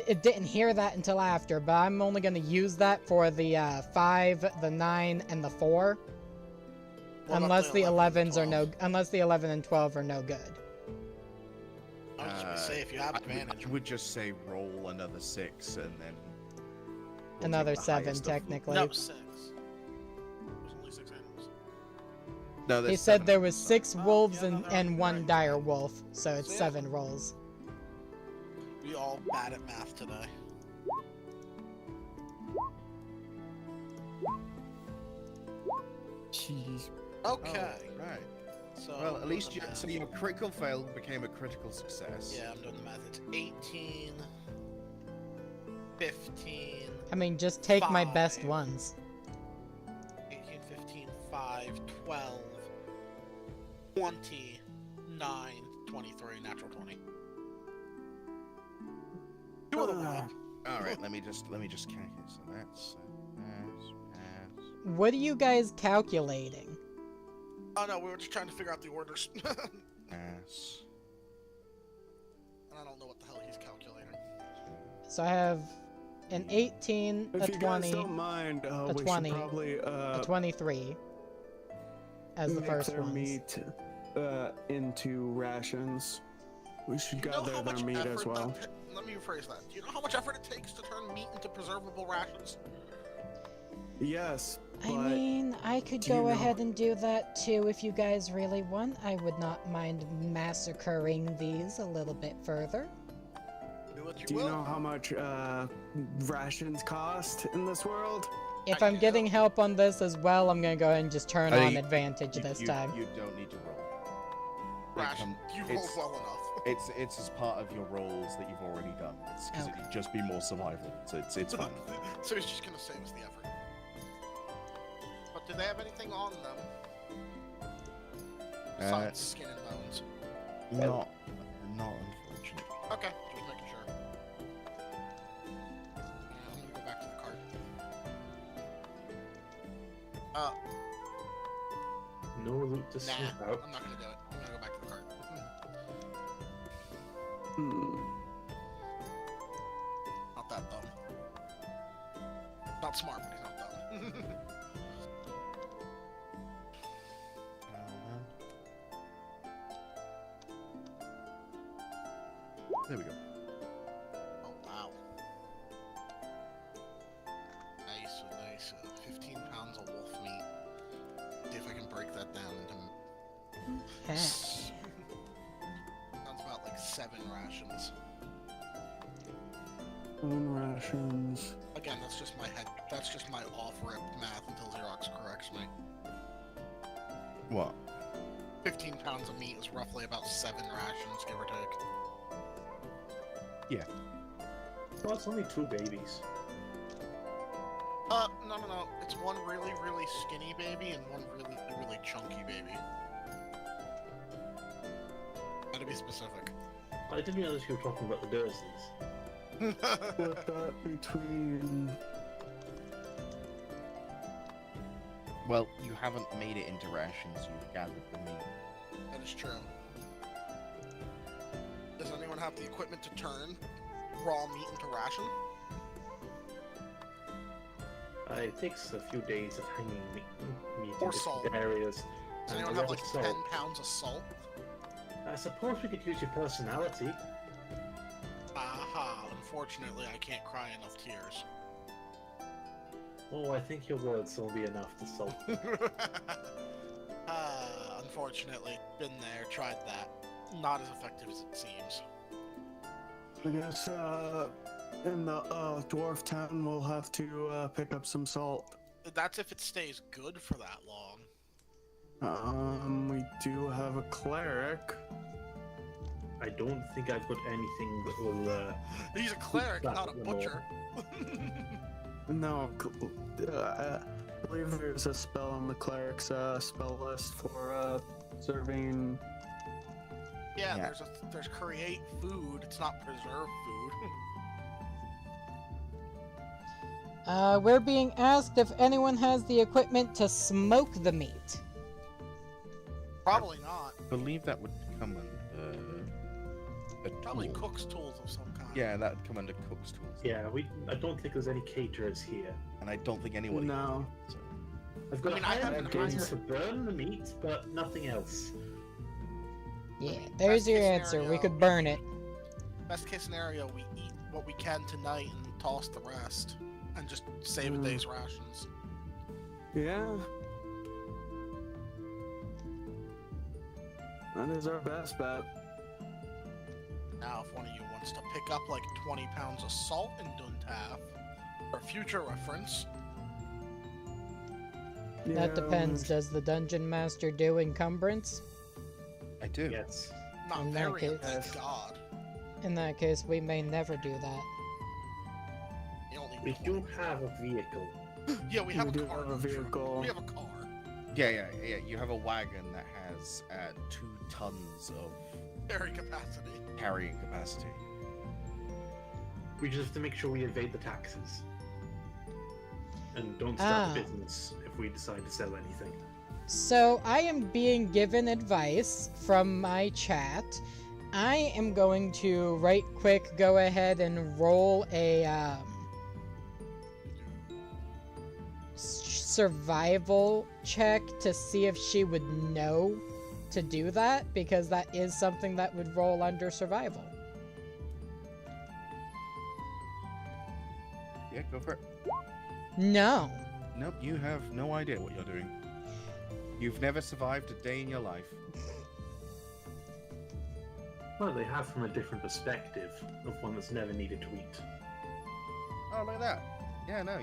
It didn't hear that until after, but I'm only gonna use that for the 5, the 9, and the 4. What about Unless the 11 and 11s are no, 12? unless the 11 and 12 are no good. I was just gonna say, if you have advantage. I would just say roll another 6 and then we'll Another take the 7 highest of them. technically. No, 6. There's only 6 animals. No, He there's said 7 there of was them. 6 Oh, wolves yeah, no, and, they're and 1 right. dire wolf, so it's So, yeah. 7 rolls. We all bad at math today. Jeez. Okay. Oh, right. So Well, at I'm least doing the so math. your critical fail became a critical success. Yeah, I'm doing the math. It's 18, 15, I mean, just take my best 5. ones. 18, 15, 5, 12, 20, 9, 23, natural 20. Two of them went. All right, let me just calculate. So that's pass. What are you guys calculating? Oh no, we were just trying to figure out the orders. And Pass. I don't know what the hell he's calculating. So I have an 18, If a you 20, guys don't mind, a we 20, should probably a 23 as the make first their ones. meat into rations. We should Do you know gather how much their meat effort as well. let me rephrase that. Do you know how much effort it takes to turn meat into preservable rations? Yes, I but mean, I could do you go know- ahead and do that too if you guys really want. I would not mind massacring these a little bit further. Do what you do you will. know how much rations cost in this world? If I I'm do. getting help on this as well, I'm gonna go ahead and just turn I- on advantage this time. You don't need to roll. Ration. You rolled it's- well enough. It's as part of your rolls that you've already done. It's because Okay. it'd just be more survival. So it's fine. So he's just gonna save us the effort. But do they have anything on them? Besides skin and bones. Not unfortunately. Okay, just making sure. I'm gonna go back to the cart. No loot to Nah, sniff out. I'm not gonna do it. I'm gonna go back to the cart. Hmm. Not that dumb. Not smart, but he's not dumb. There we go. Oh, wow. Nice. 15 pounds of wolf meat. See if I can break that down into... Okay. Sounds about like 7 rations. Rations. Again, that's just my head. That's just my off-rip math until Xerox corrects me. What? 15 pounds of meat is roughly about 7 rations, give or take. Well, it's only 2 babies. No. It's one really, really skinny baby and one really, really chunky baby. Gotta be specific. I didn't realize you were talking about the Dursleys. Split that between. Well, you haven't made it into rations. You've gathered the meat. That is true. Does anyone have the equipment to turn raw meat into ration? It takes a few days of hanging meat Or in salt. different areas. Does and anyone a have lot like of 10 salt. pounds of salt? I suppose we could use your personality. Aha, unfortunately I can't cry enough tears. Oh, I think your words will be enough to salt. Unfortunately, been there, tried that. Not as effective as it seems. I guess in the dwarf town, we'll have to pick up some salt. That's if it stays good for that long. We do have a cleric. I don't think I've got anything that will. He's a cleric, that not a will- butcher. No, I believe there's a spell on the cleric's spell list for serving. Yeah, there's create food. It's not preserve food. We're being asked if anyone has the equipment to smoke the meat. Probably not. I believe that would come under a Probably tool. cook's tools of some kind. Yeah, that would come under cook's tools. Yeah, I don't think there's any caterers here. And I don't think anyone. No. So. I've got I mean, a I higher haven't gun imagined- to burn the meat, but nothing else. Yeah, there's Best your case answer. We scenario, could burn it. Best case scenario, we eat what we can tonight and toss the rest, and just save a Mm. day's rations. Yeah. That is our best bet. Now, if one of you wants to pick up like 20 pounds of salt in Duntaf, for future reference, That depends. Does the dungeon master do encumbrance? I do. Yes. not In that variant, case- thank God. In that case, we may never do that. You only We need do 20. have a vehicle. Yeah, we have We a do car. have a vehicle. We have a car. Yeah. You have a wagon that has 2 tons of Carry capacity. carrying capacity. We just have to make sure we evade the taxes. And don't start Ah. a business if we decide to sell anything. So I am being given advice from my chat. I am going to right quick go ahead and roll a survival check to see if she would know to do that, because that is something that would roll under survival. Yeah, go for it. No. Nope, you have no idea what you're doing. You've never survived a day in your life. Well, they have from a different perspective of one that's never needed to eat. Oh, look at that. Yeah, no,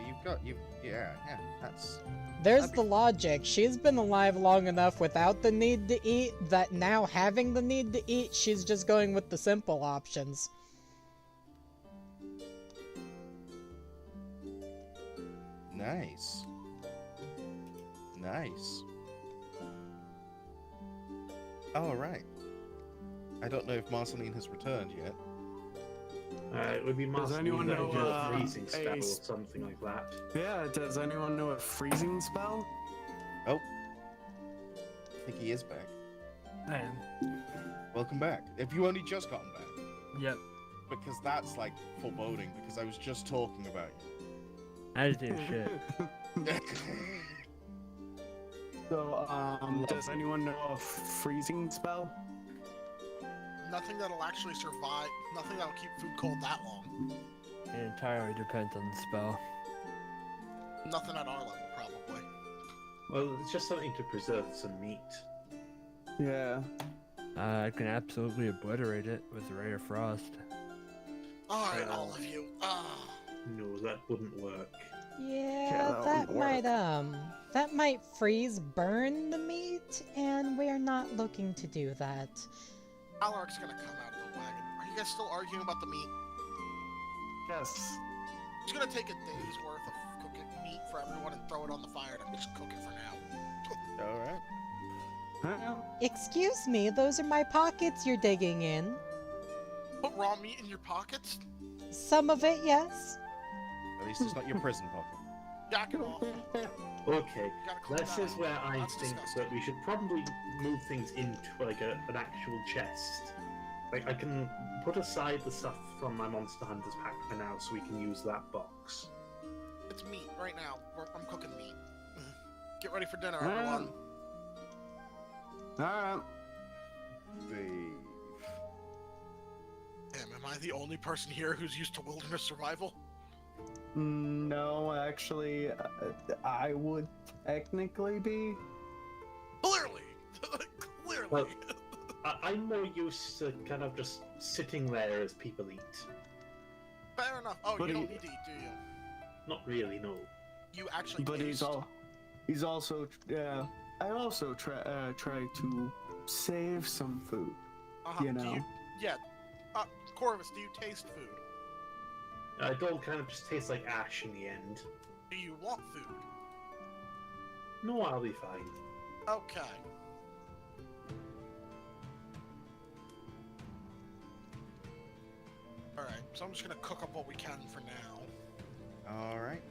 yeah, that's... There's That'd the be- logic. She's been alive long enough without the need to eat that now having the need to eat, she's just going with the simple options. Nice. Nice. All right. I don't know if Marceline has returned yet. It would be Does Master anyone Leader, know, a freezing spell or a something like that. Yeah, does anyone know a freezing spell? Oh. I think he is back. I am. Welcome back. Have you only just gotten back? Yep. Because that's like foreboding, because I was just talking about I just do shit. you. So, does anyone know a freezing spell? Nothing that'll actually survive. Nothing that'll keep food cold that long. It entirely depends on the spell. Nothing at our level, probably. Well, it's just something to preserve some meat. Yeah. I can absolutely obliterate it with Ray of Frost. Alright, Well. all of you. Ah. No, that wouldn't work. Yeah, that that would might freeze burn the meat, and we're not looking to do that. Alaric's gonna come out of the wagon. Are you guys still arguing about the meat? Yes. It's gonna take a day's worth of cooking meat for everyone and throw it on the fire to just cook it for now. All right. Excuse me, those are my pockets you're digging in. Put raw meat in your pockets? Some of it, yes. At least it's not your prison pocket. Jack it off. Okay, You gotta clean this that is out. where I That's think disgusting. that we should probably move things into like an actual chest. Like I can put aside the stuff from my Monster Hunter's pack for now, so we can use that box. It's meat right now. I'm cooking meat. Get ready for dinner, Wow. everyone. Alright. Damn, am I the only person here who's used to wilderness survival? No, actually, I would technically be. Clearly! Clearly! Well, I'm more used to kind of just sitting there as people eat. Fair enough. Oh, But you don't he- need to eat, do you? Not really, no. You actually But taste. he's also I also try to save some food. You know. Yeah. Corvus, do you taste food? It all kind of just tastes like ash in the end. Do you want food? No, I'll be fine. Okay. Alright, so I'm just gonna cook up what we can for now. All right.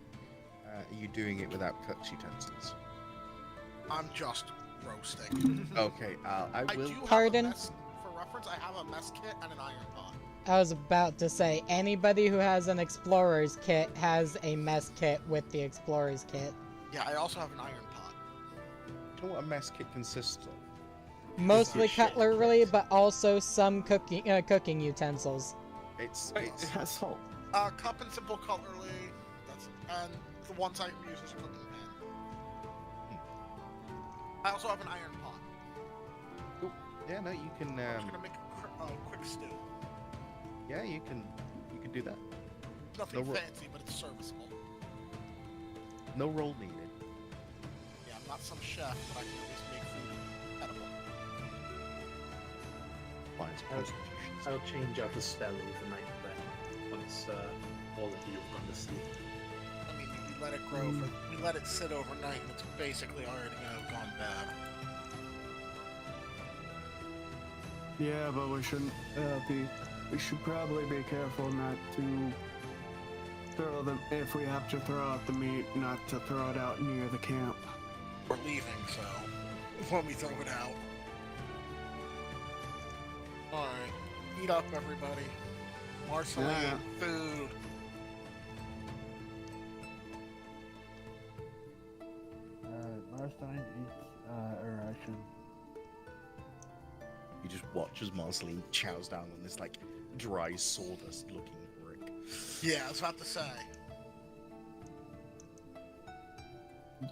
Are you doing it without cooked utensils? I'm just roasting. Okay. I I will. do have Pardon? a mess, for reference, I have a mess kit and an iron pot. I was about to say, anybody who has an explorer's kit has a mess kit with the explorer's kit. Yeah, I also have an iron pot. Do you know what a mess kit consists of? Mostly shit, cutlery, yes. but also some cooking utensils. It's. Wait, Asshole. Cup and simple cutlery. That's it. And the ones I use as a cooking pan. I also have an iron pot. Yeah, no, you can. I'm just gonna make a quick stew. Yeah, you can do that. Nothing No fancy, but it's serviceable. No roll needed. Yeah, I'm not some chef, but I can at least make food edible. Fine, it's constitution. I'll change out the spell overnight then, once all of you have gone to sleep. I mean, we let it grow we let it sit overnight, and it's basically already gone bad. Yeah, but we shouldn't we should probably be careful not to throw them if we have to throw out the meat, not to throw it out near the camp. We're leaving, so when we throw it out. Alright, eat up, everybody. Marceline, Yeah. food. Marstein eats a ration. You just watch as Marceline chows down on this like dry sawdust-looking brick. Yeah, I was about to say.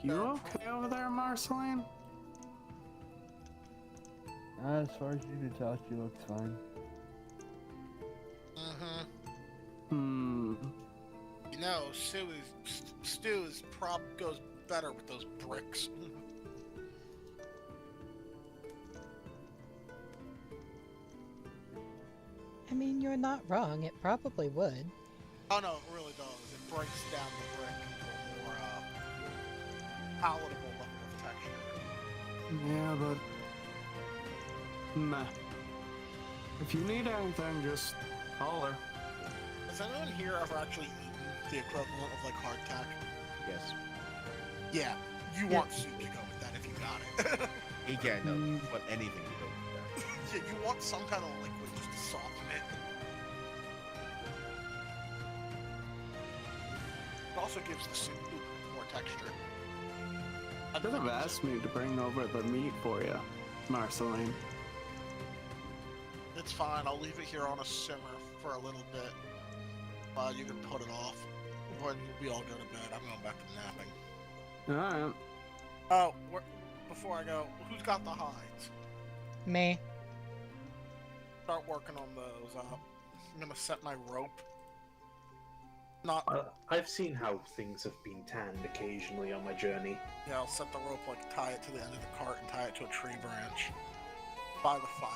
You okay over there, Marceline? As far as you can tell, she looks fine. Mm-hmm. Hmm. You know, stew goes better with those bricks. I mean, you're not wrong. It probably would. Oh no, it really does. It breaks down the brick into a more palatable level of texture. Yeah, but meh. If you need anything, just holler. Has anyone here ever actually eaten the equivalent of like hardtack? Yes. Yeah, you want soup to go with that if you got it. Yeah, no, you want anything to go with that. Yeah, you want some kind of liquid just to soften it. It also gives the soup more texture. I could have asked me to bring over the meat for you, Marceline. It's fine, I'll leave it here on a simmer for a little bit. You can put it off. When we all go to bed, I'm going back to napping. Alright. Oh, before I go, who's got the hides? Me. Start working on those. I'm gonna set my rope. Not, I've seen how things have been tanned occasionally on my journey. yeah, I'll set the rope, like, tie it to the end of the cart and tie it to a tree branch. By the fire.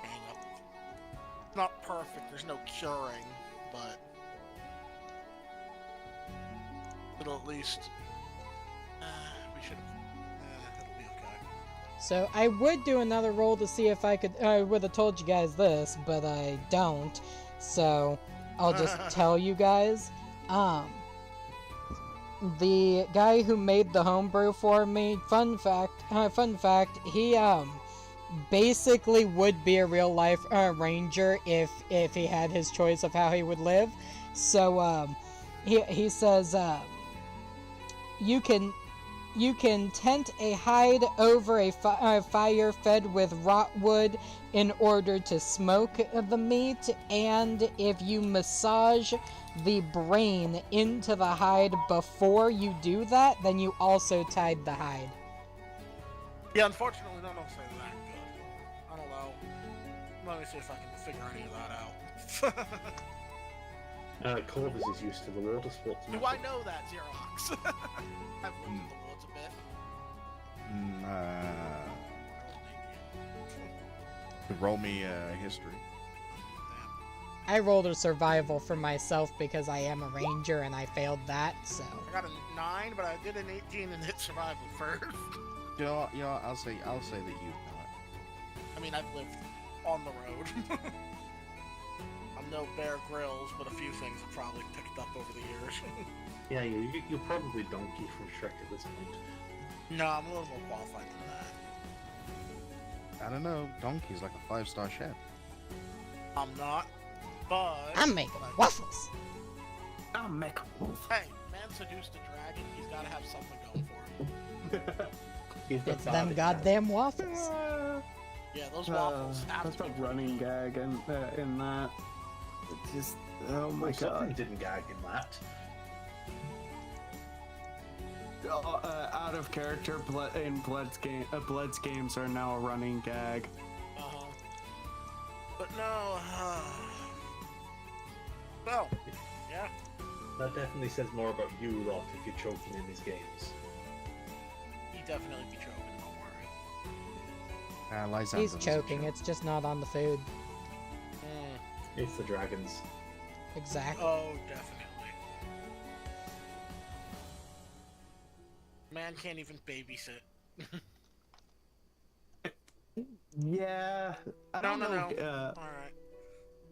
Hang up. It's not perfect, there's no curing, but it'll at least, we should, it'll be okay. So I would do another roll to see if I could. I would have told you guys this, but I don't. So I'll just tell you guys. The guy who made the homebrew for me. Fun fact. He basically would be a real life ranger if he had his choice of how he would live. So he says you can tent a hide over a fire fed with rot wood in order to smoke the meat, and if you massage the brain into the hide before you do that, then you also tied the hide. Yeah, unfortunately, none of them say that good. I don't know. Let me see if I can figure any of that out. Corvus is used to the water sports. Do I know that, Xerox? I've looked at the woods a bit. Roll me history. I rolled a survival for myself because I am a ranger and I failed that, so. I got a 9, but I did an 18 and hit survival first. You know what? I'll say that you know it. I mean, I've lived on the road. I'm no Bear Grylls, but a few things have probably picked up over the years. Yeah, you're probably Donkey from Shrek at this point. No, I'm a little more qualified than that. I don't know. Donkey's like a 5-star chef. I'm not, but... I'm making waffles! I'll make a wolf. Hey, man seduced a dragon, he's gotta have something going for him. It's them goddamn waffles. Yeah, those waffles have That's to a be running gag in that. It just, oh my Something god. didn't gag in that. Out of character, Blood's games are now a running gag. Uh-huh. But no, well, yeah. That definitely says more about you, Lot, if you're choking in these games. He definitely be choking, don't worry. Lysander He's doesn't choking, choke. it's just not on the food. It's the dragons. Exactly. Oh, definitely. Man can't even babysit. Yeah, I don't know. Alright.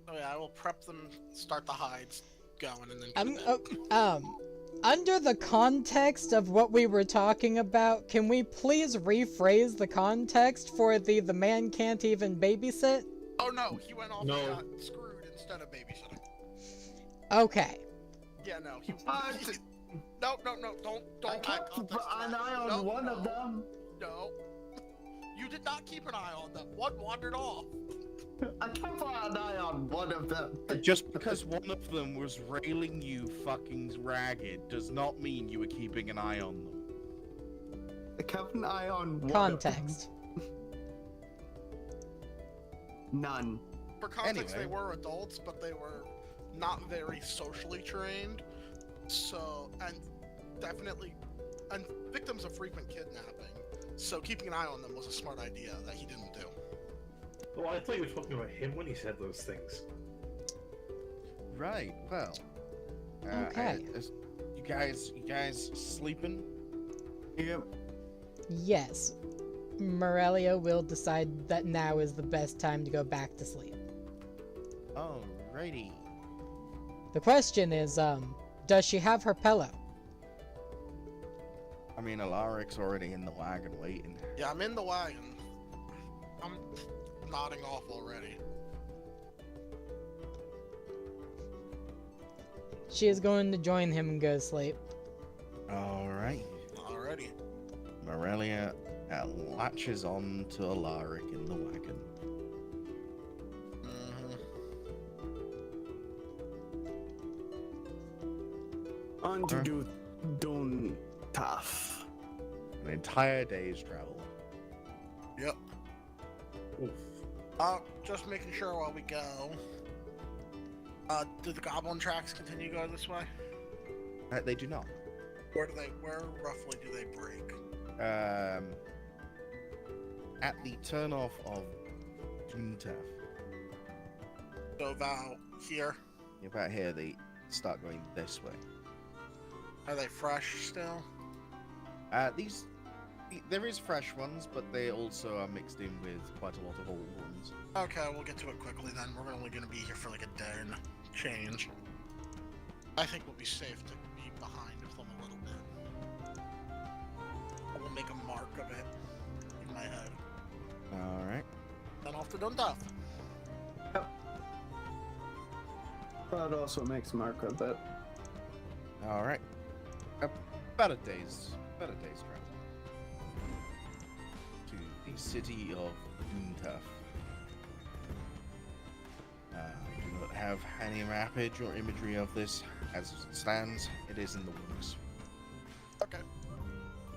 Oh yeah, I will prep them, start the hides going, and then go to bed. Under the context of what we were talking about, can we please rephrase the context for the man can't even babysit? Oh no, he went off No. and got screwed instead of babysitting. Okay. Yeah, no, no, don't I eye kept contact an that. eye on No, one no, of them. No. You did not keep an eye on them. One wandered off. I kept an eye on one of them. Just because one of them was railing you fucking ragged does not mean you were keeping an eye on them. I kept an eye on one Context. of them. None. For context, Anyway. they were adults, but they were not very socially trained. So, and definitely, and victims of frequent kidnapping. So keeping an eye on them was a smart idea that he didn't do. Oh, I thought you were talking about him when he said those things. Right. Well. Okay. You guys sleeping? Yep. Yes. Morelia will decide that now is the best time to go back to sleep. Alrighty. The question is, does she have her pillow? I mean, Alaric's already in the wagon waiting. Yeah, I'm in the wagon. I'm nodding off already. She is going to join him and go to sleep. Alright. Already. Morelia latches on to Alaric in the wagon. On to do Dun Tough. An entire day's travel. Yep. Oof. Just making sure while we go. Do the goblin tracks continue to go this way? They do not. Where roughly do they break? At the turnoff of Duntaf. So about here. About here, they start going this way. Are they fresh still? There is fresh ones, but they also are mixed in with quite a lot of old ones. Okay, we'll get to it quickly then. We're only going to be here for like a day and change. I think we'll be safe to be behind them a little bit. I will make a mark of it in my head. Alright. Then off to Dundalk. That also makes mark of it. Alright. About a day's travel. To the city of Duntaf. Do not have any mappage or imagery of this as it stands. It is in the works. Okay.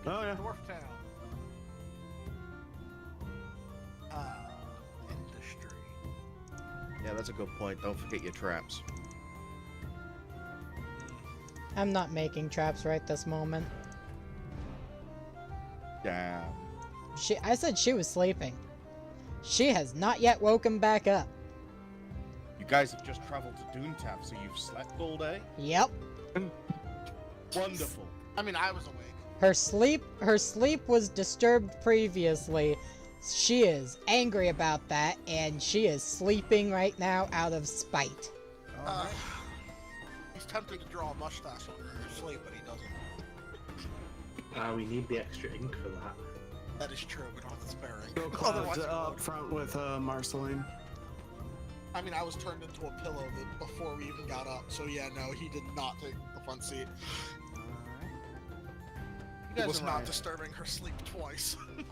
Oh yeah. Dwarf Town. Industry. Yeah, that's a good point. Don't forget your traps. I'm not making traps right this moment. Damn. I said she was sleeping. She has not yet woken back up. You guys have just traveled to Doontap, so you've slept all day? Yep. Wonderful. I mean, I was awake. Her sleep was disturbed previously. She is angry about that, and she is sleeping right now out of spite. Alright. He's tempted to draw a mustache under her sleep, but he doesn't. We need the extra ink for that. That is true. We don't have the spare ink. Go Otherwise, Cloud it up would. front with Marceline. I mean, I was turned into a pillow before we even got up. So yeah, no, he did not take the front seat. He was not disturbing her sleep twice. You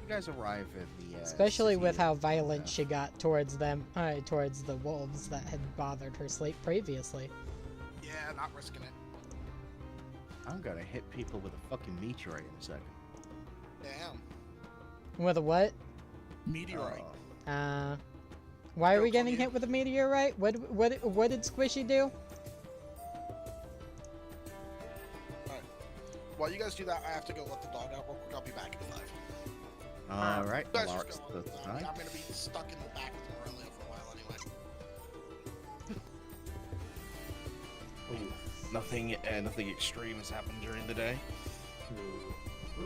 guys arrive at the Especially city with how of violent Doontap. she got towards them, towards the wolves that had bothered her sleep previously. Yeah, not risking it. I'm gonna hit people with a fucking meteorite in a second. Damn. With a what? Meteorite. Why are we Joke's on getting you. hit with a meteorite? What did Squishy do? Alright. While you guys do that, I have to go let the dog out real quick. I'll be back in 5. Alright, You guys well, just that's go the on. time. I'm gonna be stuck in the back with Aurelia for a while anyway. Nothing extreme has happened during the day.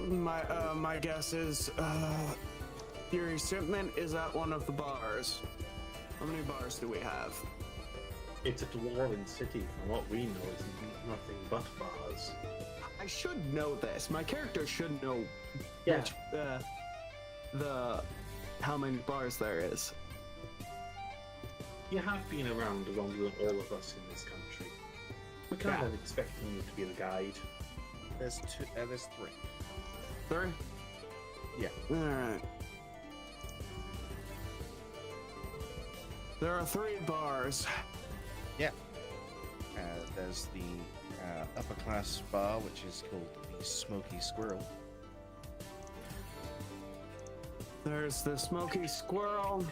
My guess is your shipment is at one of the bars. How many bars do we have? It's a dwarven city. From what we know, it's nothing but bars. I should know this. My character should know Yeah. which how many bars there is. You have been around longer than all of us in this country. We kind of expecting you to be the guide. There's three. 3? Yeah. Alright. There are 3 bars. Yeah. There's the upper class bar, which is called the Smoky Squirrel. There's the Smoky Squirrel.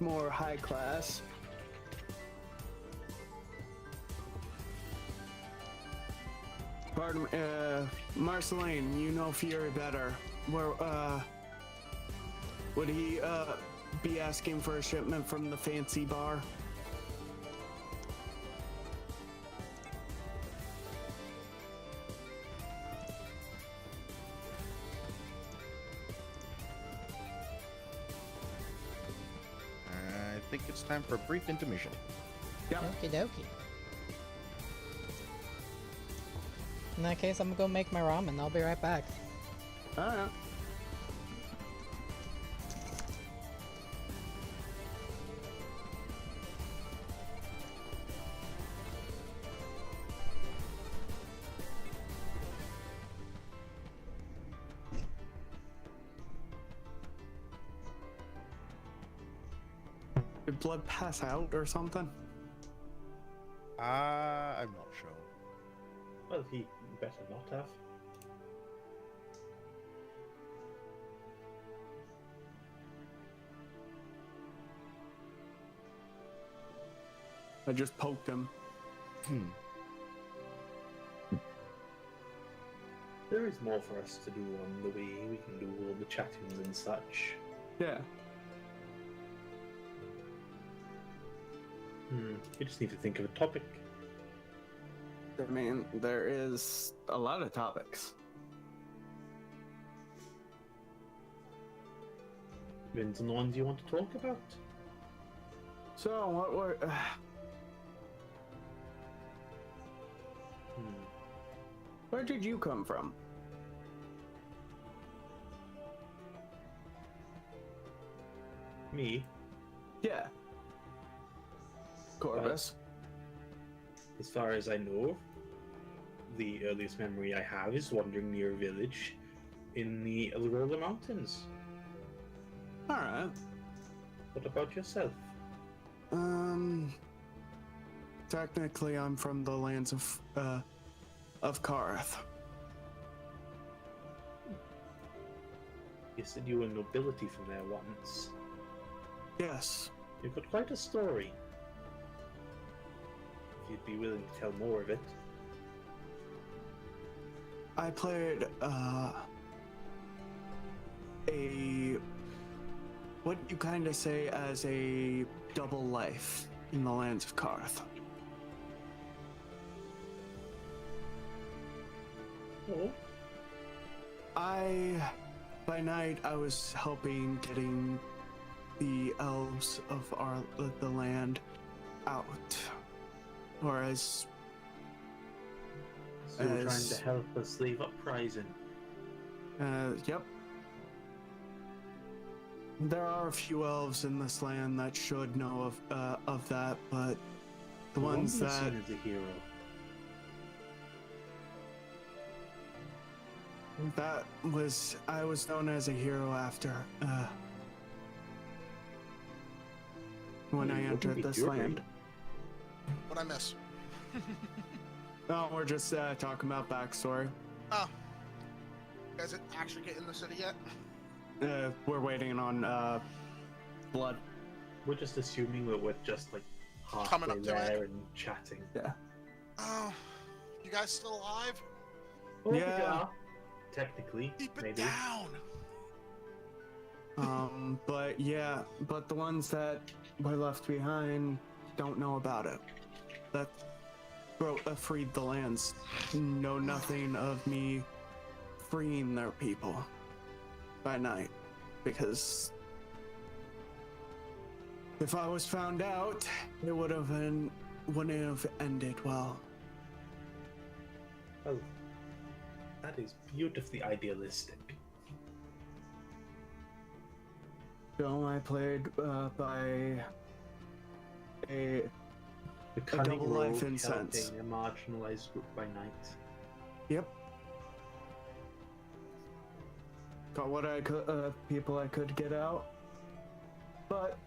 More high class. Pardon me, Marceline, you know Fury better. Where, would he, be asking for a shipment from the fancy bar? I think it's time for a brief intermission. Okie dokie. In that case, I'm gonna go make my ramen. I'll be right back. Alright. Did Blood pass out or something? I'm not sure. Well, he better not have. I just poked him. There is more for us to do on the way. We can do all the chattings and such. Yeah. We just need to think of a topic. I mean, there is a lot of topics. Depends on the ones you want to talk about. So, what were... Where did you come from? Me? Yeah. Corvus. As far as I know, the earliest memory I have is wandering near a village in the Elrola Mountains. Alright. What about yourself? Technically I'm from the lands of Karth. You said you were nobility from there once. Yes. You've got quite a story. you'd be willing to tell more of it. I played a what you kind of say as a double life in the lands of Karth. Oh. By night, I was helping getting the elves of the land out, or as So you're trying to help a slave uprising. Yep. There are a few elves in this land that should know of that, but the ones that seen as a hero. I was known as a hero after when I entered this land. What'd I miss? No, we're just talking about backstory. Oh. You guys actually get in the city yet? We're waiting on blood. We're just assuming that we're just like Coming halfway up to there it. and chatting. Yeah. Oh. You guys still alive? Oh, we Yeah. are. Technically, Keep it maybe. down! But the ones that were left behind don't know about it. That freed the lands. Know nothing of me freeing their people by night, because if I was found out, it wouldn't have ended well. Well, that is beautifully idealistic. So I played by a The cunning double life rogue incense. helping a marginalized group by night. Yep. Got what I could, people I could get out. But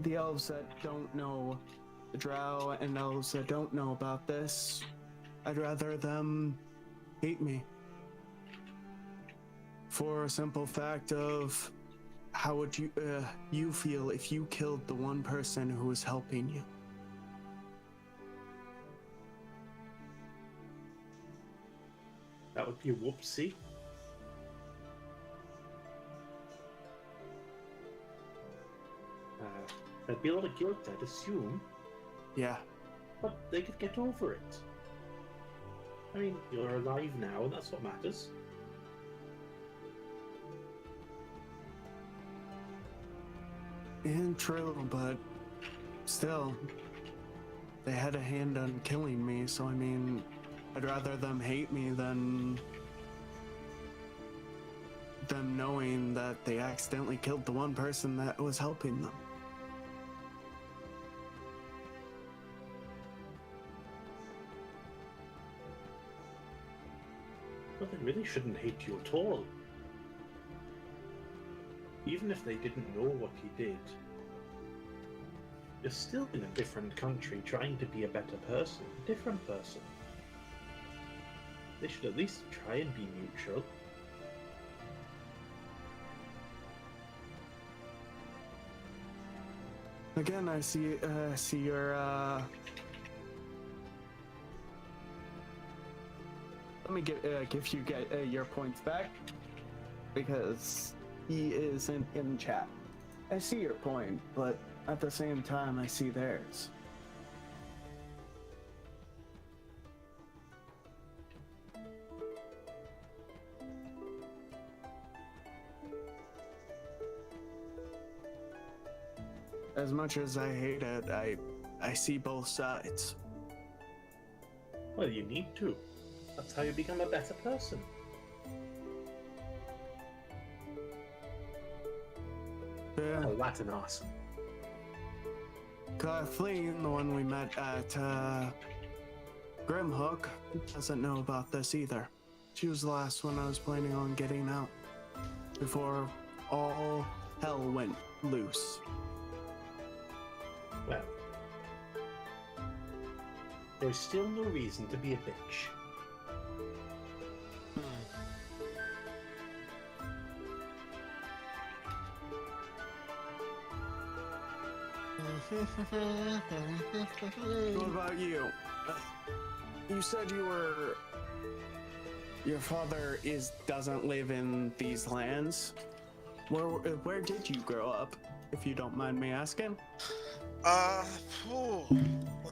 the elves that don't know, the drow and elves that don't know about this, I'd rather them hate me. For a simple fact of, how would you feel if you killed the one person who was helping you? That would be a whoopsie. There'd be a lot of guilt, I'd assume, Yeah. but they could get over it. I mean, you're alive now, and that's what matters. And true, but still, they had a hand on killing me, so I mean, I'd rather them hate me than them knowing that they accidentally killed the one person that was helping them. But they really shouldn't hate you at all. Even if they didn't know what you did, you're still in a different country trying to be a better person, a different person. They should at least try and be neutral. Again, I see your let me give you your points back, because he isn't in chat. I see your point, but at the same time, I see theirs. As much as I hate it, I see both sides. Well, you need to. That's how you become a better person. Yeah. Oh, that's an awesome. Kathleen, the one we met at Grimhook, doesn't know about this either. She was the last one I was planning on getting out before all hell went loose. Well, there's still no reason to be a bitch. What about you? You said your father doesn't live in these lands. Where did you grow up, if you don't mind me asking? Let's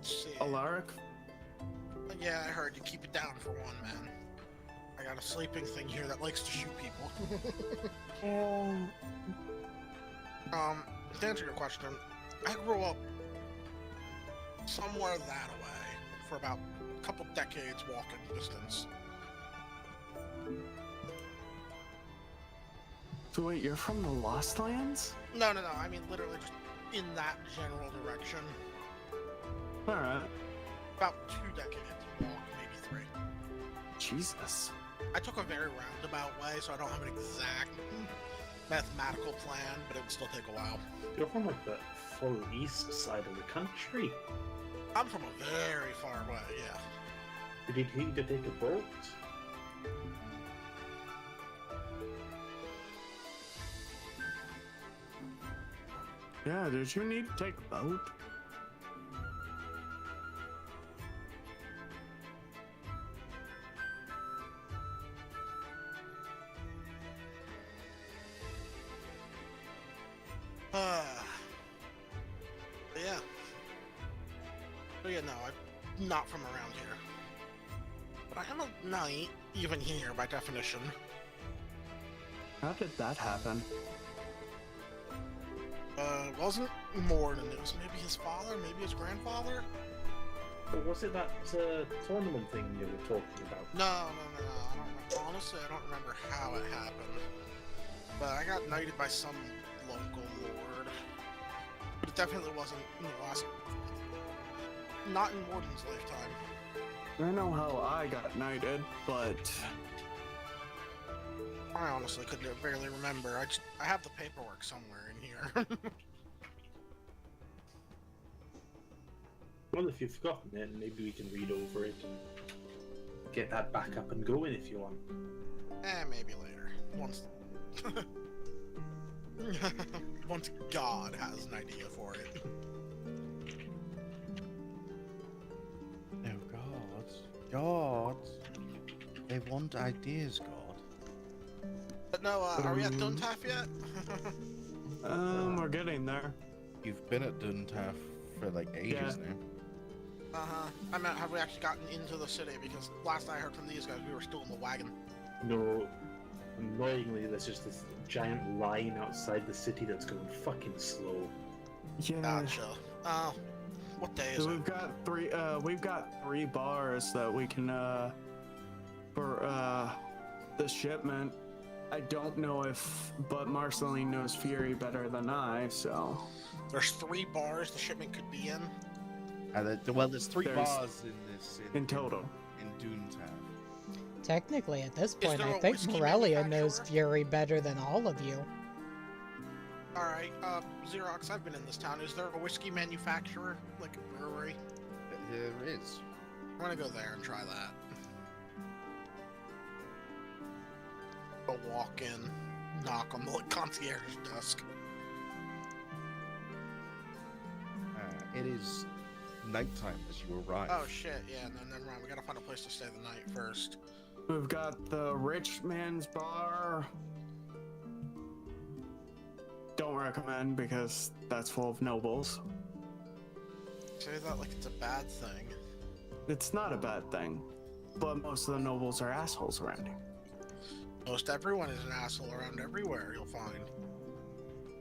see. Alaric? Yeah, I heard you. Keep it down for one, man. I got a sleeping thing here that likes to shoot people. To answer your question, I grew up somewhere that way for about a couple decades walking distance. So wait, you're from the Lost Lands? No. I mean, literally just in that general direction. Alright. About 2 decades walk, maybe 3. Jesus. I took a very roundabout way, so I don't have an exact mathematical plan, but it would still take a while. You're from like the full east side of the country. I'm from a very far away, yeah. Did you need to take a boat? Yeah, did you need to take a boat? Yeah. But yeah, no, I'm not from around here. But I am a knight, even here, by definition. How did that happen? It wasn't Morden, it was maybe his father, maybe his grandfather? Or was it that tournament thing you were talking about? No, I don't remember. Honestly, I don't remember how it happened. But I got knighted by some local lord. But it definitely wasn't in the last... Not in Morden's lifetime. I know how I got knighted, but... I honestly could barely remember. I have the paperwork somewhere in here. Well, if you've forgotten it, maybe we can read over it and get that back up and going if you want. Maybe later. Once God has an idea for it. Oh, God. They want ideas, God. But no, are we at Duntaf yet? We're getting there. You've been at Duntaf for like ages now. I meant, have we actually gotten into the city? Because last I heard from these guys, we were still in the wagon. No, annoyingly, there's just this giant line outside the city that's going fucking slow. Yeah. Gotcha. What day is So it? we've got 3 bars that we can for the shipment. I don't know but Marceline knows Fury better than I, so. There's 3 bars the shipment could be in. There's 3 bars in this. In total. In Duntaf. Technically, at this Is point, there I a think whiskey Morelia knows manufacturer? Fury better than all of you. Alright, Xerox, I've been in this town. Is there a whiskey manufacturer? Like a brewery? There is. I'm gonna go there and try that. Go walk in, knock on the concierge's desk. It is nighttime as you arrive. Oh shit, yeah, no, never mind. We gotta find a place to stay the night first. We've got the rich man's bar. Don't recommend because that's full of nobles. Say that like it's a bad thing. It's not a bad thing, but most of the nobles are assholes around here. Most everyone is an asshole around everywhere, you'll find.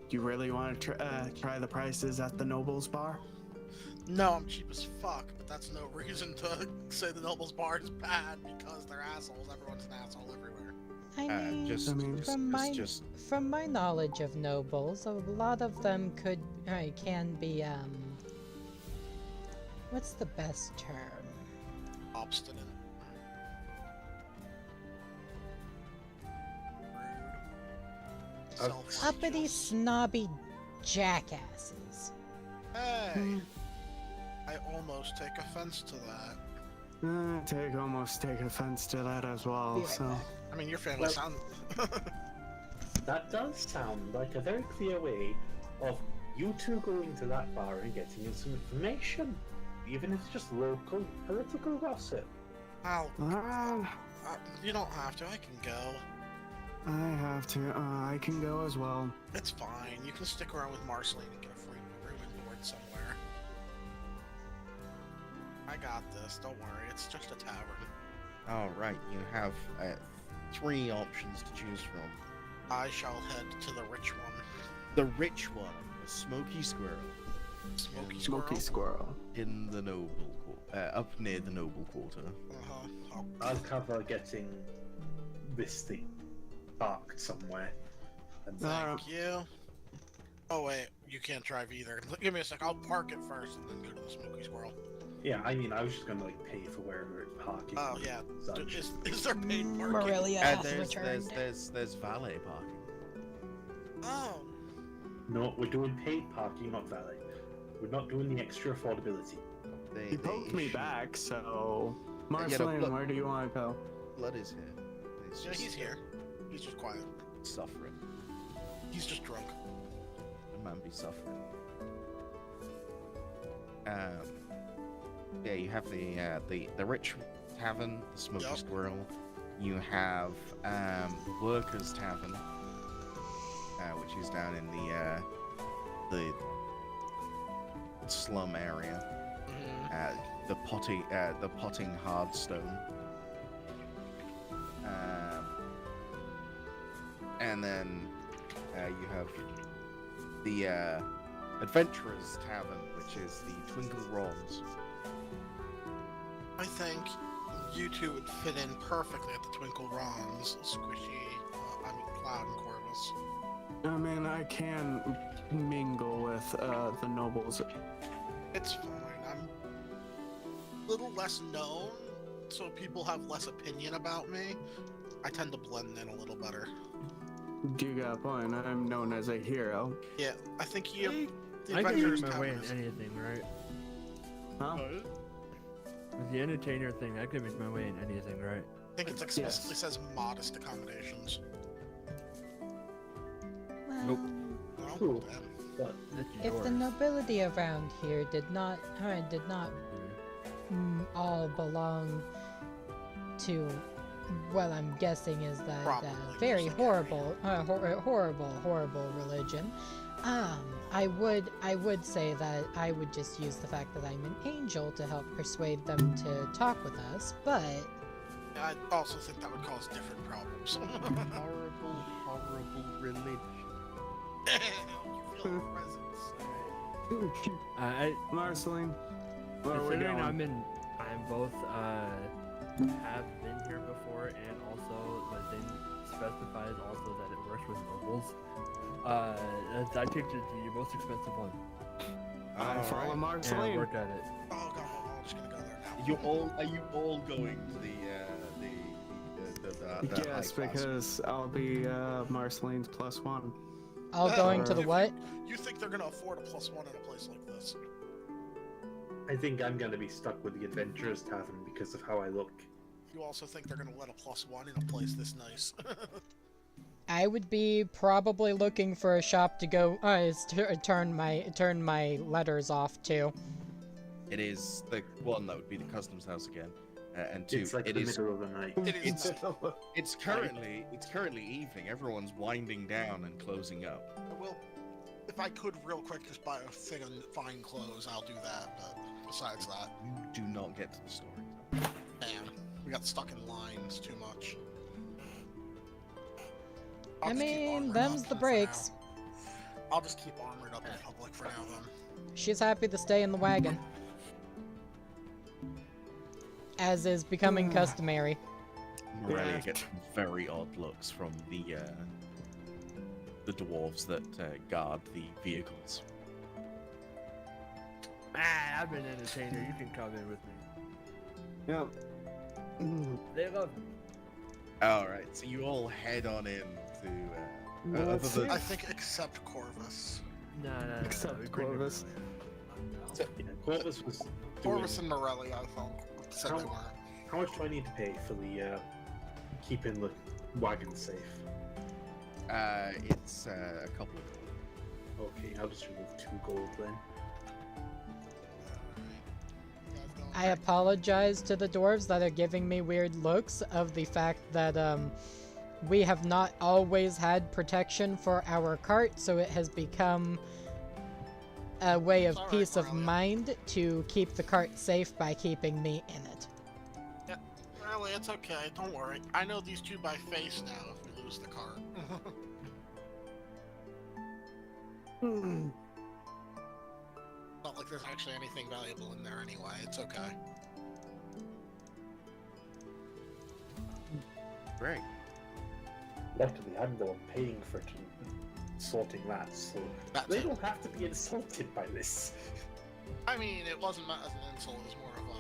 Do you really want to try the prices at the nobles bar? No, I'm cheap as fuck, but that's no reason to say the Noble's Bar is bad because they're assholes. Everyone's an asshole everywhere. I mean, from my knowledge of nobles, a lot of them can be, what's the best term? Obstinate. Rude. Uppity, Self-righteous. snobby jackasses. Hey! I almost take offense to that. Almost take offense to that as well, so. I mean, your family Well- sounds... That does sound like a very clear way of you two going to that bar and getting us some information, even if it's just local political gossip. I'll, Uh, you don't have to. I can go. I have to. I can go as well. It's fine. You can stick around with Marceline and get a free room and board somewhere. I got this. Don't worry. It's just a tavern. All right, you have 3 options to choose from. I shall head to the rich one. The rich one, the Smoky Squirrel, Smoky Smoky squirrel. in the up near the Noble Quarter. Uh-huh. I'll cover getting this thing parked somewhere. And Thank you. Oh wait, you can't drive either. Give me a sec. I'll park it first and then go to the Smoky Squirrel. yeah, I mean, I was just gonna like pay for wherever it's parking. Oh yeah. Such. Is there paid parking? Morelia And has returned. there's valet parking. Oh. No, we're doing paid parking, not valet. We're not doing the extra affordability. He poked me back, so... Yeah, Marceline, look- where do you want to go? Blood is here. It's Yeah, just he's here. He's just quiet. suffering. He's just drunk. The man be suffering. Yeah, you have the rich tavern, the Smoky Yup. Squirrel. You have the Workers Tavern, which is down in the slum area. The potting hardstone. And then you have the Adventurers Tavern, which is the Twinkle Rolls. I think you two would fit in perfectly at the Twinkle Rons, Squishy, Cloud and Corvus. I mean, I can mingle with the nobles. It's fine. I'm a little less known, so people have less opinion about me. I tend to blend in a little better. You got a point. I'm known as a hero. Yeah, I think you. The I can Adventurers make my way Tavern in is- anything, right? Huh? With the entertainer thing, I can make my way in anything, right? I think it explicitly says modest accommodations. Nope. Well, Cool. damn. But That's If the yours. nobility around here did not all belong to, well, I'm guessing is that Probably, very most horrible religion. I would say that I would just use the fact that I'm an angel to help persuade them to talk with us, but I also think that would cause different problems. Horrible religion. You feel the presence. Marceline, where are we Considering going? I'm both have been here before, and also the thing specifies also that it works with nobles. I take the most expensive one I follow Alright. and Marceline. work at it. Oh god, I'm just gonna go there now. Are you all going to the Yes, high class? because I'll be Marceline's +1. all going to the what? You think they're gonna afford a +1 in a place like this? I think I'm gonna be stuck with the Adventurers Tavern because of how I look. You also think they're gonna let a +1 in a place this nice? I would be probably looking for a shop to go turn my letters off to. It is the one that would be the customs house again, and 2. It's like it the is. middle of the night. It is nice. It's currently evening. Everyone's winding down and closing up. I will, if I could real quick just buy a thing of fine clothes, I'll do that, but besides that, You do not get to the story. man, we got stuck in lines too much. I I'll just keep mean, armored them's up the for breaks. now. I'll just keep armored up in public for now then. She's happy to stay in the wagon, as is becoming customary. Morelia Yeah. gets very odd looks from the dwarves that guard the vehicles. Ah, I'm an entertainer. You can come in with me. Yep. They love me. All right, so you all head on in to. Let's other than- I think except Corvus. No. Except we bring Corvus. Yeah, Corvus was doing... Corvus and Morelli, I think, said they How- were. How much do I need to pay for the keeping the wagon safe? It's a couple of. Okay, I'll just remove 2 gold then. I apologize to the dwarves that are giving me weird looks of the fact that we have not always had protection for our cart, so it has become a way of It's all right, peace of Morelia. mind to keep the cart safe by keeping me in it. Really, it's okay. Don't worry. I know these two by face now if we lose the cart. Not like there's actually anything valuable in there anyway. It's okay. Great. Luckily, I'm the one paying for sorting that, so That's they it. don't have to be insulted by this. I mean, it wasn't meant as an insult. It was more of a,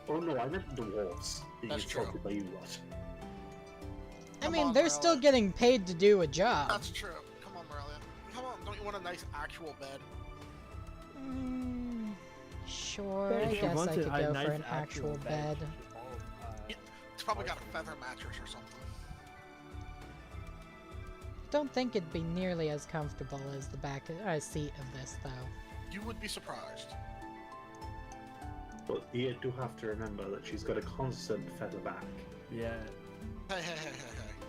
Oh no, I meant the dwarves being That's true. insulted by you lot. I Come mean, on, they're still Morelia. getting paid to do a job. That's true. Come on, Morelia. Come on, don't you want a nice actual bed? Sure, If I she guess I wanted could a go nice for an actual bed. she should all, It's probably got a feather mattress or something. Don't think it'd be nearly as comfortable as the back seat of this, though. You would be surprised. But you do have to remember that she's got a constant feather back. yeah. Hey.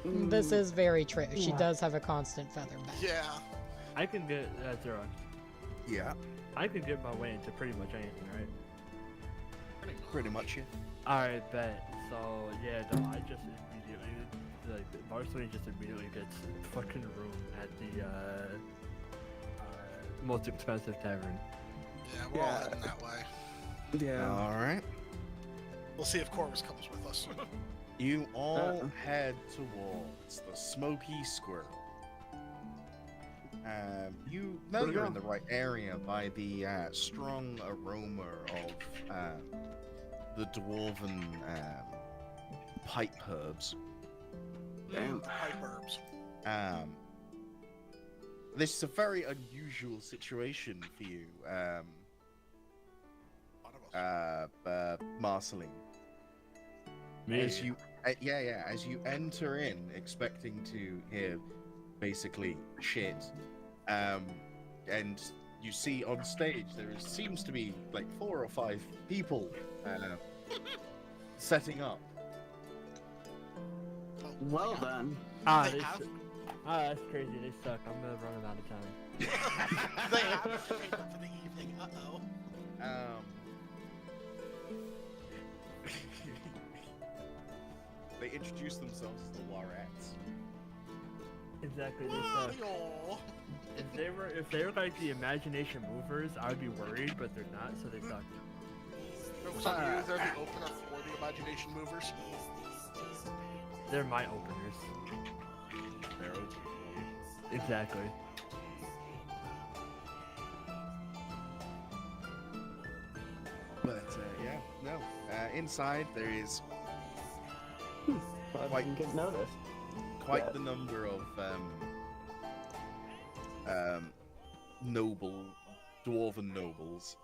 This is very true. She does have a constant feather back. Yeah. I can get Zero. Yeah, I can get my way into pretty much anything, right? pretty much. Yeah. Alright, bet. So yeah, no, I just immediately like Barcelona just immediately gets a fucking room at the most expensive tavern. Yeah, we're all Yeah. heading that way. Yeah. All right. We'll see if Corvus comes with us. You all head towards the Smoky Squirrel. You know you're in the right area by the strong aroma of the dwarven pipe herbs. Damn. Pipe herbs. This is a very unusual situation for you, Marceline. As you, as you enter in, expecting to hear basically shit, and you see on stage seems to be like 4 or 5 people setting up. Well then. They have- That's crazy. They suck. I'm gonna run them out of time. They have to take up for the evening. Uh-oh. They introduce themselves as the Warettes. Exactly. They suck. Mario. If they were like the imagination movers, I would be worried, but they're not, so they suck. For some of you, they're the opener for the imagination movers. They're my openers. They're okay. Exactly. But yeah, no. Inside there is I Quite- didn't get noticed. quite Yeah. the number of dwarven nobles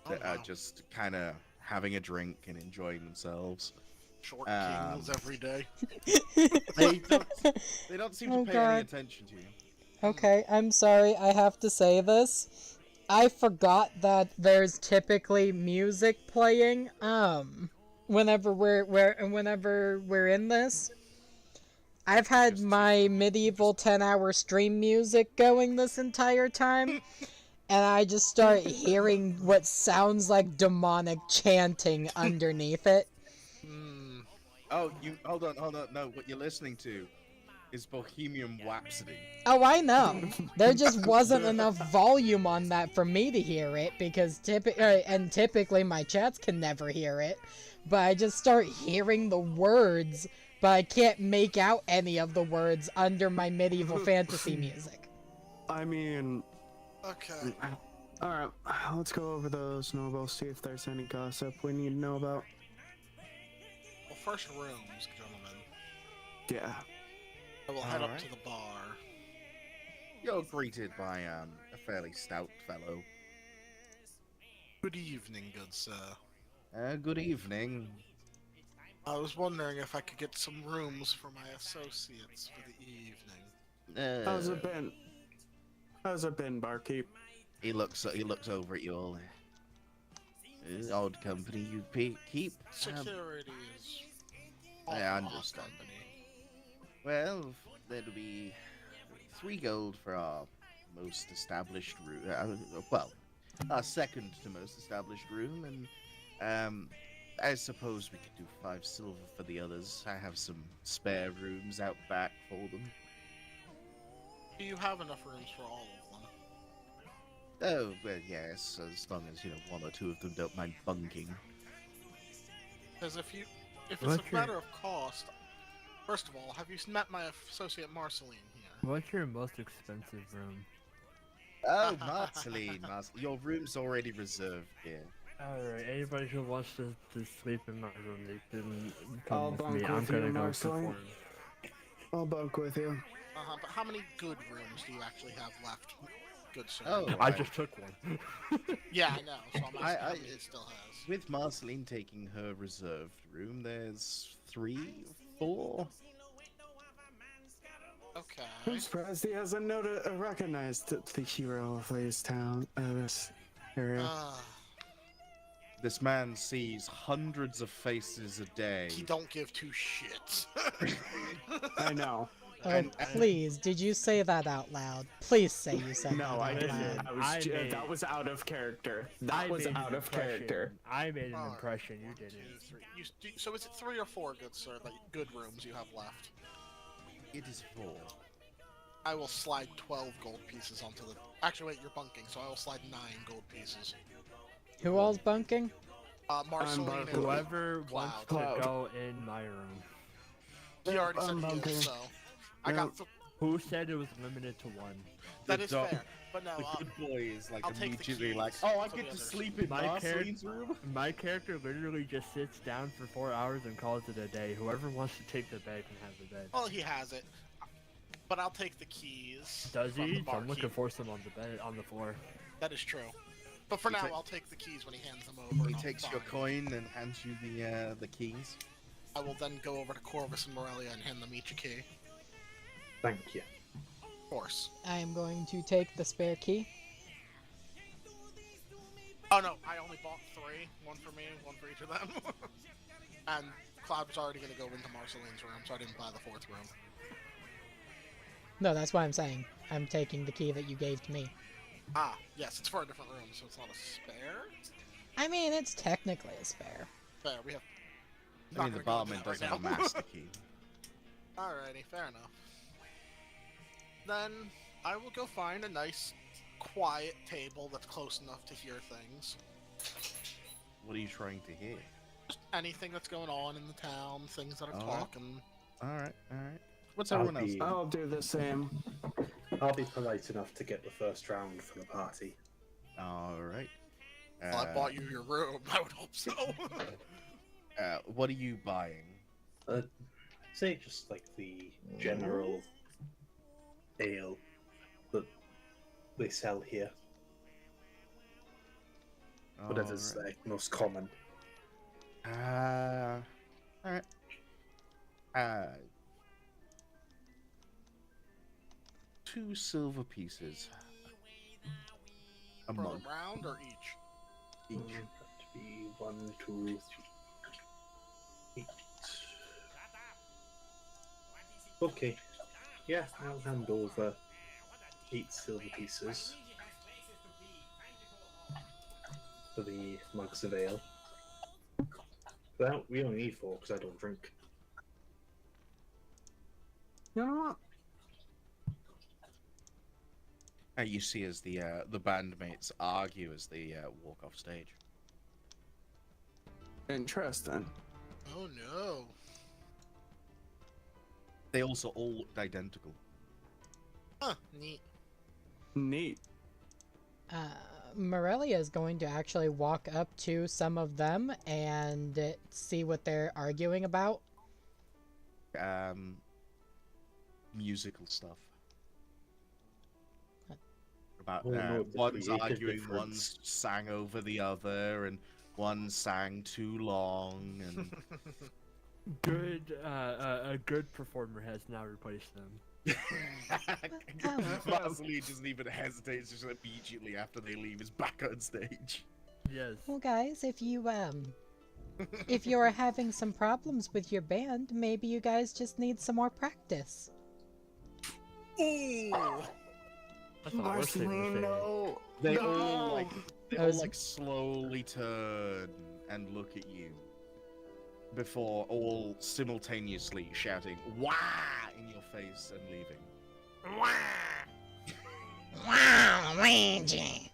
that Oh, are wow. just kind of having a drink and enjoying themselves. Short kings every day. They don't seem to Oh, pay God. any attention to you. Okay, I'm sorry, I have to say this. I forgot that there's typically music playing, whenever we're in this. I've had my medieval 10-hour stream music going this entire time, and I just start hearing what sounds like demonic chanting underneath it. Oh, you hold on. No, what you're listening to is Bohemian Rhapsody. Oh, I know. There just wasn't enough volume on that for me to hear it, because typically my chats can never hear it. But I just start hearing the words, but I can't make out any of the words under my medieval fantasy music. I mean, Okay. alright, let's go over those nobles, see if there's any gossip we need to know about. Well, first rooms, gentlemen. Yeah. I will head up Alright. to the bar. You're greeted by a fairly stout fellow. Good evening, good sir. Good evening. I was wondering if I could get some rooms for my associates for the evening. How's it been? How's it been, barkeep? He looks over at you all. Odd company you keep. Security is. I awful hot understand. company. Well, that'll be 3 gold for our most established room. Well, our second to most established room, and I suppose we could do 5 silver for the others. I have some spare rooms out back for them. Do you have enough rooms for all of them? Oh, well, yes, as long as 1 or 2 of them don't mind bunking. Because if it's What's a your- matter of cost, first of all, have you met my associate Marceline here? What's your most expensive room? Oh, Marceline, your room's already reserved here. Alright, anybody who wants to sleep in my room, they can I'll come with bunk me. with I'm gonna you, go Marceline. perform. I'll bunk with you. But how many good rooms do you actually have left? Good sir. Oh, I right. just took one. Yeah, I know. So I'm asking how many I- it still has. With Marceline taking her reserved room, there's 3, 4. Okay. I'm surprised he hasn't recognized the hero of this town, this area. This man sees hundreds of faces a day. He don't give 2 shits. I know. Oh, And- please, did you say that out loud? Please say you said No, that I out didn't. loud. That was out of character. That was made an out of impression. character. I made an Alright. impression, you 1, 2, didn't. 3. So is it 3 or 4, good sir, good rooms you have left? It is 4. I will slide 12 gold pieces onto the. Actually, wait, you're bunking, so I will slide 9 gold pieces. Who all's bunking? Marceline bunking. and Whoever wants Cloud. to go in my room. He already said I'm he bunking. is, so I got. Who said it was limited to 1? That The is dog- fair, but no. The good boy is like I'll take the immediately like, keys oh, I to get the to others. sleep in My Marceline's room? My character literally just sits down for 4 hours and calls it a day. Whoever wants to take the bed can have the bed. Well, he has it, but I'll take the keys. Does from he? the So I'm barkeep. looking for some on the bed on the floor. That is true. But for You now, take- I'll take the keys when he hands them over. He and takes I'll your sign. coin and hands you the keys. I will then go over to Corvus and Morelia and hand them each a key. Thank you. Of course. I am going to take the spare key. Oh no, I only bought 3. 1 for me, 1 for each of them. And Cloud was already going to go into Marceline's room, so I didn't buy the 4th room. No, that's why I'm saying. I'm taking the key that you gave to me. Ah, yes, it's for a different room, so it's not a spare. I mean, it's technically a spare. Fair, we have. I mean, the barman doesn't have a master key. Alrighty, fair enough. Then I will go find a nice, quiet table that's close enough to hear things. What are you trying to hear? Just anything that's going on in the town, things that are Alright. talking. Alright, alright. What's I'll everyone else be- doing? I'll do the same. I'll be polite enough to get the first round for the party. Alright. Well, I bought you your room. I would hope so. What are you buying? Say just like the general ale that they sell here. Whatever's Alright. most common. Alright. 2 silver pieces. A For mug a round or each? each. That to be 1, 2, 3, 8. Okay. Yeah, I'll hand over 8 silver pieces for the mugs of ale. Well, we only need 4 because I don't drink. You know what? You see as the bandmates argue as they walk off stage. Interesting. Oh no. They also all looked identical. Huh, neat. Neat. Morelia is going to actually walk up to some of them and see what they're arguing about. Musical stuff. About Oh, no, the one's creative arguing, difference. one's sang over the other, and one sang too long, and A good performer has now replaced them. Marceline doesn't even hesitate, it's just immediately after they leave is back on stage. Yes. Well, guys, if you're having some problems with your band, maybe you guys just need some more practice. Ooh. That's the worst thing to Marceline, say. no. They No. all like I was- slowly turn and look at you before all simultaneously shouting "Wah!" in your face and leaving. Wah! Wow, Luigi!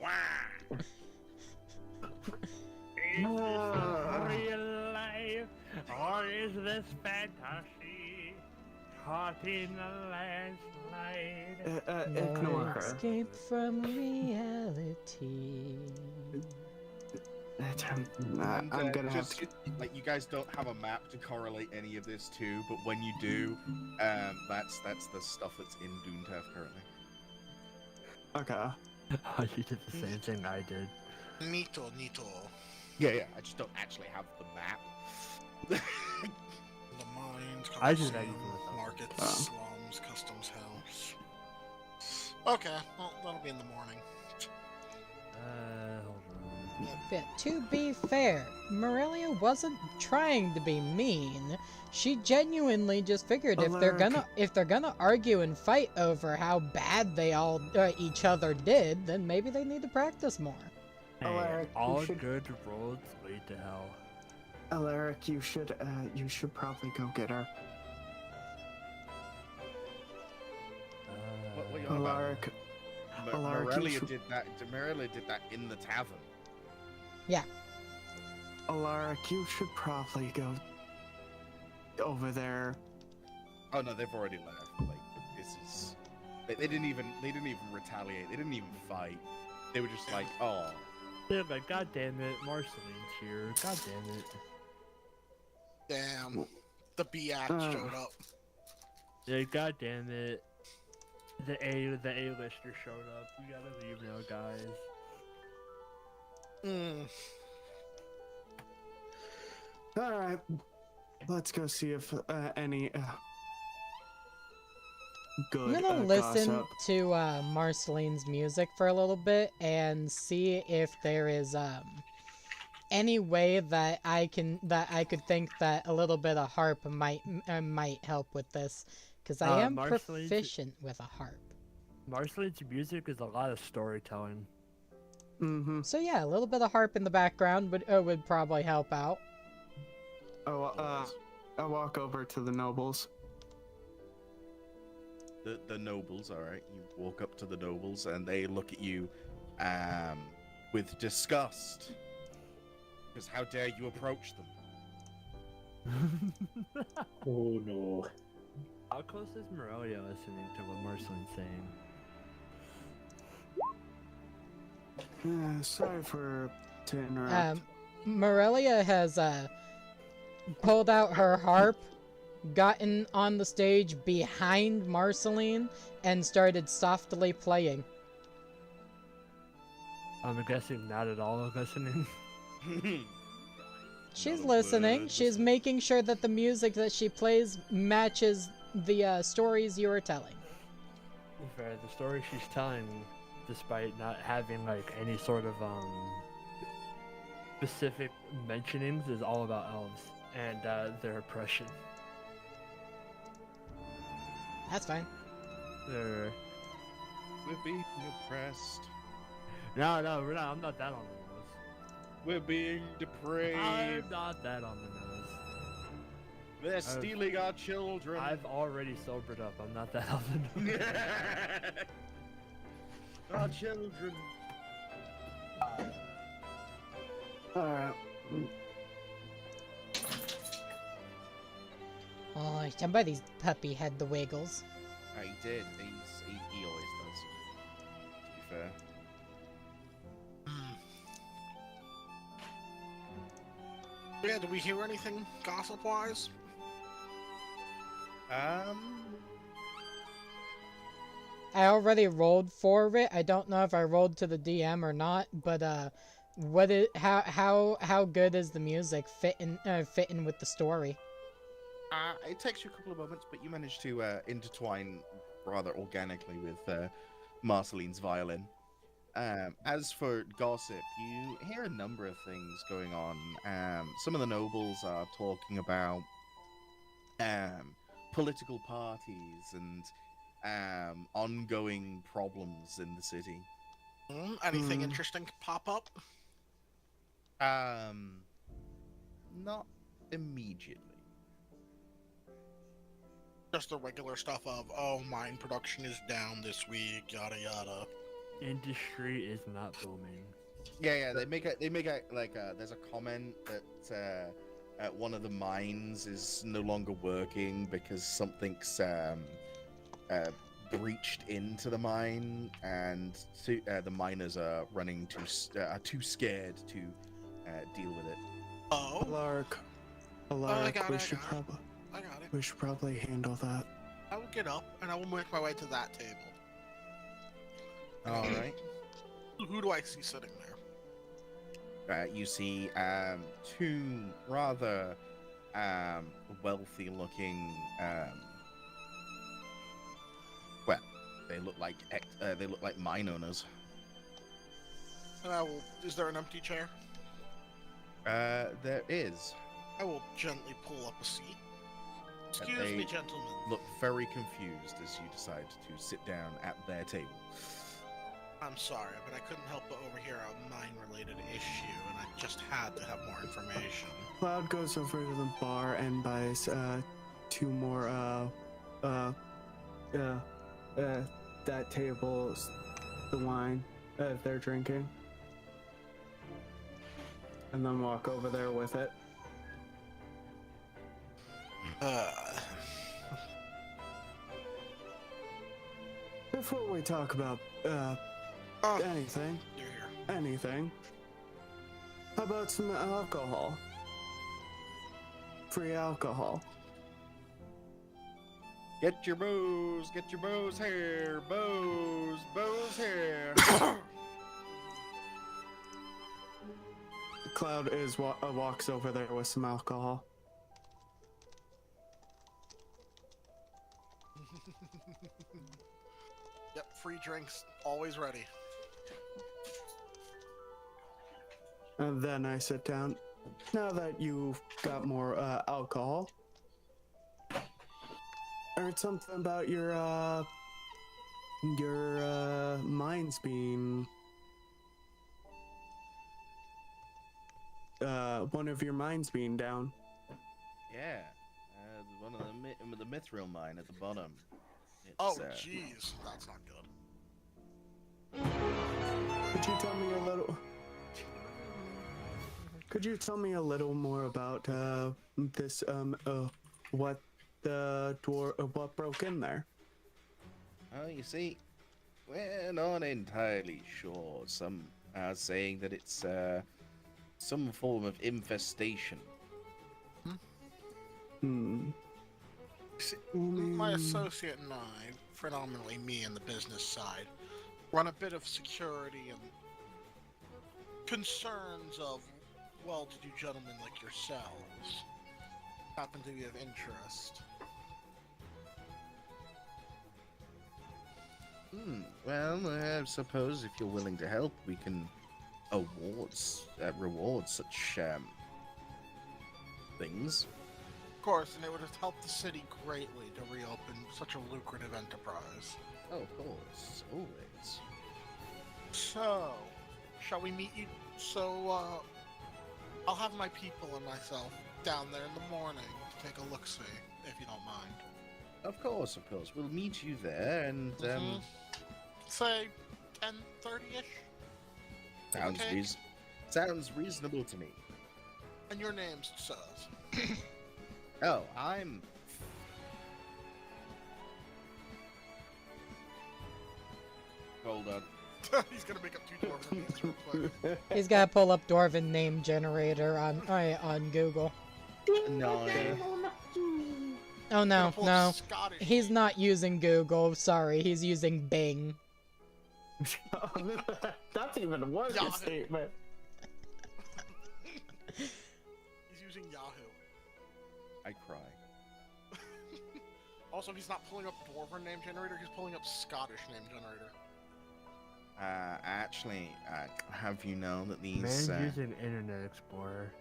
Wah! Real life, or is this fantasy? Caught in a landslide. Ignore No her. escape from reality. And, I'm gonna have just, to. like, you guys don't have a map to correlate any of this to, but when you do, that's the stuff that's in Doontef currently. Okay. Oh, you did the same thing I did. Nito. Yeah, I just don't actually have the map. The mines, I did that Colosseum, even without- markets, Oh. slums, customs house. Okay, well, that'll be in the morning. Hold on. But to be fair, Morelia wasn't trying to be mean. She genuinely just figured if they're gonna argue and fight over how bad they all each other did, then maybe they need to practice more. Hey, Alaric, you all should- good roads lead to hell. Alaric, you should probably go get her. What you on about? Alaric, Alaric, you Morelia should- did that in the tavern. Alaric, you should probably go over there. Oh no, they've already left. Like this is, they didn't even retaliate. They didn't even fight. They were just like, oh, They're like, God damn it, Marceline's here. God damn it. Damn, the B act showed up. Yeah, God damn it. The A-lister showed up. We gotta leave now, guys. All right, let's go see if any good. I'm gonna listen gossip. to Marceline's music for a little bit and see if there is any way that I could think that a little bit of harp might help with this, because I am Marceline's- proficient with a harp. Marceline's music is a lot of storytelling. Mm-hmm. So yeah, a little bit of harp in the background would probably help out. Oh, I'll walk over to the nobles. the nobles. All right, you walk up to the nobles and they look at you, with disgust. Because how dare you approach them? Oh no. How close is Morelia listening to what Marceline's saying? Sorry to interrupt. Morelia has pulled out her harp, gotten on the stage behind Marceline, and started softly playing. I'm guessing not at all listening. She's Not a listening. word. She's making sure that the music that she plays matches the stories you are telling. Fair, the story she's telling, despite not having like any sort of specific mentionings, is all about elves and their oppression. That's fine. They're... We're being oppressed. No, we're not. I'm not that on the nose. We're being depraved. I'm not that on the nose. They're stealing our children. I've already sobered up. I'm not that on the nose. Our children. All right. Oh, somebody's puppy had the wiggles. He did. He always does. To be fair. Yeah, did we hear anything gossip-wise? I already rolled for it. I don't know if I rolled to the DM or not, but how good is the music fitting with the story? It takes you a couple of moments, but you manage to intertwine rather organically with Marceline's violin. As for gossip, you hear a number of things going on. Some of the nobles are talking about political parties and ongoing problems in the city. Anything interesting pop up? Not immediately. Just the regular stuff of, oh, mine production is down this week, yada yada. Industry is not booming. Yeah. They make a like there's a comment that one of the mines is no longer working because something's breached into the mine, and the miners are running too scared to deal with it. Oh, Alark, I got we it, should I got it. we should probably handle that. I will get up and I will make my way to that table. All right. Who do I see sitting there? You see two rather wealthy-looking. Well, they look like mine owners. And I will. Is there an empty chair? There is. I will gently pull up a seat. Excuse They me, gentlemen. Look very confused as you decide to sit down at their table. I'm sorry, but I couldn't help but overhear a mine-related issue, and I just had to have more information. Cloud goes over to the bar and buys two more that table's the wine they're drinking, and then walk over there with it. Before we talk about anything, You're here. anything, how about some alcohol? Free alcohol. Get your bows here, bows here. Cloud is walks over there with some alcohol. Yep, free drinks, always ready. And then I sit down. Now that you've got more alcohol, I heard something about your mines being one of your mines being down. Yeah, one of the mithril mine at the bottom. It's, Oh, jeez, that's not good. Could you tell me a little? Could you tell me a little more about this? What the what broke in there? Oh, you see, we're not entirely sure. Some are saying that it's some form of infestation. See, my associate and I, predominantly me and the business side, run a bit of security and concerns of well-to-do gentlemen like yourselves happen to be of interest. Well, I suppose if you're willing to help, we can reward such things. Of course, and it would have helped the city greatly to reopen such a lucrative enterprise. Oh, of course, always. So, shall we meet you? So, I'll have my people and myself down there in the morning to take a look-see, if you don't mind. Of course. We'll meet you there, and say 10:30ish. Sounds reasonable to me. And your name's sirs. Oh, I'm. Hold on. He's gonna make up two dwarven names real quick. He's got to pull up Dwarven name generator on Google. No. Oh no, Gonna pull no. Scottish He's name. not using Google. Sorry, he's using Bing. That's even a worse Yahoo. statement. He's using Yahoo. I cry. Also, he's not pulling up Dwarven name generator, he's pulling up Scottish name generator. Actually, have you known that these... Man's using Internet Explorer.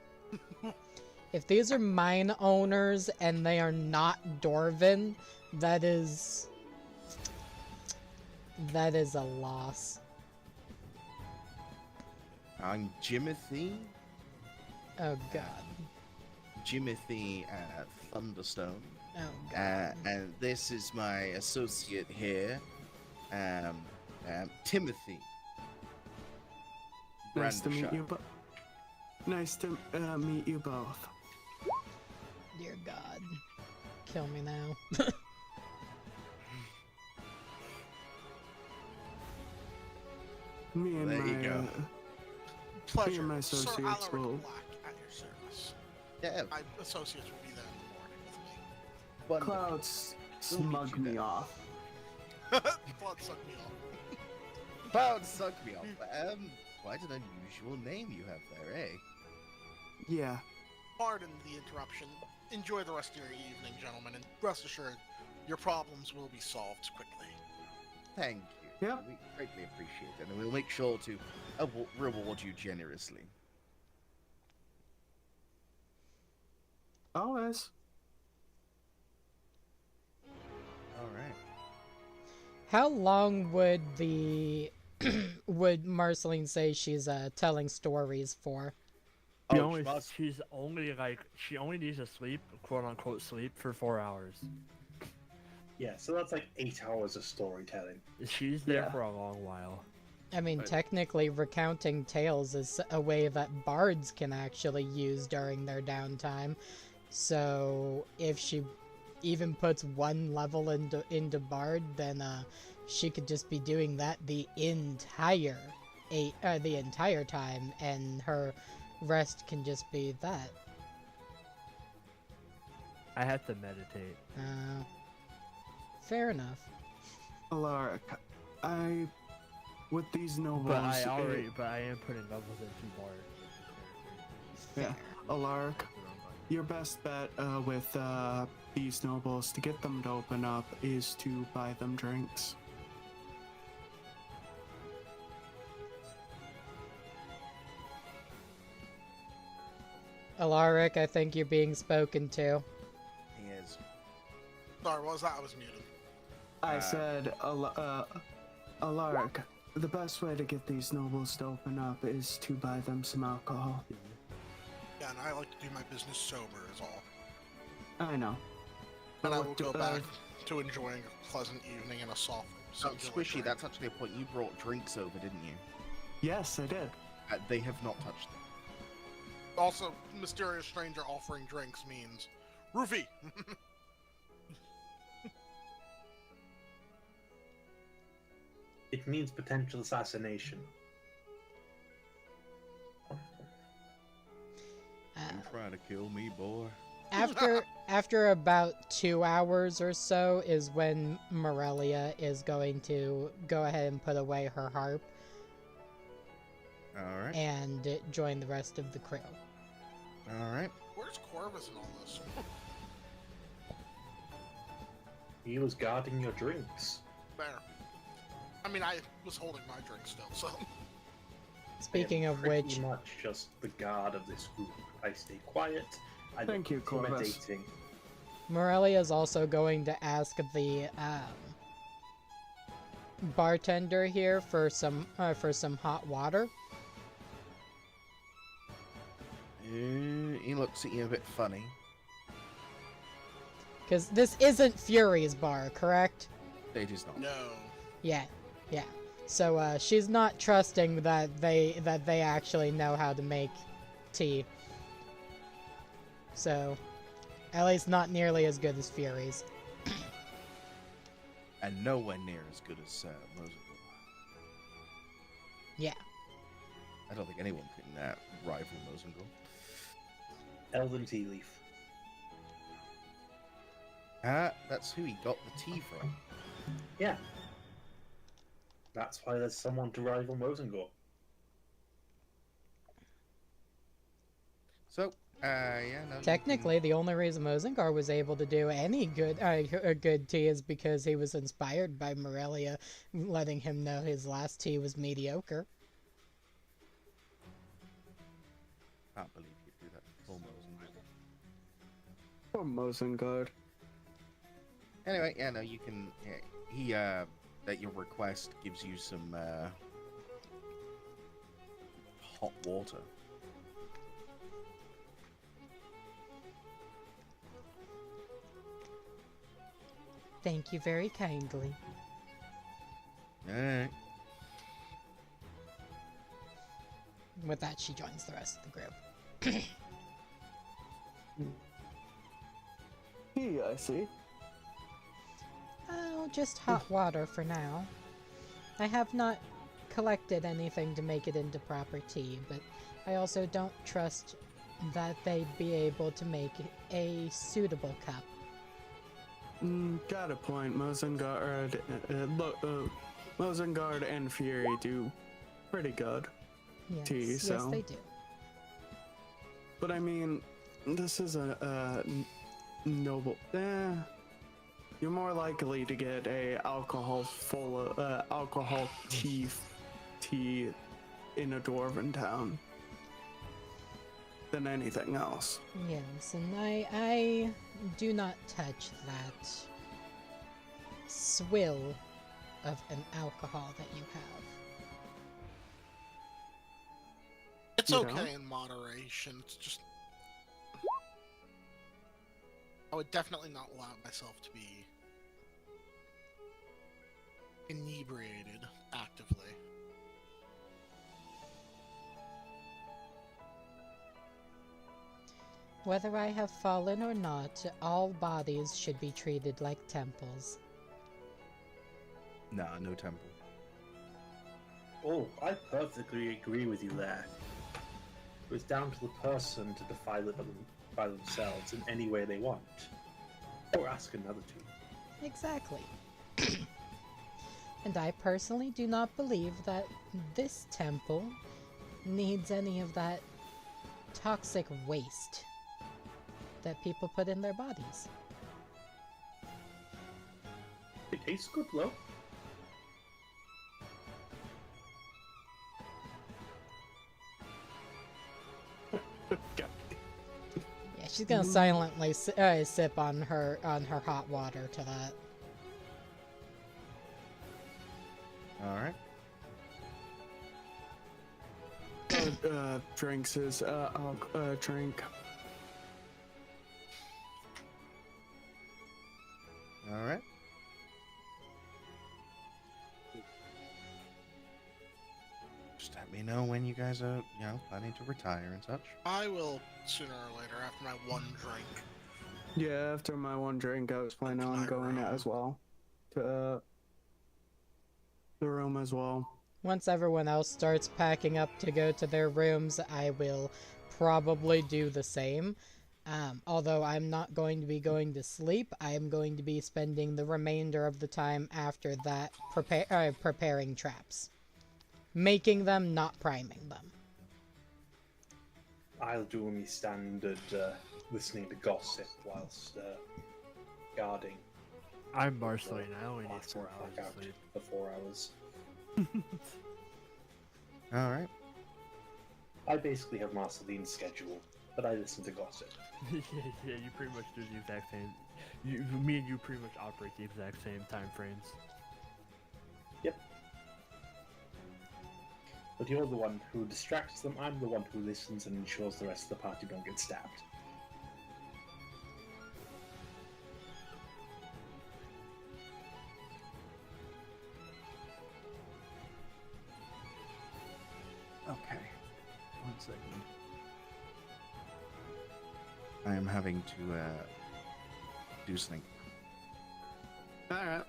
If these are mine owners and they are not Dwarven, that is a loss. I'm Jimothy. Oh god. Jimothy Thunderstone. Oh god. And this is my associate here, Timothy. Nice to meet you, Brandershire. Nice to meet you both. Dear god. Kill me now. Me and There you my go. Pleasure. my Sir associates Alaric will- Black at your service. Yeah, My associates will be there in the morning with me. wonderful. Clouds We'll meet smug you me there. off. Blood suck me off. Cloud suck me off. Quite an unusual name you have there, eh? Yeah. Pardon the interruption. Enjoy the rest of your evening, gentlemen, and rest assured, your problems will be solved quickly. Thank you. Yep. We greatly appreciate it, and we'll make sure to reward you generously. Always. All right. How long would would Marceline say she's telling stories for? She only needs to sleep, quote unquote sleep, for 4 hours. Yeah, so that's like 8 hours of storytelling. She's there Yeah. for a long while. I mean, Right. technically, recounting tales is a way that bards can actually use during their downtime. So, if she even puts one level into bard, then she could just be doing that the entire time, and her rest can just be that. I have to meditate. Fair enough. Alaric, with these nobles. But I am putting levels into bard. Yeah, Alaric, your best bet with these nobles to get them to open up is to buy them drinks. Alaric, I think you're being spoken to. He is. Sorry, what was that? I was muted. I said, Alaric, the best way to get these nobles to open up is to buy them some alcohol. Yeah, and I like to do my business sober, is all. I know. And I will What go do- back to enjoying a pleasant evening in a soft. Oh, singular Squishy, drink. that's actually a point. You brought drinks over, didn't you? Yes, I did. They have not touched them. Also, mysterious stranger offering drinks means roofie. It means potential assassination. You trying to kill me, boy? After about 2 hours or so is when Morelia is going to go ahead and put away her harp All right. and join the rest of the crew. All right. Where's Corvus in all this? He was guarding your drinks. There. I mean, I was holding my drink still, so. Speaking I am of which, pretty much just the guard of this group. I stay quiet. I Thank you, Corvus. intimidating. Morelia is also going to ask the bartender here for some hot water. He looks at you a bit funny. Because this isn't Fury's bar, correct? It is not. No. Yeah. So she's not trusting that they actually know how to make tea. So, at least not nearly as good as Fury's. And nowhere near as good as Rosenthal. Yeah. I don't think anyone can rival Rosenthal. Elven tea leaf. That's who he got the tea from. Yeah. That's why there's someone to rival Mosengor. So, Yeah, no. you Technically, the only reason Mozengar was able to do any good tea is because he was inspired by Morelia, letting him know his last tea was mediocre. can't believe you do that to full Mosengard. Poor Mosengard. Anyway, yeah, no, you can. Yeah, he at your request gives you some hot water. Thank you very kindly. Alright. With that, she joins the rest of the group. Hey, I see. Oh, just hot water for now. I have not collected anything to make it into proper tea, but I also don't trust that they'd be able to make a suitable cup. Got a point. Mosengard and Fury do pretty good Yes, tea, yes, so. they do. But I mean, this is a noble. You're more likely to get a alcohol tea in a dwarven town than anything else. Yes, and I do not touch that swill of an alcohol that you have. It's You okay know? in moderation. It's just I would definitely not allow myself to be inebriated actively. Whether I have fallen or not, all bodies should be treated like temples. Nah, no temple. Oh, I perfectly agree with you there. It was down to the person to defile it by themselves in any way they want. Or ask another to. Exactly. And I personally do not believe that this temple needs any of that toxic waste that people put in their bodies. It tastes good, though. Yeah, she's gonna silently sip on her hot water to that. Alright. Drinks his drink. Alright. Just let me know when you guys are, planning to retire and such. I will sooner or later after my one drink. Yeah, after my one drink, I was planning on going as well to the room as well. Once everyone else starts packing up to go to their rooms, I will probably do the same. Although I'm not going to be going to sleep, I am going to be spending the remainder of the time after that preparing traps. Making them, not priming them. I'll do me standard listening to gossip whilst guarding. I'm Marceline. I only need Last 4 hours back of out sleep. for 4 hours. Alright. I basically have Marceline's schedule, but I listen to gossip. yeah, you pretty much do the exact same. Me and you pretty much operate the exact same time frames. Yep. But you're the one who distracts them, I'm the one who listens and ensures the rest of the party don't get stabbed. Okay. 1 second. I am having to, do something. Alright.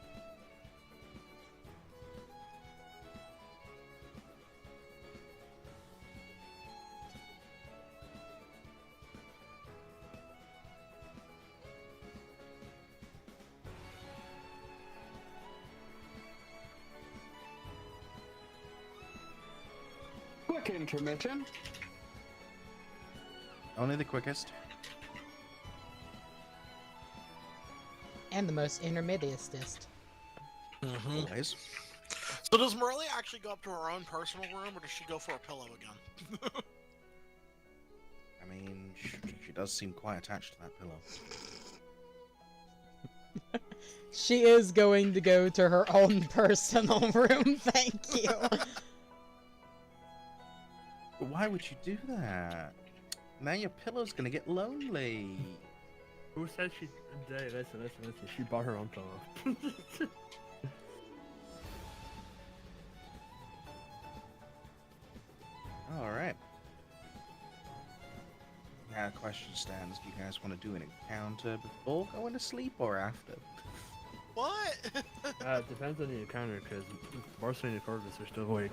Quick intermission. Only the quickest. And the most intermediatist. Always. So does Morelli actually go up to her own personal room, or does she go for a pillow again? I mean, she does seem quite attached to that pillow. She is going to go to her own personal room, thank you. But why would you do that? Now your pillow's gonna get lonely. Who said she? Hey, listen. She bought her own pillow. Alright. Now, question stands: do you guys want to do an encounter before going to sleep or after? What? It depends on the encounter, because Marceline and Corvus are still way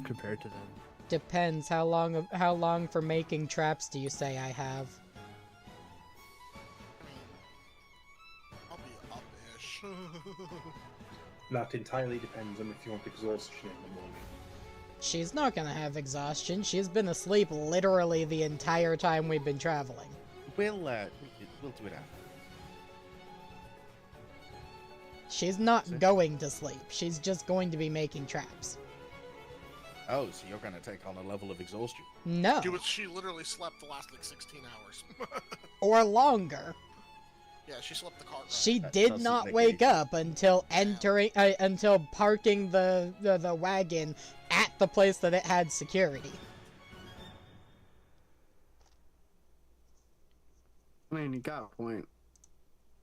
compared to them. Depends. How long for making traps do you say I have? I'll be up-ish. That entirely depends on if you want exhaustion in the morning. She's not gonna have exhaustion. She's been asleep literally the entire time we've been traveling. We'll do it after. She's not going to sleep. She's just going to be making traps. Oh, so you're gonna take on a level of exhaustion? No. She literally slept the last like 16 hours. Or longer. Yeah, she slept the cart ride. She That did doesn't not make wake any up until until parking the wagon at the place that it had security. I mean, you got a point.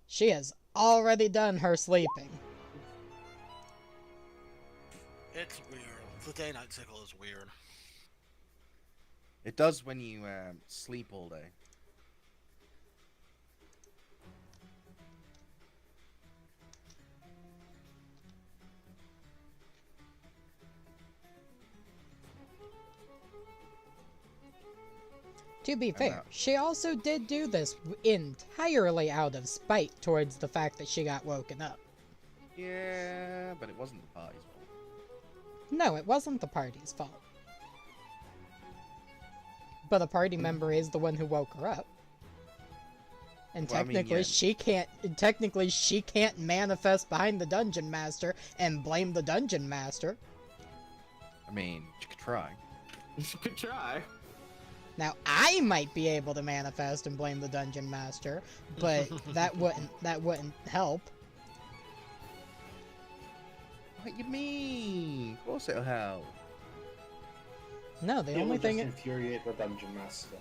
She has already done her sleeping. It's weird. The day-night cycle is weird. It does when you sleep all day. To be fair, she also did do this entirely out of spite towards the fact that she got woken up. Yeah, but it wasn't the party's fault. No, it wasn't the party's fault. But a party member is the one who woke her up. And Well, I mean, technically, yeah. she can't manifest behind the dungeon master and blame the dungeon master. I mean, you could try. You could try. Now, I might be able to manifest and blame the dungeon master, but that wouldn't help. What you mean? Of course it'll help. No, the It only will thing just infuriate the dungeon master.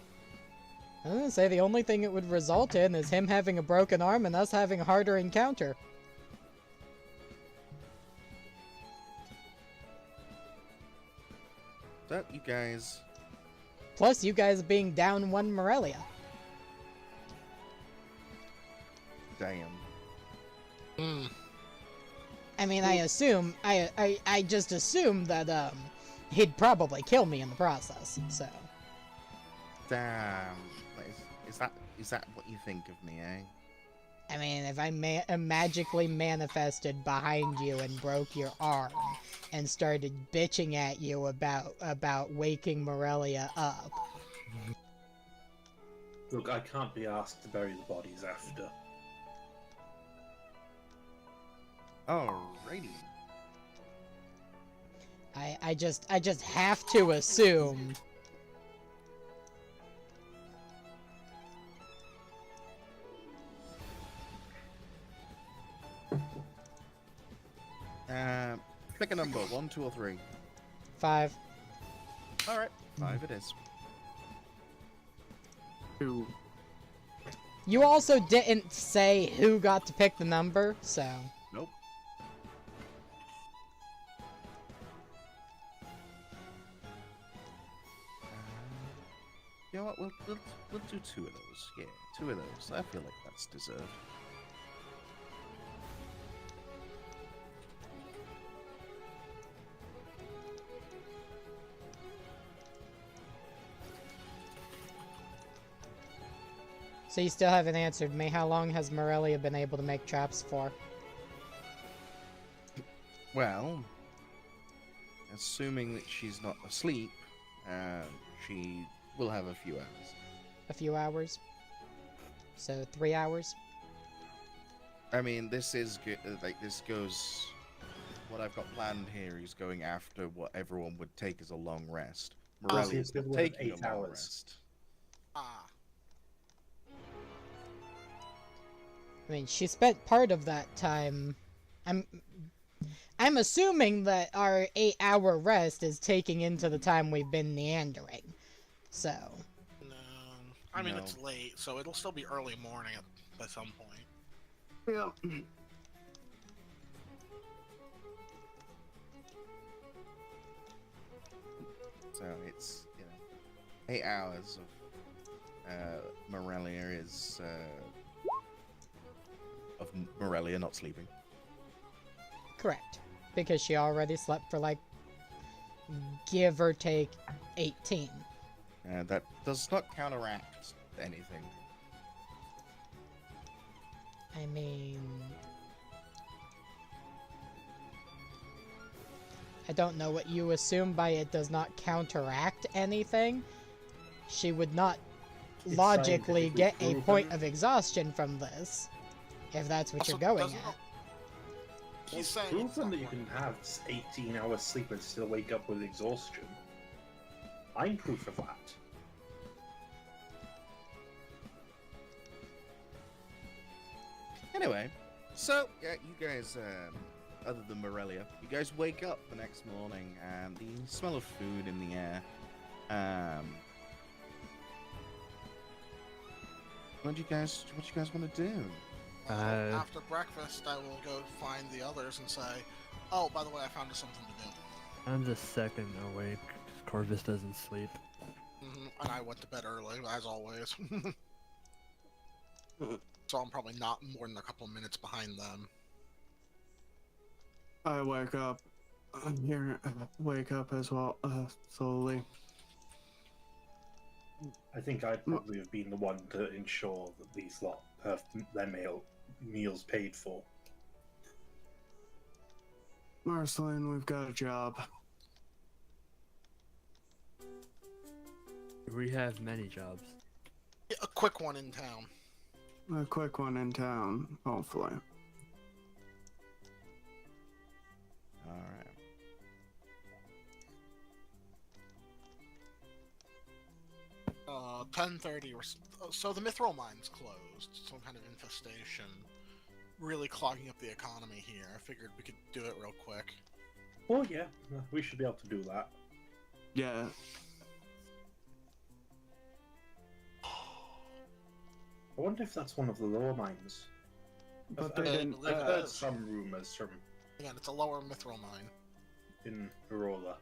I was gonna say the only thing it would result in is him having a broken arm and us having a harder encounter. So, you guys... Plus, you guys being down one Morelia. Damn. I mean, I just assume that, he'd probably kill me in the process, so. Damn. Is that what you think of me, eh? I mean, if I magically manifested behind you and broke your arm and started bitching at you about waking Morelia up. Look, I can't be asked to bury the bodies after. Alrighty. I just have to assume. Pick a number, 1, 2, or 3. 5. Alright, 5 it is. 2. You also didn't say who got to pick the number, so. Nope. You know what, we'll do 2 of those. Yeah, 2 of those. I feel like that's deserved. So you still haven't answered me. How long has Morelia been able to make traps for? Well, assuming that she's not asleep, she will have a few hours. A a few hours. So 3 hours. I mean, this is good. Like, this goes. What I've got planned here is going after what everyone would take as a long rest. That's the Morelli is not equivalent of taking a 8 long hours. rest. Ah. I mean, she spent part of that time. I'm assuming that our 8-hour rest is taking into the time we've been neandering. So. No. I mean, No. it's late, so it'll still be early morning at some point. Yeah. So it's 8 hours of Morelia is of Morelia not sleeping. Correct. Because she already slept for like, give or take, 18. That does not counteract anything. I mean... I don't know what you assume by it does not counteract anything. She would not It's logically scientifically get a proven. point of exhaustion from this. If that's what Also, you're going doesn't- at. He's It's saying it's proven not that you can working. have 18 hours sleep and still wake up with exhaustion. I'm proof of that. Anyway, so yeah, you guys, other than Morelia, you guys wake up the next morning and the smell of food in the air. What you guys want to do? After breakfast, I will go find the others and say, "Oh, by the way, I found us something to do." I'm the second awake. Corvus doesn't sleep. And I went to bed early, as always. So I'm probably not more than a couple minutes behind them. I wake up. I'm here. Wake up as well, slowly. I think I'd probably have been the one to ensure that these lot have their meals paid for. Marceline, we've got a job. We have many jobs. Yeah, a quick one in town. A quick one in town, hopefully. All right. 10:30 or so the Mithril mine's closed. Some kind of infestation, really clogging up the economy here. I figured we could do it real quick. Oh yeah, we should be able to do that. Yeah. I wonder if that's one of the lower mines. But I've, they I've- didn't. I've uh, heard some rumors from Again, it's a lower Mithril mine. in Arola.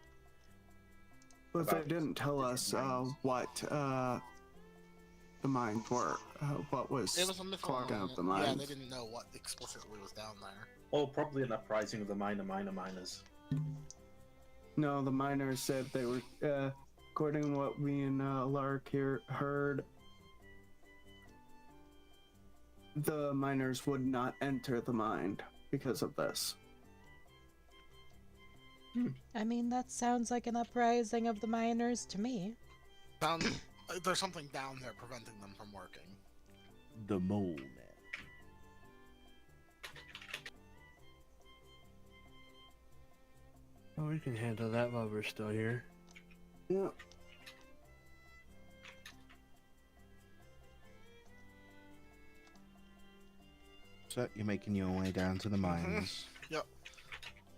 But they about didn't tell different us mines. what the mines were. What was, It was a Mithril clogging mine. up the Yeah, mines. they didn't know what explicitly was down there. Oh, probably an uprising of the miners. No, the miners said they were, according to what we and Lark here heard, the miners would not enter the mine because of this. I mean, that sounds like an uprising of the miners to me. There's something down there preventing them from working. The mole man. Oh, we can handle that while we're still here. Yeah. So you're making your way down to the mines.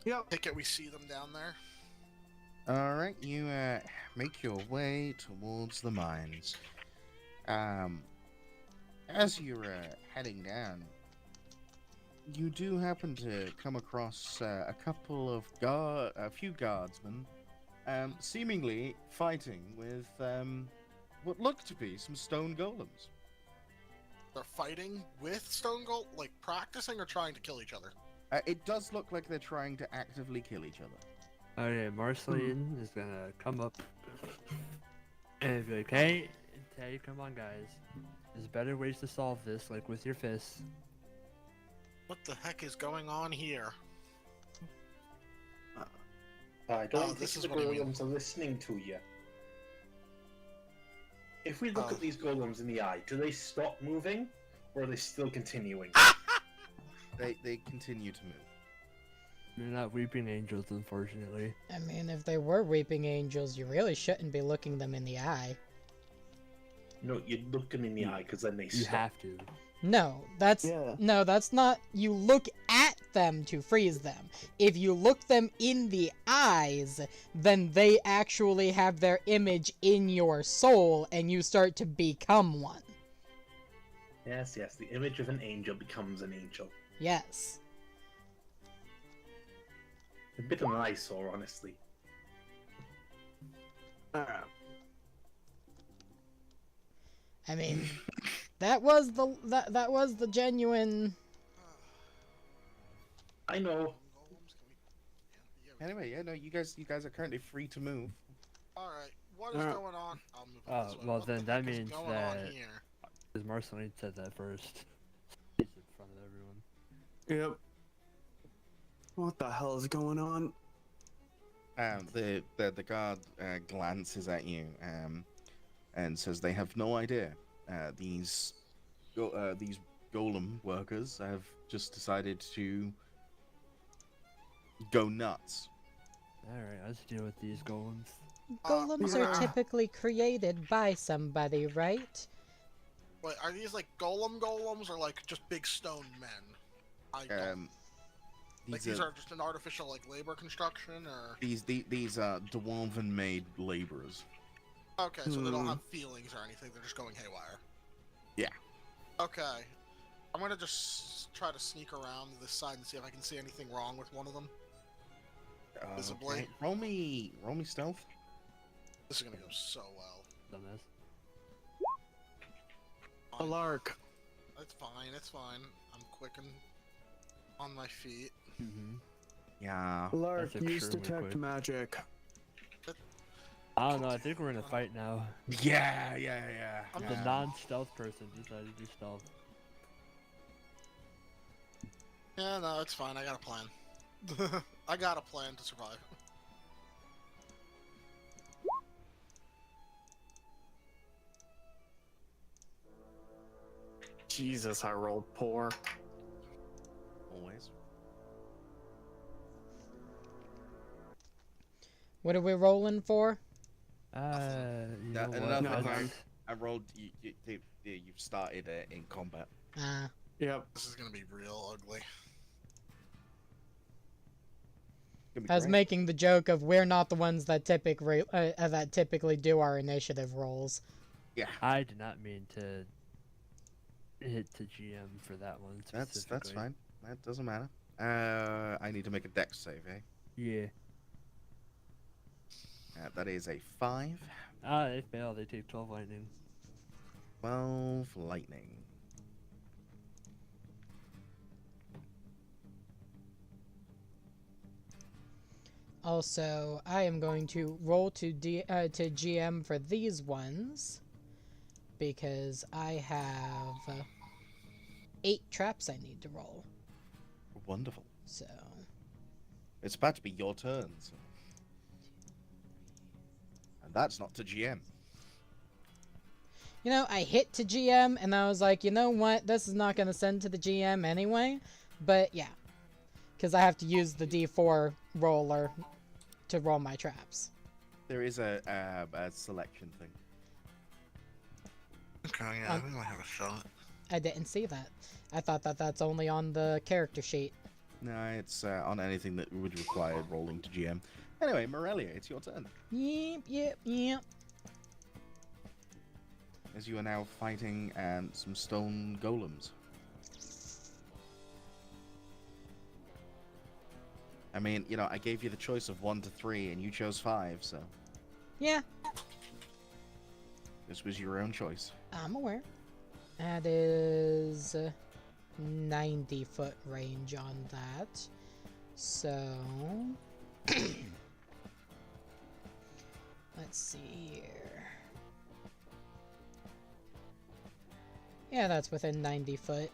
Yep. Take it, we see them down there. All right, you make your way towards the mines. As you're heading down, you do happen to come across a few guardsmen, seemingly fighting with what look to be some stone golems. They're fighting with Stone Gold, like practicing or trying to kill each other. It does look like they're trying to actively kill each other. Okay, Marceline is gonna come up and be like, hey, come on guys. There's better ways to solve this, like with your fists. What the heck is going on here? I don't Oh, think this is the what I mean. golems are listening to you. If we look at these golems in the eye, do they stop moving, or are they still continuing? They continue to move. They're not weeping angels, unfortunately. I mean, if they were weeping angels, you really shouldn't be looking them in the eye. No, you look them in the eye because then they You stop. have to. No, that's Yeah. no, that's not. You look at them to freeze them. If you look them in the eyes, then they actually have their image in your soul, and you start to become one. Yes, yes, the image of an angel becomes an angel. Yes. A bit of an eyesore, honestly. Alright. I mean, that was the genuine. I know. Anyway, yeah, no, you guys are currently free to move. Alright, what is Alright. going on? I'll move on this way. Well What the then that heck is means going that on here? because Marceline said that first. He's in front of everyone. Yep. What the hell is going on? The guard glances at you and says they have no idea. These golem workers have just decided to go nuts. Alright, let's deal with these golems. Golems are typically created by somebody, right? Wait, are these like golems or like just big stone men? I don't. Like these are just an artificial like labor construction, or these are dwarven-made laborers. okay, so they don't have feelings or anything. They're just going haywire. Yeah. Okay, I'm gonna just try to sneak around this side and see if I can see anything wrong with one of them. Visibly. Okay. Roll me stealth. This is gonna go so well. Dumbass. A lark. It's fine. It's fine. I'm quick and on my feet. Mm-hmm. Yeah. Lark, That's use extremely detect quick. magic. I don't know, I think we're in a fight now. Yeah. The non-stealth person decided to do stealth. Yeah, no, it's fine. I got a plan. I got a plan to survive. Jesus, I rolled poor. Always. What are we rolling for? You No, know what? enough No, of man. I rolled. You've started in combat. Ah. Yep. This is gonna be real ugly. Gonna be I was great. making the joke of we're not the ones that typically do our initiative rolls. Yeah. I did not mean to hit the GM for that one specifically. That's fine. That doesn't matter. I need to make a dex save, eh? Yeah. That is a 5. Ah, they fail. They take 12 lightning. 12 lightning. Also, I am going to roll to GM for these ones because I have 8 traps I need to roll. Wonderful. So, It's about to be your turn. So. And that's not to GM. you know, I hit to GM and I was like, you know what? This is not going to send to the GM anyway. But yeah, because I have to use the D4 roller to roll my traps. There is a selection thing. Okay, yeah, we might have a shot. I didn't see that. I thought that that's only on the character sheet. No, it's on anything that would require rolling to GM. Anyway, Morelia, it's your turn. Yep. As you are now fighting some stone golems. I mean, you know, I gave you the choice of 1 to 3, and you chose 5, so Yeah, this was your own choice. I'm aware. That is 90-foot range on that. So, let's see here. Yeah, that's within 90 foot.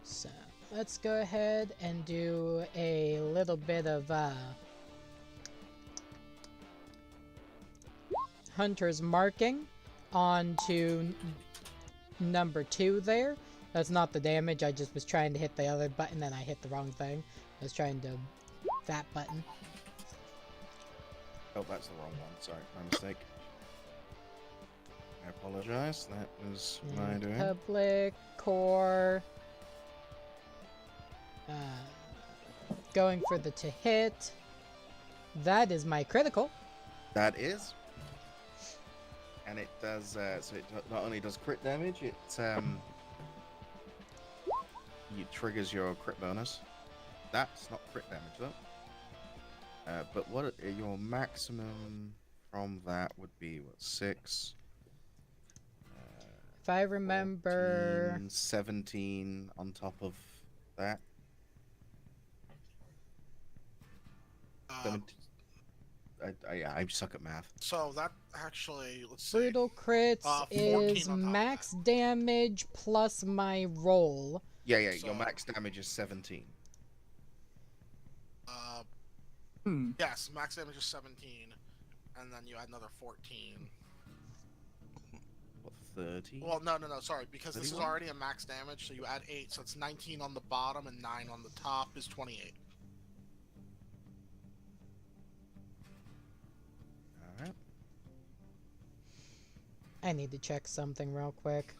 So, let's go ahead and do a little bit of Hunter's marking onto number 2 there. That's not the damage, I just was trying to hit the other button and I hit the wrong thing. I was trying to that button. Oh, that's the wrong one. Sorry, my mistake. I apologize. That was my doing. Public core. Going for the to hit. That is my critical. That is. And it does, so it not only does crit damage, it triggers your crit bonus. That's not crit damage though. But what your maximum from that would be, what, 6? If I remember... 14, 17 on top of that. 17. I suck at math. So that actually, let's see. Brutal crits 14 is on top of max damage plus my roll. Yeah, your So- max damage is 17. Yes, max damage is 17, and then you add another 14. What, 30? Well, no, sorry, because this is 31? already a max damage, so you add 8, so it's 19 on the bottom and 9 on the top is 28. Alright. I need to check something real quick.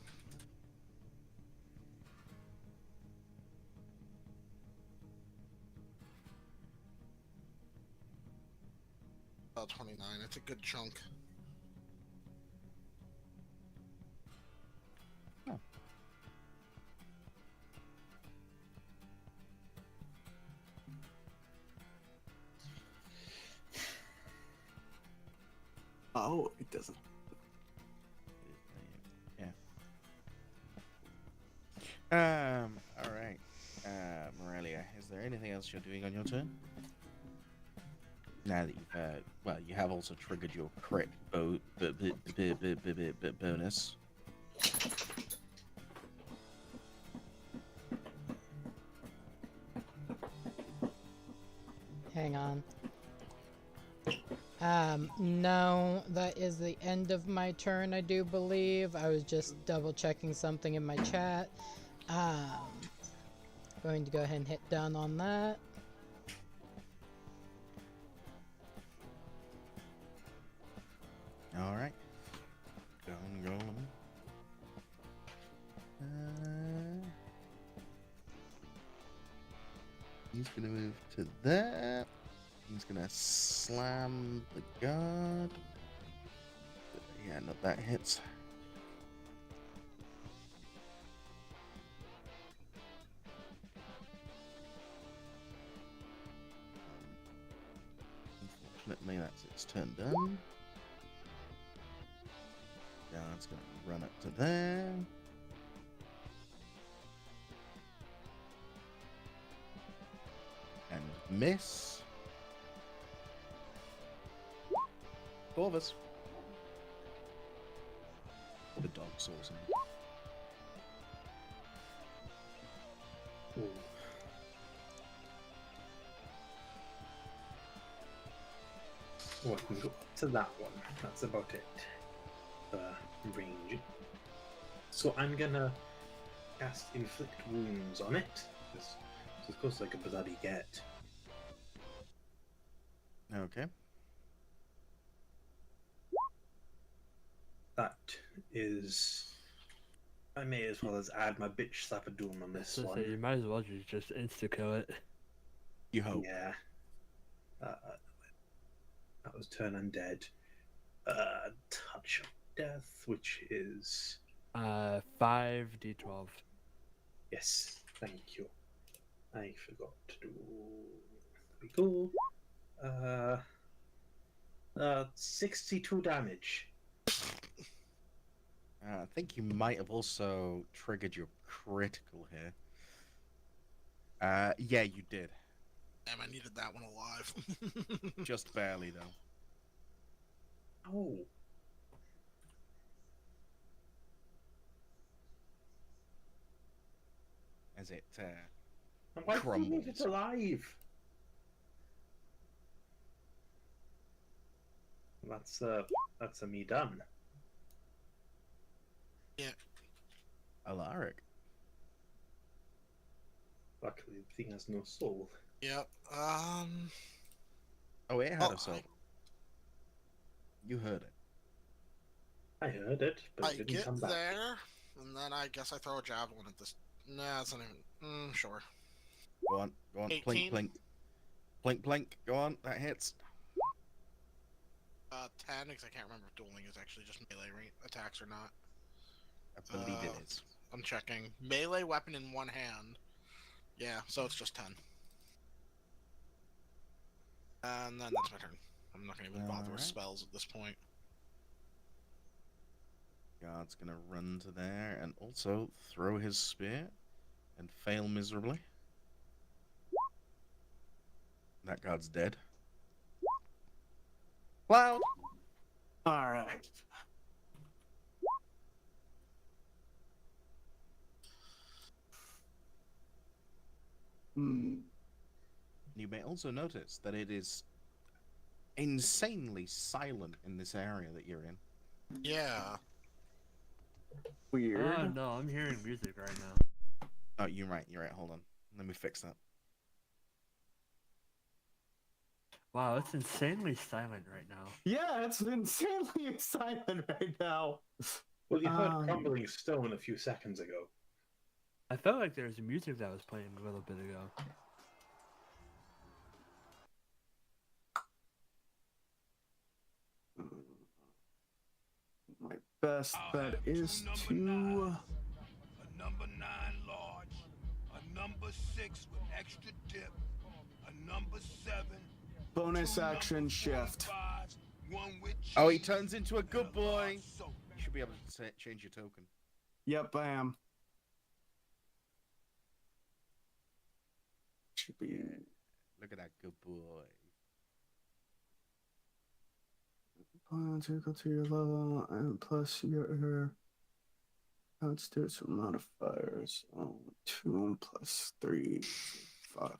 29, it's a good chunk. Oh. Oh, it doesn't. Yeah. All right. Morelia, is there anything else you're doing on your turn? Now that you've, well, you have also triggered your crit bonus. Hang on. No, that is the end of my turn, I do believe. I was just double checking something in my chat. Going to go ahead and hit done on that. All right. Going. He's gonna move to that. He's gonna slam the guard. Yeah, no, that hits. Unfortunately, that's its turn done. Guard's gonna run up to there. And miss. Corvus. The dog's awesome. Ooh. Oh, I can go up to that one. That's about it. Range. So I'm gonna cast Inflict Wounds on it. It's as close as I can bloody get. Okay. That is. I may as well as add my bitch slap a doom on this So one. you might as well just insta-kill it. You hope. Yeah. That was turn undead. Touch of death, which is 5d12. yes. Thank you. I forgot to do. There we go. 62 damage. I think you might have also triggered your critical here. Yeah, you did. Damn, I needed that one alive. Just barely, though. Oh. As it And why did you leave it crumbles. alive? That's a me done. Alaric. Luckily, the thing has no soul. Yep. Oh, it had Oh, a soul. You heard it. I heard it, but I it didn't get come back. there, and then I guess I throw a javelin at this. Nah, it's not even. Sure. Go on, go on. 18. Plink, plink. Plink, plink. Go on, that hits. 10, because I can't remember if dueling is actually just melee attacks or not. I believe it is. I'm checking. Melee weapon in one hand. Yeah, so it's just 10. And then that's my turn. I'm not gonna even bother with Alright. spells at this point. Guard's gonna run to there and also throw his spear and fail miserably. That guard's dead. Cloud! All right. Hmm. You may also notice that it is insanely silent in this area that you're in. Yeah. Weird. Oh no, I'm hearing music right now. Oh, you're right, Hold on. Let me fix that. Wow, it's insanely silent right now. Yeah, it's insanely silent right now. Well, you heard crumbling stone a few seconds ago. I felt like there was music that was playing a little bit ago. My best bet is to a number 9 large, a number 6 with extra dip, a number 7. bonus action shift. Oh, he turns into a good boy. You should be able to change your token. Yep, I am. Should be. Look at that good boy. Points equal to your level and plus your outstairs modifiers. 2 plus 3, 5.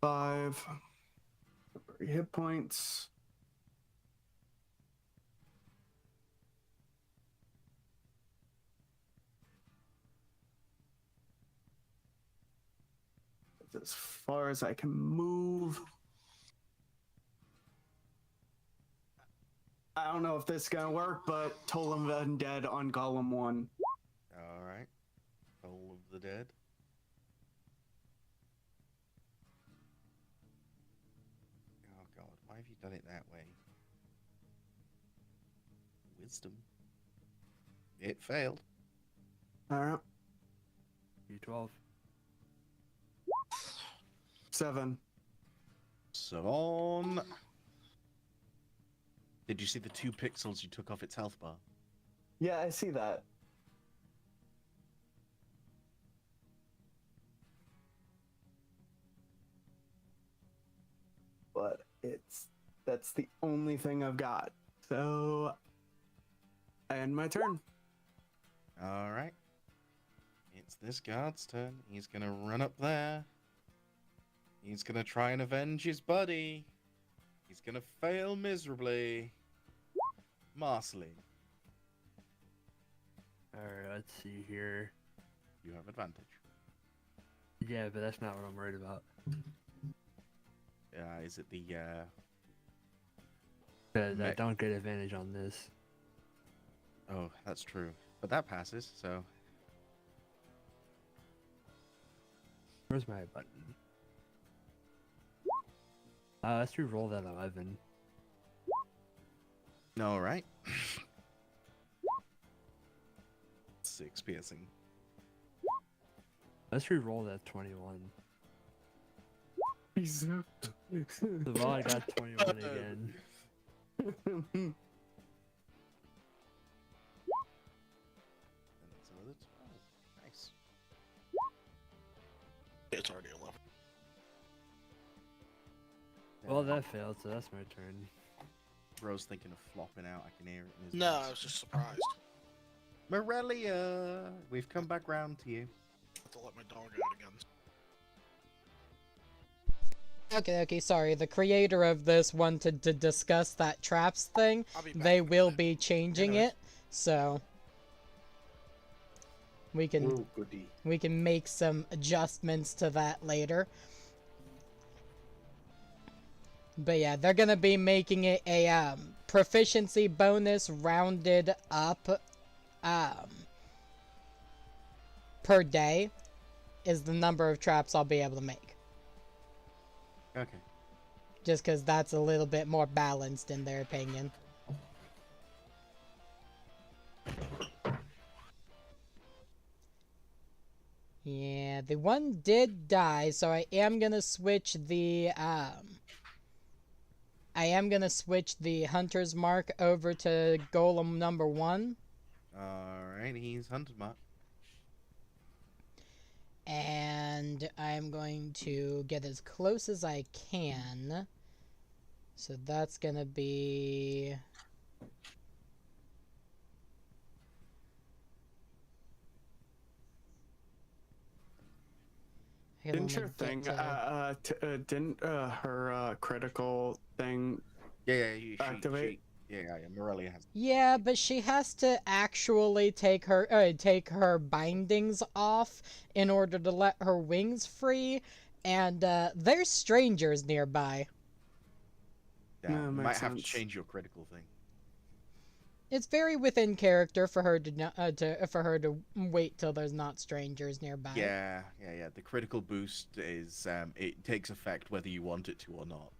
5 hit points. As far as I can move. I don't know if this is gonna work, but Toll of the Undead on Golem 1. Alright. Toll of the Dead. Oh god, why have you done it that way? Wisdom. It failed. Alright. D12. 7. Savon. Did you see the 2 pixels you took off its health bar? Yeah, I see that. But that's the only thing I've got. So I end my turn. Alright. It's this guard's turn. He's gonna run up there. He's gonna try and avenge his buddy. He's gonna fail miserably. Marsley, Alright, let's see here. you have advantage. Yeah, but that's not what I'm worried about. Is it the Because I Mech. don't get advantage on this. Oh, that's true. But that passes, so Where's my button? Let's re-roll that 11. alright. 6 piercing. Let's re-roll that 21. He's So well, I got 21 again. And that's another 12. Nice. It's already 11. Well, that failed, so that's my turn. Bro's thinking of flopping out. I can hear it in his No, voice. I was just surprised. Morelia, we've come back round to you. I have to let my dog out again. Okay, sorry. The creator of this wanted to discuss that traps thing. I'll be back They in a will minute. be changing Yeah, no it, so we can Oh, goody. make some adjustments to that later. But yeah, they're gonna be making it a proficiency bonus rounded up per day is the number of traps I'll be able to make. Okay. Just because that's a little bit more balanced in their opinion. Yeah, the one did die, so I am gonna switch the hunter's mark over to golem number 1. Alright, he's hunted mark. And I'm going to get as close as I can. So that's gonna be... I can Didn't only your get thing, to- didn't her critical thing activate? Yeah, Morelia has. Yeah, but she has to actually take her bindings off in order to let her wings free, and there's strangers nearby. Yeah, No, you makes might have to sense. change your critical thing. It's very within character for her to wait till there's not strangers nearby. Yeah. The critical boost is it takes effect whether you want it to or not.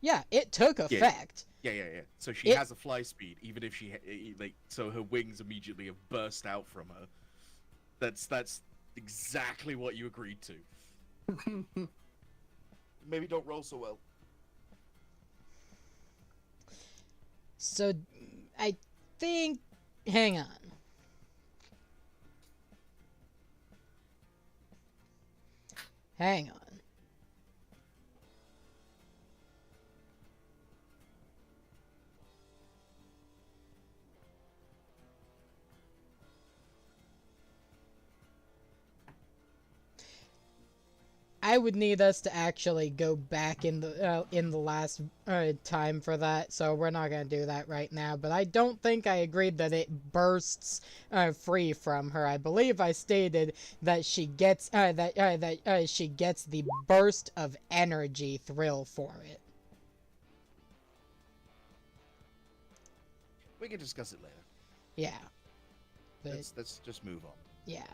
Yeah, it took effect. Yeah. So she has a fly speed, even if so her wings immediately have burst out from her. That's exactly what you agreed to. Maybe don't roll so well. So, I think... Hang on. Hang on. I would need us to actually go back in the last time for that, so we're not gonna do that right now. But I don't think I agreed that it bursts free from her. I believe I stated that she gets she gets the burst of energy thrill for it. We can discuss it later. Yeah. But, Let's just move on. yeah.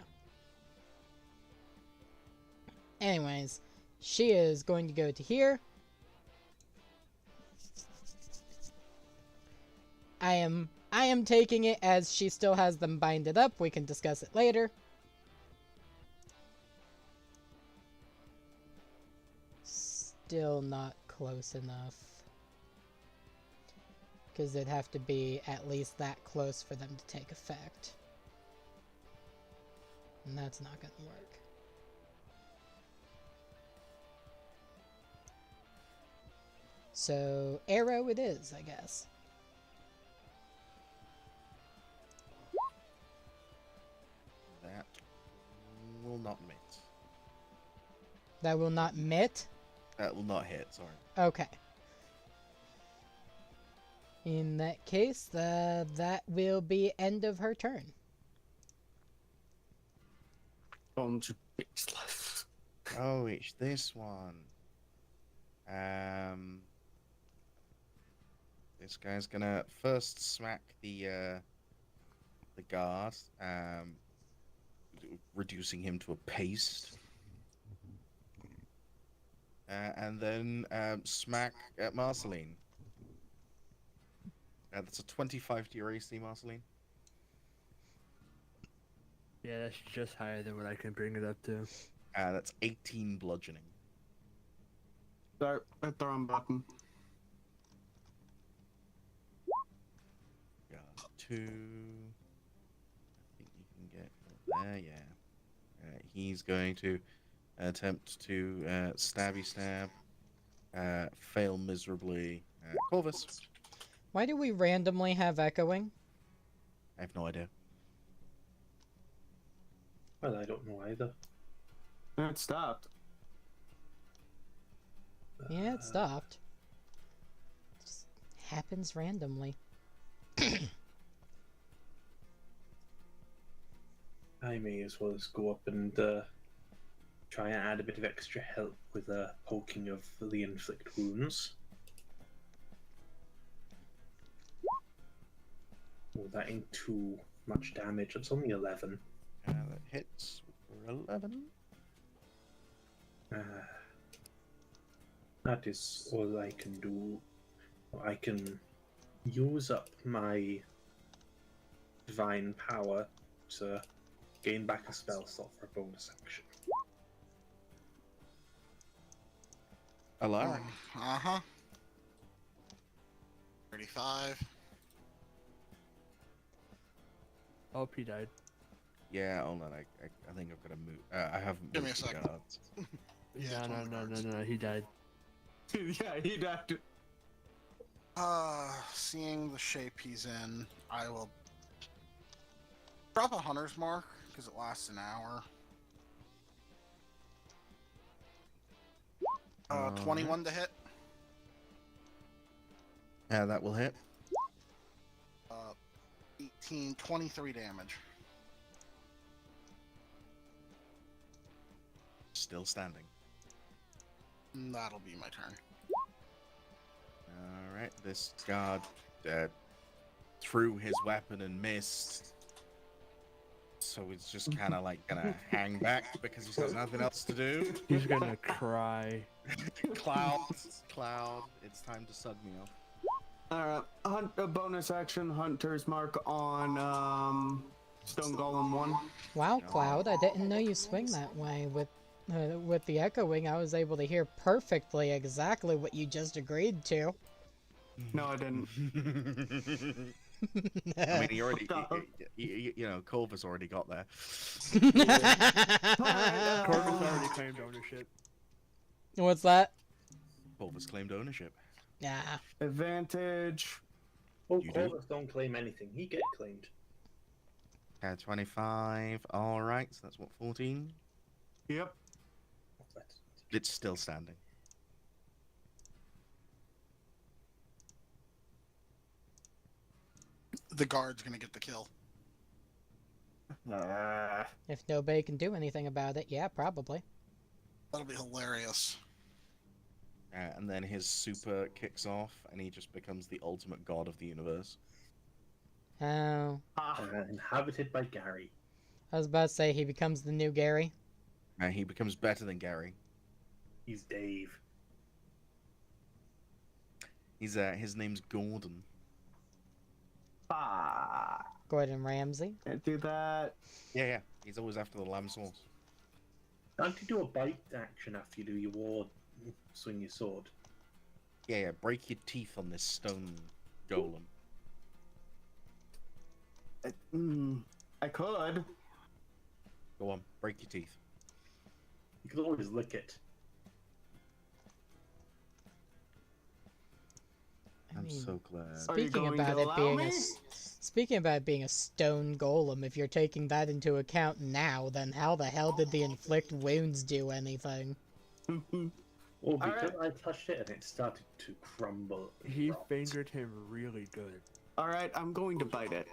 Anyways, she is going to go to here. I am taking it as she still has them binded up. We can discuss it later. Still not close enough. Because they'd have to be at least that close for them to take effect. And that's not going to work. So, arrow it is, I guess. That will not miss. That will not mit? That will not hit, sorry. Okay. In that case, that will be end of her turn. Oh, it's this one. This guy's gonna first smack the guard, reducing him to a paste. And then smack at Marceline. That's a 25 to your AC, Marceline. Yeah, that's just higher than what I can bring it up to. That's 18 bludgeoning. Start at the wrong button. Got 2. I think you can get there, yeah. He's going to attempt to stabby stab. Fail miserably. Corvus. Why do we randomly have echoing? I have no idea. Well, I don't know either. It stopped. Yeah, it stopped. Just happens randomly. I may as well just go up and try and add a bit of extra help with poking of the inflict wounds. Oh, that ain't too much damage. It's only 11. That hits for 11. That is all I can do. I can use up my divine power to gain back a spell slot for a bonus action. Alara. Uh-huh. 35. Oh, P died. Yeah, hold on. I think I've got to move. I haven't Give me a moved the second. guards. Yeah, it's one of the guards. No, he died. Yeah, he died. Seeing the shape he's in, I will drop a hunter's mark, because it lasts an hour. 21 to hit. Yeah, that will hit. 18, 23 damage. Still standing. That'll be my turn. Alright, this guard threw his weapon and missed. So he's just kind of like gonna hang back because he's got nothing else to do. He's gonna cry. Cloud, it's time to sug me off. Alright, a bonus action hunter's mark on Stone Golem 1. Wow, Cloud, I didn't know you swing that way. With the echoing, I was able to hear perfectly exactly what you just agreed to. No, I didn't. I mean, he already, you know, Corvus already got there. Corvus already claimed ownership. What's that? Corvus claimed ownership. Yeah. Advantage. Oh, You do? Corvus don't claim anything. He get claimed. 25. Alright, so that's what, 14? Yep. It's still standing. The guard's gonna get the kill. If nobody can do anything about it, yeah, probably. That'll be hilarious. And then his super kicks off, and he just becomes the ultimate god of the universe. Oh. Inhabited by Gary. I was about to say he becomes the new Gary. And he becomes better than Gary. He's Dave. He's his name's Gordon. Gordon Ramsay. Can't do that. Yeah. He's always after the lamb sauce. Can't you do a bite action after you do your ward? Swing your sword. Yeah. Break your teeth on this stone golem. I could. Go on, break your teeth. You could always lick it. I'm so glad. Speaking about it being speaking about it being a stone golem, if you're taking that into account now, then how the hell did the inflict wounds do anything? Well, because I touched it and it started to crumble. He fingered him really good. Alright, I'm going to bite it.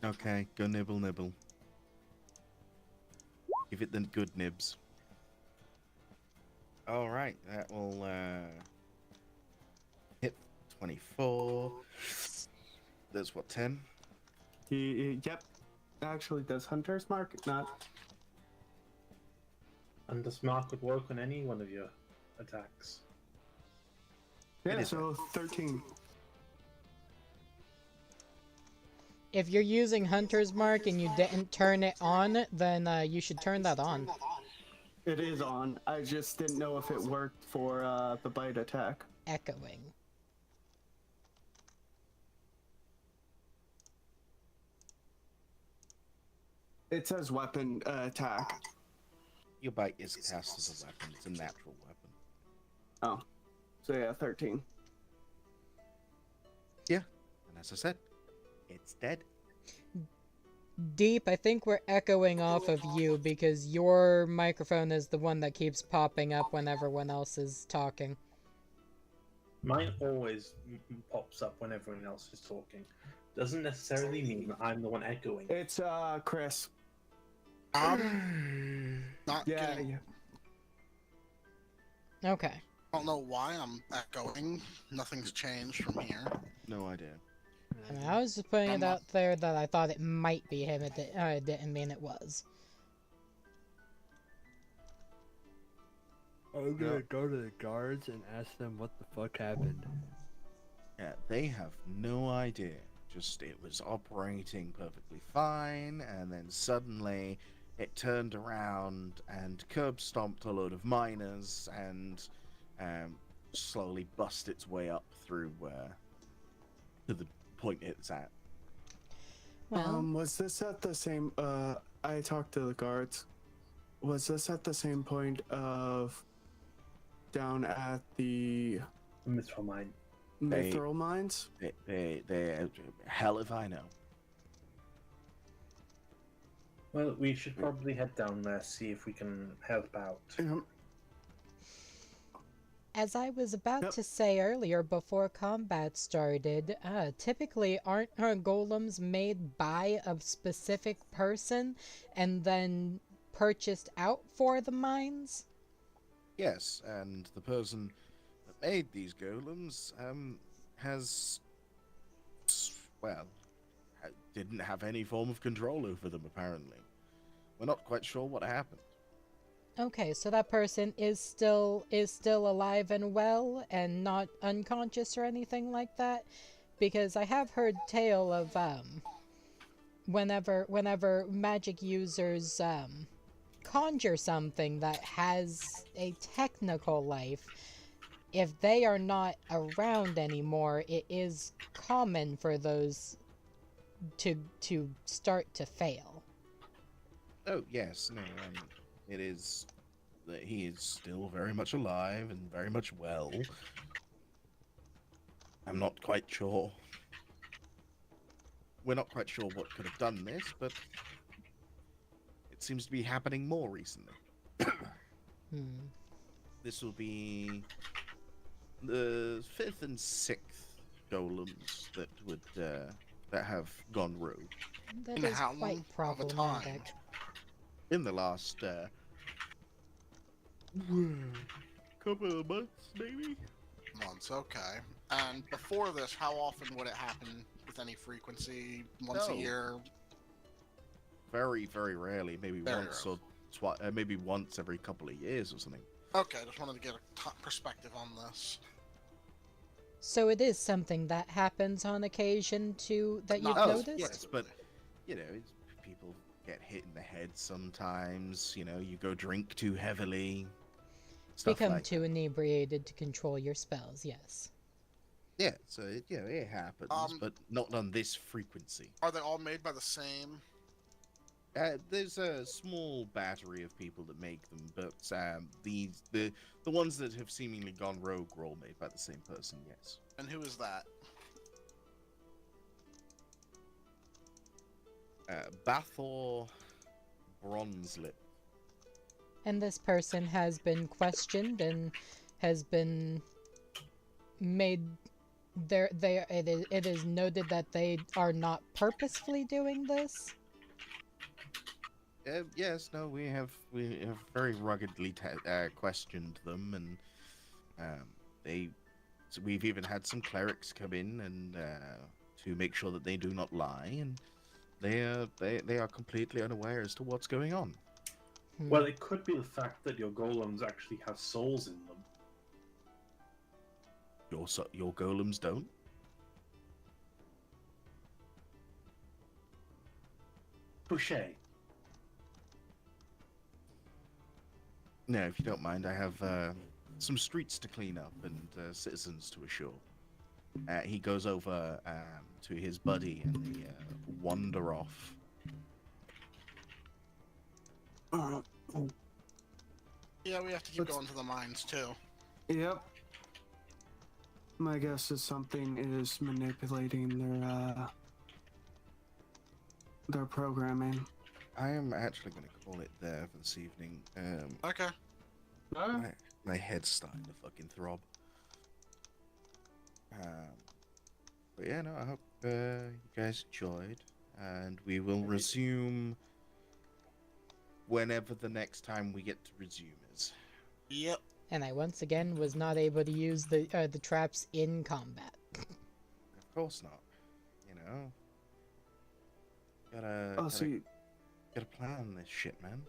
Okay, go nibble. Give it the good nibs. Alright, that will hit 24. That's what, 10? Yep. Actually, does Hunter's Mark not? And this mark would work on any one of your attacks. Yeah, so 13. If you're using Hunter's Mark and you didn't turn it on, then you should turn that on. It is on. I just didn't know if it worked for the bite attack. Echoing. It says weapon attack. Your bite is cast as a weapon. It's a natural weapon. Oh. So yeah, 13. Yeah. And as I said, it's dead. Deep, I think we're echoing off of you because your microphone is the one that keeps popping up when everyone else is talking. Mine always pops up when everyone else is talking. Doesn't necessarily mean that I'm the one echoing. It's Chris. Not Yeah, getting. yeah. Okay. I don't know why I'm echoing. Nothing's changed from here. No idea. I mean, I was just putting it out there that I thought it might be him. It didn't mean it was. I'm gonna go to the guards and ask them what the fuck happened. Yeah, they have no idea. Just it was operating perfectly fine, and then suddenly it turned around and curb stomped a load of miners and slowly bust its way up through to the point it's at. Well, Was this at the same? I talked to the guards. Was this at the same point of down at the Mithril mine. mithril mines? They hell if I know. Well, we should probably head down there, see if we can help out. as I was about Yep. to say earlier before combat started, typically aren't golems made by a specific person and then purchased out for the mines? Yes, and the person that made these golems has, well, didn't have any form of control over them, apparently. We're not quite sure what happened. Okay, so that person is still alive and well and not unconscious or anything like that? Because I have heard tale of whenever magic users conjure something that has a technical life, if they are not around anymore, it is common for those to start to fail. Oh, yes, no, it is that he is still very much alive and very much well. I'm not quite sure. We're not quite sure what could have done this, but it seems to be happening more recently. This will be the 5th and 6th golems that would that have gone rogue. That In is how quite long of a problematic. time? In the last couple of months, maybe. Months, okay. And before this, how often would it happen with any frequency? Once a No. year? Very, very rarely. Maybe Very once or twice. Maybe once every couple of years or something. Okay, just wanted to get a perspective on this. So it is something that happens on occasion too that you've Not noticed? Yes, but you know, people get hit in the head sometimes. You know, you go drink too heavily. Stuff Become like too that. inebriated to control your spells, yes. Yeah, so it happens, but not on this frequency. Are they all made by the same? There's a small battery of people that make them, but the ones that have seemingly gone rogue were all made by the same person. Yes. And who is that? Bathor Bronzelip. And this person has been questioned and has been made it is noted that they are not purposefully doing this. Yes, no, we have very ruggedly questioned them, and so we've even had some clerics come in and to make sure that they do not lie, and they are completely unaware as to what's going on. Well, it could be the fact that your golems actually have souls in them. Your golems don't? Boucher. No, if you don't mind, I have some streets to clean up and citizens to assure. He goes over to his buddy and they wander off. Yeah, we have to keep going to the mines too. Yep. My guess is something is manipulating their programming. I am actually going to call it there for this evening. Okay. My head's starting to fucking throb. But yeah, no, I hope you guys enjoyed, and we will resume whenever the next time we get to resume is. Yep. And I once again was not able to use the traps in combat. Of course not. You know, Oh, so you, gotta plan this shit, man.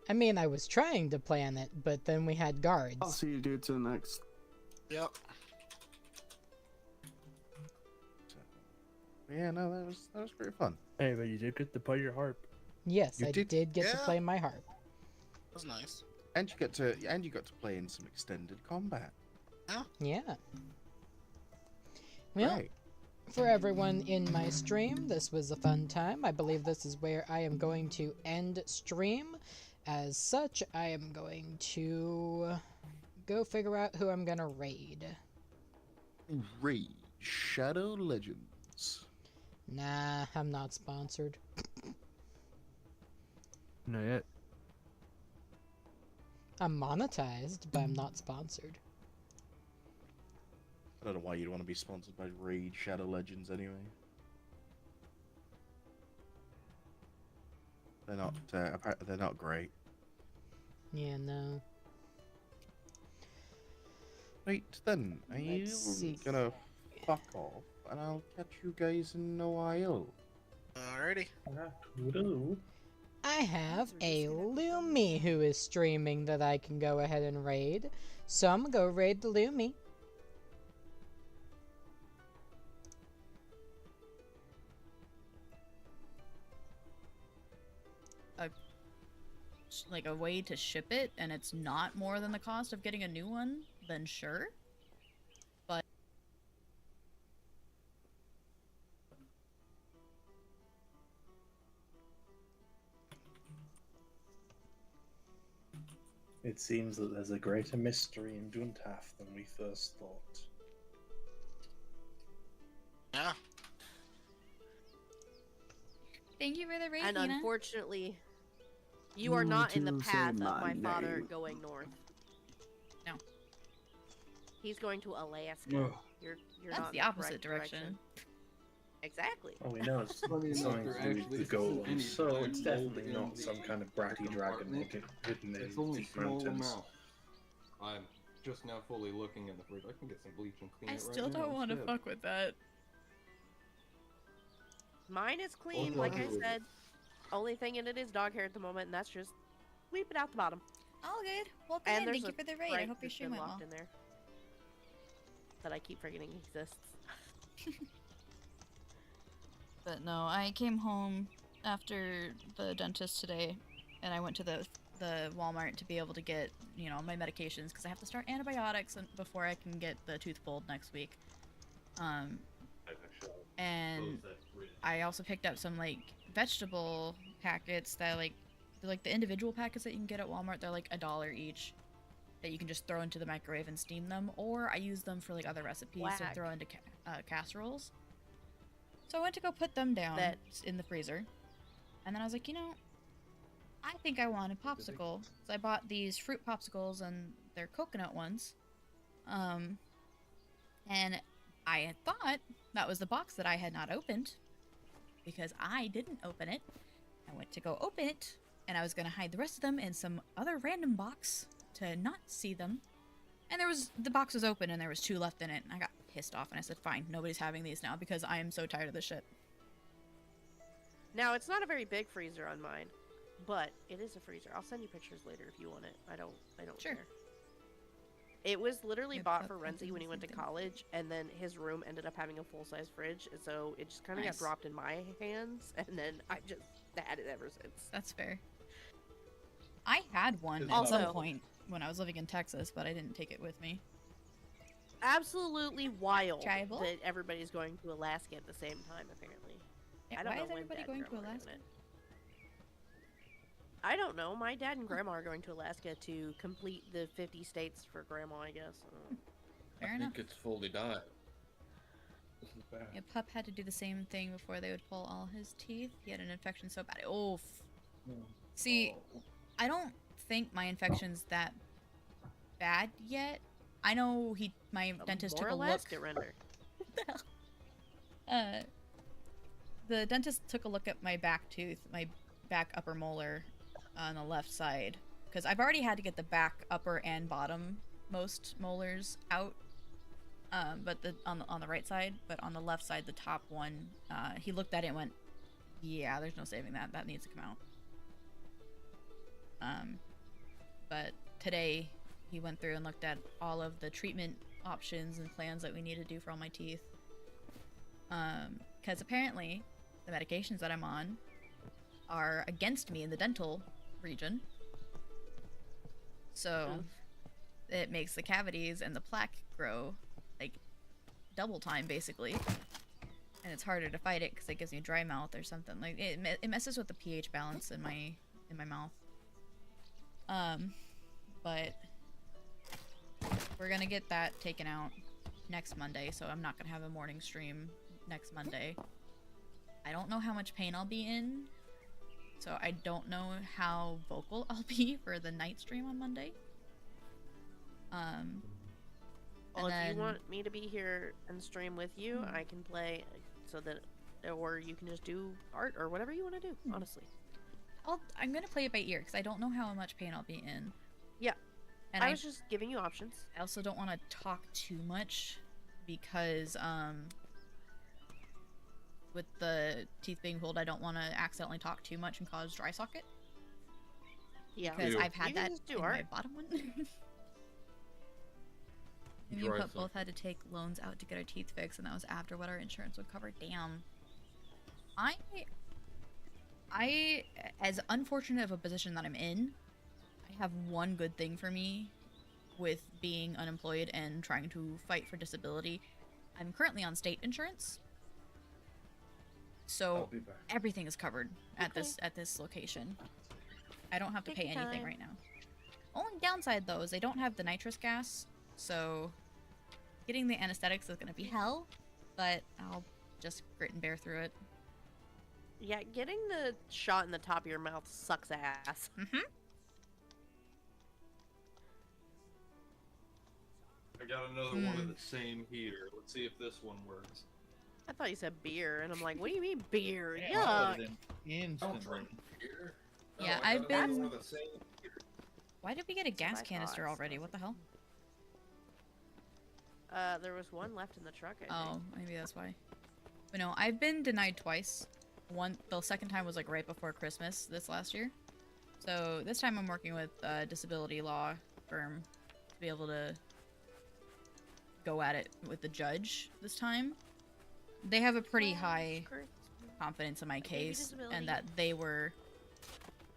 I mean, I was trying to plan it, but then we had guards. I'll see you dudes in the next. Yep. So, yeah, no, that was pretty fun. Hey, but you did get to play your harp. Yes, You I did- did get to Yeah. play my harp. That was nice. And you got to play in some extended combat. Yeah. Well, Right. for everyone in my stream, this was a fun time. I believe this is where I am going to end stream. As such, I am going to go figure out who I'm gonna raid. Raid Shadow Legends. Nah, I'm not sponsored. Not yet. I'm monetized, but I'm not sponsored. I don't know why you'd want to be sponsored by Raid Shadow Legends anyway. They're not great. Yeah, no. Right then, are you Let's see. gonna fuck off, and I'll catch you guys in a while. Alrighty. Toodaloo. I have a Lumi who is streaming that I can go ahead and raid. So I'm gonna go raid the Lumi. Like a way to ship it and it's not more than the cost of getting a new one, then sure. But It seems that there's a greater mystery in Duntaf than we first thought. Yeah. thank you for the raid, And Nina. unfortunately, you are not in the To say path of my my father name. going north. No. He's going to Alaska. Ugh. You're That's not in the correct opposite direction. Exactly. Oh, we know it's Funny enough, something there to do with actually the isn't goal, any so it's gold definitely in not the some kind of bratty dragon compartment. hidden in It's only deep small mountains. amount. I'm just now fully looking in the fridge. I can get some bleach and clean I it right still now don't want to instead. fuck with that. Mine is clean, Oh, like I good. said. Only thing in it is dog hair at the moment, and that's just sweep it out the bottom. All good. Welcome And in. there's Thank you a for the raid. I Sprite hope your that's stream been went well. locked in there that I keep forgetting exists. But no, I came home after the dentist today, and I went to the Walmart to be able to get, you know, my medications because I have to start antibiotics before I can get the tooth pulled next week. And I also picked up some like vegetable packets that they're like the individual packets that you can get at Walmart. They're like $1 each that you can just throw into the microwave and steam them, or I use them for like other recipes to Whack. throw into casseroles. So I went to go put them down Bet. in the freezer, and then I was like, you know, I think I want a popsicle. So I bought these fruit popsicles, and they're coconut ones. And I had thought that was the box that I had not opened, because I didn't open it. I went to go open it, and I was gonna hide the rest of them in some other random box to not see them. And the box was open, and there was 2 left in it, and I got pissed off, and I said, fine, nobody's having these now, because I am so tired of this shit. Now, it's not a very big freezer on mine, but it is a freezer. I'll send you pictures later if you want it. I don't Sure. care. It was literally Yeah, bought but for I Renzi did when the he went to same thing. college, and then his room ended up having a full-size fridge, and so it just kind of Nice. got dropped in my hands, and then I just had it ever since. That's fair. I had one It's at Also- some point when I was living in Texas, but I didn't take it with me. Absolutely wild Tribal? that everybody's going to Alaska at the same time, apparently. Yeah, I don't why know is when everybody Dad going and to Grandma are Alaska? doing it. I don't know. My dad and Grandma are going to Alaska to complete the 50 states for Grandma, I guess. Fair I enough. think it's fully died. This is bad. Yeah, Pup had to do the same thing before they would pull all his teeth. He had an infection so bad. Oh, see, I don't think my infection's that bad yet. I know my dentist More took or a less, look. get rendered. The dentist took a look at my back tooth, my back upper molar on the left side, because I've already had to get the back upper and bottom most molars out. But on the right side, but on the left side, the top one, he looked at it and went, "Yeah, there's no saving that. That needs to come out." But today he went through and looked at all of the treatment options and plans that we need to do for all my teeth. Because apparently the medications that I'm on are against me in the dental region. So it makes the cavities and the plaque grow like double time basically. And it's harder to fight it because it gives me a dry mouth or something. Like it messes with the pH balance in my mouth. But we're gonna get that taken out next Monday, so I'm not gonna have a morning stream next Monday. I don't know how much pain I'll be in, so I don't know how vocal I'll be for the night stream on Monday. Well, if you want me to be here and stream with you, I can play so that, or you can just do art or whatever you want to do, honestly. I'm gonna play it by ear because I don't know how much pain I'll be in. Yeah. And I was just giving you options. I also don't want to talk too much because with the teeth being pulled, I don't want to accidentally talk too much and cause dry socket. Yeah. Because I've had You can that just do in art. my bottom one. And me and Pup both had to take loans out to get our teeth fixed, and that was after what our insurance would cover. Damn. I, as unfortunate of a position that I'm in, I have one good thing for me with being unemployed and trying to fight for disability. I'm currently on state insurance, so everything is covered at this location. I don't have to pay anything right now. Only downside though is they don't have the nitrous gas, so getting the anesthetics is gonna be hell, but I'll just grit and bear through it. Yeah, getting the shot in the top of your mouth sucks ass. I got another one of the same heater. Let's see if this one works. I thought you said beer, and I'm like, what do you mean beer? Yeah, Yuck. instantly. Yeah, I I've got been. one of the same heater. Why did we get a gas I canister thought. already? What the hell? There was one left in the truck, I Oh, think. maybe that's why. But no, I've been denied twice. The second time was like right before Christmas this last year. So this time I'm working with a disability law firm to be able to go at it with the judge this time. They have a pretty high confidence in my case, and that they were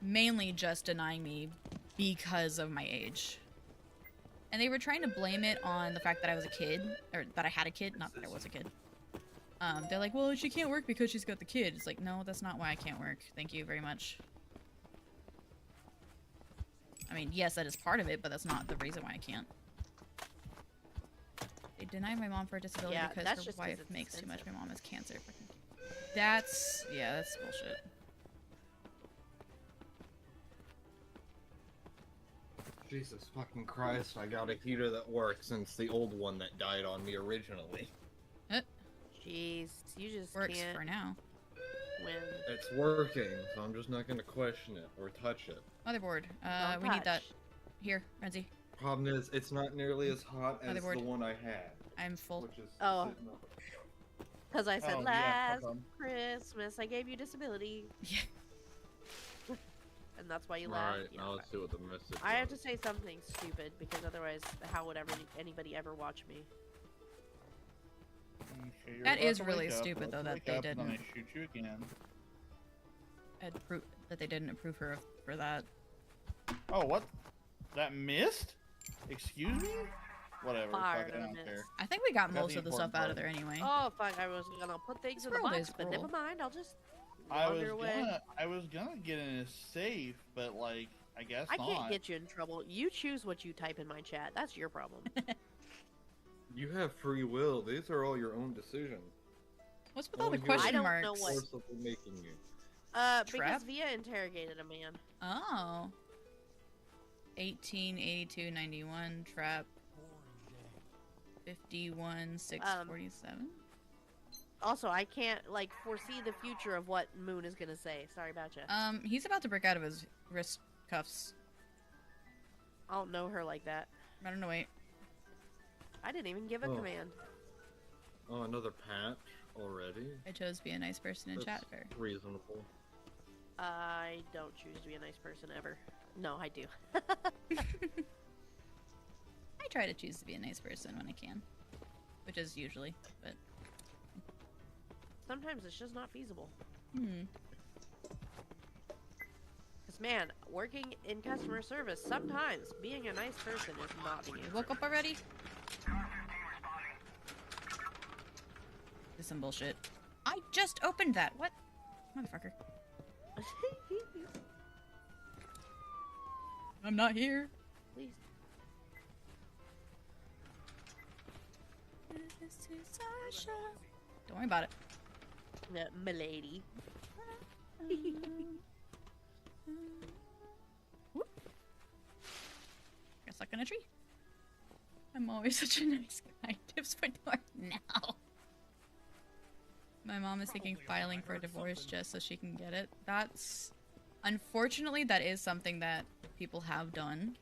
mainly just denying me because of my age. And they were trying to blame it on the fact that I was a kid, or that I had a kid, not that I was a kid. They're like, well, she can't work because she's got the kid. It's like, no, that's not why I can't work. Thank you very much. I mean, yes, that is part of it, but that's not the reason why I can't. They denied my mom for a disability Yeah, because that's her just 'cause wife it's makes too much. expensive. My mom has cancer. That's bullshit. Jesus fucking Christ, I got a heater that works since the old one that died on me originally. Jeez, you just Works can't for now. win. It's working, so I'm just not gonna question it or touch it. Motherboard. Don't We need that. touch. Here, Renzi. Problem is, it's not nearly as hot as the Motherboard. one I had. I'm full. Which is Oh. sitting up. Because I said Oh, yeah, last problem. Christmas I gave you disability. Yeah. And that's why you laughed. Alright, Yeah. now let's see what the message I have was. to say something stupid because otherwise, how would anybody ever watch me? Okay, you're That about is to really wake up, stupid, let's though, that wake they up, and then didn't. I shoot you again. That they didn't approve her for that. Oh, what? That missed? Excuse me? Whatever. Fired Fuck it, I on don't this. care. I think we got Got most the of the stuff important out of part. there anyway. Oh fuck! I was gonna put things in the Squirrel box, is but never cruel. mind. I'll just I was wander away. gonna get in a safe, but like, I guess I not. can't get you in trouble. You choose what you type in my chat. That's your problem. You have free will. These are all your own decisions. What's with all the question I don't marks? know what. Forcibly making you. Because Trap? Via interrogated a man. Oh. 188291 trap. 51647. Also, I can't like foresee the future of what Moon is gonna say. Sorry about you. He's about to break out of his wrist cuffs. I don't know her like that. I don't know. Wait. I didn't even give a command. Oh, another patch already? I chose to be a nice person in chat. Fair. Reasonable. I don't choose to be a nice person ever. No, I do. I try to choose to be a nice person when I can, which is usually, but sometimes it's just not feasible. Hmm. Because man, working in customer service, sometimes being a nice person is not the answer. Woke up already? This is some bullshit. I just opened that. What? Motherfucker. I'm not here. Please. Don't worry about it. Milady. Got stuck in a tree. I'm always such a nice guy. Tips for door now. My mom is thinking filing for a divorce just so she can get it. That's... Unfortunately, that is something that people have done.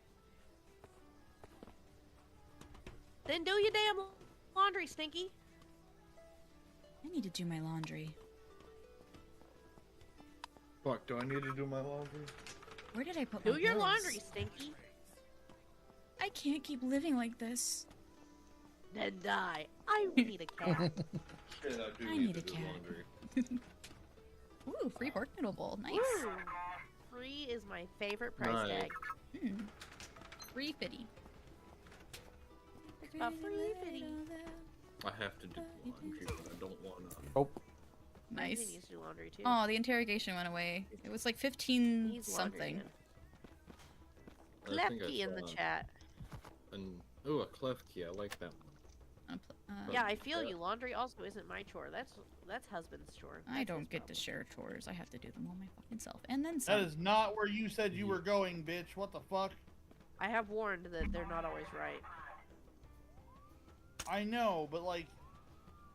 Then do your damn laundry, Stinky. I need to do my laundry. Fuck, do I need to do my laundry? Where did I put Do my your bills? laundry, Stinky. I can't keep living like this. Then die. I need a cat. Shit, I do I need need to a do cat. laundry. Ooh, free pork noodle bowl. Nice. Woo. Free is my favorite price Nice. tag. Free fitty. A free fitty. I have to do laundry, but I don't wanna. Oh. He Nice. needs to do laundry too. Oh, the interrogation went away. It was like 15 He's laundry something. man. I think I Lefty in the saw chat. Ooh, a cleft key. I like that one. Yeah, I feel you. Laundry also isn't my chore. That's husband's chore. I That's don't his get to problem. share chores. I have to do them all my fucking self. And then some. That is not where you said you were going, bitch. What the fuck? I have warned that they're not always right. I know, but like,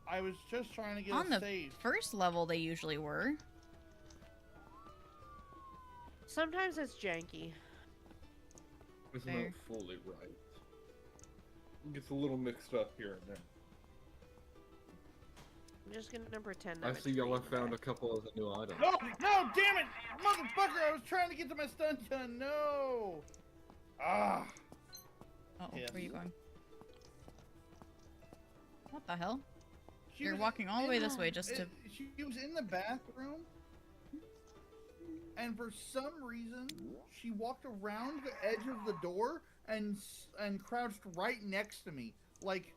I was just trying to get On a the save. first level, they usually were. Sometimes it's janky. It's Fair. not fully right. It gets a little mixed up here and there. I'm just gonna pretend. I I'm see y'all have found a couple of the new items. No, no, damn it, motherfucker! I was trying to get to my stun gun. No. Ah. Uh oh, Yes. where are you going? What the hell? She You're was walking all the in way this way just to. She was in the bathroom, and for some reason, she walked around the edge of the door and crouched right next to me. Like,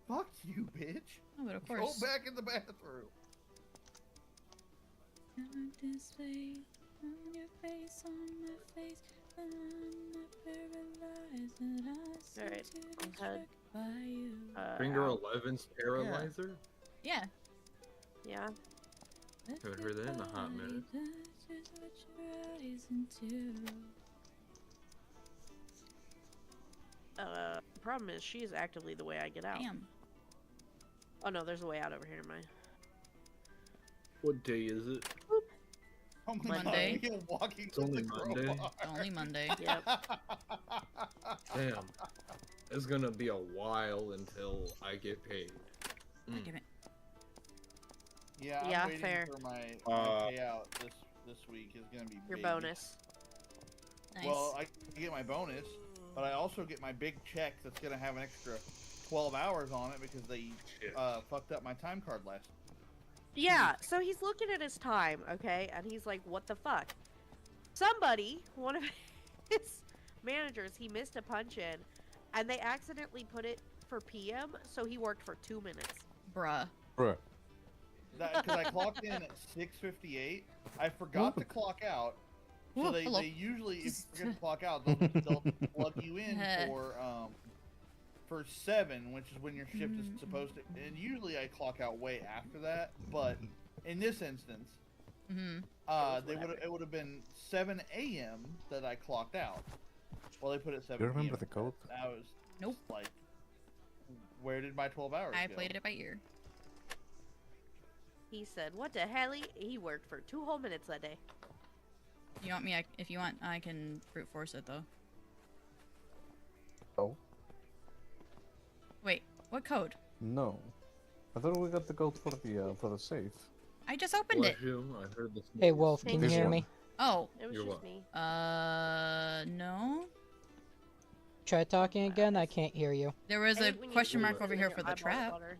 fuck you, bitch. Oh, but of course. Go back in the bathroom. Alright. Finger 11's paralyzer? Yeah. Yeah. Haven't heard that in a hot minute. The problem is she is actively the way I get out. Damn. Oh no, there's a way out over here. Never mind. What day is it? Oh my Monday. God, you're walking It's with only the Monday? crowbar. Only Monday. Yep. Damn. It's gonna be a while until I get paid. God damn it. Yeah, I'm Yeah, waiting fair. for my payout this week is gonna be Your big. bonus. Nice. Well, I get my bonus, but I also get my big check that's gonna have an extra 12 hours on it because they fucked up my time card last. Yeah, so he's looking at his time, okay, and he's like, what the fuck? Somebody, one of his managers, he missed a punch in, and they accidentally put it for PM, so he worked for 2 minutes. Bruh. Because I clocked in at 6:58, I forgot to clock out. So Whoa, they hello. usually, if you forget to clock out, they'll plug you in for 7, which is when your shift is supposed to. And usually I clock out way after that, but in this instance, it would have been 7 a.m. that I clocked out. Well, they put it 7 Do you remember p.m. the code? I was Nope. like, where did my 12 hours I go? played it by ear. He said, "What the hell?" He worked for 2 whole minutes that day. You want me? If you want, I can brute force it though. Oh. Wait, what code? No. I thought we got the code for the safe. I just opened it. I heard this. Hey Wolf, can you This hear one? me? Oh. It was You're just what? me. No. Try talking again. I can't hear you. There was I a hate when you question put mark it over in here your for the eyeball trap. water.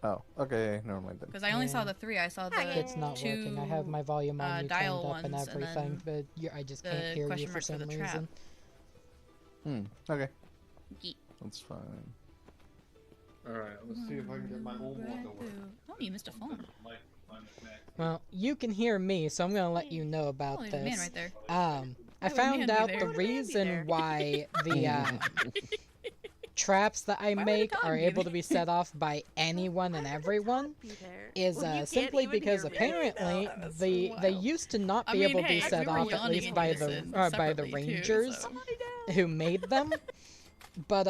Oh, okay, never mind then. Because I only saw Yeah. the 3. I saw the It's not working. I have my volume on you dial turned up and ones, everything, but I just can't the hear you question for mark for some the trap. reason. Okay. Yeet. That's fine. Alright, let's see if I can get my old one to work. Oh, you missed a phone. Well, you can hear me, so I'm gonna let you know about Oh, there's a man this. right there. I have a found man out there. the What a man be reason there. why the traps that I Why would a make dog are be able there? to be set off by anyone and everyone Be there. is Well, you can't simply even because hear me. apparently That's they wild. used to not I be mean, able to hey, be set we were off at yawning least in by the unison by the separately, too, rangers so. who made them. But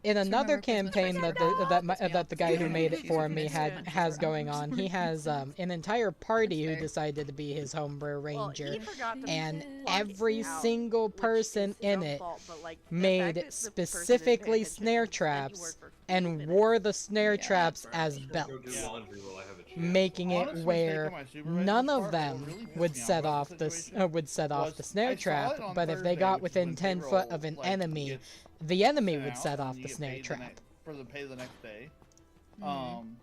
in Just another remember Christmas campaign present. that the guy who made it She's for with me Miss has going on, he has an entire party who fair. decided to be his homebrew Well, ranger, he forgot to and plug every it out, single which person is his in own it fault, but, like, the fact made that the person didn't pay specifically attention snare and said he traps worked for 2 and minutes. wore the snare Yeah, traps bro. as Go do belts, laundry while I have a chance. making it Honest mistake where on my supervisor's none part, of what them really pissed would me off set about off the the situation would set off the was snare I saw trap, it on but if they Thursday, got which is when within 10 foot of payroll, an like, enemy, gets the enemy sent would out set and off you the get snare paid trap. for the pay the next day. Mhm.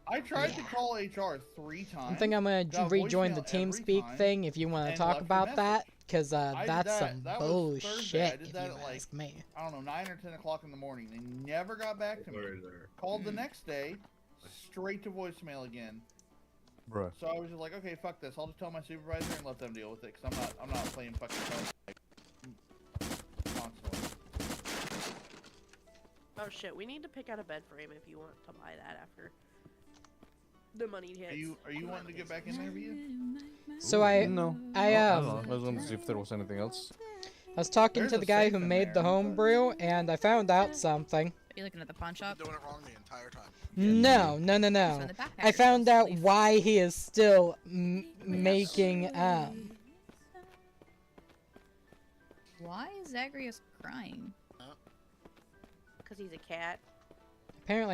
I tried to Yeah. call HR 3 times. I think I'm gonna got rejoin the voicemail every TeamSpeak time, thing if you want to and talk left a about that, message. because I did that's that. some That was Thursday. I bullshit, did if that you at, like, ask me. I don't know, 9 or 10 o'clock in the morning. They never got back to me. There. Called the next day, straight to voicemail again. Bruh. So I was just like, okay, fuck this. I'll just tell my supervisor and let them deal with it, because I'm not playing fucking cards, like, constantly. Oh shit, we need to pick out a bed frame if you want to buy that after the money hits. Are you wanting to get back in there, Via? So I was wanting to see if there was anything else. I was talking There's to a the guy safe who in made there, the but- homebrew, and I found out something. Are you looking at the pawn shop? Doing it wrong the entire time. No. So I in the backpack, found you're out supposed to leave. why he is still making Why is Zagreus crying? Because he's a cat. apparently